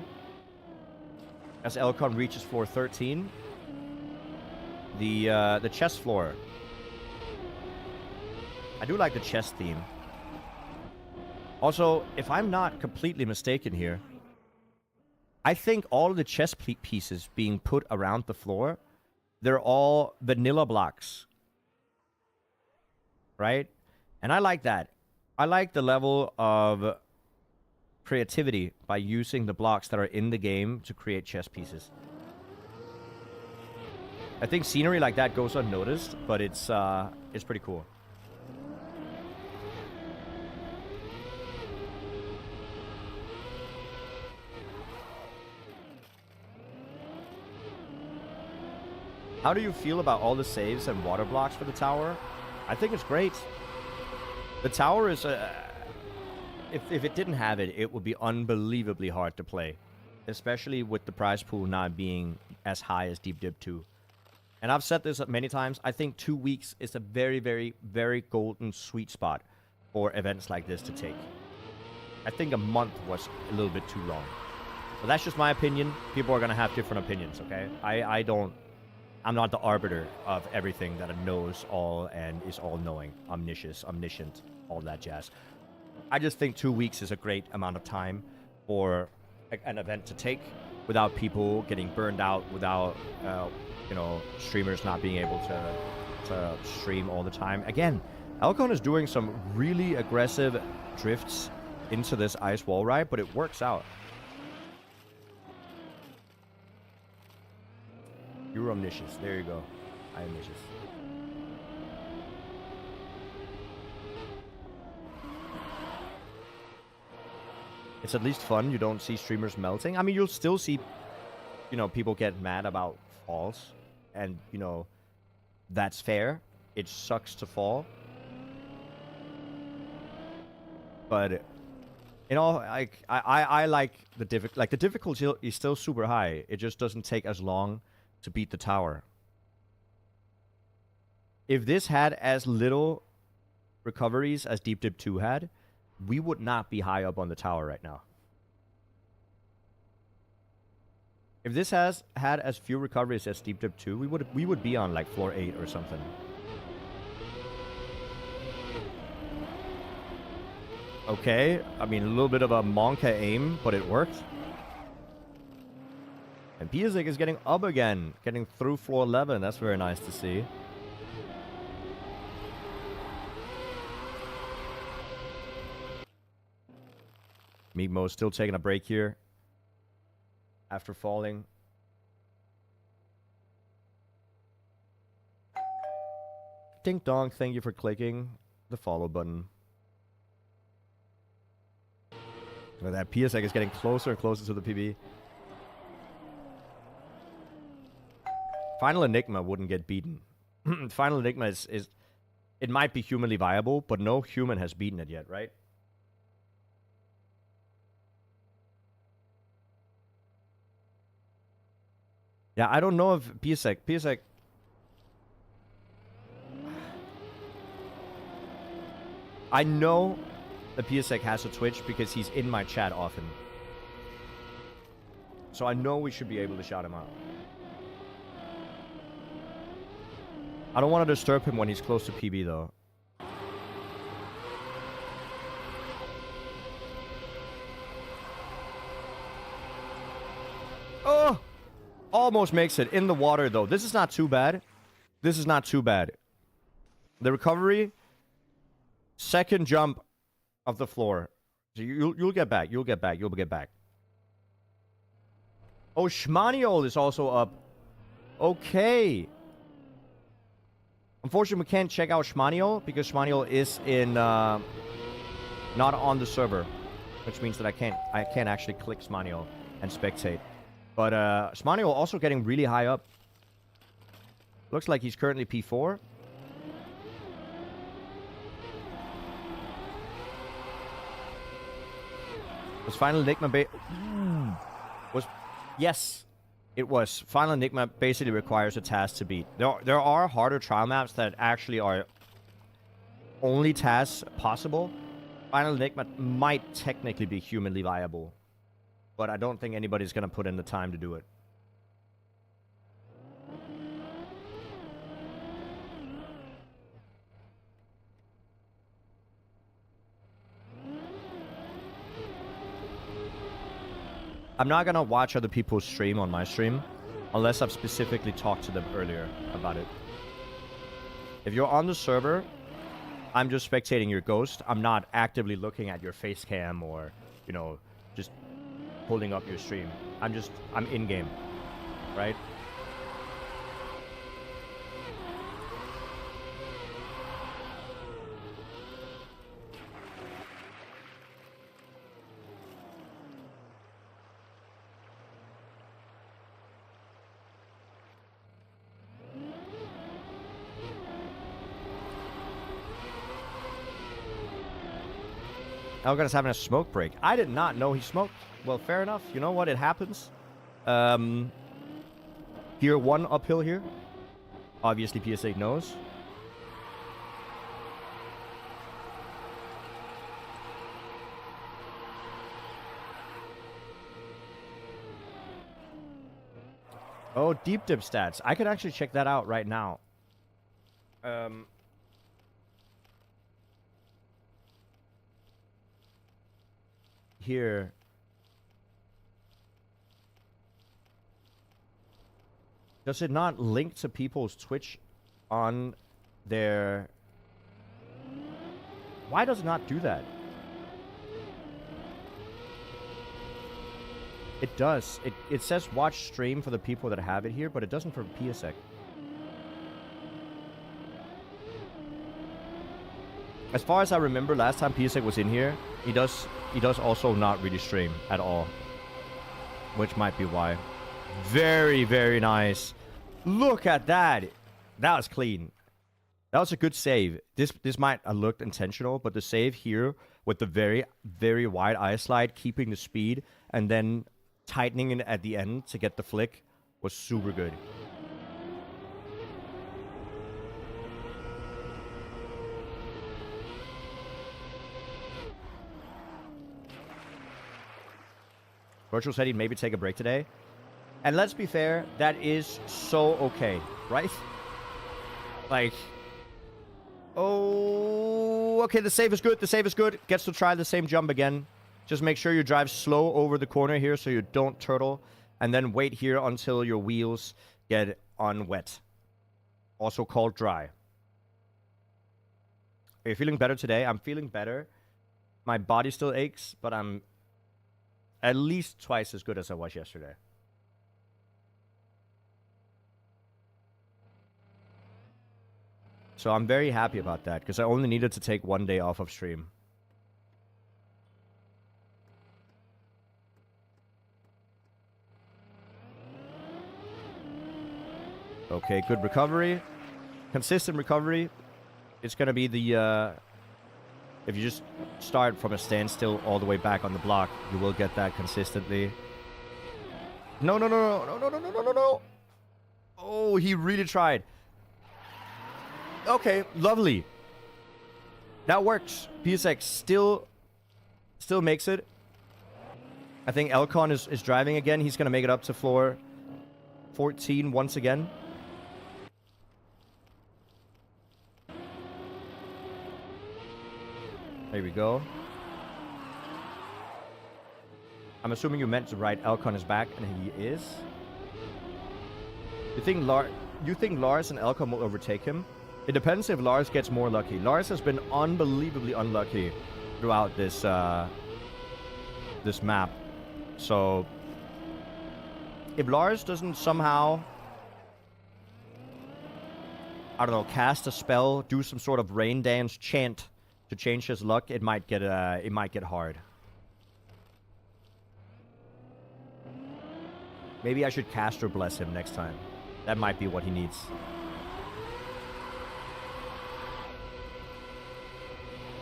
As Elcon reaches floor 13. The chest floor. I do like the chest theme. Also, if I'm not completely mistaken here, I think all of the chest pieces being put around the floor, they're all vanilla blocks. Right? And I like that. I like the level of creativity by using the blocks that are in the game to create chess pieces. I think scenery like that goes unnoticed, but it's pretty cool. How do you feel about all the saves and water blocks for the tower? I think it's great. The tower is if it didn't have it, it would be unbelievably hard to play, especially with the prize pool not being as high as Deep Dip 2. And I've said this many times, I think 2 weeks is a very, very, very golden sweet spot for events like this to take. I think a month was a little bit too long. But that's just my opinion. People are going to have different opinions, okay? I'm not the arbiter of everything that knows all and is all-knowing, omniscient, all that jazz. I just think 2 weeks is a great amount of time for an event to take without people getting burned out, without streamers not being able to stream all the time. Again, Elcon is doing some really aggressive drifts into this ice wall ride, but it works out. You're omniscious. There you go. I am omniscious. It's at least fun. You don't see streamers melting. I mean, you'll still see, people get mad about falls. And, that's fair. It sucks to fall. But, I like the the difficulty is still super high. It just doesn't take as long to beat the tower. If this had as little recoveries as Deep Dip 2 had, we would not be high up on the tower right now. If this had as few recoveries as Deep Dip 2, we would be on like floor 8 or something. Okay, I mean a little bit of a Monka aim, but it worked. And PSX is getting up again, getting through floor 11. That's very nice to see. Meekmo still taking a break here after falling. Ding dong, thank you for clicking the follow button. Well, that PSX is getting closer and closer to the PB. Final Enigma wouldn't get beaten. Final Enigma is... It might be humanly viable, but no human has beaten it yet, right? Yeah, I don't know if PSX... I know the PSX has a Twitch because he's in my chat often. So I know we should be able to shout him out. I don't want to disturb him when he's close to PB, though. Oh! Almost makes it. In the water, though. This is not too bad. This is not too bad. The recovery... Second jump of the floor. So you'll get back. You'll get back. You'll get back. Oh, Schmaniol is also up. Okay. Unfortunately, we can't check out Schmaniol because Schmaniol is in not on the server, which means that I can't actually click Schmaniol and spectate. But Schmaniol also getting really high up. Looks like he's currently P4. Was Final Enigma yes, it was. Final Enigma basically requires a task to beat. There are harder trial maps that actually are only tasks possible. Final Enigma might technically be humanly viable, but I don't think anybody's gonna put in the time to do it. I'm not gonna watch other people's stream on my stream unless I've specifically talked to them earlier about it. If you're on the server, I'm just spectating your ghost. I'm not actively looking at your face cam or, you know, just holding up your stream. I'm in-game, right? Elcon is having a smoke break. I did not know he smoked. Well, fair enough. You know what? It happens. Gear 1 uphill here. Obviously, PS8 knows. Oh, deep dip stats. I could actually check that out right now. Here. Does it not link to people's Twitch on their... Why does it not do that? It does. It says watch stream for the people that have it here, but it doesn't for PSX. As far as I remember, last time PSX was in here, he does also not really stream at all. Which might be why. Very, very nice. Look at that. That was clean. That was a good save. This might have looked intentional, but the save here with the very, very wide eye slide, keeping the speed, and then tightening it at the end to get the flick was super good. Virtual said he'd maybe take a break today. And let's be fair, that is so okay, right? Like, oh, okay, the save is good, the save is good. Gets to try the same jump again. Just make sure you drive slow over the corner here so you don't turtle. And then wait here until your wheels get on wet. Also called dry. Are you feeling better today? I'm feeling better. My body still aches, but I'm at least twice as good as I was yesterday. So I'm very happy about that, because I only needed to take 1 day off of stream. Okay, good recovery. Consistent recovery. It's going to be the... if you just start from a standstill all the way back on the block, you will get that consistently. No, no, no, no, no, no, no, no, no, no. Oh, he really tried. Okay, lovely. That works. PSX still makes it. I think Elcon is driving again. He's going to make it up to floor 14 once again. There we go. I'm assuming you meant to write Elcon is back, and he is. You think Lars and Elcon will overtake him? It depends if Lars gets more lucky. Lars has been unbelievably unlucky throughout this this map. So if Lars doesn't somehow, I don't know, cast a spell, do some sort of rain dance chant to change his luck, it might get hard. Maybe I should caster bless him next time. That might be what he needs.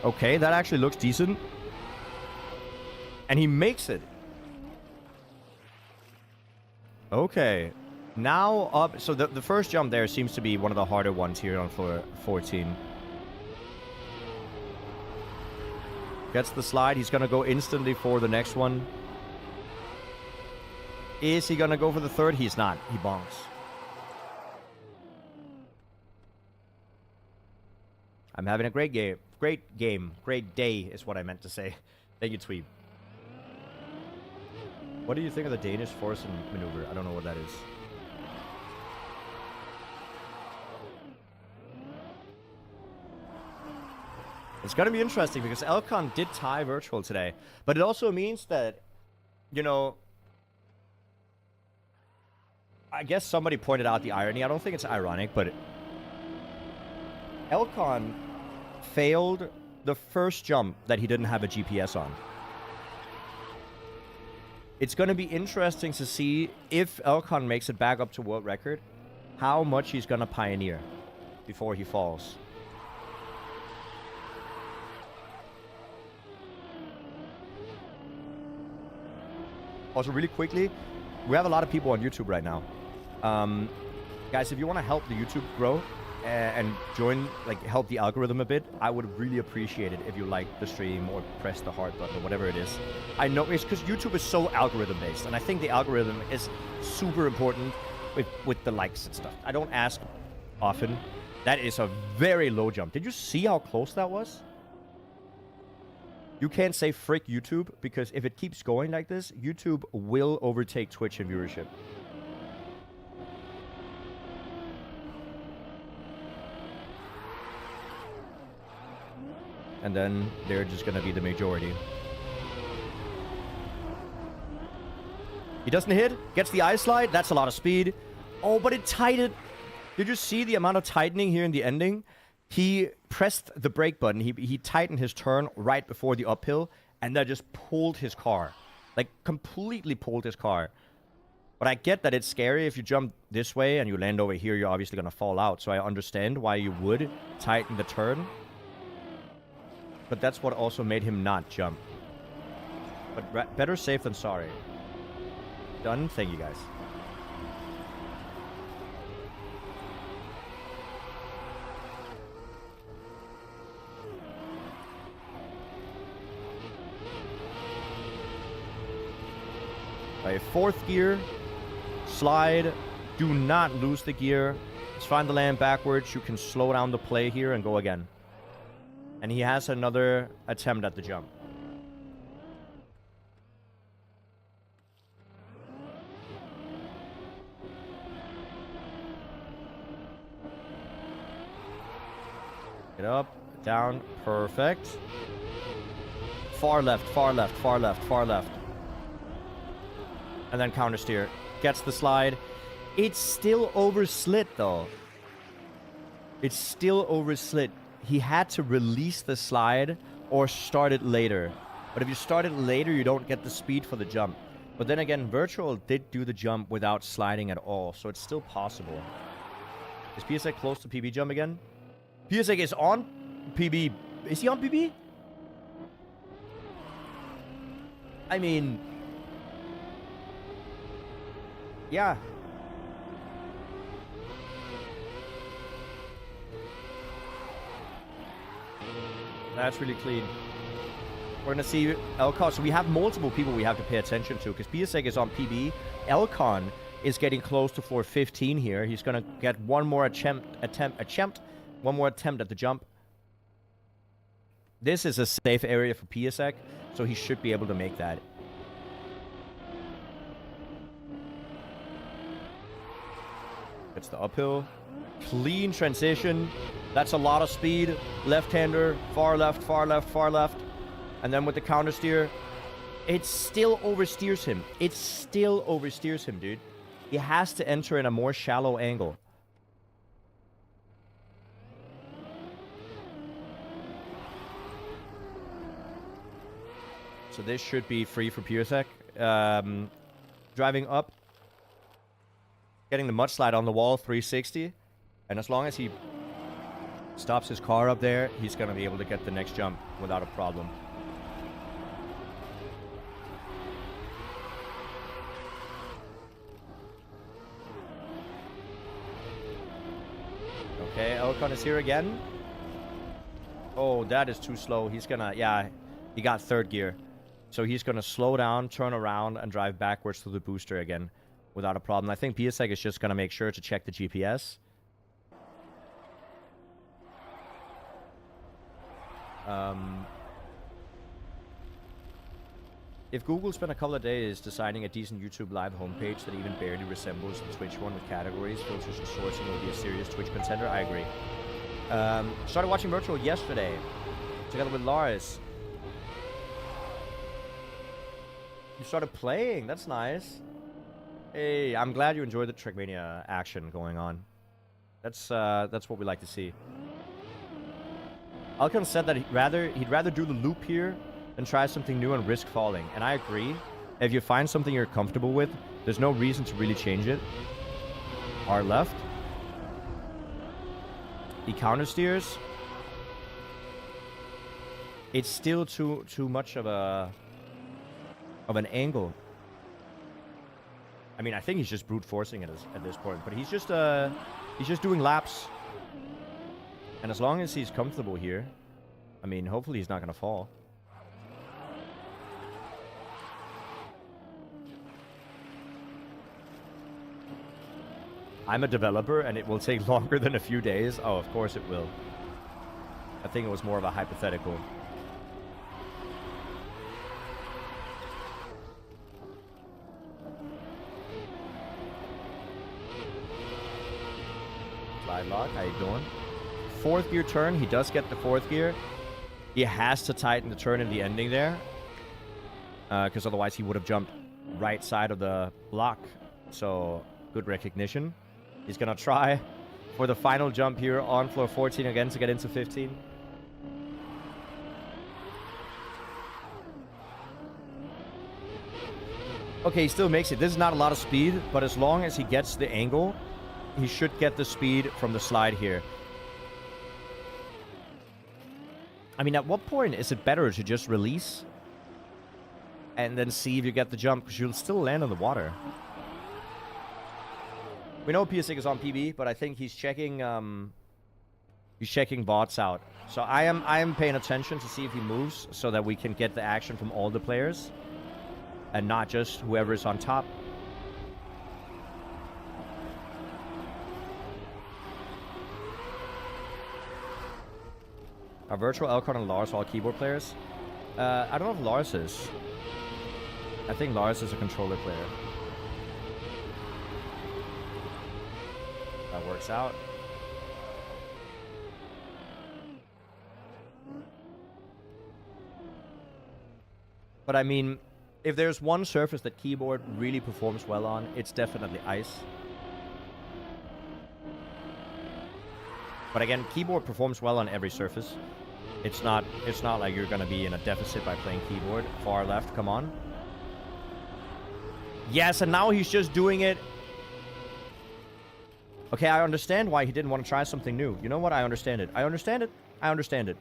Okay, that actually looks decent. And he makes it. Okay. Now up... So the first jump there seems to be one of the harder ones here on floor 14. Gets the slide. He's going to go instantly for the next one. Is he going to go for the third? He's not. He bonks. I'm having a great game. Great game. Great day is what I meant to say. Thank you, Tweeb. What do you think of the Danish force and maneuver? I don't know what that is. It's going to be interesting because Elcon did tie virtual today. But it also means that, you know, I guess somebody pointed out the irony. I don't think it's ironic, but Elcon failed the first jump that he didn't have a GPS on. It's going to be interesting to see if Elcon makes it back up to world record, how much he's going to pioneer before he falls. Also, really quickly, we have a lot of people on YouTube right now. Guys, if you want to help the YouTube grow and join, like, help the algorithm a bit, I would really appreciate it if you like the stream or press the heart button or whatever it is. I know it's because YouTube is so algorithm based, and I think the algorithm is super important with the likes and stuff. I don't ask often. That is a very low jump. Did you see how close that was? You can't say frick YouTube, because if it keeps going like this, YouTube will overtake Twitch in viewership. And then they're just going to be the majority. He doesn't hit. Gets the eye slide. That's a lot of speed. Oh, but it tightened. Did you see the amount of tightening here in the ending? He pressed the brake button. He tightened his turn right before the uphill. And that just pulled his car. Like, completely pulled his car. But I get that it's scary. If you jump this way and you land over here, you're obviously going to fall out. So I understand why you would tighten the turn. But that's what also made him not jump. But better safe than sorry. Done? Thank you, guys. Right, fourth gear. Slide. Do not lose the gear. Let's find the land backwards. You can slow down the play here and go again. And he has another attempt at the jump. Get up, down, perfect. Far left, far left, far left, far left. and then counter steer. Gets the slide. It's still overslit though. It's still overslit. He had to release the slide or start it later. But if you start it later, you don't get the speed for the jump. But then again, Virtual did do the jump without sliding at all, so it's still possible. Is PSX close to PB jump again? PSX is on PB. Is he on PB? I mean... yeah. That's really clean. We're going to see Elcon. So we have multiple people we have to pay attention to because PSX is on PB. Elcon is getting close to 415 here. He's going to get one more attempt at the jump. This is a safe area for PSX, so he should be able to make that. It's the uphill. Clean transition. That's a lot of speed. Left-hander, far left, far left, far left. And then with the counter steer, it still oversteers him. It still oversteers him, dude. He has to enter in a more shallow angle. So this should be free for PSX. Driving up. Getting the mudslide on the wall, 360. And as long as he stops his car up there, he's going to be able to get the next jump without a problem. Okay, Elcon is here again. Oh, that is too slow. He's going to... yeah, he got third gear. So he's going to slow down, turn around, and drive backwards to the booster again without a problem. I think PSX is just going to make sure to check the GPS. If Google spent a couple of days designing a decent YouTube live homepage that even barely resembles the Twitch one with categories, filters, and sourcing, will be a serious Twitch contender. I agree. Started watching Virtual yesterday, together with Lars. You started playing. That's nice. Hey, I'm glad you enjoyed the Trackmania action going on. That's what we like to see. Elcon said that he'd rather do the loop here than try something new and risk falling. And I agree. If you find something you're comfortable with, there's no reason to really change it. R left. He counter steers. It's still too much of an angle. I mean, I think he's just brute forcing it at this point, but he's just doing laps. And as long as he's comfortable here, I mean, hopefully he's not going to fall. I'm a developer, and it will take longer than a few days. Oh, of course it will. I think it was more of a hypothetical. Slide lock, how you doing? Fourth gear turn, he does get the fourth gear. He has to tighten the turn in the ending there. Because otherwise he would have jumped right side of the block. So, good recognition. He's going to try for the final jump here on floor 14 again to get into 15. Okay, he still makes it. This is not a lot of speed, but as long as he gets the angle, he should get the speed from the slide here. I mean, at what point is it better to just release and then see if you get the jump? Because you'll still land on the water. We know PSX is on PB, but I think he's checking bots out. So I am paying attention to see if he moves so that we can get the action from all the players and not just whoever is on top. Are Virtual, Elcon, and Lars all keyboard players? I don't know if Lars is. I think Lars is a controller player. That works out. But I mean, If there's one surface that keyboard really performs well on, it's definitely ice. But again, keyboard performs well on every surface. It's not like you're gonna be in a deficit by playing keyboard. Far left, come on. Yes, and now he's just doing it. Okay, I understand why he didn't want to try something new. You know what? I understand it. I understand it. I understand it.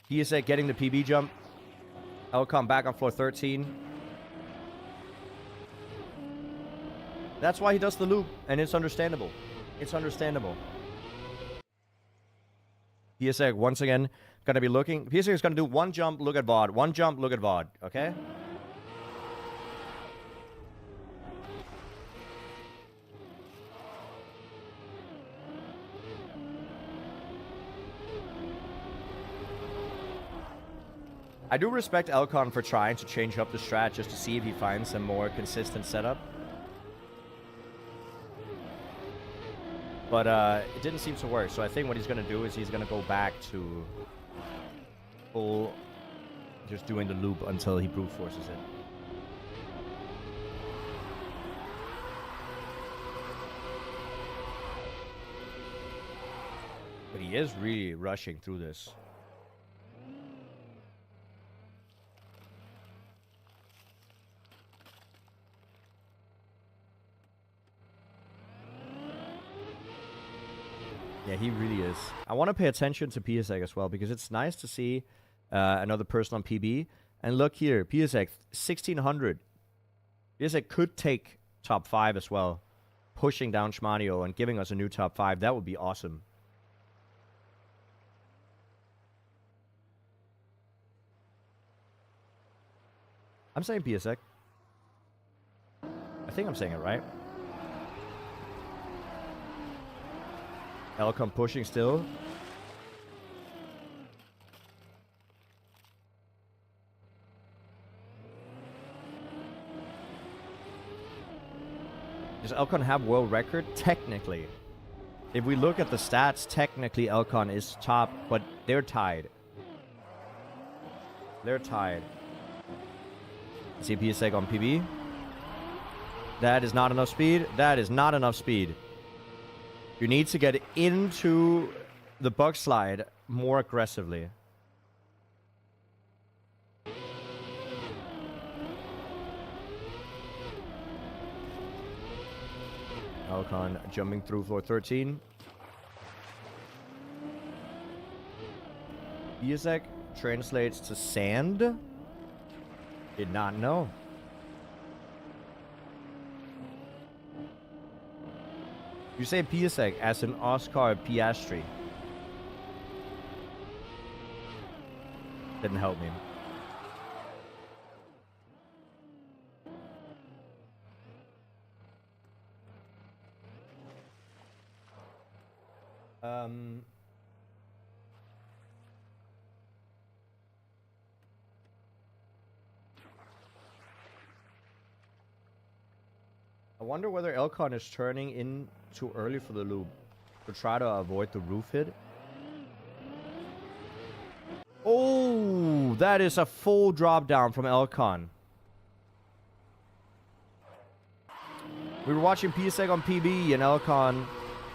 He is getting the PB jump. Elcon back on floor 13. That's why he does the loop, and it's understandable. It's understandable. PSX, once again, gonna be looking. PSX is gonna do one jump, look at VOD. One jump, look at VOD. Okay? I do respect Elcon for trying to change up the strat just to see if he finds a more consistent setup. But it didn't seem to work, so I think what he's going to do is he's going to go back to full, just doing the loop until he brute forces it. But he is really rushing through this. Yeah, he really is. I want to pay attention to PSX as well, because it's nice to see another person on PB. And look here, PSX 1600. PSX could take top 5 as well, pushing down Schmanio and giving us a new top 5. That would be awesome. I'm saying PSX. I think I'm saying it right. Elcon pushing still. Does Elcon have world record? Technically. If we look at the stats, technically Elcon is top, but they're tied. They're tied. See PSX on PB. That is not enough speed. That is not enough speed. You need to get into the bug slide more aggressively. Elcon jumping through floor 13. PSX translates to sand. Did not know. You say PSX as an Oscar Piastri. Didn't help me. I wonder whether Elcon is turning in too early for the loop to try to avoid the roof hit. Oh, that is a full drop down from Elcon. We were watching PSX on PB and Elcon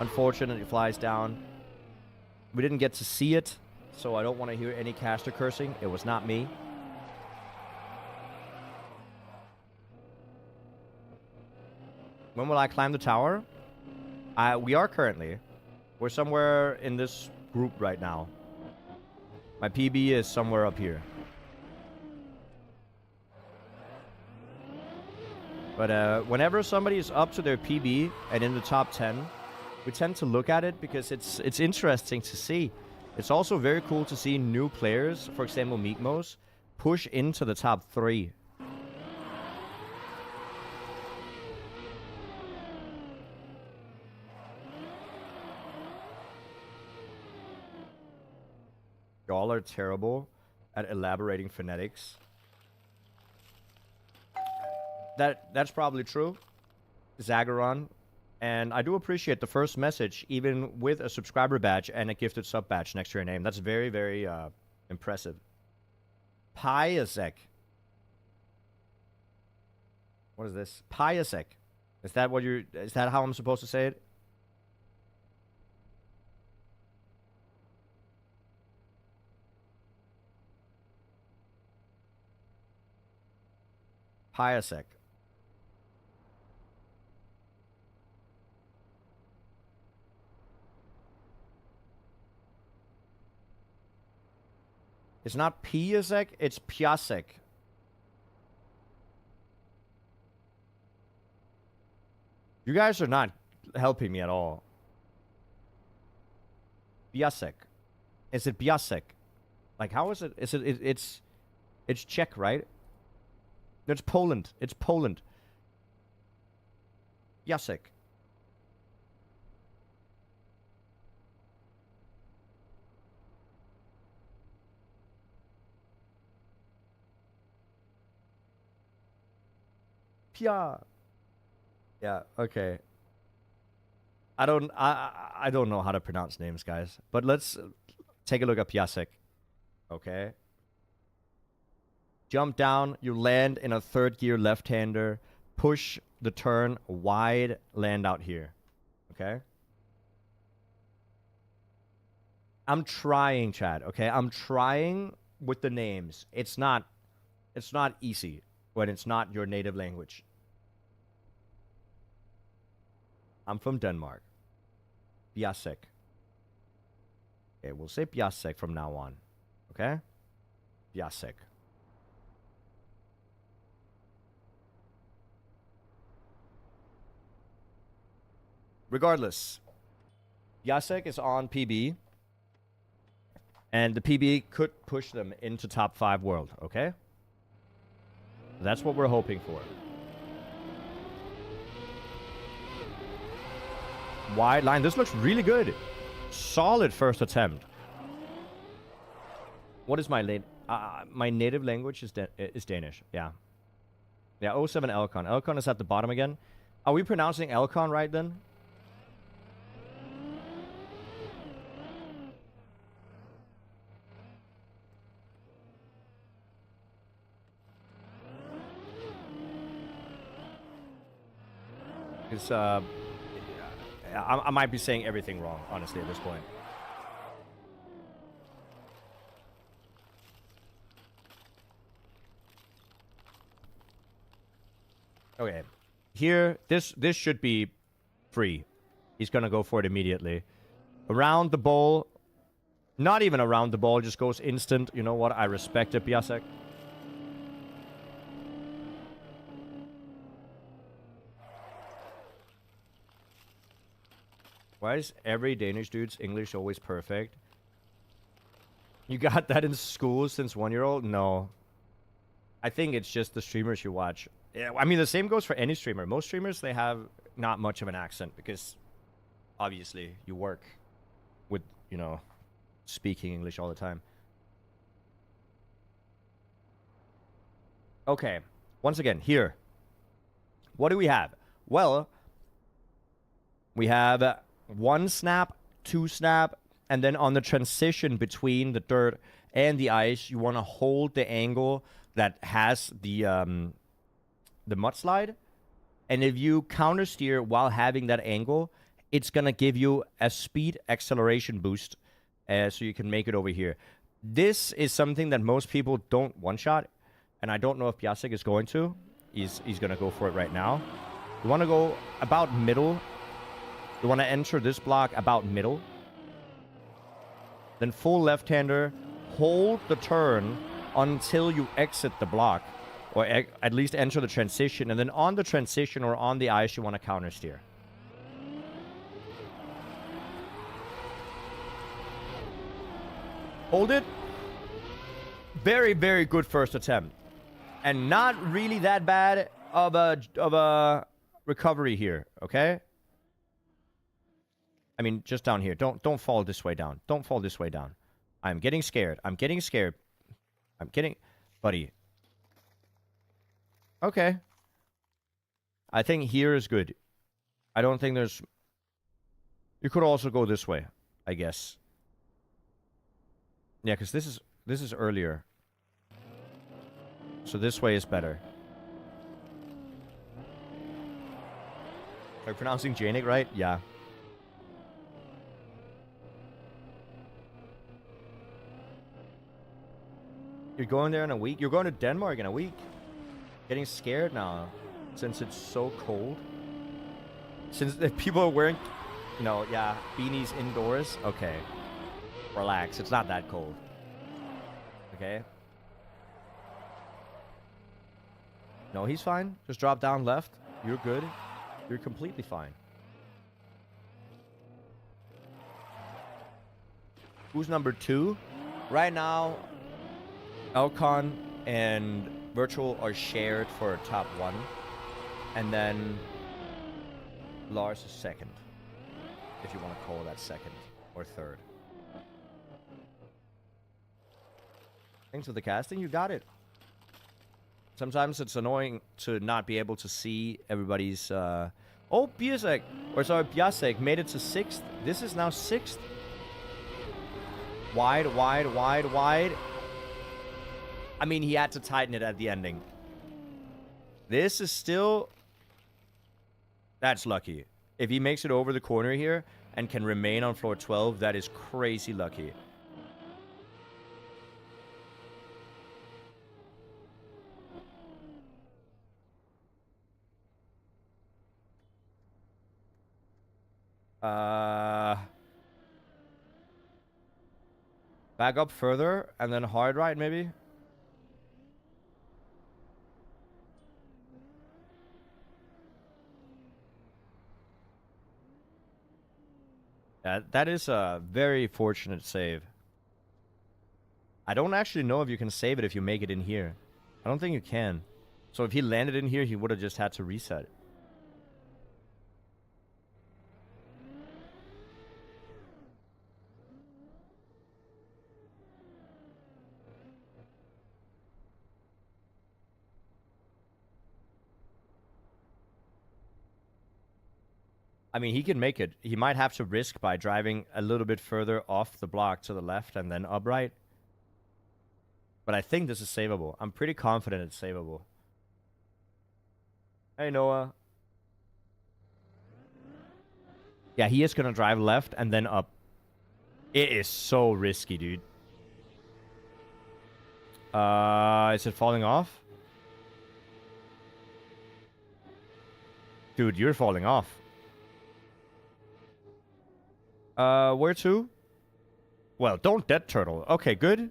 unfortunately flies down. We didn't get to see it, so I don't want to hear any caster cursing. It was not me. When will I climb the tower? We are currently. We're somewhere in this group right now. My PB is somewhere up here. But whenever somebody is up to their PB and in the top 10, we tend to look at it because it's interesting to see. It's also very cool to see new players, for example Meekmos, push into the top 3. Y'all are terrible at elaborating phonetics. That's probably true. Zagaron, And I do appreciate the first message, even with a subscriber badge and a gifted sub badge next to your name. That's very, very impressive. Piasek. What is this? Piasek. Is that what you're? Is that how I'm supposed to say it? Piasek. It's not Piasek, it's Piasek. You guys are not helping me at all. Piasek. Is it Piasek? Like, how is it? Is it? It's Czech, right? It's Poland. It's Poland. Piasek. Pia. Yeah, okay. I don't know how to pronounce names, guys. But let's take a look at Piasek. Okay. Jump down, you land in a third gear left-hander, push the turn wide, land out here. Okay? I'm trying, Chad, okay? I'm trying with the names. It's not easy when it's not your native language. I'm from Denmark. Piasek. Okay, we'll say Piasek from now on. Okay? Piasek. Regardless, Piasek is on PB. And the PB could push them into top 5 world, okay? That's what we're hoping for. Wide line. This looks really good. Solid first attempt. What is my my native language is Danish. Yeah. Yeah, 07 Elcon. Elcon is at the bottom again. Are we pronouncing Elcon right then? It's I might be saying everything wrong, honestly, at this point. Okay. Here, this should be free. He's gonna go for it immediately. Around the ball. Not even around the ball, just goes instant. You know what? I respect it, Piasek. Why is every Danish dude's English always perfect? You got that in school since 1-year-old? No. I think it's just the streamers you watch. Yeah, I mean, the same goes for any streamer. Most streamers, they have not much of an accent because, obviously, you work with, you know, speaking English all the time. Okay. Once again, here. What do we have? Well, we have 1 snap, 2 snap, and then on the transition between the dirt and the ice, you want to hold the angle that has the mudslide. And if you counter steer while having that angle, it's going to give you a speed acceleration boost so you can make it over here. This is something that most people don't one-shot, and I don't know if Piasek is going to. He's going to go for it right now. You want to go about middle. You want to enter this block about middle. Then full left-hander. Hold the turn until you exit the block. Or at least enter the transition. And then on the transition or on the ice, you want to counter steer. Hold it. Very, very good first attempt. And not really that bad of a recovery here, okay? I mean, just down here. Don't fall this way down. Don't fall this way down. I'm getting scared. I'm getting scared. I'm getting... Buddy. Okay. I think here is good. I don't think there's... You could also go this way, I guess. Yeah, because this is earlier. So this way is better. Are you pronouncing Jnic right? Yeah. You're going there in a week? You're going to Denmark in a week? Getting scared now since it's so cold? Since the people are wearing, you know, yeah, beanies indoors? Okay. Relax. It's not that cold. Okay? No, he's fine. Just drop down left. You're good. You're completely fine. Who's number 2? Right now, Elcon and Virtual are shared for top 1. And then Lars is second. If you want to call that second or third. Thanks for the casting. You got it. Sometimes it's annoying to not be able to see everybody's... Oh, Biasek! Or sorry, Biasek made it to 6th. This is now 6th. Wide, wide, wide, wide. I mean, he had to tighten it at the ending. This is still... That's lucky. If he makes it over the corner here and can remain on floor 12, that is crazy lucky. Back up further and then hard right maybe. That is a very fortunate save. I don't actually know if you can save it if you make it in here. I don't think you can. So if he landed in here, he would have just had to reset. I mean, he can make it. He might have to risk by driving a little bit further off the block to the left and then upright. But I think this is savable. I'm pretty confident it's savable. Hey, Noah. Yeah, he is going to drive left and then up. It is so risky, dude. Is it falling off? Dude, you're falling off. Where to? Well, don't dead turtle. Okay, good.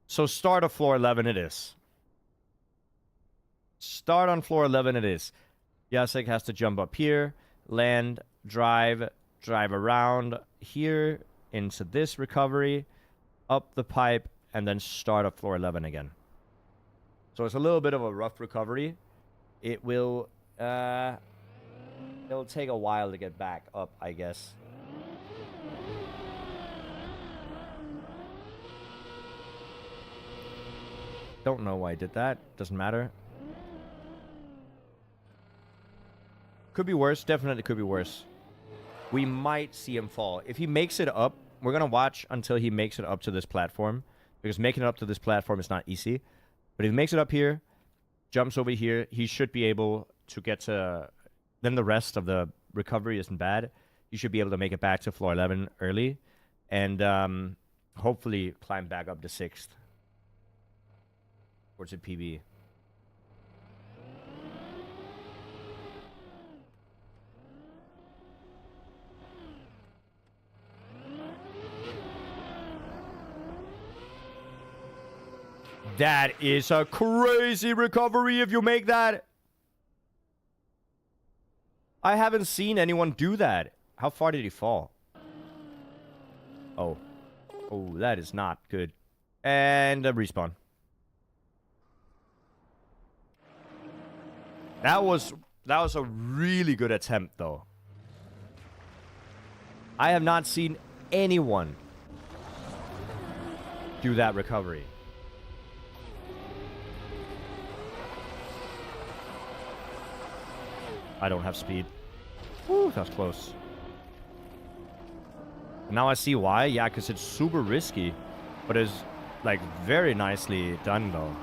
So start of floor 11 it is. Start on floor 11 it is. Jacek has to jump up here, land, drive around here into this recovery, up the pipe, and then start up floor 11 again. So it's a little bit of a rough recovery. It will, it'll take a while to get back up, I guess. Don't know why I did that. Doesn't matter. Could be worse. Definitely could be worse. We might see him fall. If he makes it up, we're going to watch until he makes it up to this platform. Because making it up to this platform is not easy. But if he makes it up here, jumps over here, he should be able to get to... Then the rest of the recovery isn't bad. You should be able to make it back to floor 11 early. And hopefully climb back up to 6th. Or to PB. That is a crazy recovery if you make that. I haven't seen anyone do that. How far did he fall? Oh. Oh, that is not good. And a respawn. That was a really good attempt, though. I have not seen anyone do that recovery. I don't have speed. Woo, that's close. Now I see why. Yeah, because it's super risky. But it's, like, very nicely done, though.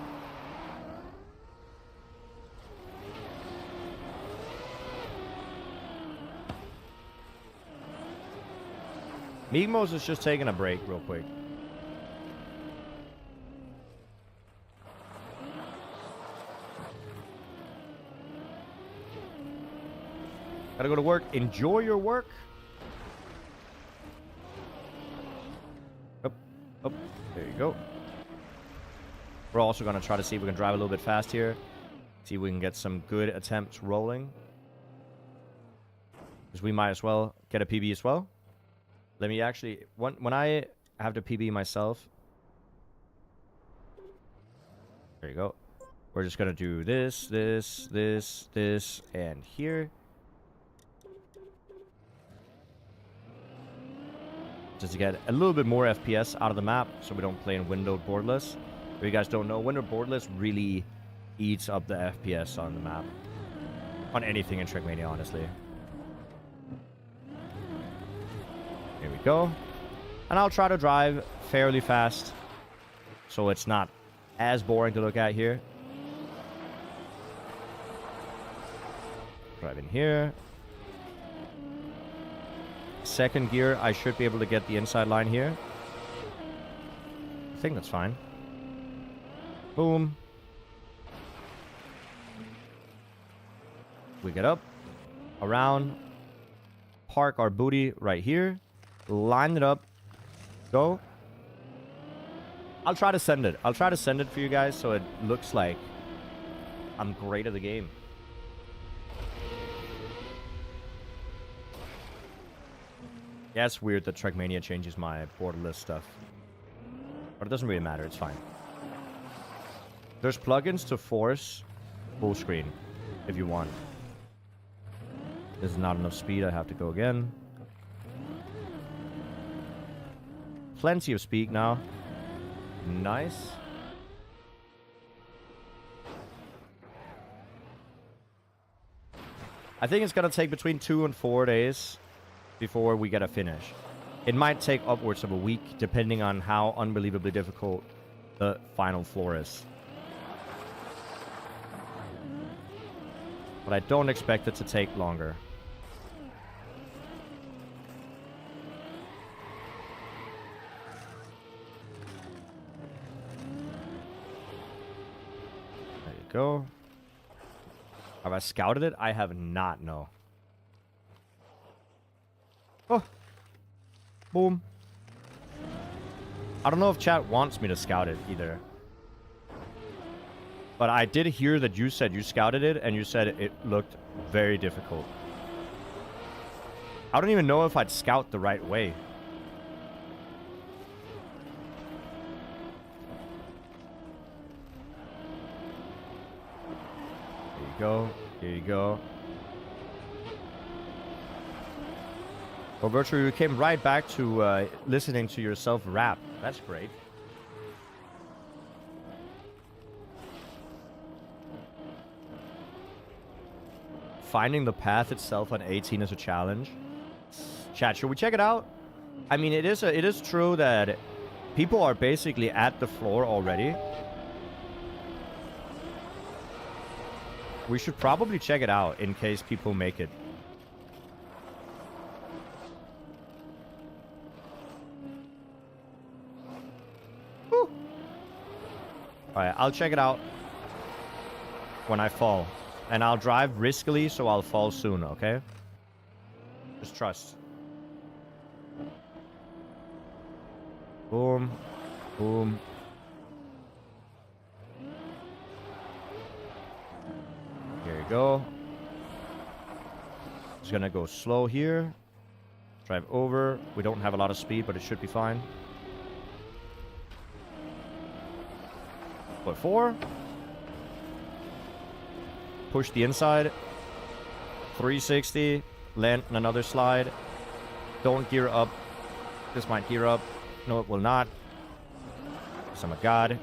Migmos is just taking a break real quick. Gotta go to work. Enjoy your work. Up, up. There you go. We're also gonna try to see if we can drive a little bit fast here. See if we can get some good attempts rolling. Because we might as well get a PB as well. Let me actually... When I have to PB myself... There you go. We're just gonna do this, this, this, this, and here. Just to get a little bit more FPS out of the map, so we don't play in windowed borderless. If you guys don't know, windowed borderless really eats up the FPS on the map. On anything in Trackmania, honestly. Here we go. And I'll try to drive fairly fast, so it's not as boring to look at here. Drive in here. Second gear, I should be able to get the inside line here. I think that's fine. Boom. We get up, around, park our booty right here, line it up, go. I'll try to send it. I'll try to send it for you guys so it looks like I'm great at the game. Yeah, it's weird that Trackmania changes my borderless stuff. But it doesn't really matter, it's fine. There's plugins to force full screen, if you want. There's not enough speed, I have to go again. Plenty of speed now. Nice. I think it's gonna take between 2 and 4 days before we get a finish. It might take upwards of a week, depending on how unbelievably difficult the final floor is. But I don't expect it to take longer. There you go. Have I scouted it? I have not, no. Oh. Boom. I don't know if chat wants me to scout it either. But I did hear that you said you scouted it, and you said it looked very difficult. I don't even know if I'd scout the right way. There you go. Here you go. Well, Virtual, you came right back to listening to yourself rap. That's great. Finding the path itself on 18 is a challenge. Chat, should we check it out? I mean, it is true that people are basically at the floor already. We should probably check it out in case people make it. Alright, I'll check it out when I fall. And I'll drive riskily, so I'll fall soon, okay? Just trust. Boom. Boom. Here you go. Just gonna go slow here. Drive over. We don't have a lot of speed, but it should be fine. Foot 4. Push the inside. 360. Land on another slide. Don't gear up. This might gear up. No, it will not. Oh my god.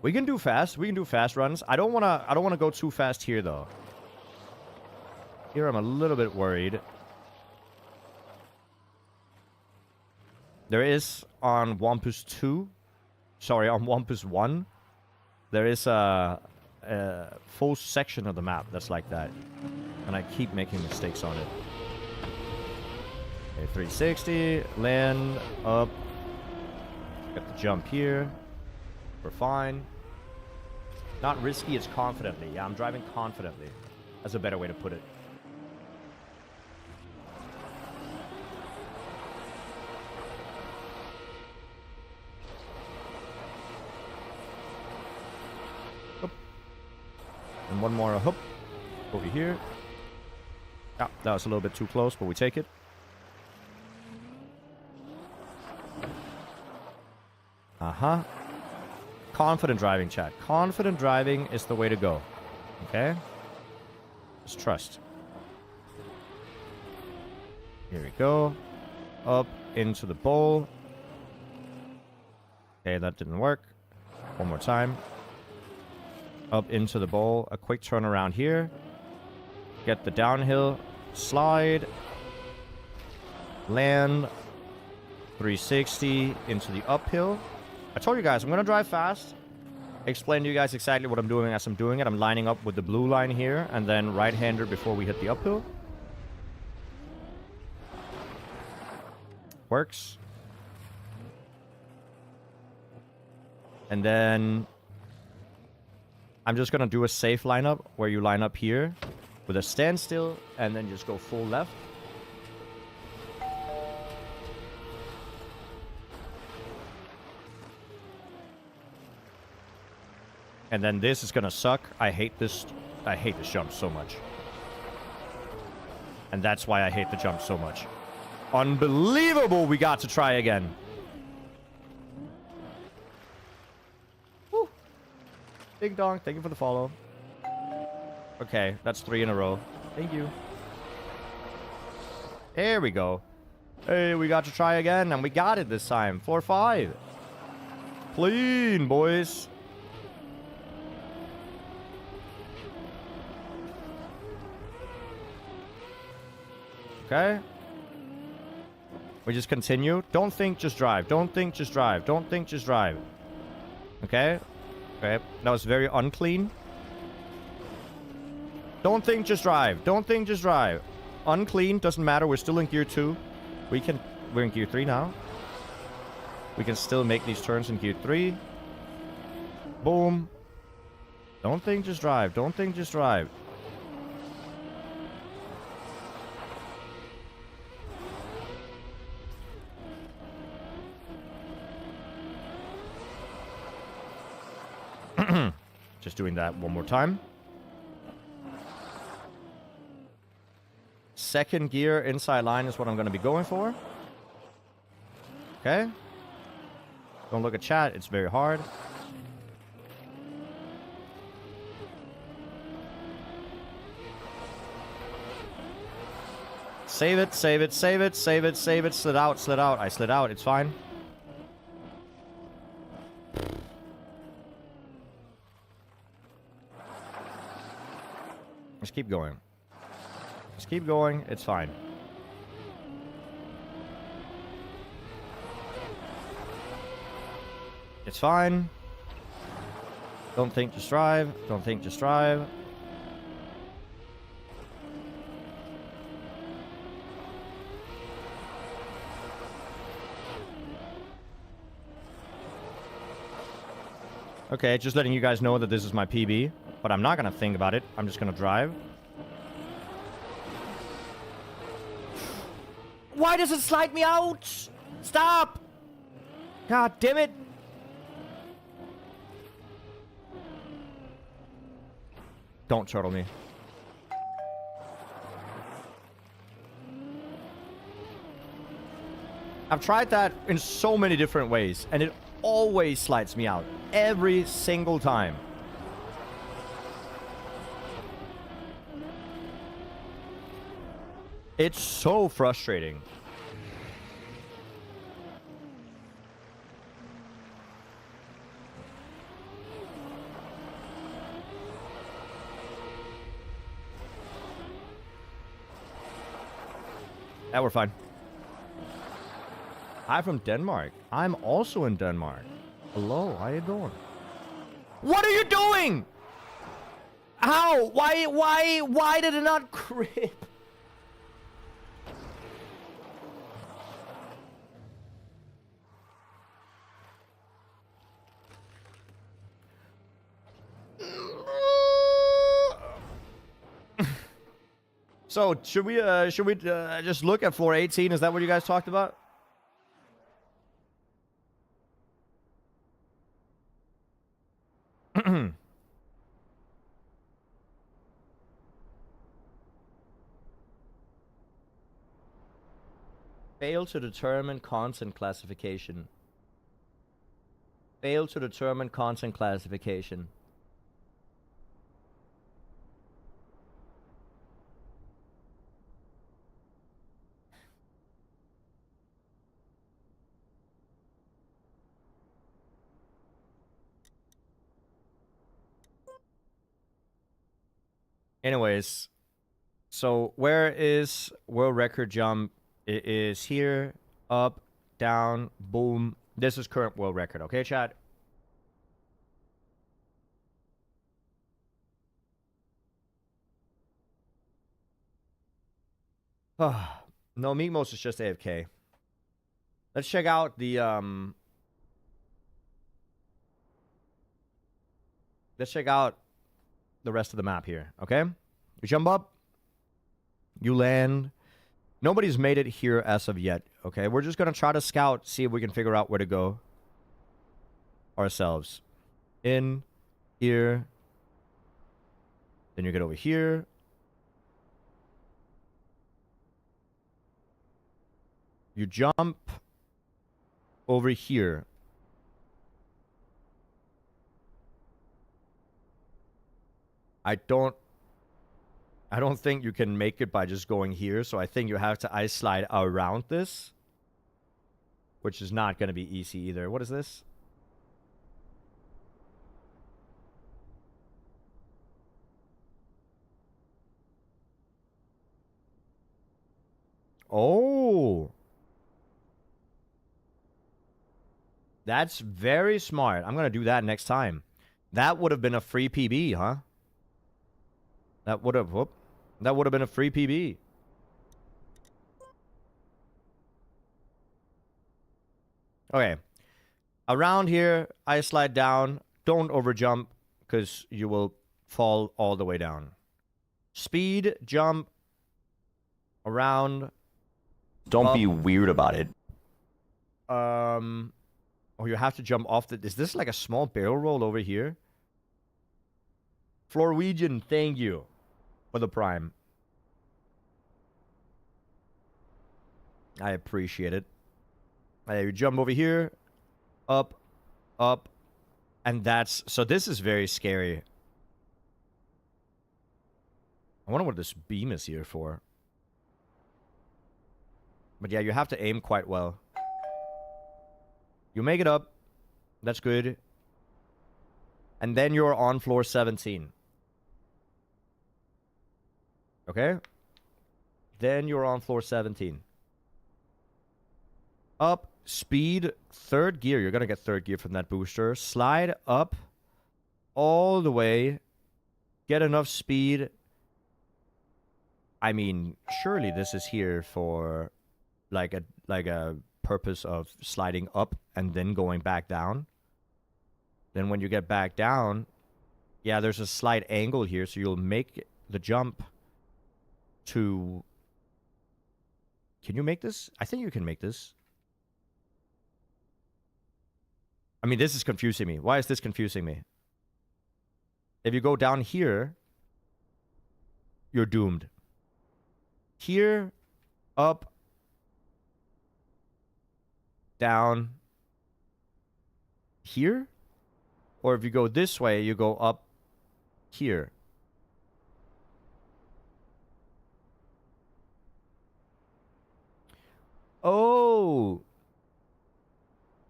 We can do fast. We can do fast runs. I don't wanna go too fast here though. Here I'm a little bit worried. There is on Wampus 2, sorry, on Wampus 1, there is a full section of the map that's like that. And I keep making mistakes on it. Okay, 360, land, up. Got the jump here. We're fine. Not risky, it's confidently. Yeah, I'm driving confidently. That's a better way to put it. And one more hoop over here. Yeah, that was a little bit too close, but we take it. Uh-huh. Confident driving, chat. Confident driving is the way to go. Okay? Just trust. Here we go. Up into the bowl. Okay, that didn't work. One more time. Up into the bowl. A quick turn around here. Get the downhill. Slide. Land. 360 into the uphill. I told you guys, I'm going to drive fast. Explain to you guys exactly what I'm doing as I'm doing it. I'm lining up with the blue line here. And then right-hander before we hit the uphill. Works. And then I'm just going to do a safe lineup where you line up here with a standstill and then just go full left. And then this is going to suck. I hate this jump so much. And that's why I hate the jump so much. Unbelievable we got to try again. Woo. Ding dong, thank you for the follow. Okay, that's 3 in a row. Thank you. There we go. Hey, we got to try again, and we got it this time. 4-5. Clean, boys. Okay. We just continue. Don't think, just drive. Don't think, just drive. Don't think, just drive. Okay. Okay. That was very unclean. Don't think, just drive. Don't think, just drive. Unclean. Doesn't matter. We're still in gear 2. We're in gear 3 now. We can still make these turns in gear 3. Boom. Don't think, just drive. Don't think, just drive. Just doing that one more time. Second gear inside line is what I'm going to be going for. Okay. Don't look at chat. It's very hard. Save it, save it, save it, save it, save it. Slid out, slid out. I slid out. It's fine. Just keep going. Just keep going. It's fine. It's fine. Don't think, just drive. Don't think, just drive. Okay, just letting you guys know that this is my PB. But I'm not going to think about it. I'm just going to drive. Why does it slide me out? Stop! God damn it. Don't turtle me. I've tried that in so many different ways, and it always slides me out. Every single time. It's so frustrating. Yeah, we're fine. Hi from Denmark. I'm also in Denmark. Hello, how you doing? What are you doing? How? Why did it not crip? So, should we just look at floor 18? Is that what you guys talked about? Fail to determine content classification. Fail to determine content classification. Anyways, so where is world record jump? It is here, up, down, boom. This is current world record, okay, chat? No, Meatmos is just AFK. Let's check out the let's check out the rest of the map here, okay? You jump up, you land. Nobody's made it here as of yet, okay? We're just gonna try to scout, see if we can figure out where to go ourselves. In, here. Then you get over here. You jump over here. I don't think you can make it by just going here, so I think you have to ice slide around this, which is not going to be easy either. What is this? Oh. That's very smart. I'm going to do that next time. That would have been a free PB, huh? That would have been a free PB. Okay. Around here, I slide down. Don't overjump, because you will fall all the way down. Speed, jump, around. Don't be weird about it. Oh, you have to jump off the... Is this like a small barrel roll over here? Florwegian, thank you for the prime. I appreciate it. You jump over here, up, and that's... So this is very scary. I wonder what this beam is here for. But yeah, you have to aim quite well. You make it up. That's good. And then you're on floor 17. Okay? Then you're on floor 17. Up, speed, third gear. You're going to get third gear from that booster. Slide up all the way. Get enough speed. I mean, surely this is here for like a purpose of sliding up and then going back down. Then when you get back down, yeah, there's a slight angle here, so you'll make the jump to... Can you make this? I think you can make this. I mean, this is confusing me. Why is this confusing me? If you go down here, you're doomed. Here, up, down, here? Or if you go this way, you go up here. Oh.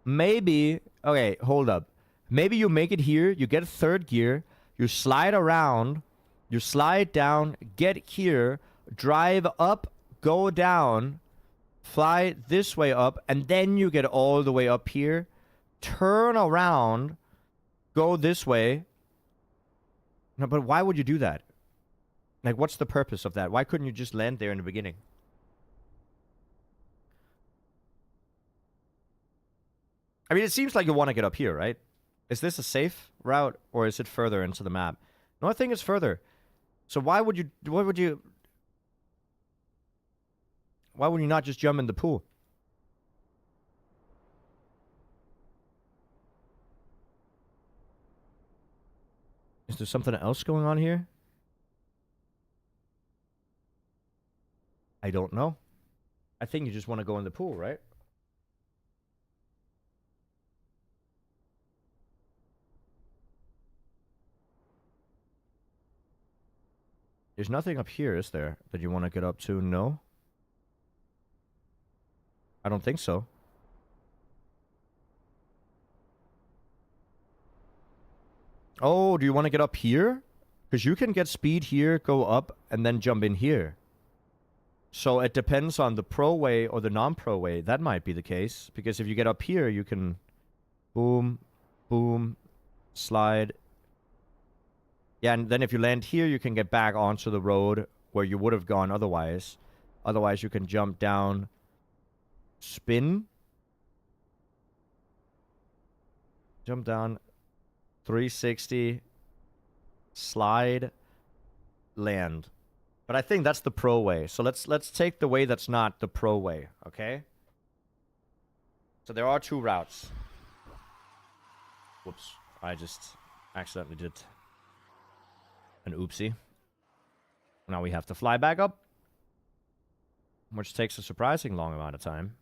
Maybe. Okay, hold up. Maybe you make it here, you get third gear, you slide around, you slide down, get here, drive up, go down, fly this way up, and then you get all the way up here, turn around, go this way. No, but why would you do that? Like, what's the purpose of that? Why couldn't you just land there in the beginning? I mean, it seems like you want to get up here, right? Is this a safe route, or is it further into the map? No, I think it's further. So why would you not just jump in the pool? Is there something else going on here? I don't know. I think you just want to go in the pool, right? There's nothing up here, is there, that you want to get up to? No? I don't think so. Oh, do you want to get up here? Because you can get speed here, go up, and then jump in here. So it depends on the pro way or the non-pro way. That might be the case. Because if you get up here, you can boom, boom, slide. Yeah, and then if you land here, you can get back onto the road where you would have gone otherwise. Otherwise, you can jump down, spin, jump down, 360, slide, land. But I think that's the pro way. So let's take the way that's not the pro way, okay? So there are two routes. Whoops. I just accidentally did an oopsie. Now we have to fly back up, which takes a surprising long amount of time.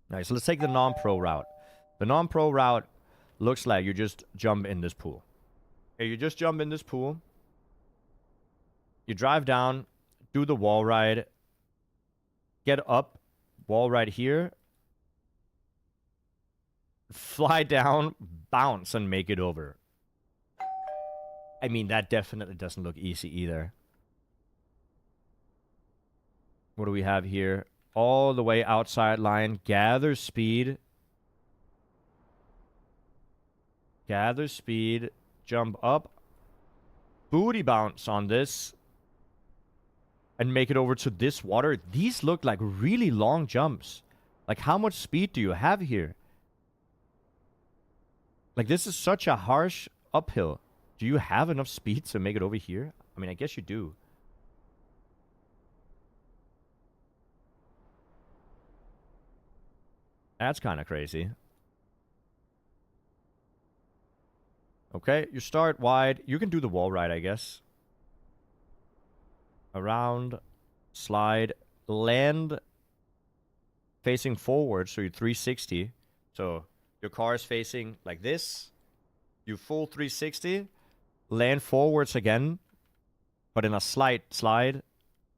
Alright, so let's take the non-pro route. The non-pro route looks like you just jump in this pool. Okay, you just jump in this pool. You drive down, do the wall ride, get up, wall ride here, fly down, bounce, and make it over. I mean, that definitely doesn't look easy either. What do we have here? All the way outside line, gather speed. Gather speed, jump up, booty bounce on this, and make it over to this water. These look like really long jumps. Like, how much speed do you have here? Like, this is such a harsh uphill. Do you have enough speed to make it over here? I mean, I guess you do. That's kind of crazy. Okay, you start wide. You can do the wall ride, I guess. Around, slide, land facing forward, so you're 360. So your car is facing like this. You full 360, land forwards again, but in a slight slide.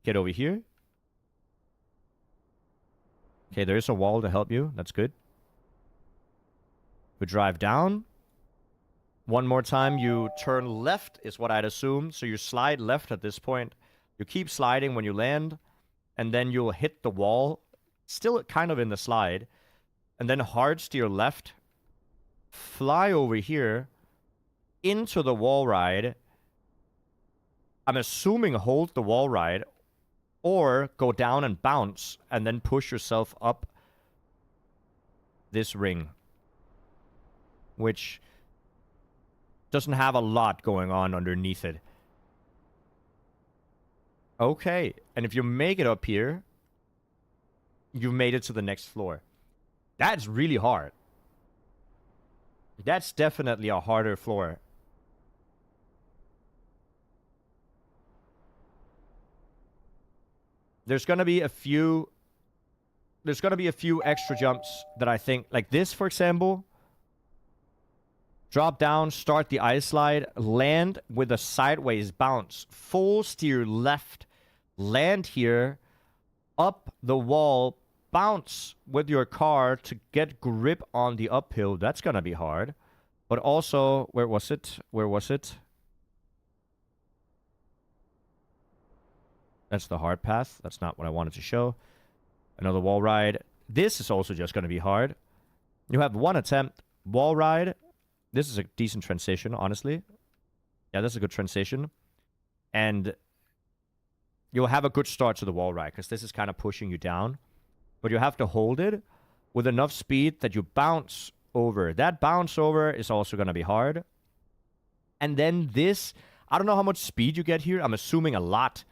Get over here. Okay, there's a wall to help you. That's good. We drive down. One more time, you turn left, is what I'd assume. So you slide left at this point. You keep sliding when you land, and then you'll hit the wall, still kind of in the slide, and then hard steer left, fly over here, into the wall ride. I'm assuming hold the wall ride, or go down and bounce, and then push yourself up this ring, which doesn't have a lot going on underneath it. Okay, and if you make it up here, you've made it to the next floor. That's really hard. That's definitely a harder floor. There's gonna be a few extra jumps that I think, like this, for example. Drop down, start the ice slide, land with a sideways bounce, full steer left, land here, up the wall, bounce with your car to get grip on the uphill. That's gonna be hard. But also, where was it? That's the hard path. That's not what I wanted to show. Another wall ride. This is also just going to be hard. You have one attempt. Wall ride. This is a decent transition, honestly. Yeah, this is a good transition. And you'll have a good start to the wall ride, because this is kind of pushing you down. But you have to hold it with enough speed that you bounce over. That bounce over is also going to be hard. And then this, I don't know how much speed you get here. I'm assuming a lot.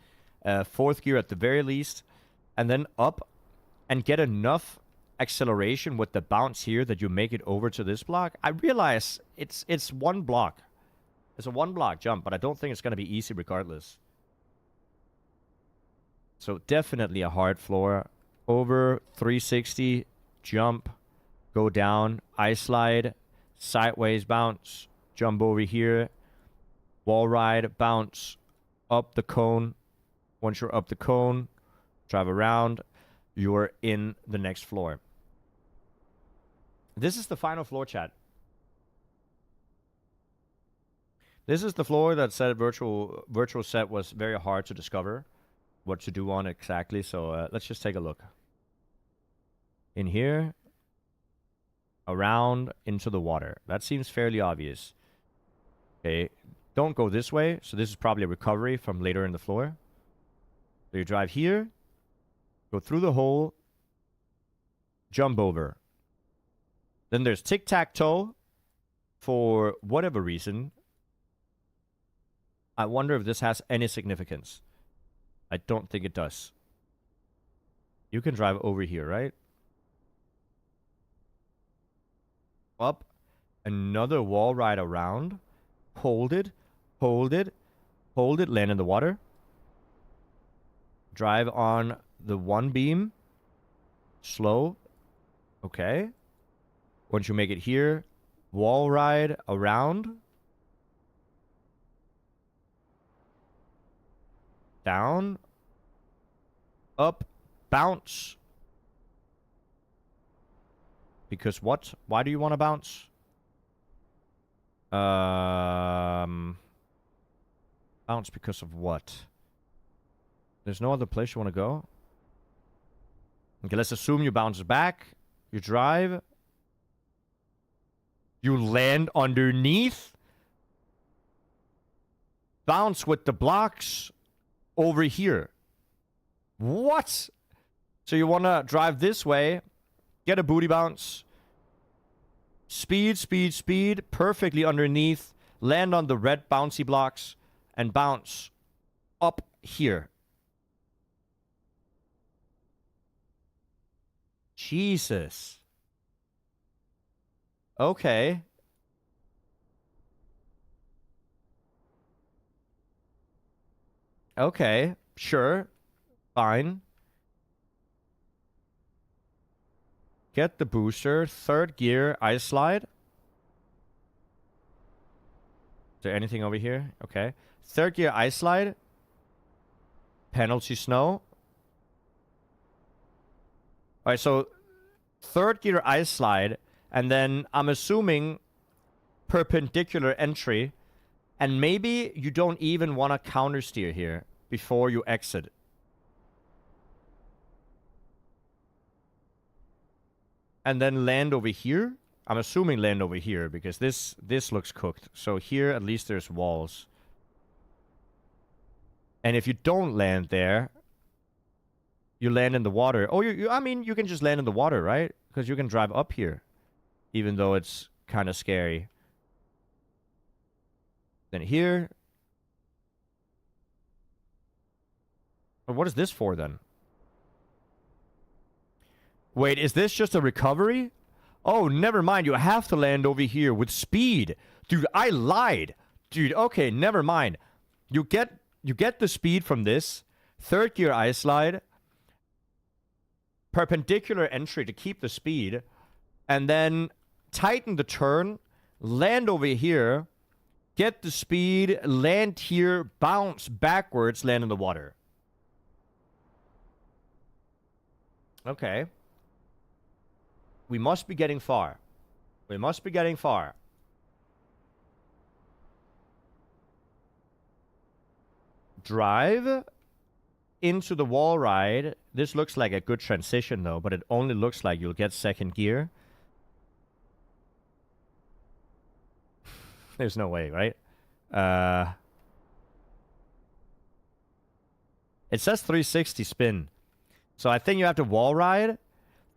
Fourth gear at the very least. And then up and get enough acceleration with the bounce here that you make it over to this block. I realize it's one block. It's a one block jump, but I don't think it's going to be easy regardless. So definitely a hard floor. Over 360, jump, go down, ice slide, sideways bounce, jump over here, wall ride, bounce, up the cone. Once you're up the cone, drive around, you're in the next floor. This is the final floor, chat. This is the floor that said virtual set was very hard to discover what to do on exactly. So let's just take a look. In here, around, into the water. That seems fairly obvious. Okay, don't go this way. So this is probably a recovery from later in the floor. So you drive here, go through the hole, jump over. Then there's tic-tac-toe for whatever reason. I wonder if this has any significance. I don't think it does. You can drive over here, right? Up. Another wall ride around. Hold it. Hold it. Hold it. Land in the water. Drive on the one beam. Slow. Okay. Once you make it here, wall ride around. Down. Up. Bounce. Because what? Why do you want to bounce? Bounce because of what? There's no other place you want to go? Okay, let's assume you bounce back. You drive. You land underneath. Bounce with the blocks over here. What? So you want to drive this way. Get a booty bounce. Speed, speed, speed. Perfectly underneath. Land on the red bouncy blocks. And bounce up here. Jesus. Okay. Okay. Sure. Fine. Get the booster. Third gear. Ice slide. Is there anything over here? Okay. Third gear. Ice slide. Penalty snow. Alright, so third gear ice slide, and then I'm assuming perpendicular entry, and maybe you don't even want to counter steer here before you exit. And then land over here. I'm assuming land over here because this looks cooked. So here at least there's walls. And if you don't land there, you land in the water. Oh, I mean, you can just land in the water, right? Because you can drive up here. Even though it's kind of scary. Then here. But what is this for, then? Wait, is this just a recovery? Oh, never mind. You have to land over here with speed. Dude, I lied. Dude, okay, never mind. You get the speed from this. Third gear ice slide. Perpendicular entry to keep the speed, and then tighten the turn, land over here, get the speed, land here, bounce backwards, land in the water. Okay. We must be getting far. We must be getting far. Drive. into the wall ride. This looks like a good transition though, but it only looks like you'll get second gear. There's no way, right? It says 360 spin. So I think you have to wall ride,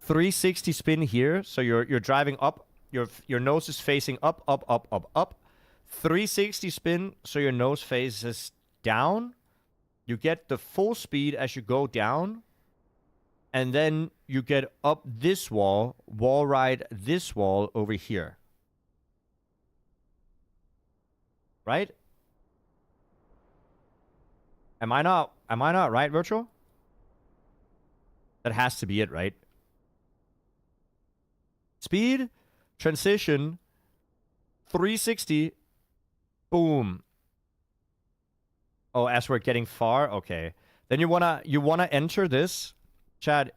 360 spin here. So you're driving up, your nose is facing up, up, up, up, up. 360 spin, so your nose faces down. You get the full speed as you go down. And then you get up this wall ride this wall over here. Right? Am I not right, Virtual? That has to be it, right? Speed, transition, 360, boom. Oh, as we're getting far, okay. Then you wanna enter this, Chad.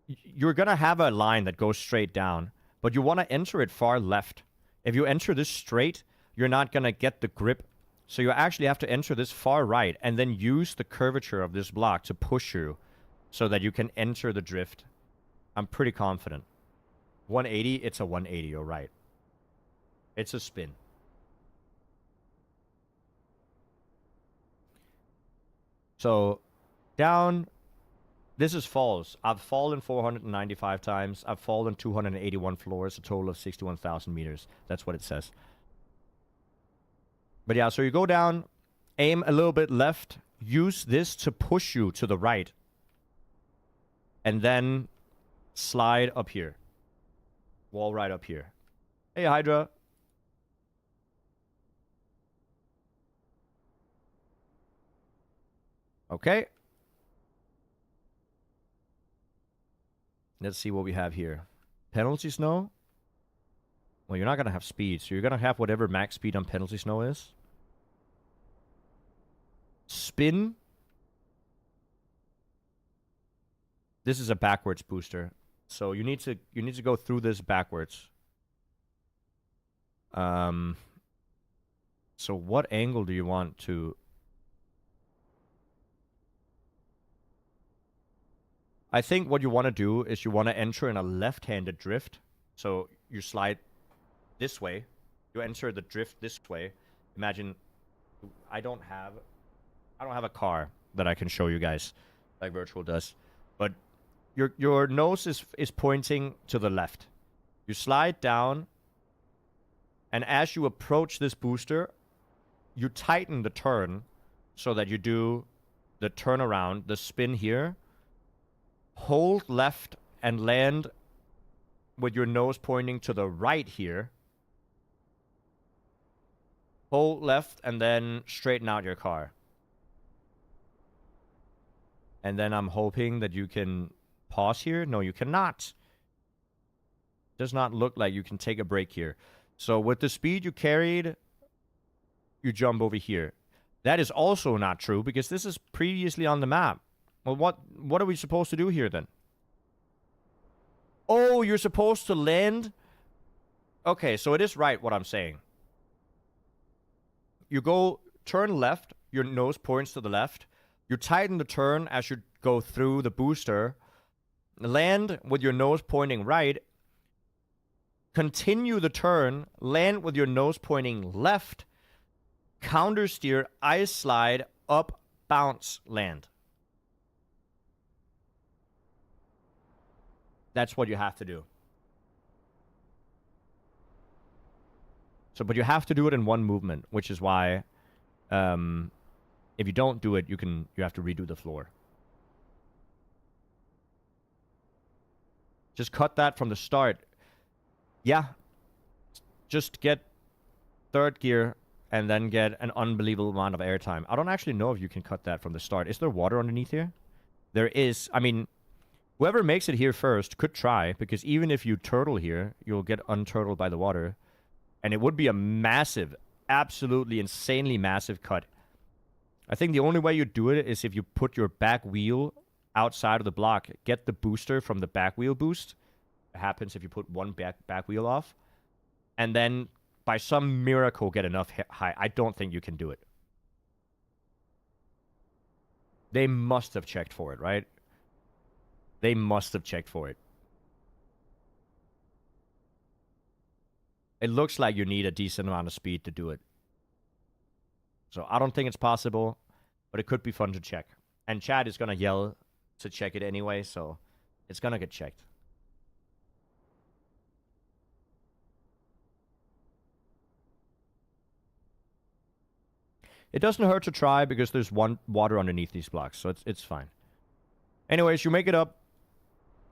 You're gonna have a line that goes straight down, but you wanna enter it far left. If you enter this straight, you're not gonna get the grip. So you actually have to enter this far right and then use the curvature of this block to push you so that you can enter the drift. I'm pretty confident. 180, it's a 180, you're right. It's a spin. So, down, this is falls. I've fallen 495 times. I've fallen 281 floors, a total of 61,000 meters. That's what it says. But yeah, so you go down, aim a little bit left, use this to push you to the right. And then slide up here. Wall right up here. Hey, Hydra. Okay. Let's see what we have here. Penalty snow. Well, you're not going to have speed, so you're going to have whatever max speed on penalty snow is. Spin. This is a backwards booster. So you need to go through this backwards. So what angle do you want to... I think what you want to do is you want to enter in a left-handed drift. So you slide this way. You enter the drift this way. Imagine I don't have a car that I can show you guys like Virtual does. But your nose is pointing to the left. You slide down, and as you approach this booster, you tighten the turn so that you do the turnaround, the spin here. Hold left and land with your nose pointing to the right here. Hold left and then straighten out your car. And then I'm hoping that you can pause here. No, you cannot. Does not look like you can take a break here. So with the speed you carried, you jump over here. That is also not true because this is previously on the map. Well, what are we supposed to do here then? Oh, you're supposed to land? Okay, so it is right what I'm saying. You go turn left, your nose points to the left. You tighten the turn as you go through the booster. Land with your nose pointing right. Continue the turn. Land with your nose pointing left. Counter steer, ice slide, up, bounce, land. That's what you have to do. So, but you have to do it in one movement, which is why, if you don't do it, you have to redo the floor. Just cut that from the start. Yeah. Just get third gear and then get an unbelievable amount of airtime. I don't actually know if you can cut that from the start. Is there water underneath here? There is. I mean, whoever makes it here first could try, because even if you turtle here, you'll get unturtled by the water. And it would be a massive, absolutely insanely massive cut. I think the only way you do it is if you put your back wheel outside of the block, get the booster from the back wheel boost. It happens if you put one back wheel off. And then, by some miracle, get enough high. I don't think you can do it. They must have checked for it, right? They must have checked for it. It looks like you need a decent amount of speed to do it. So I don't think it's possible, but it could be fun to check. And Chad is going to yell to check it anyway, so it's going to get checked. It doesn't hurt to try because there's one water underneath these blocks, so it's fine. Anyways, you make it up.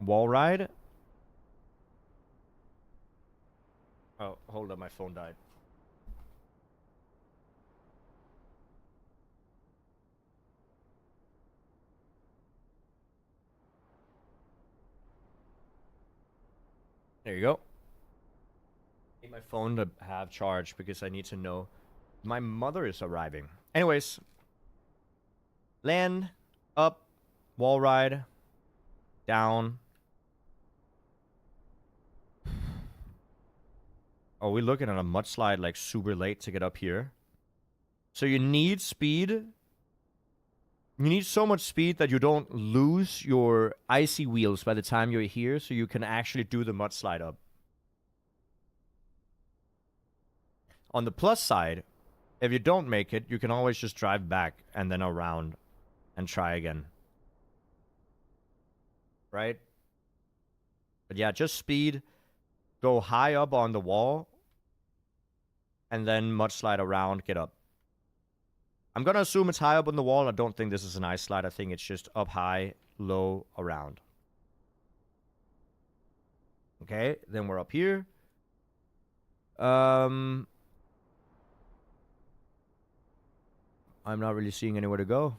Wall ride. Oh, hold up, my phone died. There you go. I need my phone to have charge because I need to know my mother is arriving. Anyways, land, up, wall ride, down. Oh, we're looking at a mudslide like super late to get up here. So you need speed. You need so much speed that you don't lose your icy wheels by the time you're here, so you can actually do the mudslide up. On the plus side, if you don't make it, you can always just drive back and then around and try again. Right? But yeah, just speed. Go high up on the wall. And then mudslide around, get up. I'm going to assume it's high up on the wall. I don't think this is an ice slide. I think it's just up high, low, around. Okay, then we're up here. I'm not really seeing anywhere to go.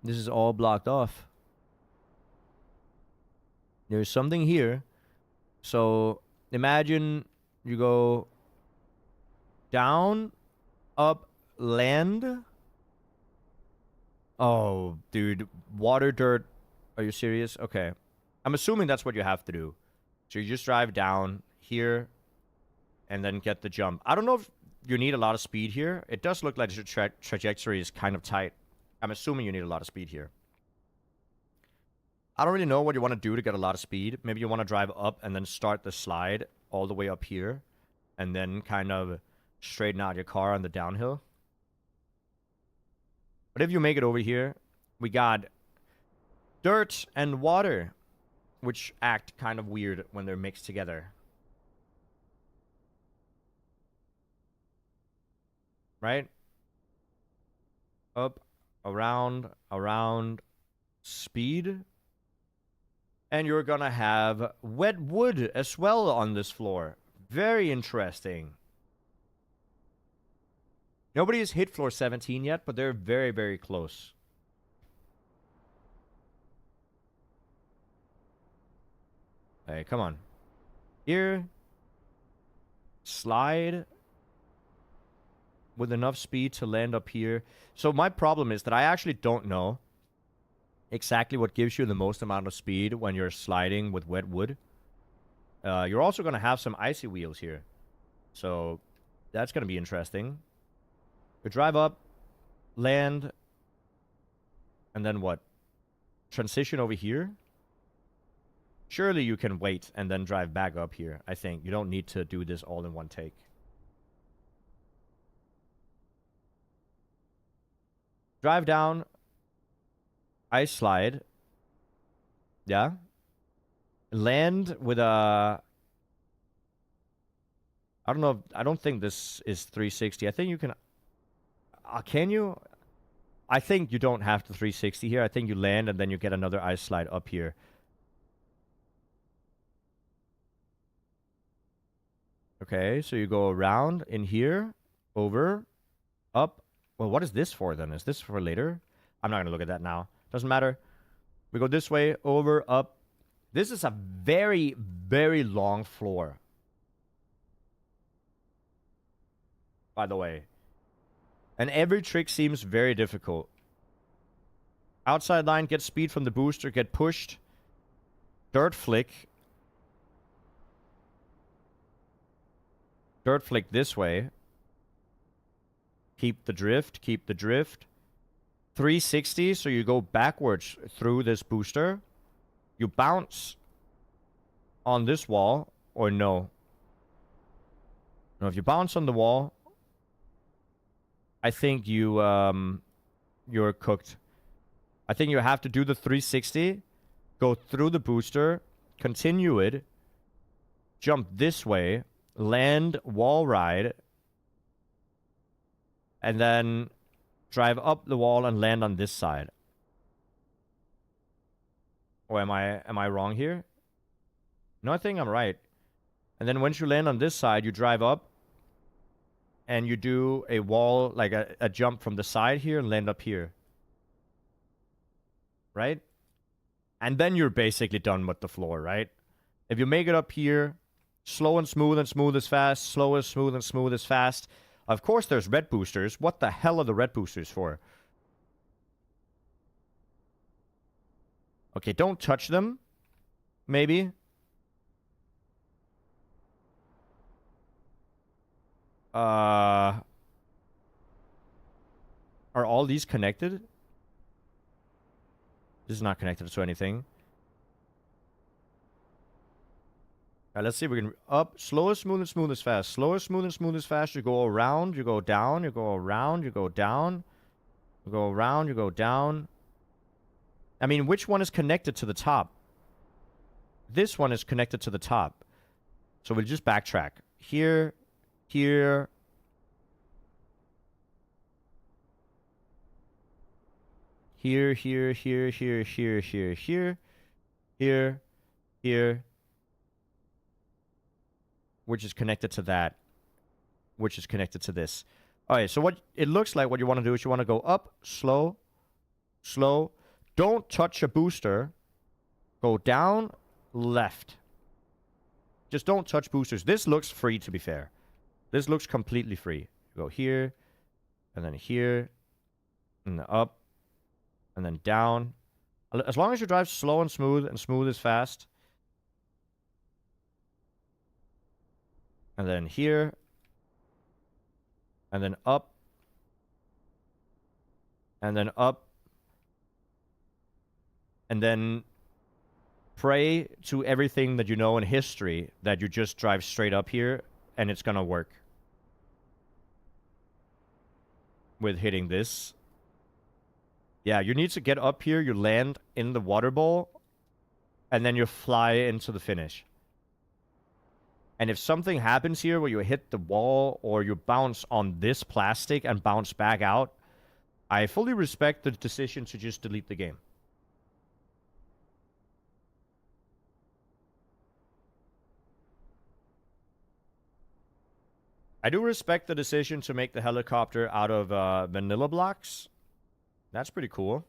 This is all blocked off. There's something here. So imagine you go down, up, land. Oh, dude. Water, dirt. Are you serious? Okay. I'm assuming that's what you have to do. So you just drive down here and then get the jump. I don't know if you need a lot of speed here. It does look like the trajectory is kind of tight. I'm assuming you need a lot of speed here. I don't really know what you want to do to get a lot of speed. Maybe you want to drive up and then start the slide all the way up here. And then kind of straighten out your car on the downhill. But if you make it over here, we got dirt and water, which act kind of weird when they're mixed together. Right? Up, around, speed. And you're gonna have wet wood as well on this floor. Very interesting. Nobody has hit floor 17 yet, but they're very, very close. Hey, come on. Here. Slide. With enough speed to land up here. So my problem is that I actually don't know exactly what gives you the most amount of speed when you're sliding with wet wood. You're also going to have some icy wheels here. So that's going to be interesting. You drive up, land, and then what? Transition over here? Surely you can wait and then drive back up here, I think. You don't need to do this all in one take. Drive down. Ice slide. Yeah. Land with a... I don't know. I don't think this is 360. I think you can... can you? I think you don't have the 360 here. I think you land and then you get another ice slide up here. Okay, so you go around in here, over, up. Well, what is this for then? Is this for later? I'm not going to look at that now. Doesn't matter. We go this way, over, up. This is a very, very long floor. By the way. And every trick seems very difficult. Outside line, get speed from the booster, get pushed. Dirt flick. Dirt flick this way. Keep the drift. Keep the drift. 360, so you go backwards through this booster. You bounce on this wall, or no. No, if you bounce on the wall, I think you're cooked. I think you have to do the 360, go through the booster, continue it, jump this way, land, wall ride, and then drive up the wall and land on this side. Or am I wrong here? No, I think I'm right. And then once you land on this side, you drive up and you do a wall, like a jump from the side here and land up here. Right? And then you're basically done with the floor, right? If you make it up here, slow and smooth is fast, slow is smooth and smooth is fast. Of course there's red boosters. What the hell are the red boosters for? Okay, don't touch them. Maybe. Are all these connected? This is not connected to anything. Alright, let's see if we can up. Slower, smooth, and smooth is fast. Slower, smooth, and smooth is fast. You go around, you go down, you go around, you go down. You go around, you go down. I mean, which one is connected to the top? This one is connected to the top. So we'll just backtrack. Here, here. Here, here, here, here, here, here, here. Here, here. Which is connected to that. Which is connected to this. Alright, so what it looks like what you want to do is you want to go up, slow, slow. Don't touch a booster. Go down, left. Just don't touch boosters. This looks free, to be fair. This looks completely free. Go here, and then here, and then up, and then down. As long as you drive slow and smooth is fast. And then here, and then up, and then up, and then pray to everything that you know in history that you just drive straight up here and it's gonna work. With hitting this. Yeah, you need to get up here, you land in the water bowl, and then you fly into the finish. And if something happens here where you hit the wall or you bounce on this plastic and bounce back out, I fully respect the decision to just delete the game. I do respect the decision to make the helicopter out of vanilla blocks. That's pretty cool.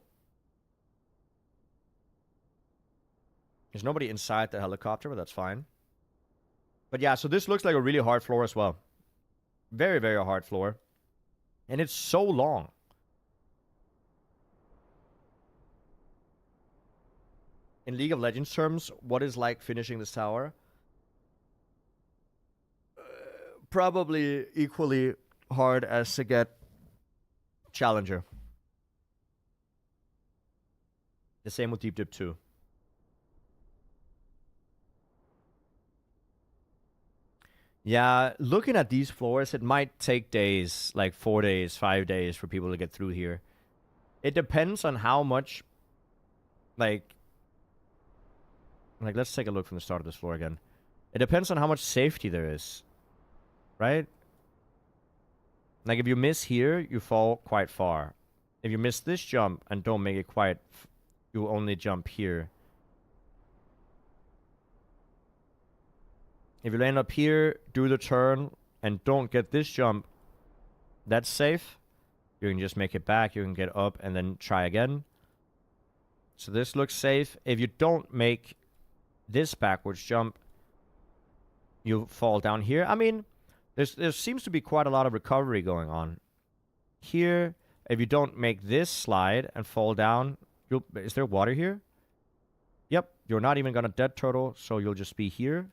There's nobody inside the helicopter, but that's fine. But yeah, so this looks like a really hard floor as well. Very, very hard floor. And it's so long. In League of Legends terms, what is like finishing this tower? Probably equally hard as to get Challenger. The same with Deep Dip 2. Yeah, looking at these floors, it might take days, like 4 days, 5 days for people to get through here. It depends on how much, like let's take a look from the start of this floor again. It depends on how much safety there is, right? Like if you miss here, you fall quite far. If you miss this jump and don't make it quite, you only jump here. If you land up here, do the turn, and don't get this jump, that's safe. You can just make it back, you can get up, and then try again. So this looks safe. If you don't make this backwards jump, you fall down here. I mean, there seems to be quite a lot of recovery going on. Here, if you don't make this slide and fall down, is there water here? Yep, you're not even gonna dead turtle, so you'll just be here.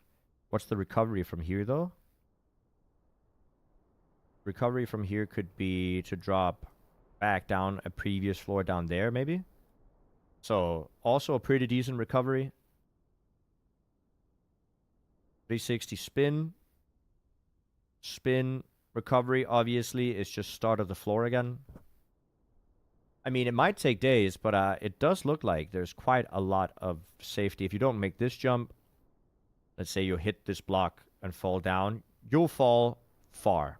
What's the recovery from here, though? Recovery from here could be to drop back down a previous floor down there, maybe. So also a pretty decent recovery. 360 spin. Spin. Recovery, obviously, is just start of the floor again. I mean, it might take days, but it does look like there's quite a lot of safety. If you don't make this jump, let's say you hit this block and fall down, you'll fall far.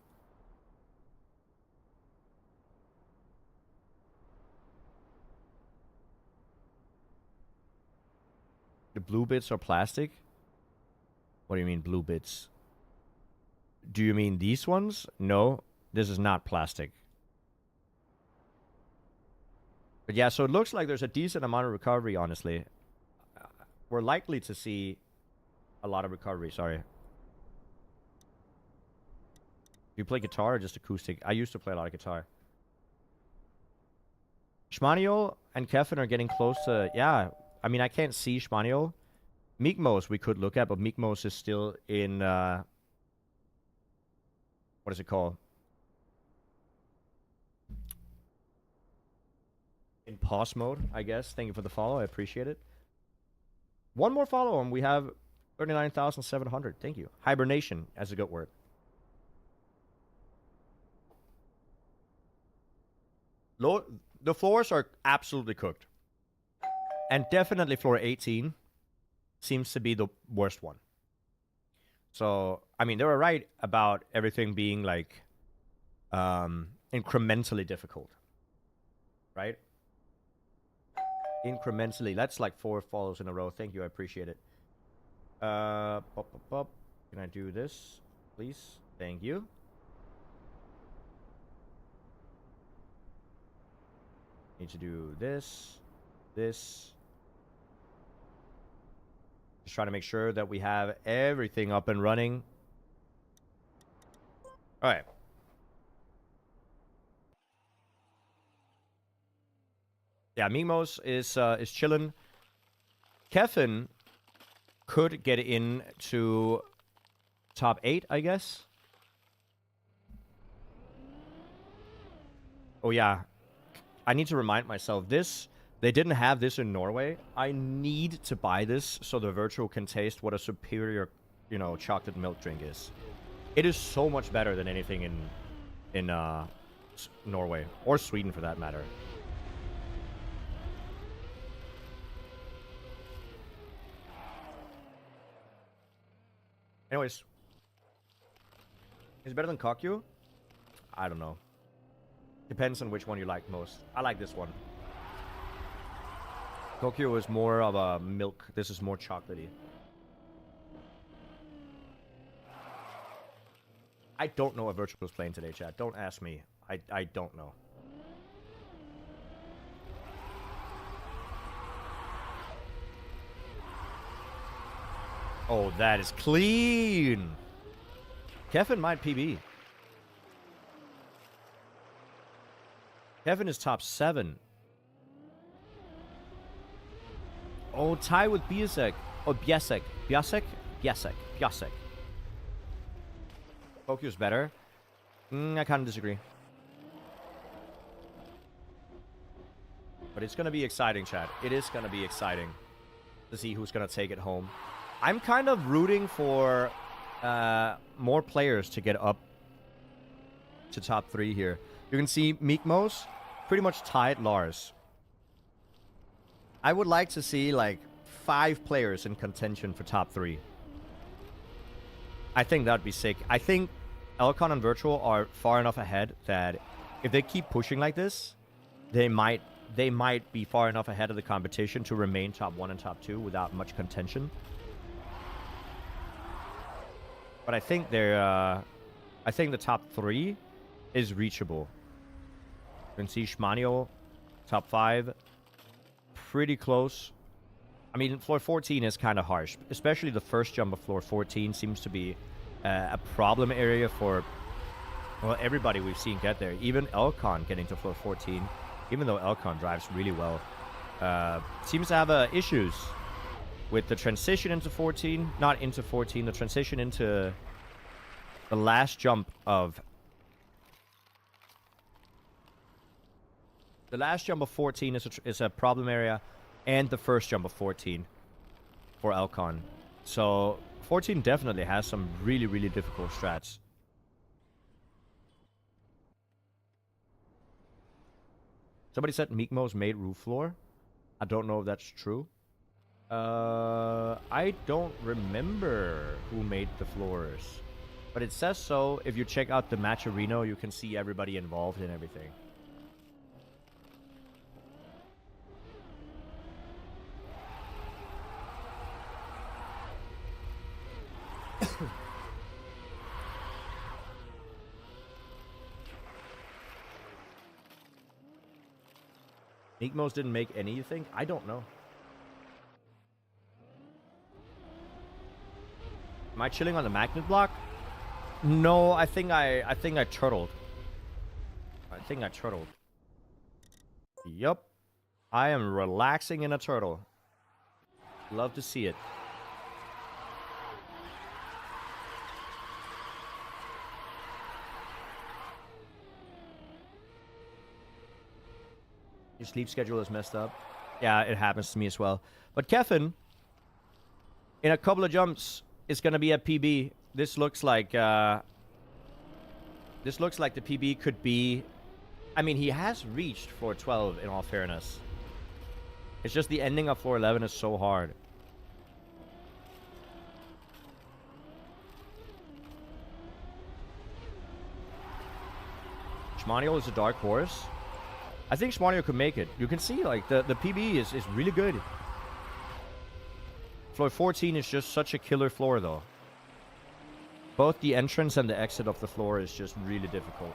The blue bits are plastic? What do you mean blue bits? Do you mean these ones? No, this is not plastic. But yeah, so it looks like there's a decent amount of recovery, honestly. We're likely to see a lot of recovery, sorry. Do you play guitar or just acoustic? I used to play a lot of guitar. Shmaniel and Kevin are getting close to... Yeah, I mean, I can't see Shmaniel. Meekmos we could look at, but Meekmos is still in... what is it called? In pause mode, I guess. Thank you for the follow. I appreciate it. One more follow, and we have 39,700. Thank you. Hibernation, as a good word. The floors are absolutely cooked. And definitely floor 18 seems to be the worst one. So, I mean, they were right about everything being, like, incrementally difficult. Right? Incrementally. That's like 4 follows in a row. Thank you. I appreciate it. Can I do this, please? Thank you. Need to do this. This. Just trying to make sure that we have everything up and running. All right. Yeah, Mimos is chilling. Kevin could get into top 8, I guess. Oh yeah, I need to remind myself this. They didn't have this in Norway. I need to buy this so the virtual can taste what a superior, you know, chocolate milk drink is. It is so much better than anything in Norway or Sweden for that matter. Anyways, is it better than Kokyu? I don't know. Depends on which one you like most. I like this one. Kokyu is more of a milk. This is more chocolatey. I don't know what Virtual is playing today, chat. Don't ask me. I don't know. Oh, that is clean. Kevin might PB. Kevin is top 7. Oh, tie with Biasek. Oh, Biasek. Biasek? Biasek. Biasek. Pokyu's better. I kind of disagree. But it's going to be exciting, chat. It is going to be exciting to see who's going to take it home. I'm kind of rooting for more players to get up to top 3 here. You can see Meekmos pretty much tied Lars. I would like to see like 5 players in contention for top 3. I think that'd be sick. I think Elcon and Virtual are far enough ahead that if they keep pushing like this, they might be far enough ahead of the competition to remain top 1 and top 2 without much contention. But I think I think the top 3 is reachable. You can see Shmanio, top 5, pretty close. I mean, floor 14 is kind of harsh, especially the first jump of floor 14 seems to be a problem area for, well, everybody we've seen get there. Even Elcon getting to floor 14, even though Elcon drives really well, seems to have issues with the transition into 14, not into 14, the transition into the last jump of The last jump of 14 is a problem area, and the first jump of 14 for Elcon. So 14 definitely has some really, really difficult strats. Somebody said Mikmo's made roof floor. I don't know if that's true. I don't remember who made the floors. But it says so. If you check out the Matcherino, you can see everybody involved in everything. Nikmos didn't make anything? I don't know. Am I chilling on the magnet block? No, I think I turtled. I think I turtled. Yup. I am relaxing in a turtle. Love to see it. Your sleep schedule is messed up. Yeah, it happens to me as well. But Kevin, in a couple of jumps, is going to be at PB. This looks like the PB could be... I mean, he has reached floor 12, in all fairness. It's just the ending of floor 11 is so hard. Shmanio is a dark horse. I think Shmanio could make it. You can see, like, the PB is really good. Floor 14 is just such a killer floor, though. Both the entrance and the exit of the floor is just really difficult.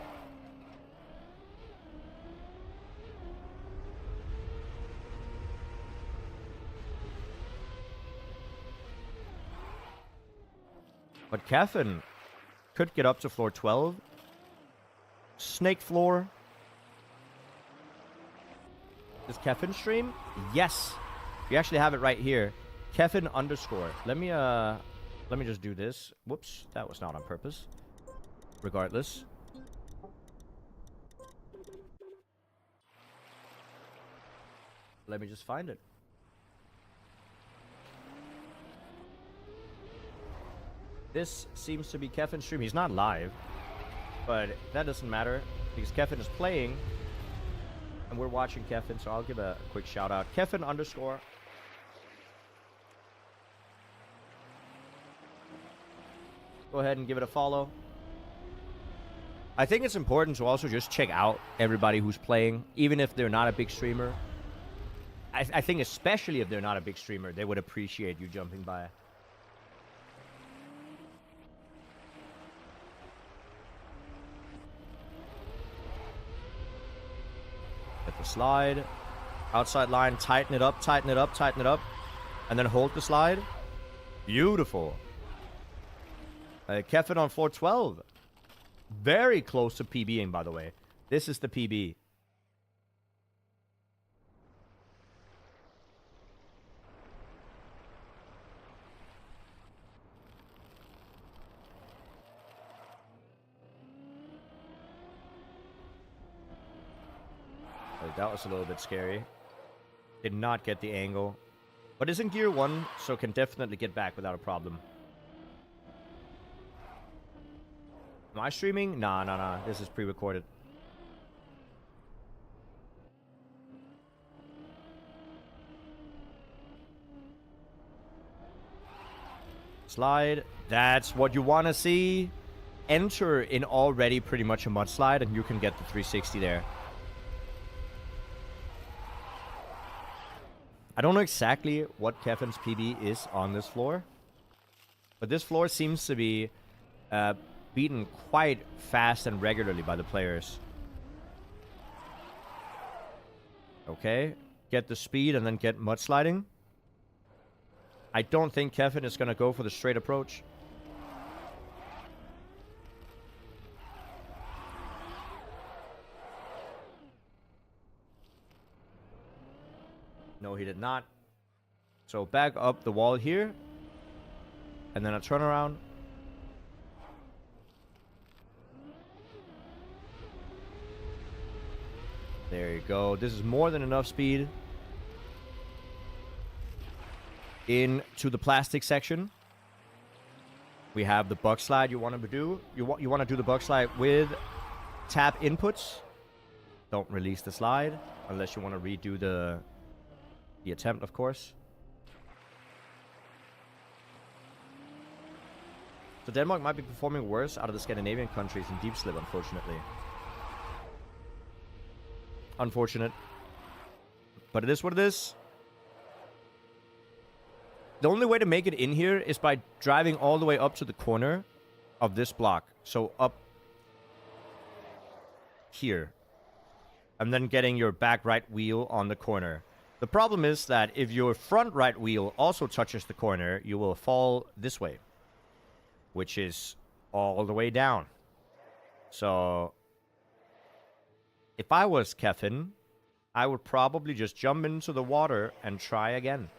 But Kevin could get up to floor 12. Snake floor. Does Kevin stream? Yes. We actually have it right here. Kevin underscore. Let me just do this. Whoops, that was not on purpose. Regardless. Let me just find it. This seems to be Kevin's stream. He's not live, but that doesn't matter because Kevin is playing and we're watching Kevin, so I'll give a quick shout out. Kevin underscore. Go ahead and give it a follow. I think it's important to also just check out everybody who's playing, even if they're not a big streamer. I think especially if they're not a big streamer, they would appreciate you jumping by. Get the slide. Outside line, tighten it up, tighten it up, tighten it up. And then hold the slide. Beautiful. Kevin on floor 12. Very close to PBing, by the way. This is the PB. That was a little bit scary. Did not get the angle. But is in gear 1, so can definitely get back without a problem. Am I streaming? Nah. This is pre-recorded. Slide. That's what you want to see. Enter in already pretty much a mudslide, and you can get the 360 there. I don't know exactly what Kevin's PB is on this floor, but this floor seems to be beaten quite fast and regularly by the players. Okay, get the speed and then get mudsliding. I don't think Kevin is going to go for the straight approach. No, he did not. So back up the wall here. And then a turnaround. There you go. This is more than enough speed. Into the plastic section. We have the bug slide you want to do. You want to do the bug slide with tap inputs. Don't release the slide unless you want to redo the attempt, of course. So Denmark might be performing worse out of the Scandinavian countries in deep slip, unfortunately. Unfortunate. But it is what it is. The only way to make it in here is by driving all the way up to the corner of this block. So up here. And then getting your back right wheel on the corner. The problem is that if your front right wheel also touches the corner, you will fall this way. Which is all the way down. So if I was Kevin, I would probably just jump into the water and try again.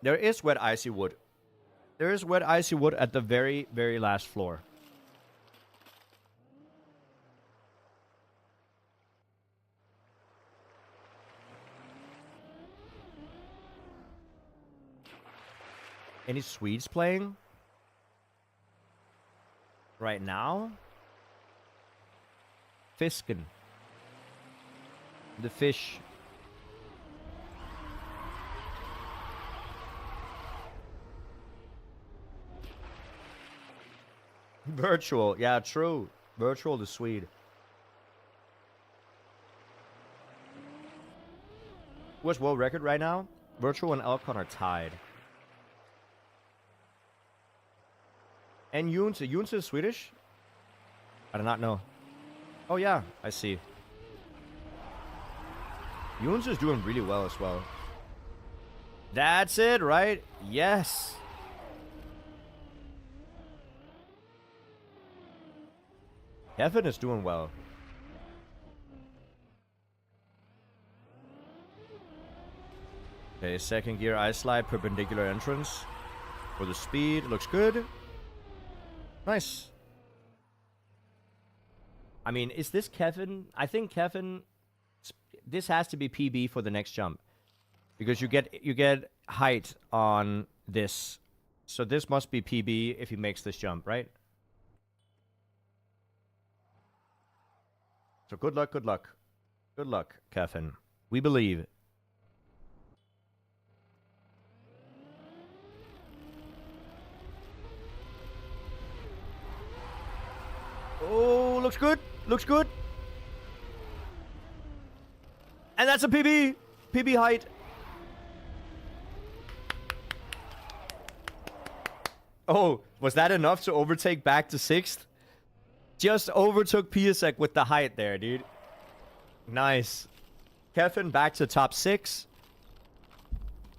There is wet icy wood. There is wet icy wood at the very, very last floor. Any Swedes playing? Right now? Fisken. The fish. Virtual. Yeah, true. Virtual the Swede. What's world record right now? Virtual and Elcon are tied. And Junse. Junse is Swedish? I do not know. Oh, yeah. I see. Junse is doing really well as well. That's it, right? Yes. Kevin is doing well. Okay, second gear ice slide, perpendicular entrance. For the speed, looks good. Nice. I mean, is this Kevin? I think Kevin, this has to be PB for the next jump. Because you get height on this. So this must be PB if he makes this jump, right? So good luck, good luck. Good luck, Kevin. We believe. Oh, looks good. Looks good. And that's a PB. PB height. Oh, was that enough to overtake back to 6th? Just overtook Piasek with the height there, dude. Nice. Kevin back to top 6.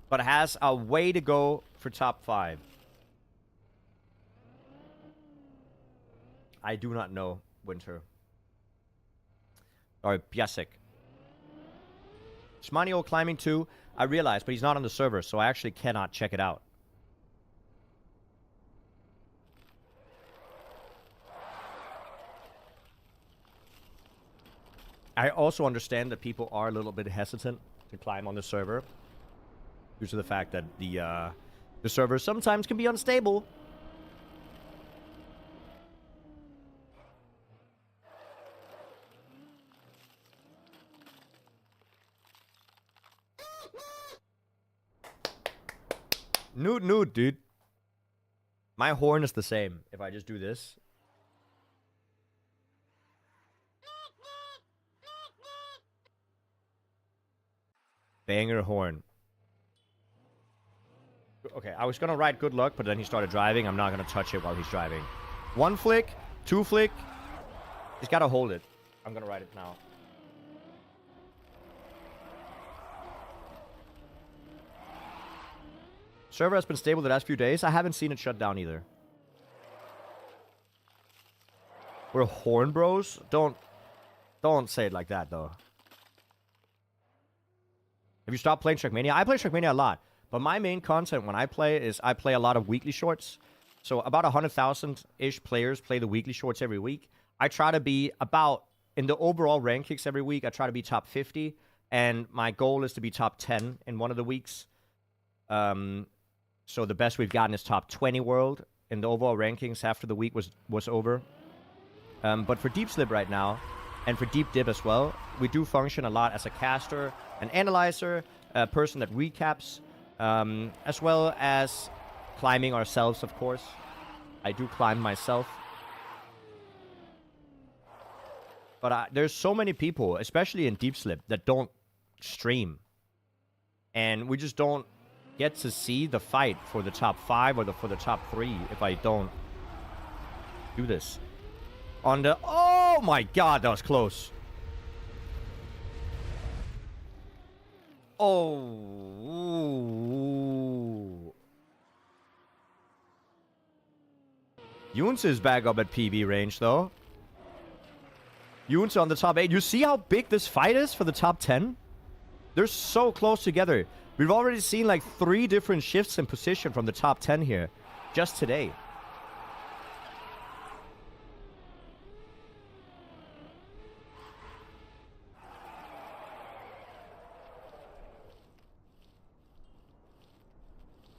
But has a way to go for top 5. I do not know, Winter. Or Piasek. Shmanio climbing 2. I realized, but he's not on the server, so I actually cannot check it out. I also understand that people are a little bit hesitant to climb on the server due to the fact that the server sometimes can be unstable. Nude, dude. My horn is the same if I just do this. Banger horn. Okay, I was gonna write good luck, but then he started driving. I'm not gonna touch it while he's driving. 1 flick, 2 flick. He's gotta hold it. I'm gonna write it now. Server has been stable the last few days. I haven't seen it shut down either. We're horn bros? Don't say it like that, though. Have you stopped playing Trackmania? I play Trackmania a lot. But my main content when I play is I play a lot of weekly shorts. So about 100,000-ish players play the weekly shorts every week. I try to be about, in the overall rankings every week, I try to be top 50. And my goal is to be top 10 in one of the weeks. So the best we've gotten is top 20 world in the overall rankings after the week was over. But for Deep Slip right now, and for Deep Dip as well, we do function a lot as a caster, an analyzer, a person that recaps, as well as climbing ourselves, of course. I do climb myself. But there's so many people, especially in Deep Slip, that don't stream. And we just don't get to see the fight for the top 5 or for the top 3 if I don't do this. On the... Oh my god, that was close. Oh. Yoons is back up at PB range, though. Yoons on the top 8. You see how big this fight is for the top 10? They're so close together. We've already seen like 3 different shifts in position from the top 10 here. Just today.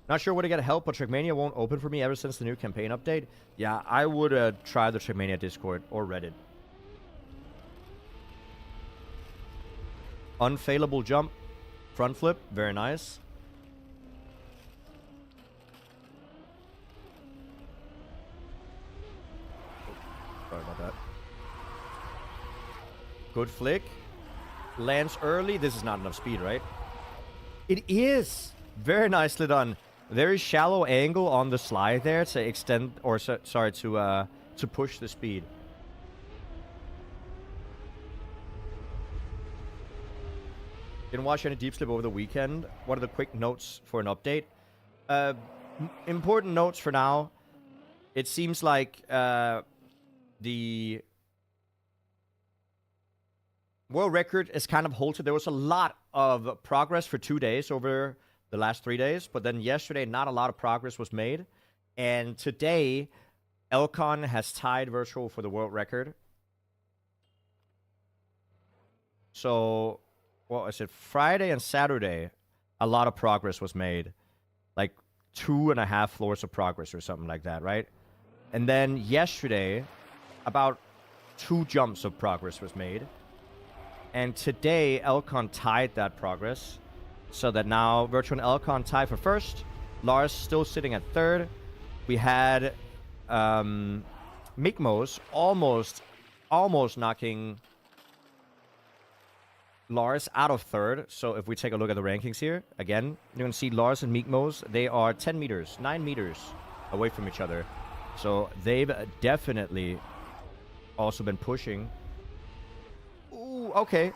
Not sure where to get help, but Trackmania won't open for me ever since the new campaign update. Yeah, I would try the Trackmania Discord or Reddit. Unfailable jump. Front flip. Very nice. Sorry about that. Good flick. Lands early. This is not enough speed, right? It is. Very nicely done. Very shallow angle on the slide there to extend, or sorry, to push the speed. Didn't watch any Deep Slip over the weekend. What are the quick notes for an update? Important notes for now. It seems like the world record is kind of halted. There was a lot of progress for 2 days over the last 3 days, but then yesterday, not a lot of progress was made. And today, Elcon has tied virtual for the world record. So, what was it? Friday and Saturday, a lot of progress was made. Like 2.5 floors of progress or something like that, right? And then yesterday, about 2 jumps of progress was made. And today, Elcon tied that progress. So that now Virtual and Elcon tie for first. Lars still sitting at third. We had Mikmos almost knocking Lars out of third. So if we take a look at the rankings here, again, you can see Lars and Mikmos, they are 10 meters, 9 meters away from each other. So they've definitely also been pushing. Ooh, okay.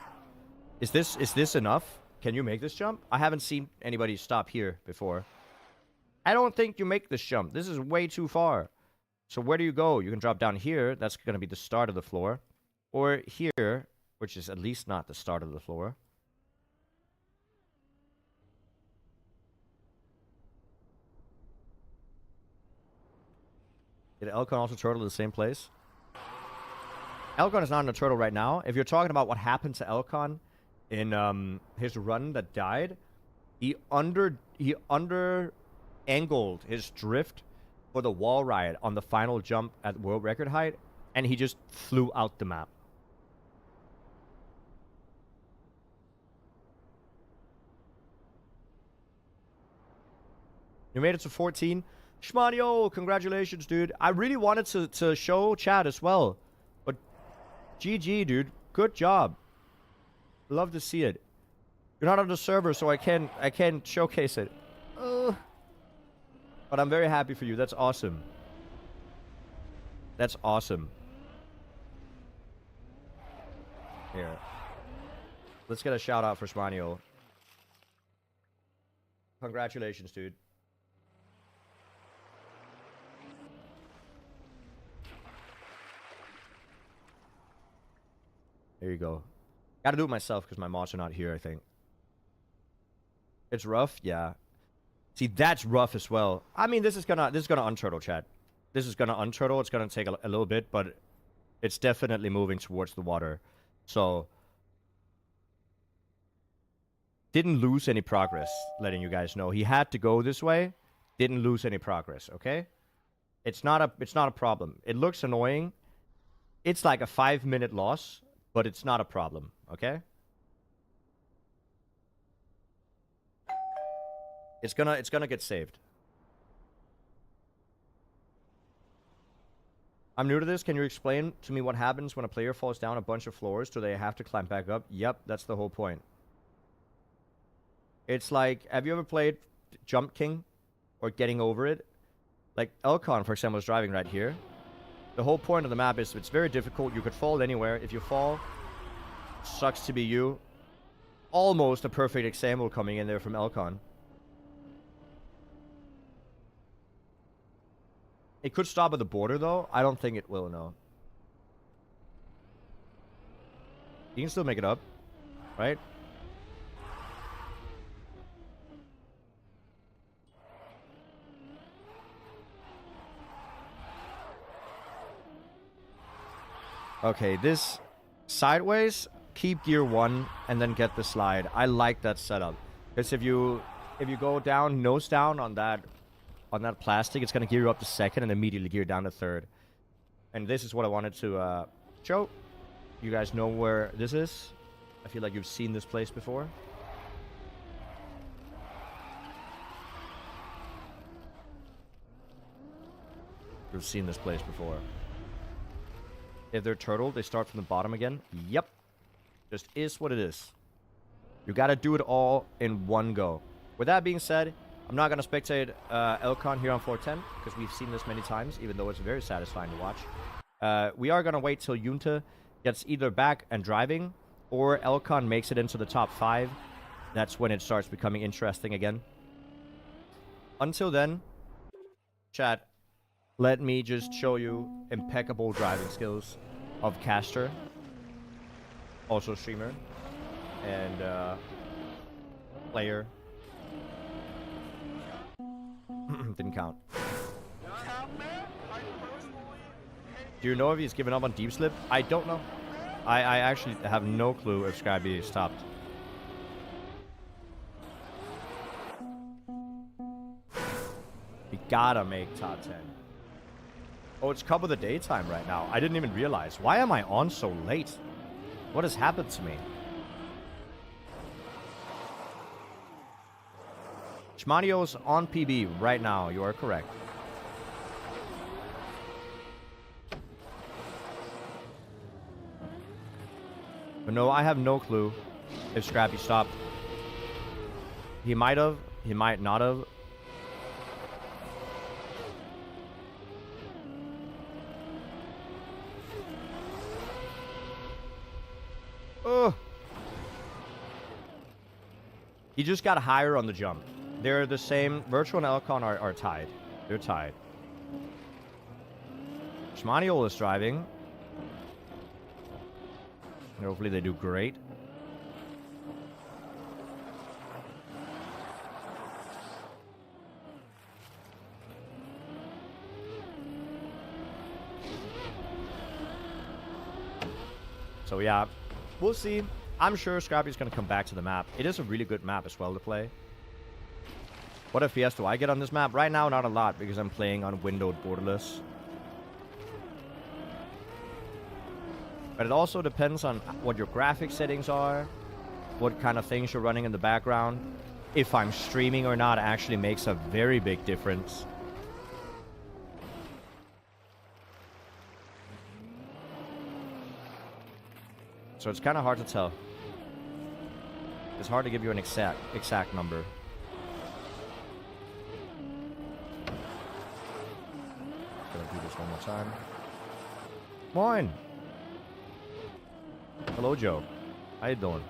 Is this enough? Can you make this jump? I haven't seen anybody stop here before. I don't think you make this jump. This is way too far. So where do you go? You can drop down here. That's going to be the start of the floor. Or here, which is at least not the start of the floor. Did Elcon also turtle to the same place? Elcon is not in a turtle right now. If you're talking about what happened to Elcon in his run that died, he under angled his drift for the wall ride on the final jump at world record height, and he just flew out the map. You made it to 14. Shmanio, congratulations, dude. I really wanted to show chat as well, but GG, dude. Good job. Love to see it. You're not on the server, so I can't showcase it. But I'm very happy for you. That's awesome. That's awesome. Here. Let's get a shout out for Spanio. Congratulations, dude. There you go. Gotta do it myself because my mods are not here, I think. It's rough, yeah. See, that's rough as well. I mean, this is gonna unturtle, chat. This is gonna unturtle. It's gonna take a little bit, but it's definitely moving towards the water. So, didn't lose any progress, letting you guys know. He had to go this way. Didn't lose any progress, okay? It's not a problem. It looks annoying. It's like a 5-minute loss, but it's not a problem, okay? It's gonna get saved. I'm new to this. Can you explain to me what happens when a player falls down a bunch of floors? Do they have to climb back up? Yep, that's the whole point. It's like, have you ever played Jump King or Getting Over It? Like Elcon, for example, is driving right here. The whole point of the map is it's very difficult. You could fall anywhere. If you fall, sucks to be you. Almost a perfect example coming in there from Elcon. It could stop at the border, though. I don't think it will, no. You can still make it up, right? Okay, this sideways, keep gear 1 and then get the slide. I like that setup. Because if you go down, nose down on that plastic, it's gonna gear you up to 2nd and immediately gear down to 3rd. And this is what I wanted to show. You guys know where this is? I feel like you've seen this place before. You've seen this place before. If they're turtle, they start from the bottom again. Yep. Just is what it is. You gotta do it all in one go. With that being said, I'm not gonna spectate Elcon here on floor 10, because we've seen this many times, even though it's very satisfying to watch. We are gonna wait till Junta gets either back and driving, or Elcon makes it into the top 5. That's when it starts becoming interesting again. Until then, chat, let me just show you impeccable driving skills of caster, also streamer, and player. Didn't count. Do you know if he's given up on deep slip? I don't know. I actually have no clue if Scrappy stopped. We gotta make top 10. Oh, it's Cup of the Daytime right now. I didn't even realize. Why am I on so late? What has happened to me? Schmanio's on PB right now. You are correct. But no, I have no clue if Scrappy stopped. He might have. He might not have. Oh. He just got higher on the jump. They're the same. Virtual and Elcon are tied. They're tied. Schmaniol is driving. Hopefully they do great. So yeah, we'll see. I'm sure Scrappy's going to come back to the map. It is a really good map as well to play. What FPS do I get on this map? Right now, not a lot, because I'm playing on windowed borderless. But it also depends on what your graphics settings are, what kind of things you're running in the background. If I'm streaming or not actually makes a very big difference. So it's kind of hard to tell. It's hard to give you an exact number. Gonna do this one more time. Moin! Hello, Joe. How you doing?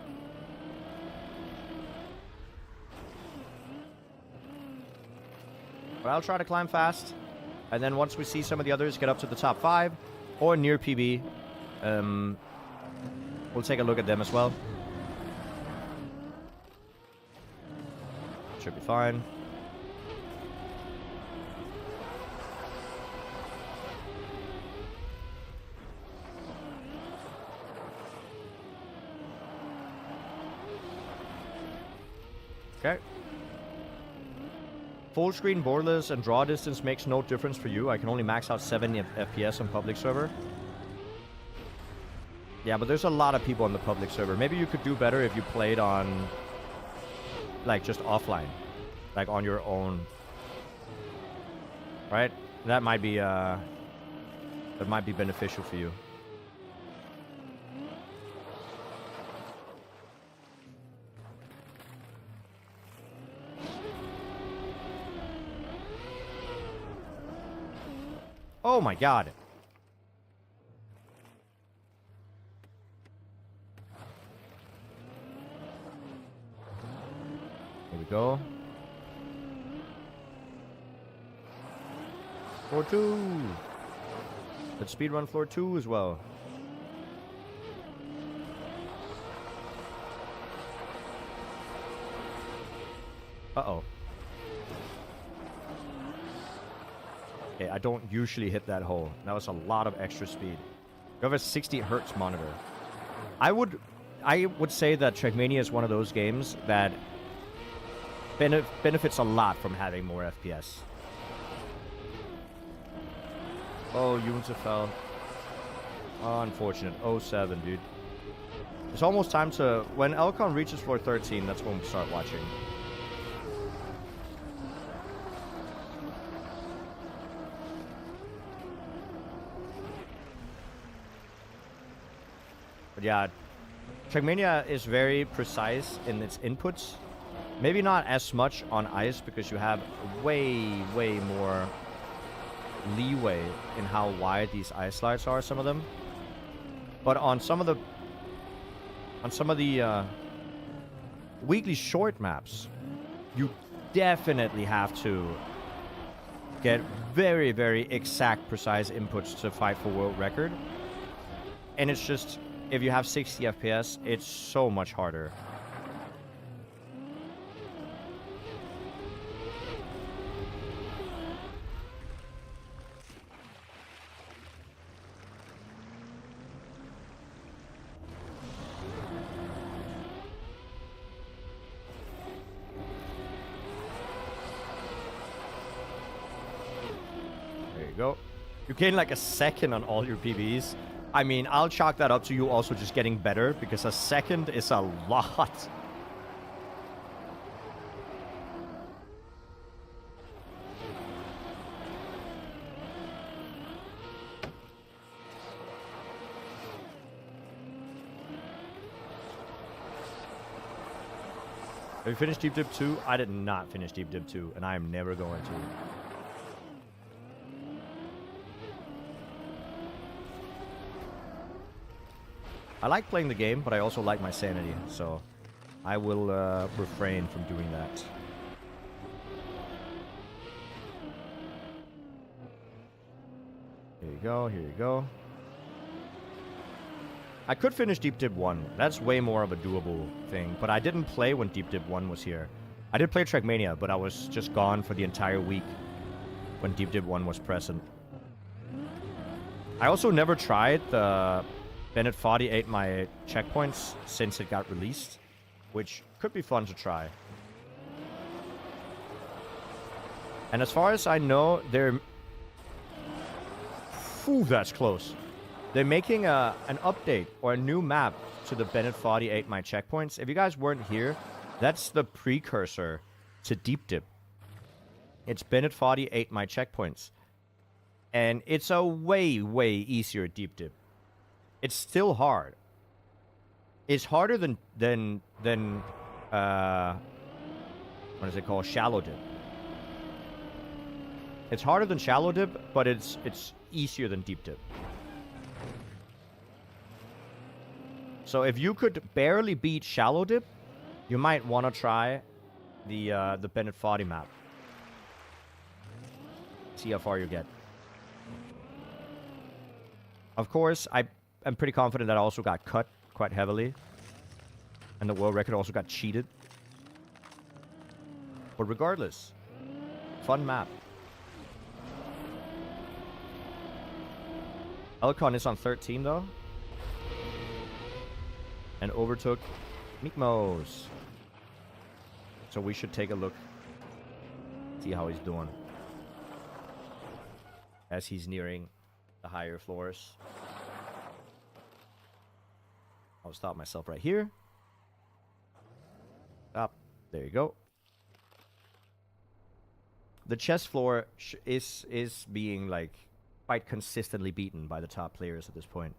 But I'll try to climb fast. And then once we see some of the others get up to the top 5 or near PB, we'll take a look at them as well. Should be fine. Okay. Full screen borderless and draw distance makes no difference for you. I can only max out 70 FPS on public server. Yeah, but there's a lot of people on the public server. Maybe you could do better if you played on, like, just offline. Like, on your own. Right? That might be beneficial for you. Oh my god. Here we go. Floor 2. Let's speedrun floor 2 as well. Uh-oh. Okay, I don't usually hit that hole. That was a lot of extra speed. You have a 60 hertz monitor. I would say that Trackmania is one of those games that benefits a lot from having more FPS. Oh, Yunza fell. Oh, unfortunate. 07, dude. It's almost time to... When Elcon reaches floor 13, that's when we start watching. But yeah, Trackmania is very precise in its inputs. Maybe not as much on ice because you have way more leeway in how wide these ice slides are, some of them. But on some of the weekly short maps, you definitely have to get very exact, precise inputs to fight for world record. And it's just, if you have 60 FPS, it's so much harder. Go. You gain like a second on all your PBs. I mean, I'll chalk that up to you also just getting better, because a second is a lot. Have you finished Deep Dip 2? I did not finish Deep Dip 2, and I am never going to. I like playing the game, but I also like my sanity, so I will refrain from doing that. Here you go, here you go. I could finish Deep Dip 1. That's way more of a doable thing, but I didn't play when Deep Dip 1 was here. I did play Trackmania, but I was just gone for the entire week when Deep Dip 1 was present. I also never tried the Bennett 48 my checkpoints since it got released, which could be fun to try. And as far as I know, they're... Ooh, that's close. They're making an update or a new map to the Bennett 48 my checkpoints. If you guys weren't here, that's the precursor to Deep Dip. It's Bennett 48 my checkpoints. And it's a way easier Deep Dip. It's still hard. It's harder than what is it called? Shallow dip. It's harder than shallow dip, but it's easier than deep dip. So if you could barely beat shallow dip, you might want to try the Bennett 40 map. See how far you get. Of course, I'm pretty confident that I also got cut quite heavily. And the world record also got cheated. But regardless, fun map. Elcon is on 13 though. And overtook Mikmos. So we should take a look. See how he's doing. As he's nearing the higher floors. I'll stop myself right here. Stop. There you go. The chess floor is being like quite consistently beaten by the top players at this point.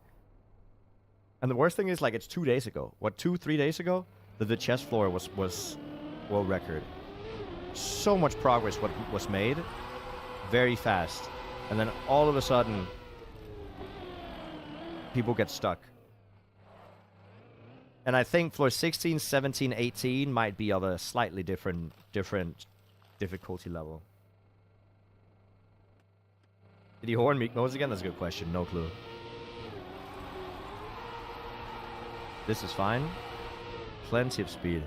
And the worst thing is, like, it's 2 days ago. What, 2-3 days ago? That the chess floor was world record. So much progress was made very fast. And then all of a sudden, people get stuck. And I think floor 16, 17, 18 might be of a slightly different difficulty level. Did he horn Meek Nose again? That's a good question. No clue. This is fine. Plenty of speed.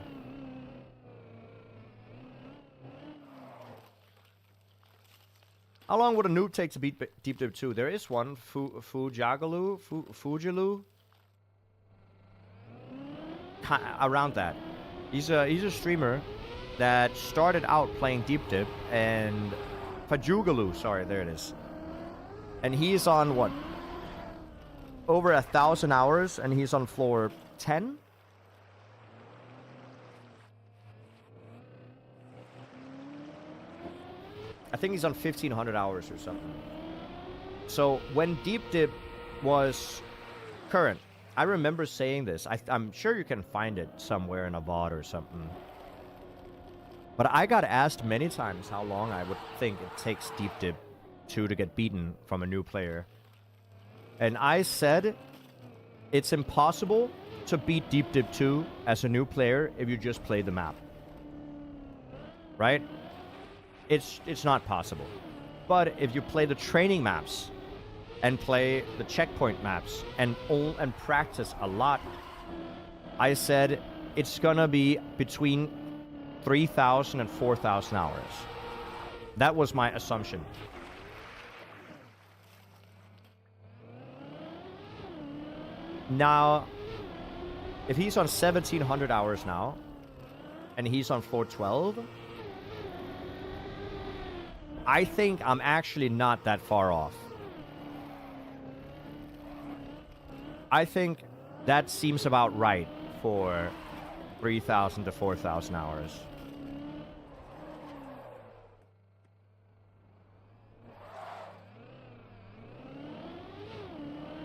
How long would a noob take to beat Deep Dip 2? There is one. Fujilu? Around that. He's a streamer that started out playing Deep Dip and Fajugalu, sorry, there it is. And he's on what? Over 1,000 hours, and he's on floor 10? I think he's on 1,500 hours or something. So when Deep Dip was current, I remember saying this. I'm sure you can find it somewhere in a VOD or something. But I got asked many times how long I would think it takes Deep Dip 2 to get beaten from a new player. And I said it's impossible to beat Deep Dip 2 as a new player if you just play the map. Right? It's not possible. But if you play the training maps and play the checkpoint maps and practice a lot, I said it's gonna be between 3,000 and 4,000 hours. That was my assumption. Now, if he's on 1,700 hours now, and he's on floor 12, I think I'm actually not that far off. I think that seems about right for 3,000 to 4,000 hours.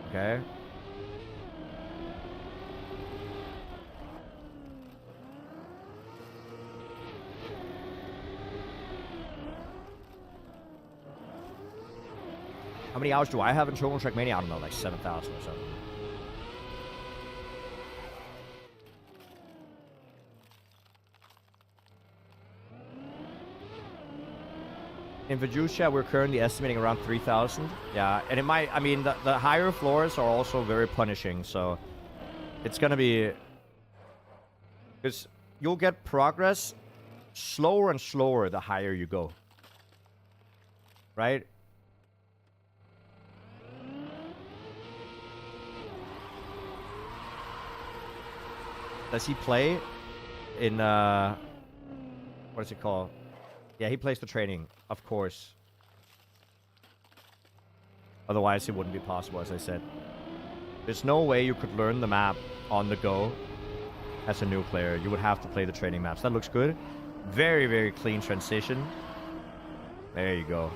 Okay. How many hours do I have in total Trackmania? I don't know, like 7,000 or something. In Vajusha, we're currently estimating around 3,000. Yeah, and it might, I mean, the higher floors are also very punishing, so it's gonna be, because you'll get progress slower and slower the higher you go. Right? Does he play in, what is it called? Yeah, he plays the training, of course. Otherwise, it wouldn't be possible, as I said. There's no way you could learn the map on the go as a new player. You would have to play the training maps. That looks good. Very, very clean transition. There you go.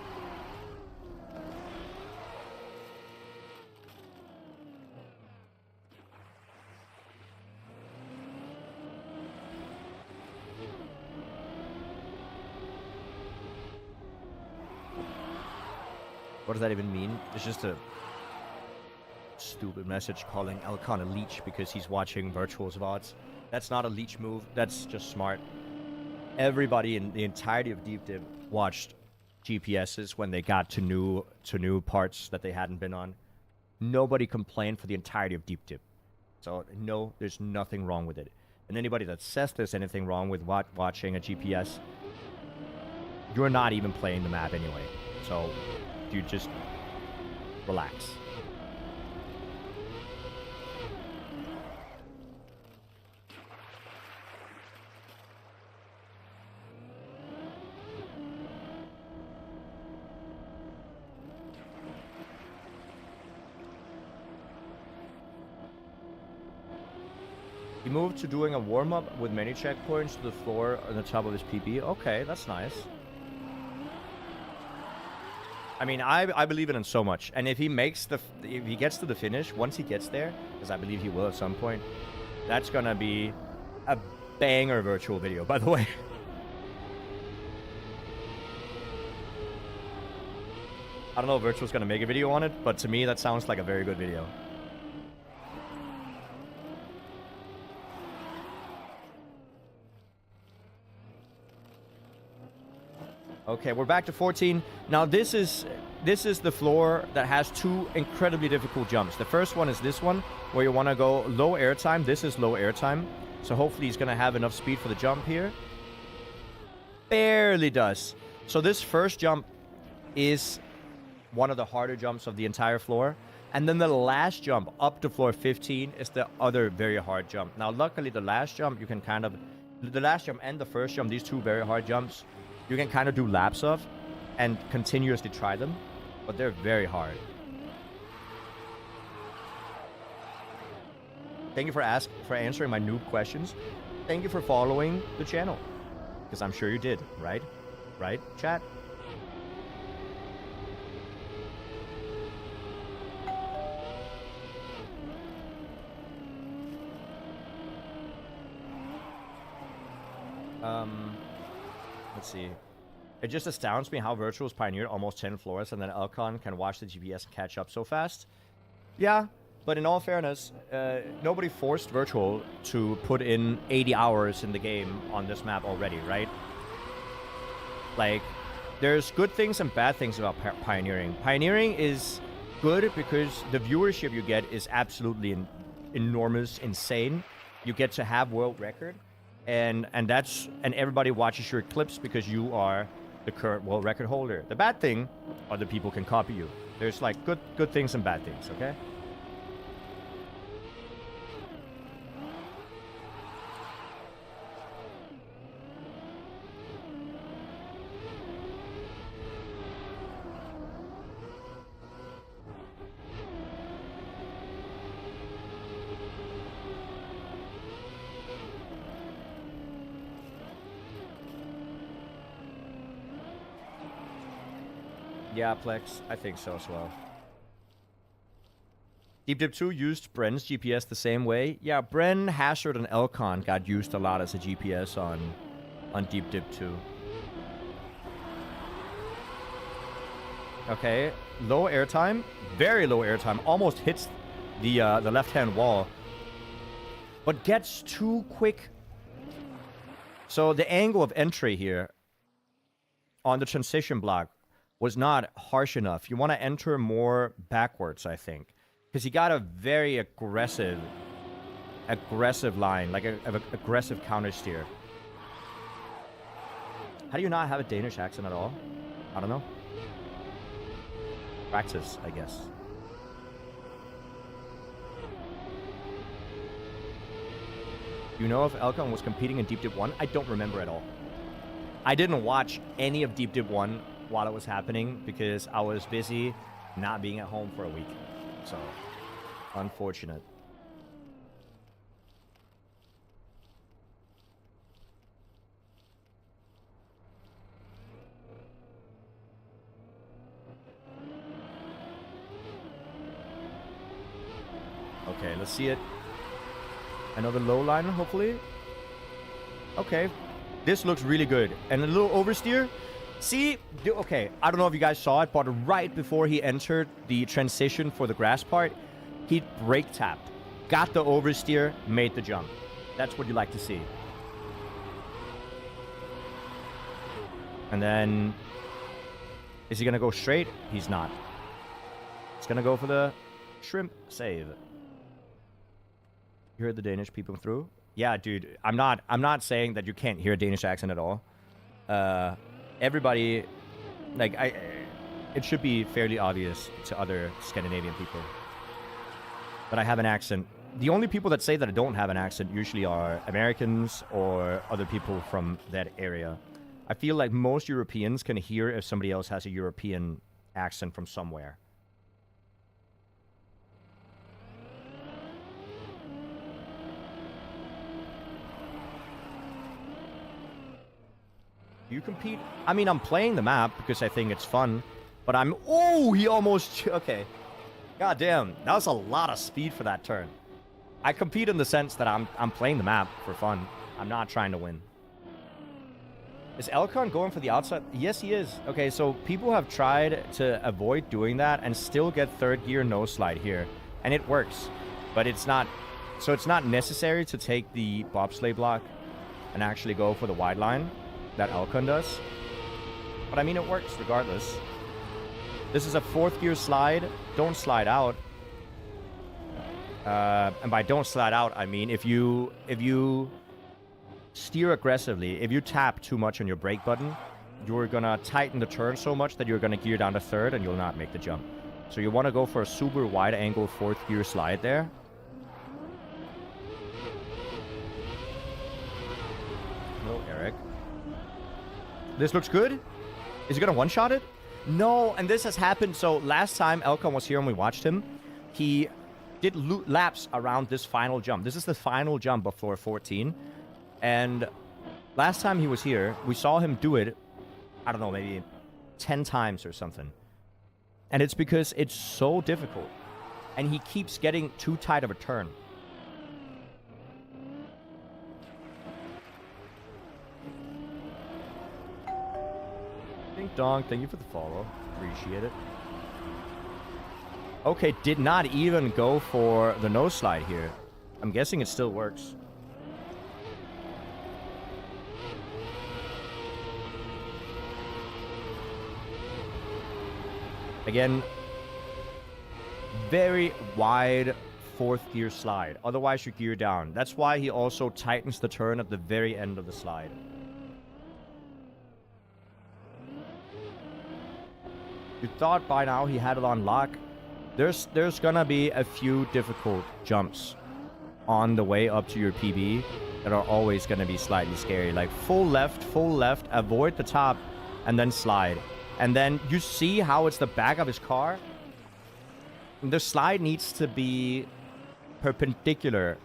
What does that even mean? It's just a stupid message calling Elcon a leech because he's watching Virtual's VODs. That's not a leech move. That's just smart. Everybody in the entirety of Deep Dip watched GPSs when they got to new parts that they hadn't been on. Nobody complained for the entirety of Deep Dip. So no, there's nothing wrong with it. And anybody that says there's anything wrong with watching a GPS, you're not even playing the map anyway. So you just relax. He moved to doing a warm-up with many checkpoints to the floor on the top of his PB. Okay, that's nice. I mean, I believe in him so much. And if he makes if he gets to the finish, once he gets there, because I believe he will at some point, that's gonna be a banger virtual video, by the way. I don't know if Virtual's gonna make a video on it, but to me that sounds like a very good video. Okay, we're back to 14. Now this is the floor that has two incredibly difficult jumps. The first one is this one, where you want to go low airtime. This is low airtime, so hopefully he's gonna have enough speed for the jump here. Barely does. So this first jump is one of the harder jumps of the entire floor. And then the last jump up to floor 15 is the other very hard jump. Now luckily the last jump you can kind of, the last jump and the first jump, these two very hard jumps, you can kind of do laps of and continuously try them, but they're very hard. Thank you for answering my noob questions. Thank you for following the channel, because I'm sure you did, right? Right, chat? Let's see. It just astounds me how Virtual's pioneered almost 10 floors and then Elcon can watch the GPS and catch up so fast. Yeah, but in all fairness, nobody forced Virtual to put in 80 hours in the game on this map already, right? Like, there's good things and bad things about pioneering. Pioneering is good because the viewership you get is absolutely enormous, insane. You get to have world record. And everybody watches your clips because you are the current world record holder. The bad thing, other people can copy you. There's like good things and bad things, okay? Yeah, Plex. I think so as well. Deep Dip 2 used Bren's GPS the same way. Yeah, Bren, Hazard, and Elcon got used a lot as a GPS on Deep Dip 2. Okay, low airtime. Very low airtime. Almost hits the left-hand wall. But gets too quick. So the angle of entry here on the transition block was not harsh enough. You want to enter more backwards, I think. Because he got a very aggressive line, like an aggressive counter steer. How do you not have a Danish accent at all? I don't know. Practice, I guess. You know if Elcon was competing in Deep Dip 1? I don't remember at all. I didn't watch any of Deep Dip 1 while it was happening because I was busy not being at home for a week. So, unfortunate. Okay, let's see it. Another low line, hopefully. Okay, this looks really good. And a little oversteer. See, okay, I don't know if you guys saw it, but right before he entered the transition for the grass part, he brake tapped, got the oversteer, made the jump. That's what you like to see. And then, is he gonna go straight? He's not. He's gonna go for the shrimp save. You heard the Danish people through? Yeah, dude, I'm not saying that you can't hear a Danish accent at all. Everybody, like, it should be fairly obvious to other Scandinavian people. But I have an accent. The only people that say that I don't have an accent usually are Americans or other people from that area. I feel like most Europeans can hear if somebody else has a European accent from somewhere. you compete... I mean, I'm playing the map because I think it's fun, but I'm... Oh, he almost... Okay. God damn, that was a lot of speed for that turn. I compete in the sense that I'm playing the map for fun. I'm not trying to win. Is Elcon going for the outside? Yes, he is. Okay, so people have tried to avoid doing that and still get third gear no slide here. And it works. But it's not... So it's not necessary to take the bobsleigh block and actually go for the wide line that Elcon does. But I mean, it works regardless. This is a fourth gear slide. Don't slide out. And by don't slide out, I mean if you steer aggressively, if you tap too much on your brake button, you're gonna tighten the turn so much that you're gonna gear down to third and you'll not make the jump. So you want to go for a super wide angle fourth gear slide there. No, Eric. This looks good. Is he gonna one-shot it? No, and this has happened. So last time Elcon was here and we watched him, he did laps around this final jump. This is the final jump of floor 14. And last time he was here, we saw him do it, I don't know, maybe 10 times or something. And it's because it's so difficult. And he keeps getting too tight of a turn. Ding dong, thank you for the follow. Appreciate it. Okay, did not even go for the no slide here. I'm guessing it still works. Again, very wide fourth gear slide. Otherwise, you gear down. That's why he also tightens the turn at the very end of the slide. You thought by now he had it on lock. There's gonna be a few difficult jumps on the way up to your PB that are always gonna be slightly scary. Like full left, avoid the top, and then slide. And then you see how it's the back of his car. The slide needs to be perpendicular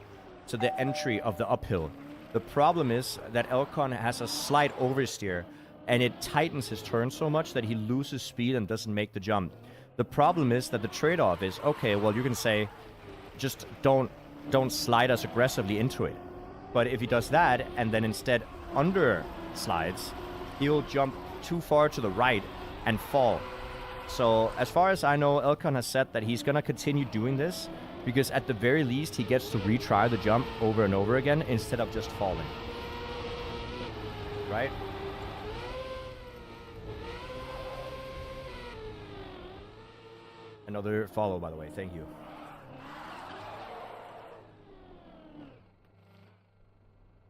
to the entry of the uphill. The problem is that Elcon has a slight oversteer, and it tightens his turn so much that he loses speed and doesn't make the jump. The problem is that the trade-off is, okay, well, you can say, just don't slide us aggressively into it. But if he does that, and then instead under slides, he'll jump too far to the right and fall. So, as far as I know, Elcon has said that he's gonna continue doing this, because at the very least, he gets to retry the jump over and over again, instead of just falling. Right? Another follow, by the way. Thank you.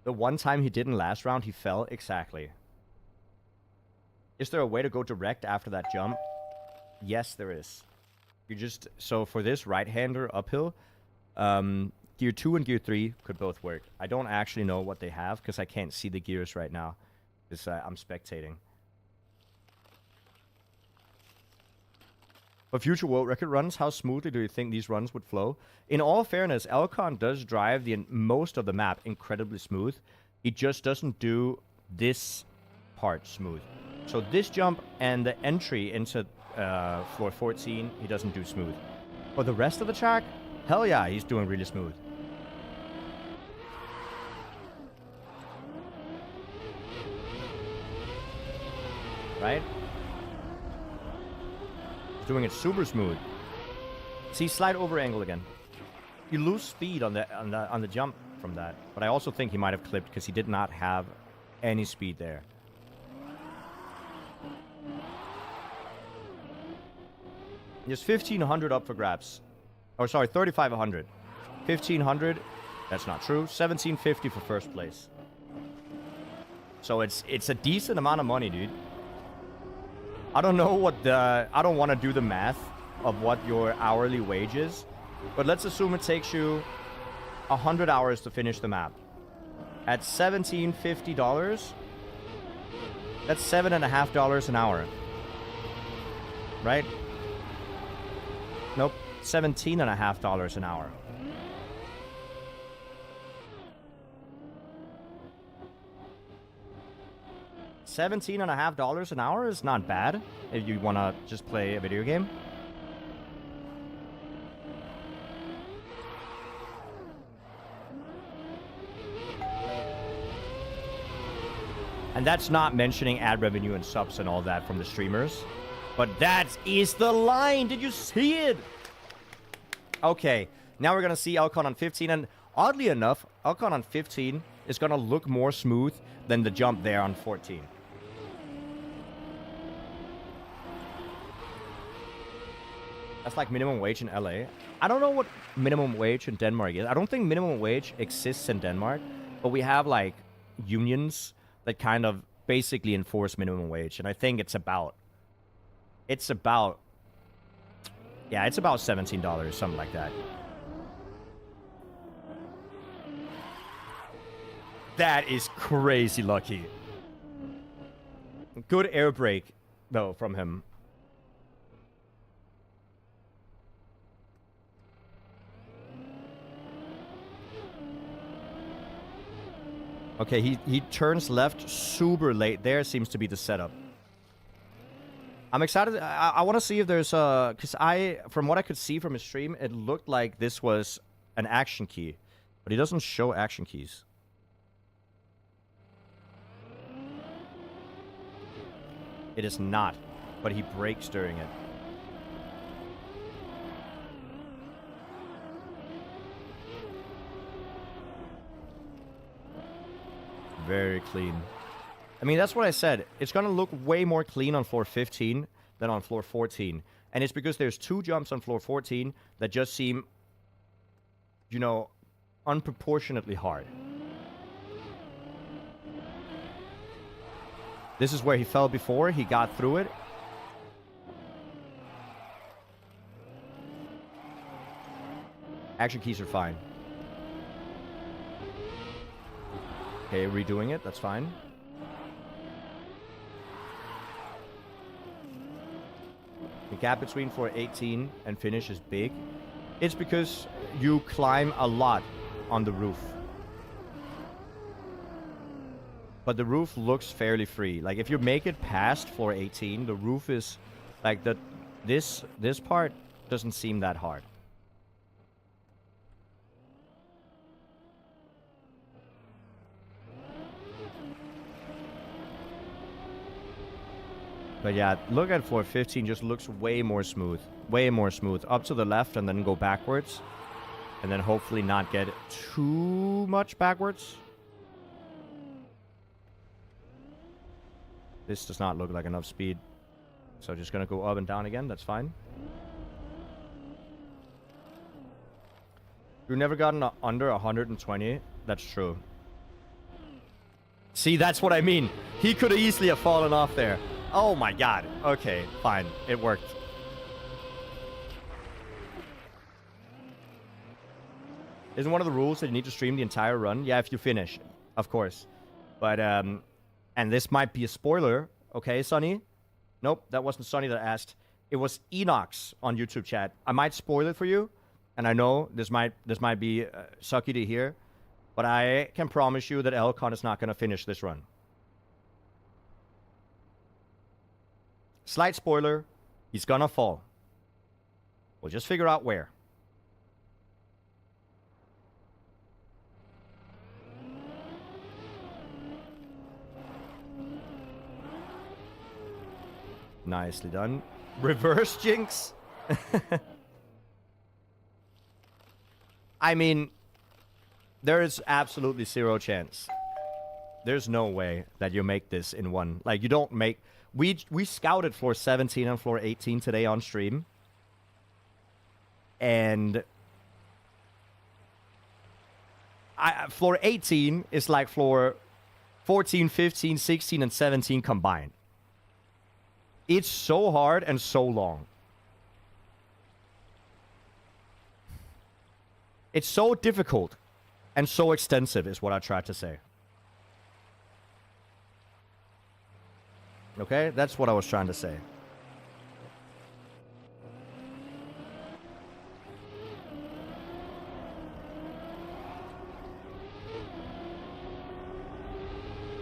The one time he didn't last round, he fell. Exactly. Is there a way to go direct after that jump? Yes, there is. You just... So for this right-hander uphill, gear 2 and gear 3 could both work. I don't actually know what they have, because I can't see the gears right now. Because I'm spectating. For future world record runs, how smoothly do you think these runs would flow? In all fairness, Elcon does drive most of the map incredibly smooth. He just doesn't do this part smooth. So this jump and the entry into floor 14, he doesn't do smooth. But the rest of the track, hell yeah, he's doing really smooth. Right? Doing it super smooth. See, slide over angle again. You lose speed on the jump from that, but I also think he might have clipped because he did not have any speed there. There's 1,500 up for grabs. Oh, sorry, 3,500. 1,500. That's not true. 1,750 for first place. So it's a decent amount of money, dude. I don't know what I don't want to do the math of what your hourly wage is, but let's assume it takes you 100 hours to finish the map. At $1,750, that's $7.50 an hour. Right? Nope, $17.50 an hour. $17.50 an hour is not bad if you want to just play a video game. And that's not mentioning ad revenue and subs and all that from the streamers. But that is the line. Did you see it? Okay, now we're going to see Elcon on 15. And oddly enough, Elcon on 15 is going to look more smooth than the jump there on 14. That's like minimum wage in LA. I don't know what minimum wage in Denmark is. I don't think minimum wage exists in Denmark. But we have like unions that kind of basically enforce minimum wage. And I think it's about $17, something like that. That is crazy lucky. Good air brake, though, from him. Okay, he turns left super late. There seems to be the setup. I'm excited. I want to see if there's because from what I could see from his stream, it looked like this was an action key, but he doesn't show action keys. It is not, but he brakes during it. Very clean. I mean, that's what I said. It's going to look way more clean on floor 15 than on floor 14. And it's because there's two jumps on floor 14 that just seem, you know, unproportionately hard. This is where he fell before. He got through it. Action keys are fine. Okay, redoing it. That's fine. The gap between floor 18 and finish is big. It's because you climb a lot on the roof. But the roof looks fairly free. Like, if you make it past floor 18, the roof is... Like, this part doesn't seem that hard. But yeah, look at floor 15, just looks way more smooth. Way more smooth. Up to the left and then go backwards. And then hopefully not get too much backwards. This does not look like enough speed. So just gonna go up and down again, that's fine. You've never gotten under 120? That's true. See, that's what I mean. He could easily have fallen off there. Oh my god. Okay, fine. It worked. Isn't one of the rules that you need to stream the entire run? Yeah, if you finish, of course. But, and this might be a spoiler. Okay, Sonny? Nope, that wasn't Sonny that asked. It was Enox on YouTube chat. I might spoil it for you. And I know this might be sucky to hear. But I can promise you that Elcon is not going to finish this run. Slight spoiler, he's gonna fall. We'll just figure out where. Nicely done. Reverse jinx. I mean, there is absolutely zero chance. There's no way that you make this in one. Like, you don't make... We scouted floor 17 and floor 18 today on stream. And... floor 18 is like floor 14, 15, 16, and 17 combined. It's so hard and so long. It's so difficult and so extensive is what I tried to say. Okay? That's what I was trying to say.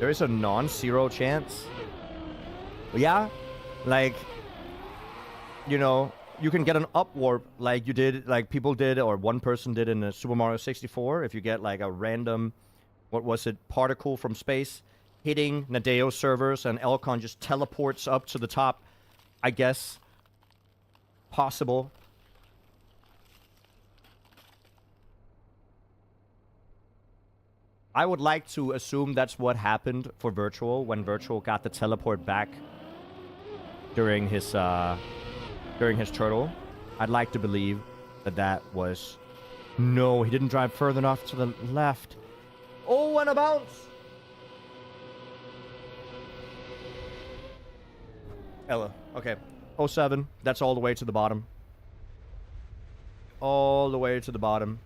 There is a non-zero chance. Yeah, like, you know, you can get an up warp like you did, like people did, or one person did in Super Mario 64. If you get like a random, what was it, particle from space hitting Nadeo servers and Elcon just teleports up to the top, I guess. Possible. I would like to assume that's what happened for Virtual when Virtual got the teleport back during his turtle. I'd like to believe that that was... No, he didn't drive further enough to the left. Oh, and a bounce! Ella, okay. 07, that's all the way to the bottom. All the way to the bottom.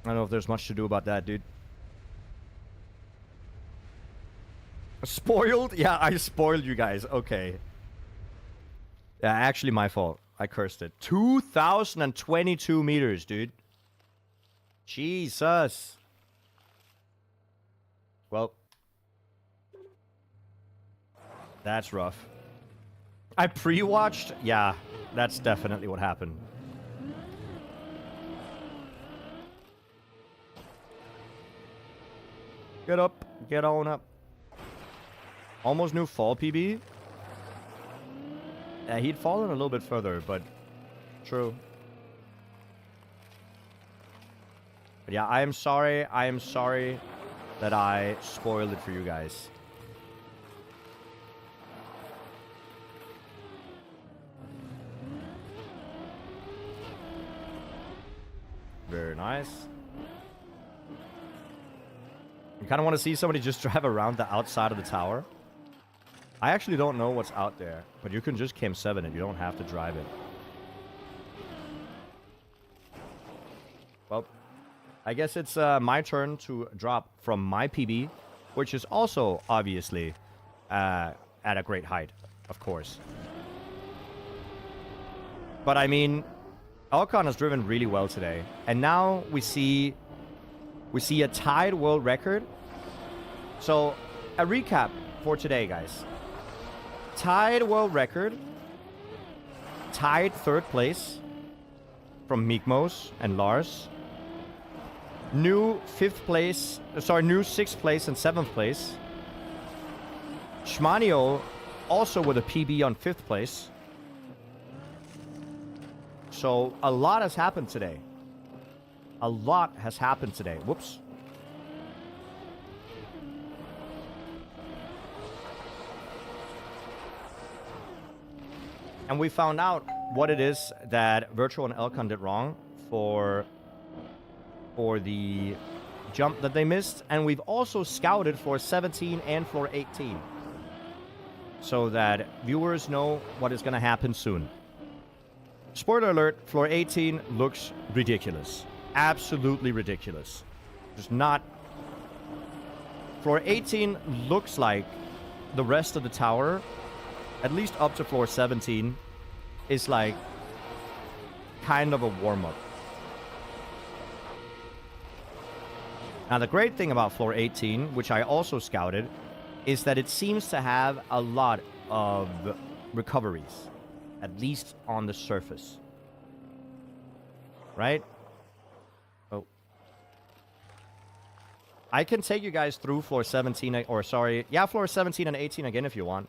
I don't know if there's much to do about that, dude. Spoiled? Yeah, I spoiled you guys. Okay. Yeah, actually my fault. I cursed it. 2,022 meters, dude. Jesus. Well. That's rough. I pre-watched? Yeah, that's definitely what happened. Get up. Get on up. Almost new fall PB. Yeah, he'd fallen a little bit further, but true. But yeah, I am sorry. I am sorry that I spoiled it for you guys. Very nice. You kind of want to see somebody just drive around the outside of the tower. I actually don't know what's out there, but you can just Cam 7 it. You don't have to drive it. Well, I guess it's my turn to drop from my PB, which is also obviously at a great height, of course. But I mean, Elcon has driven really well today, and now we see a tied world record. So, a recap for today, guys. Tied world record. Tied third place from Mikmos and Lars. New sixth place and 7th place. Shmanio also with a PB on 5th place. So, a lot has happened today. A lot has happened today. Whoops. And we found out what it is that Virtual and Elcon did wrong for the jump that they missed. And we've also scouted floor 17 and floor 18. So that viewers know what is going to happen soon. Spoiler alert, floor 18 looks ridiculous. Absolutely ridiculous. Just not... Floor 18 looks like the rest of the tower, at least up to floor 17, is like kind of a warm-up. Now, the great thing about floor 18, which I also scouted, is that it seems to have a lot of recoveries, at least on the surface. Right? Oh. I can take you guys through floor 17, or sorry, yeah, floor 17 and 18 again if you want.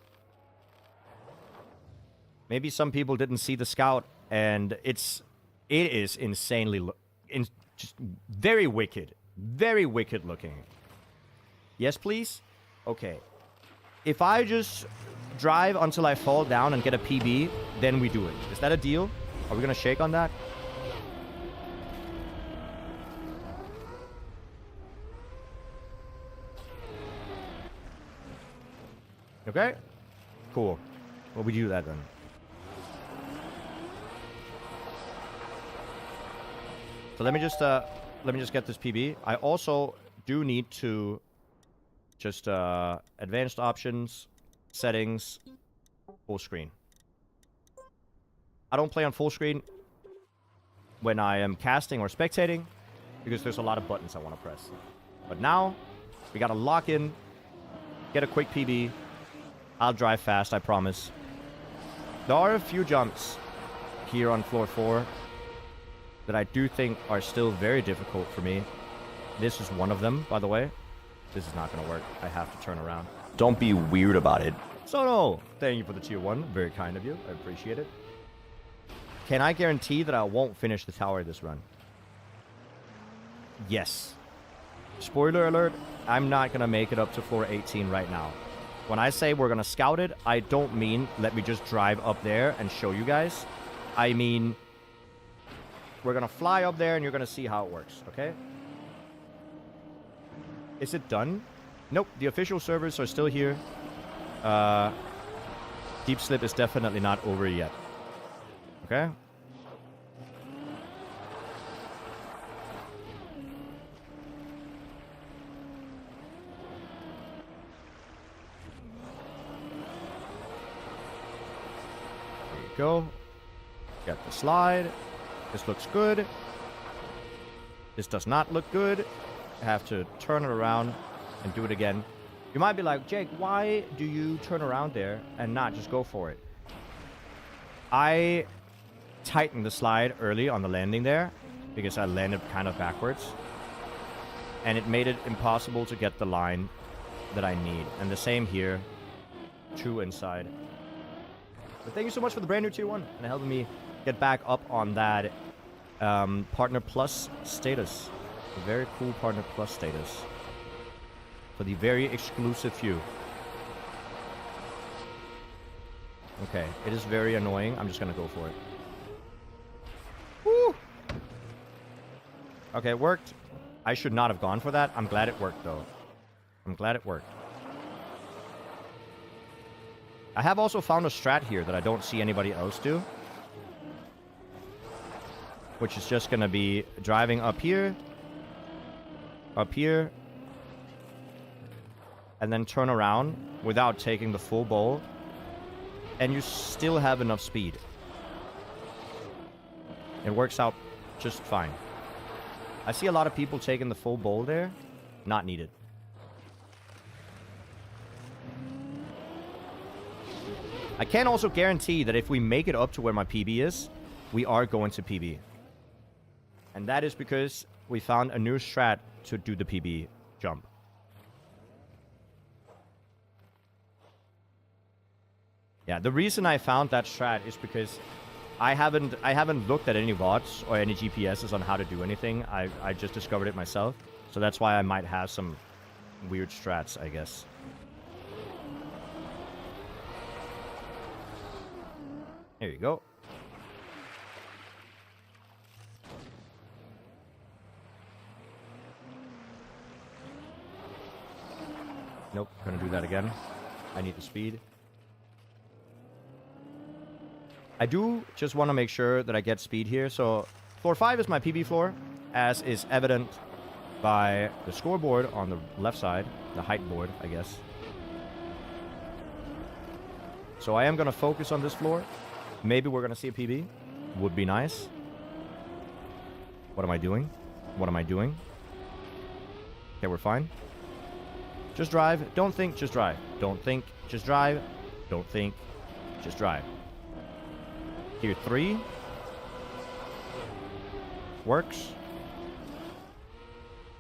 Maybe some people didn't see the scout, and it is insanely, just very wicked looking. Yes, please? Okay. If I just drive until I fall down and get a PB, then we do it. Is that a deal? Are we gonna shake on that? Okay? Cool. Well, we do that then. So let me just get this PB. I also do need to just advanced options, settings, full screen. I don't play on full screen when I am casting or spectating because there's a lot of buttons I want to press. But now, we got to lock in, get a quick PB. I'll drive fast, I promise. There are a few jumps here on floor 4 that I do think are still very difficult for me. This is one of them, by the way. This is not going to work. I have to turn around. Don't be weird about it. So no, thank you for the tier 1. Very kind of you. I appreciate it. Can I guarantee that I won't finish the tower this run? Yes. Spoiler alert, I'm not going to make it up to floor 18 right now. When I say we're going to scout it, I don't mean let me just drive up there and show you guys. I mean, we're going to fly up there and you're going to see how it works, okay? Is it done? Nope, the official servers are still here. Deep Slip is definitely not over yet. Okay? There you go. Got the slide. This looks good. This does not look good. I have to turn it around and do it again. You might be like, Jake, why do you turn around there and not just go for it? I tightened the slide early on the landing there because I landed kind of backwards. And it made it impossible to get the line that I need. And the same here. 2 inside. But thank you so much for the brand new tier 1 and helping me get back up on that Partner Plus status. A very cool Partner Plus status. For the very exclusive few. Okay, it is very annoying. I'm just gonna go for it. Woo! Okay, it worked. I should not have gone for that. I'm glad it worked, though. I'm glad it worked. I have also found a strat here that I don't see anybody else do. Which is just gonna be driving up here, and then turn around without taking the full bowl. And you still have enough speed. It works out just fine. I see a lot of people taking the full bowl there. Not needed. I can also guarantee that if we make it up to where my PB is, we are going to PB. And that is because we found a new strat to do the PB jump. Yeah, the reason I found that strat is because I haven't looked at any VODs or any GPSs on how to do anything. I just discovered it myself. So that's why I might have some weird strats, I guess. Here you go. Nope, gonna do that again. I need the speed. I do just want to make sure that I get speed here. So floor 5 is my PB floor, as is evident by the scoreboard on the left side, the height board, I guess. So I am going to focus on this floor. Maybe we're going to see a PB. Would be nice. What am I doing? What am I doing? Okay, we're fine. Just drive. Don't think, just drive. Don't think, just drive. Don't think, just drive. Tier 3. Works.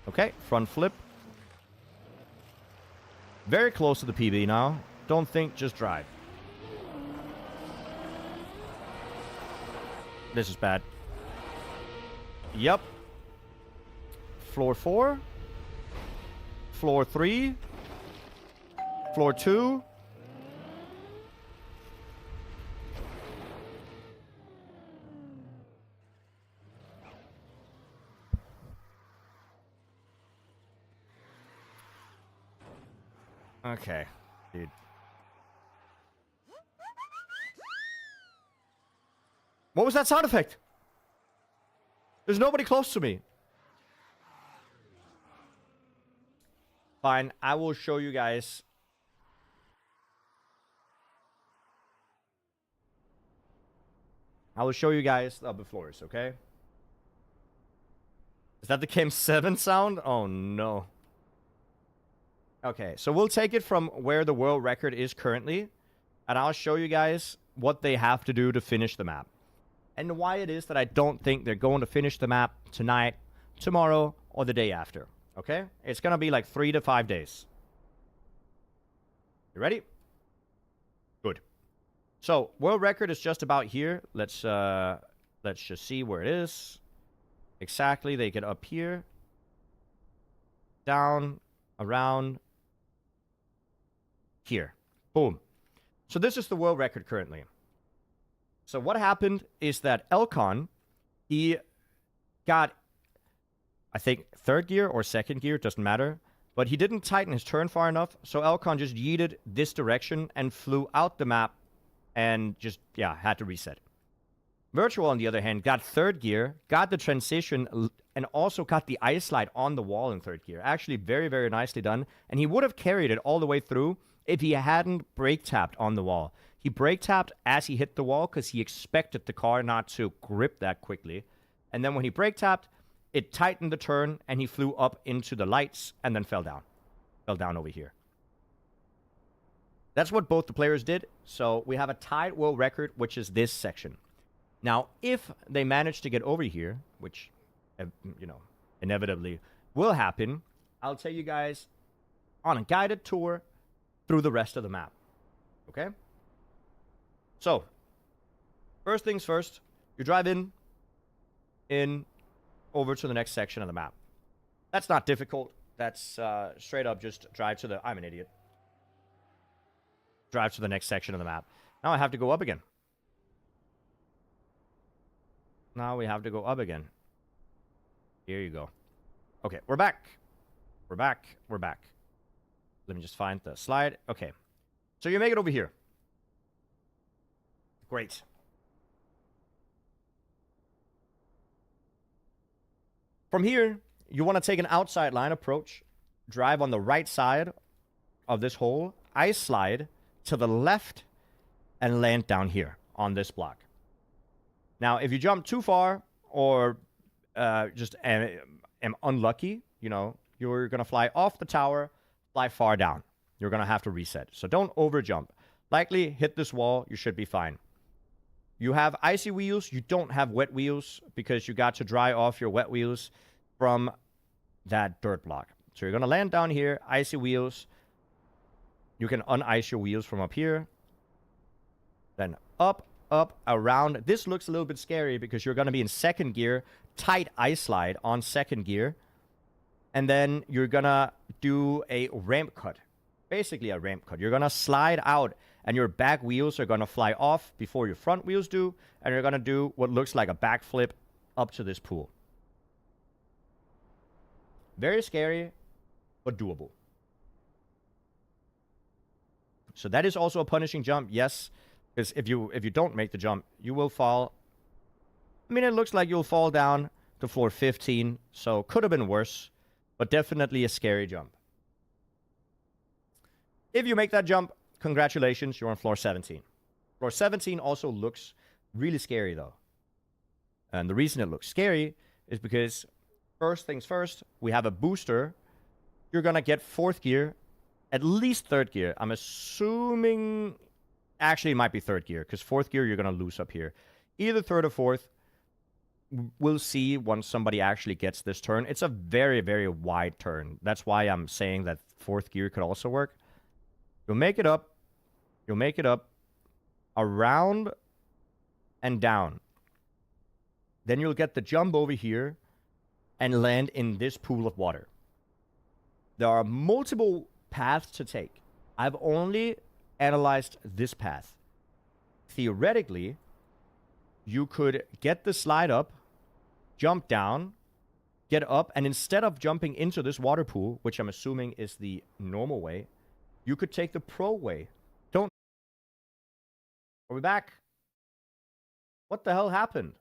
Okay, front flip. Very close to the PB now. Don't think, just drive. This is bad. Yep. Floor 4. Floor 3. Floor 2. Okay, dude. What was that sound effect? There's nobody close to me. Fine, I will show you guys I will show you guys the upper floors, okay? Is that the Game 7 sound? Oh, no. Okay, so we'll take it from where the world record is currently, and I'll show you guys what they have to do to finish the map. And why it is that I don't think they're going to finish the map tonight, tomorrow, or the day after. Okay? It's going to be like 3 to 5 days. You ready? Good. So, world record is just about here. Let's just see where it is. Exactly. They get up here. Down. Around. Here. Boom. So this is the world record currently. So what happened is that Elcon, he got, I think, third gear or second gear, doesn't matter. But he didn't tighten his turn far enough, so Elcon just yeeted this direction and flew out the map and just, yeah, had to reset. Virtual, on the other hand, got third gear, got the transition, and also got the ice slide on the wall in third gear. Actually, very, very nicely done. And he would have carried it all the way through if he hadn't brake tapped on the wall. He brake tapped as he hit the wall because he expected the car not to grip that quickly. And then when he brake tapped, it tightened the turn, and he flew up into the lights and then fell down. Fell down over here. That's what both the players did. So we have a tied world record, which is this section. Now, if they manage to get over here, which, you know, inevitably will happen, I'll tell you guys on a guided tour through the rest of the map. Okay? So, first things first, you drive in, over to the next section of the map. That's not difficult. That's straight up just drive to the... I'm an idiot. Drive to the next section of the map. Now I have to go up again. Now we have to go up again. Here you go. Okay, we're back. We're back. We're back. Let me just find the slide. Okay. So you make it over here. Great. From here, you want to take an outside line approach, drive on the right side of this hole, ice slide to the left, and land down here on this block. Now, if you jump too far or just am unlucky, you know, you're going to fly off the tower, fly far down. You're going to have to reset. So don't over jump. Likely hit this wall, you should be fine. You have icy wheels. You don't have wet wheels because you got to dry off your wet wheels from that dirt block. So you're going to land down here, icy wheels. You can unice your wheels from up here. Then up, around. This looks a little bit scary because you're going to be in second gear, tight ice slide on second gear. And then you're going to do a ramp cut. Basically a ramp cut. You're going to slide out and your back wheels are going to fly off before your front wheels do. And you're going to do what looks like a backflip up to this pool. Very scary, but doable. So that is also a punishing jump, yes. Because if you don't make the jump, you will fall. I mean, it looks like you'll fall down to floor 15. So could have been worse, but definitely a scary jump. If you make that jump, congratulations, you're on floor 17. Floor 17 also looks really scary, though. And the reason it looks scary is because, first things first, we have a booster. You're going to get fourth gear, at least third gear. I'm assuming... Actually, it might be third gear, because fourth gear you're going to lose up here. Either third or fourth. We'll see once somebody actually gets this turn. It's a very, very wide turn. That's why I'm saying that fourth gear could also work. You'll make it up. You'll make it up. Around and down. Then you'll get the jump over here and land in this pool of water. There are multiple paths to take. I've only analyzed this path. Theoretically, you could get the slide up, jump down, get up, and instead of jumping into this water pool, which I'm assuming is the normal way, you could take the pro way. Don't. Are we back? What the hell happened?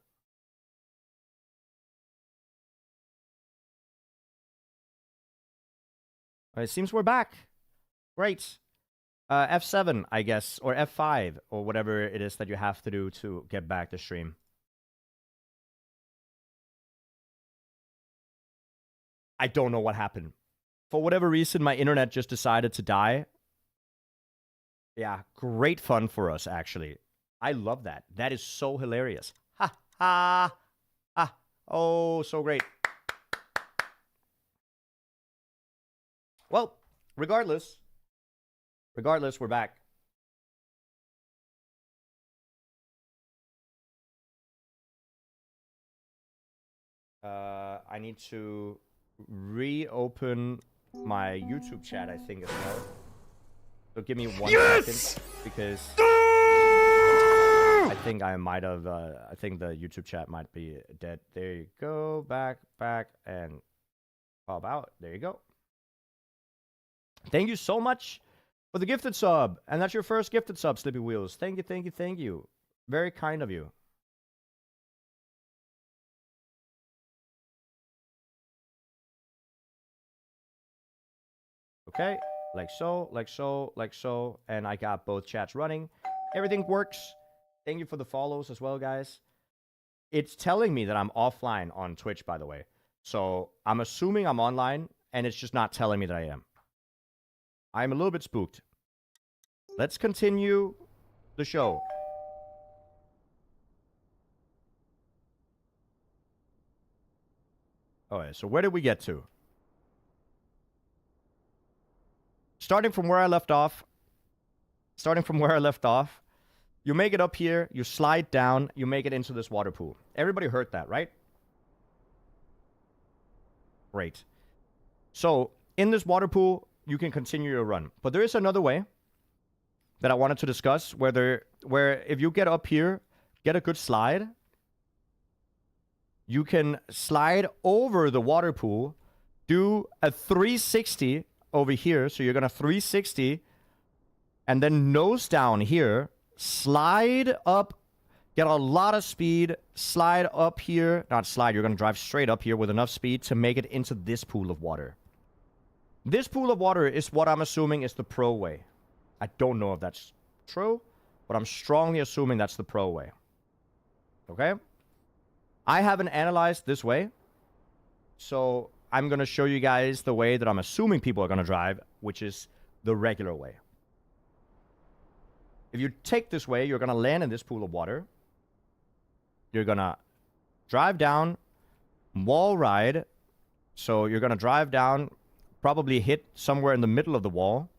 It seems we're back. Great. F7, I guess, or F5, or whatever it is that you have to do to get back to stream. I don't know what happened. For whatever reason, my internet just decided to die. Yeah, great fun for us, actually. I love that. That is so hilarious. Ha, ha, ha. Oh, so great. Well, regardless, we're back. I need to reopen my YouTube chat, I think, as well. So give me 1 second, because I think I might have, I think the YouTube chat might be dead. There you go, back, and pop out. There you go. Thank you so much for the gifted sub. And that's your first gifted sub, Slippy Wheels. Thank you, thank you, thank you. Very kind of you. Okay, like so, like so, like so. And I got both chats running. Everything works. Thank you for the follows as well, guys. It's telling me that I'm offline on Twitch, by the way. So I'm assuming I'm online, and it's just not telling me that I am. I'm a little bit spooked. Let's continue the show. Alright, so where did we get to? Starting from where I left off, you make it up here, you slide down, you make it into this water pool. Everybody heard that, right? Great. So, in this water pool, you can continue your run. But there is another way that I wanted to discuss, where if you get up here, get a good slide, you can slide over the water pool, do a 360 over here. So you're going to 360 and then nose down here, slide up, get a lot of speed, slide up here. Not slide, you're going to drive straight up here with enough speed to make it into this pool of water. This pool of water is what I'm assuming is the pro way. I don't know if that's true, but I'm strongly assuming that's the pro way. Okay? I haven't analyzed this way, so I'm going to show you guys the way that I'm assuming people are going to drive, which is the regular way. If you take this way, you're going to land in this pool of water. You're going to drive down, wall ride. So you're going to drive down, probably hit somewhere in the middle of the wall,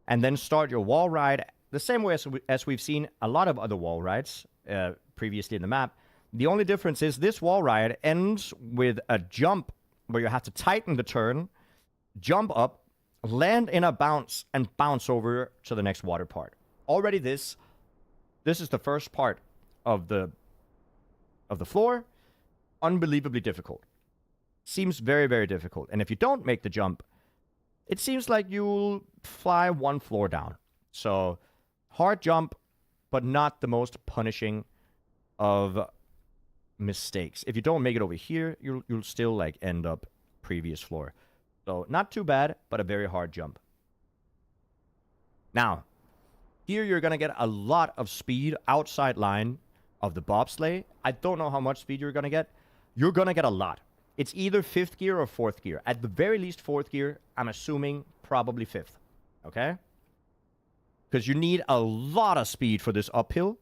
and then start your wall ride the same way as we've seen a lot of other wall rides previously in the map. The only difference is this wall ride ends with a jump where you have to tighten the turn, jump up, land in a bounce, and bounce over to the next water part. Already this is the first part of the floor. Unbelievably difficult. Seems very, very difficult. And if you don't make the jump, it seems like you'll fly one floor down. So, hard jump, but not the most punishing of mistakes. If you don't make it over here, you'll still like end up previous floor. So not too bad, but a very hard jump. Now, here you're gonna get a lot of speed outside line of the bobsleigh. I don't know how much speed you're gonna get. You're gonna get a lot. It's either 5th gear or 4th gear. At the very least 4th gear, I'm assuming probably 5th. Okay? Because you need a lot of speed for this uphill.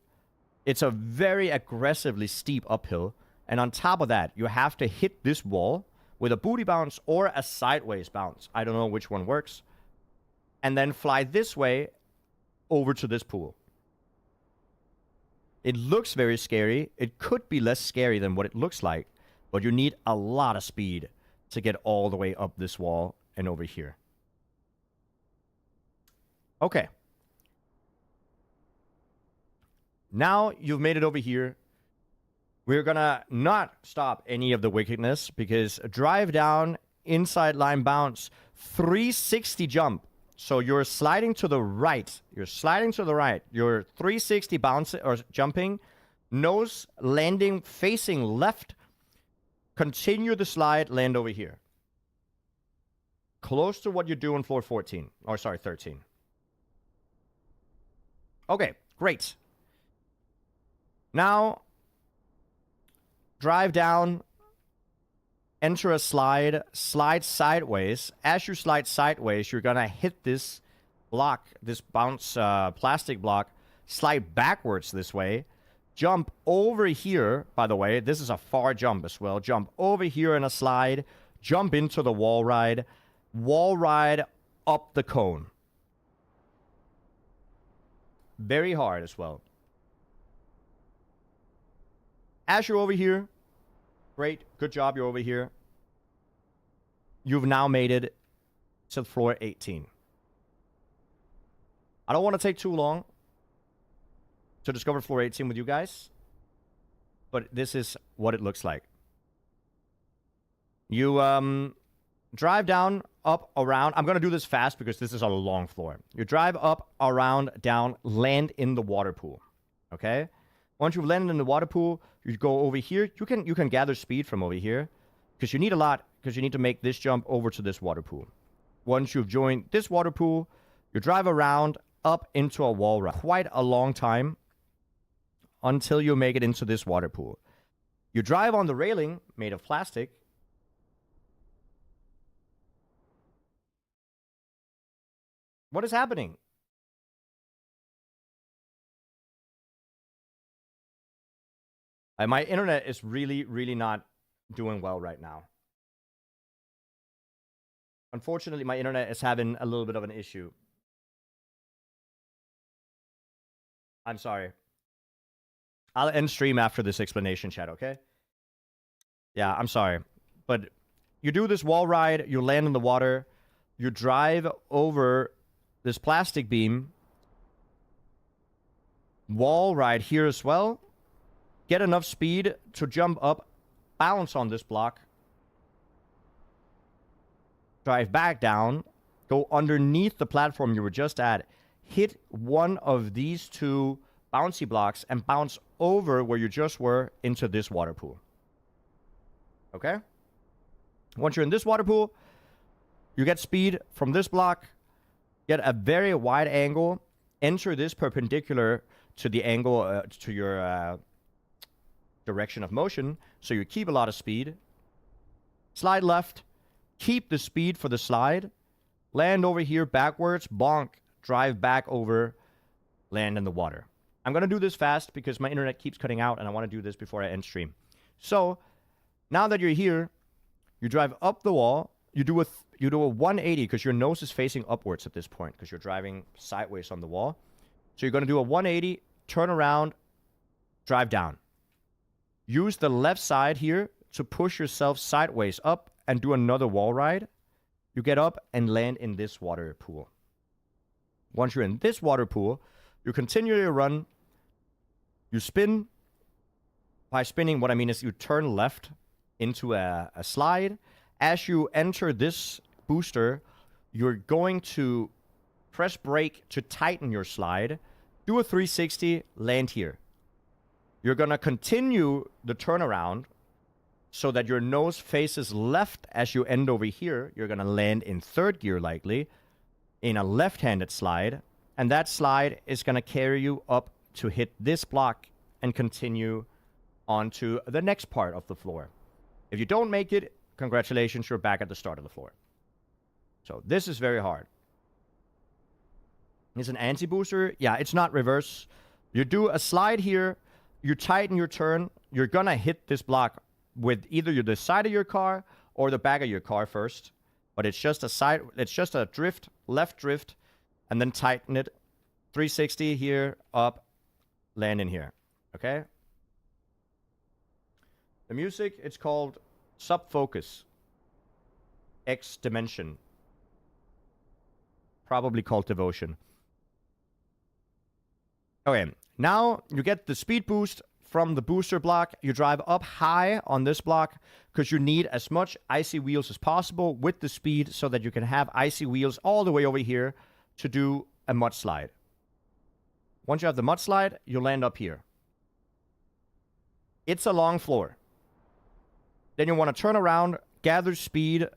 It's a very aggressively steep uphill. And on top of that, you have to hit this wall with a booty bounce or a sideways bounce. I don't know which one works. And then fly this way over to this pool. It looks very scary. It could be less scary than what it looks like. But you need a lot of speed to get all the way up this wall and over here. Okay. Now you've made it over here. We're gonna not stop any of the wickedness because drive down, inside line bounce, 360 jump. So you're sliding to the right. You're sliding to the right. You're 360 bouncing or jumping, nose landing facing left. Continue the slide, land over here. Close to what you do on floor 14. Or sorry, 13. Okay, great. Now, drive down enter a slide, slide sideways. As you slide sideways, you're gonna hit this block, this bounce plastic block, slide backwards this way, jump over here, by the way, this is a far jump as well, jump over here in a slide, jump into the wall ride up the cone. Very hard as well. As you're over here, great, good job, you're over here. You've now made it to floor 18. I don't want to take too long to discover floor 18 with you guys, but this is what it looks like. You drive down, up, around. I'm going to do this fast because this is a long floor. You drive up, around, down, land in the water pool. Okay? Once you've landed in the water pool, you go over here. You can gather speed from over here because you need a lot, because you need to make this jump over to this water pool. Once you've joined this water pool, you drive around, up into a wall ride. Quite a long time until you make it into this water pool. You drive on the railing made of plastic. What is happening? My internet is really, really not doing well right now. Unfortunately, my internet is having a little bit of an issue. I'm sorry. I'll end stream after this explanation, chat, okay? Yeah, I'm sorry. But you do this wall ride, you land in the water, you drive over this plastic beam, wall ride here as well, get enough speed to jump up, bounce on this block, drive back down, go underneath the platform you were just at, hit one of these two bouncy blocks, and bounce over where you just were into this water pool. Okay? Once you're in this water pool, you get speed from this block, get a very wide angle, enter this perpendicular to the angle, to your direction of motion, so you keep a lot of speed. Slide left, keep the speed for the slide, land over here backwards, bonk, drive back over, land in the water. I'm going to do this fast because my internet keeps cutting out and I want to do this before I end stream. So, now that you're here, you drive up the wall, you do a 180 because your nose is facing upwards at this point because you're driving sideways on the wall. So you're going to do a 180, turn around, drive down. Use the left side here to push yourself sideways up and do another wall ride. You get up and land in this water pool. Once you're in this water pool, you continue your run. You spin. By spinning, what I mean is you turn left into a slide. As you enter this booster, you're going to press brake to tighten your slide. Do a 360, land here. You're going to continue the turnaround so that your nose faces left as you end over here. You're going to land in third gear likely in a left-handed slide. And that slide is going to carry you up to hit this block and continue onto the next part of the floor. If you don't make it, congratulations, you're back at the start of the floor. So this is very hard. It's an anti-booster. Yeah, it's not reverse. You do a slide here. You tighten your turn. You're going to hit this block with either the side of your car or the back of your car first. But it's just a drift, left drift, and then tighten it. 360 here, up, land in here. Okay? The music, it's called Subfocus. X Dimension. Probably called Devotion. Okay, now you get the speed boost from the booster block. You drive up high on this block because you need as much icy wheels as possible with the speed so that you can have icy wheels all the way over here to do a mud slide. Once you have the mud slide, you land up here. It's a long floor. Then you want to turn around, gather speed,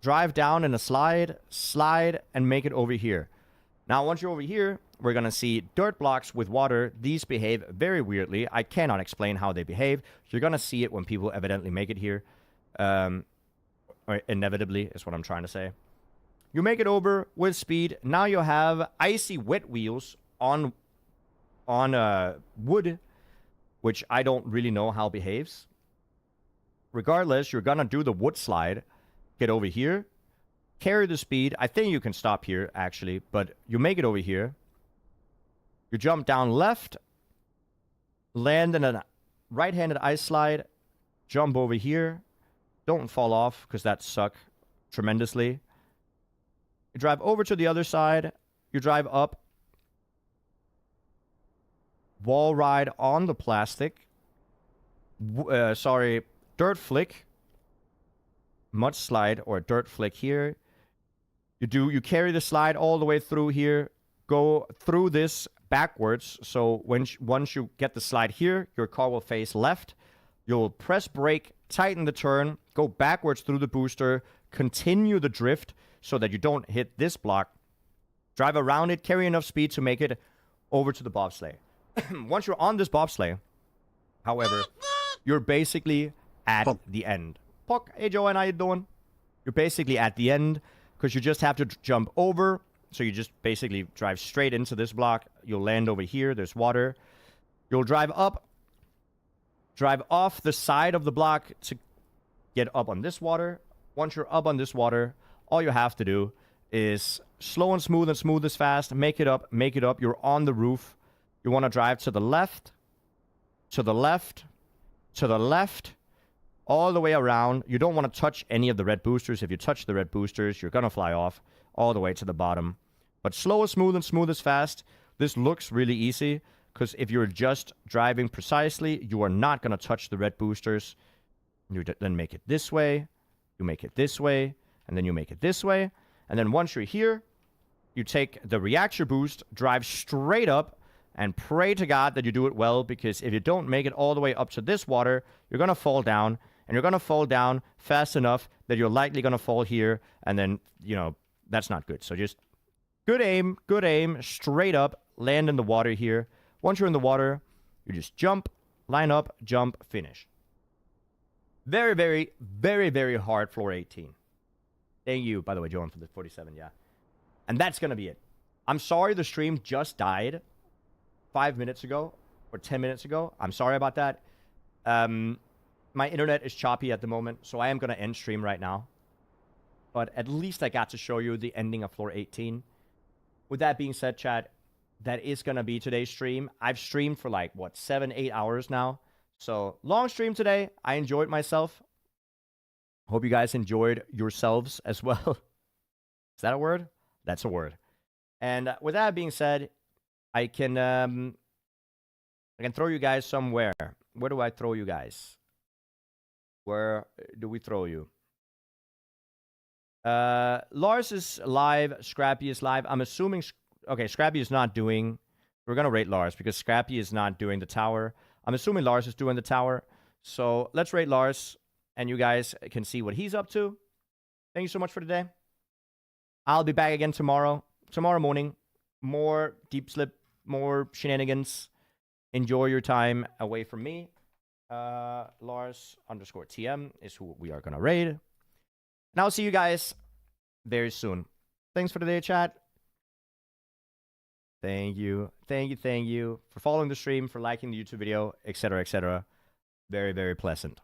drive down in a slide, and make it over here. Now, once you're over here, we're going to see dirt blocks with water. These behave very weirdly. I cannot explain how they behave. You're going to see it when people evidently make it here. Or inevitably is what I'm trying to say. You make it over with speed. Now you have icy wet wheels on wood, which I don't really know how behaves. Regardless, you're gonna do the wood slide. Get over here. Carry the speed. I think you can stop here, actually, but you make it over here. You jump down left. Land in a right-handed ice slide. Jump over here. Don't fall off, because that suck tremendously. You drive over to the other side. You drive up. Wall ride on the plastic. Dirt flick. Mud slide or dirt flick here. You carry the slide all the way through here. Go through this backwards. So once you get the slide here, your car will face left. You'll press brake, tighten the turn, go backwards through the booster, continue the drift so that you don't hit this block. Drive around it, carry enough speed to make it over to the bobsleigh. Once you're on this bobsleigh, however, you're basically at the end. Puck, hey Joanne, how you doing? You're basically at the end because you just have to jump over. So you just basically drive straight into this block. You'll land over here. There's water. You'll drive up. Drive off the side of the block to get up on this water. Once you're up on this water, all you have to do is slow and smooth as fast. Make it up, make it up. You're on the roof. You want to drive to the left, to the left, to the left, all the way around. You don't want to touch any of the red boosters. If you touch the red boosters, you're going to fly off all the way to the bottom. But slow and smooth as fast. This looks really easy. Because if you're just driving precisely, you are not going to touch the red boosters. You then make it this way. You make it this way. And then you make it this way. And then once you're here, you take the reactor boost, drive straight up, and pray to God that you do it well. Because if you don't make it all the way up to this water, you're going to fall down. And you're going to fall down fast enough that you're likely going to fall here. And then, that's not good. So just good aim, straight up, land in the water here. Once you're in the water, you just jump, line up, jump, finish. Very, very, very, very hard floor 18. Thank you, by the way, Joan, for the 47, yeah. And that's going to be it. I'm sorry the stream just died 5 minutes ago or 10 minutes ago. I'm sorry about that. My internet is choppy at the moment, so I am going to end stream right now. But at least I got to show you the ending of floor 18. With that being said, chat, that is going to be today's stream. I've streamed for 7-8 hours now. So long stream today. I enjoyed myself. Hope you guys enjoyed yourselves as well. Is that a word? That's a word. And with that being said, I can throw you guys somewhere. Where do I throw you guys? Where do we throw you? Lars is live. Scrappy is live. I'm assuming... Okay, Scrappy is not doing... We're going to rate Lars because Scrappy is not doing the tower. I'm assuming Lars is doing the tower. So let's rate Lars, and you guys can see what he's up to. Thank you so much for today. I'll be back again tomorrow. Tomorrow morning. More deep slip, more shenanigans. Enjoy your time away from me. Lars_TM is who we are going to raid. And I'll see you guys very soon. Thanks for today, chat. Thank you for following the stream, for liking the YouTube video, etc., etc. Very, very pleasant.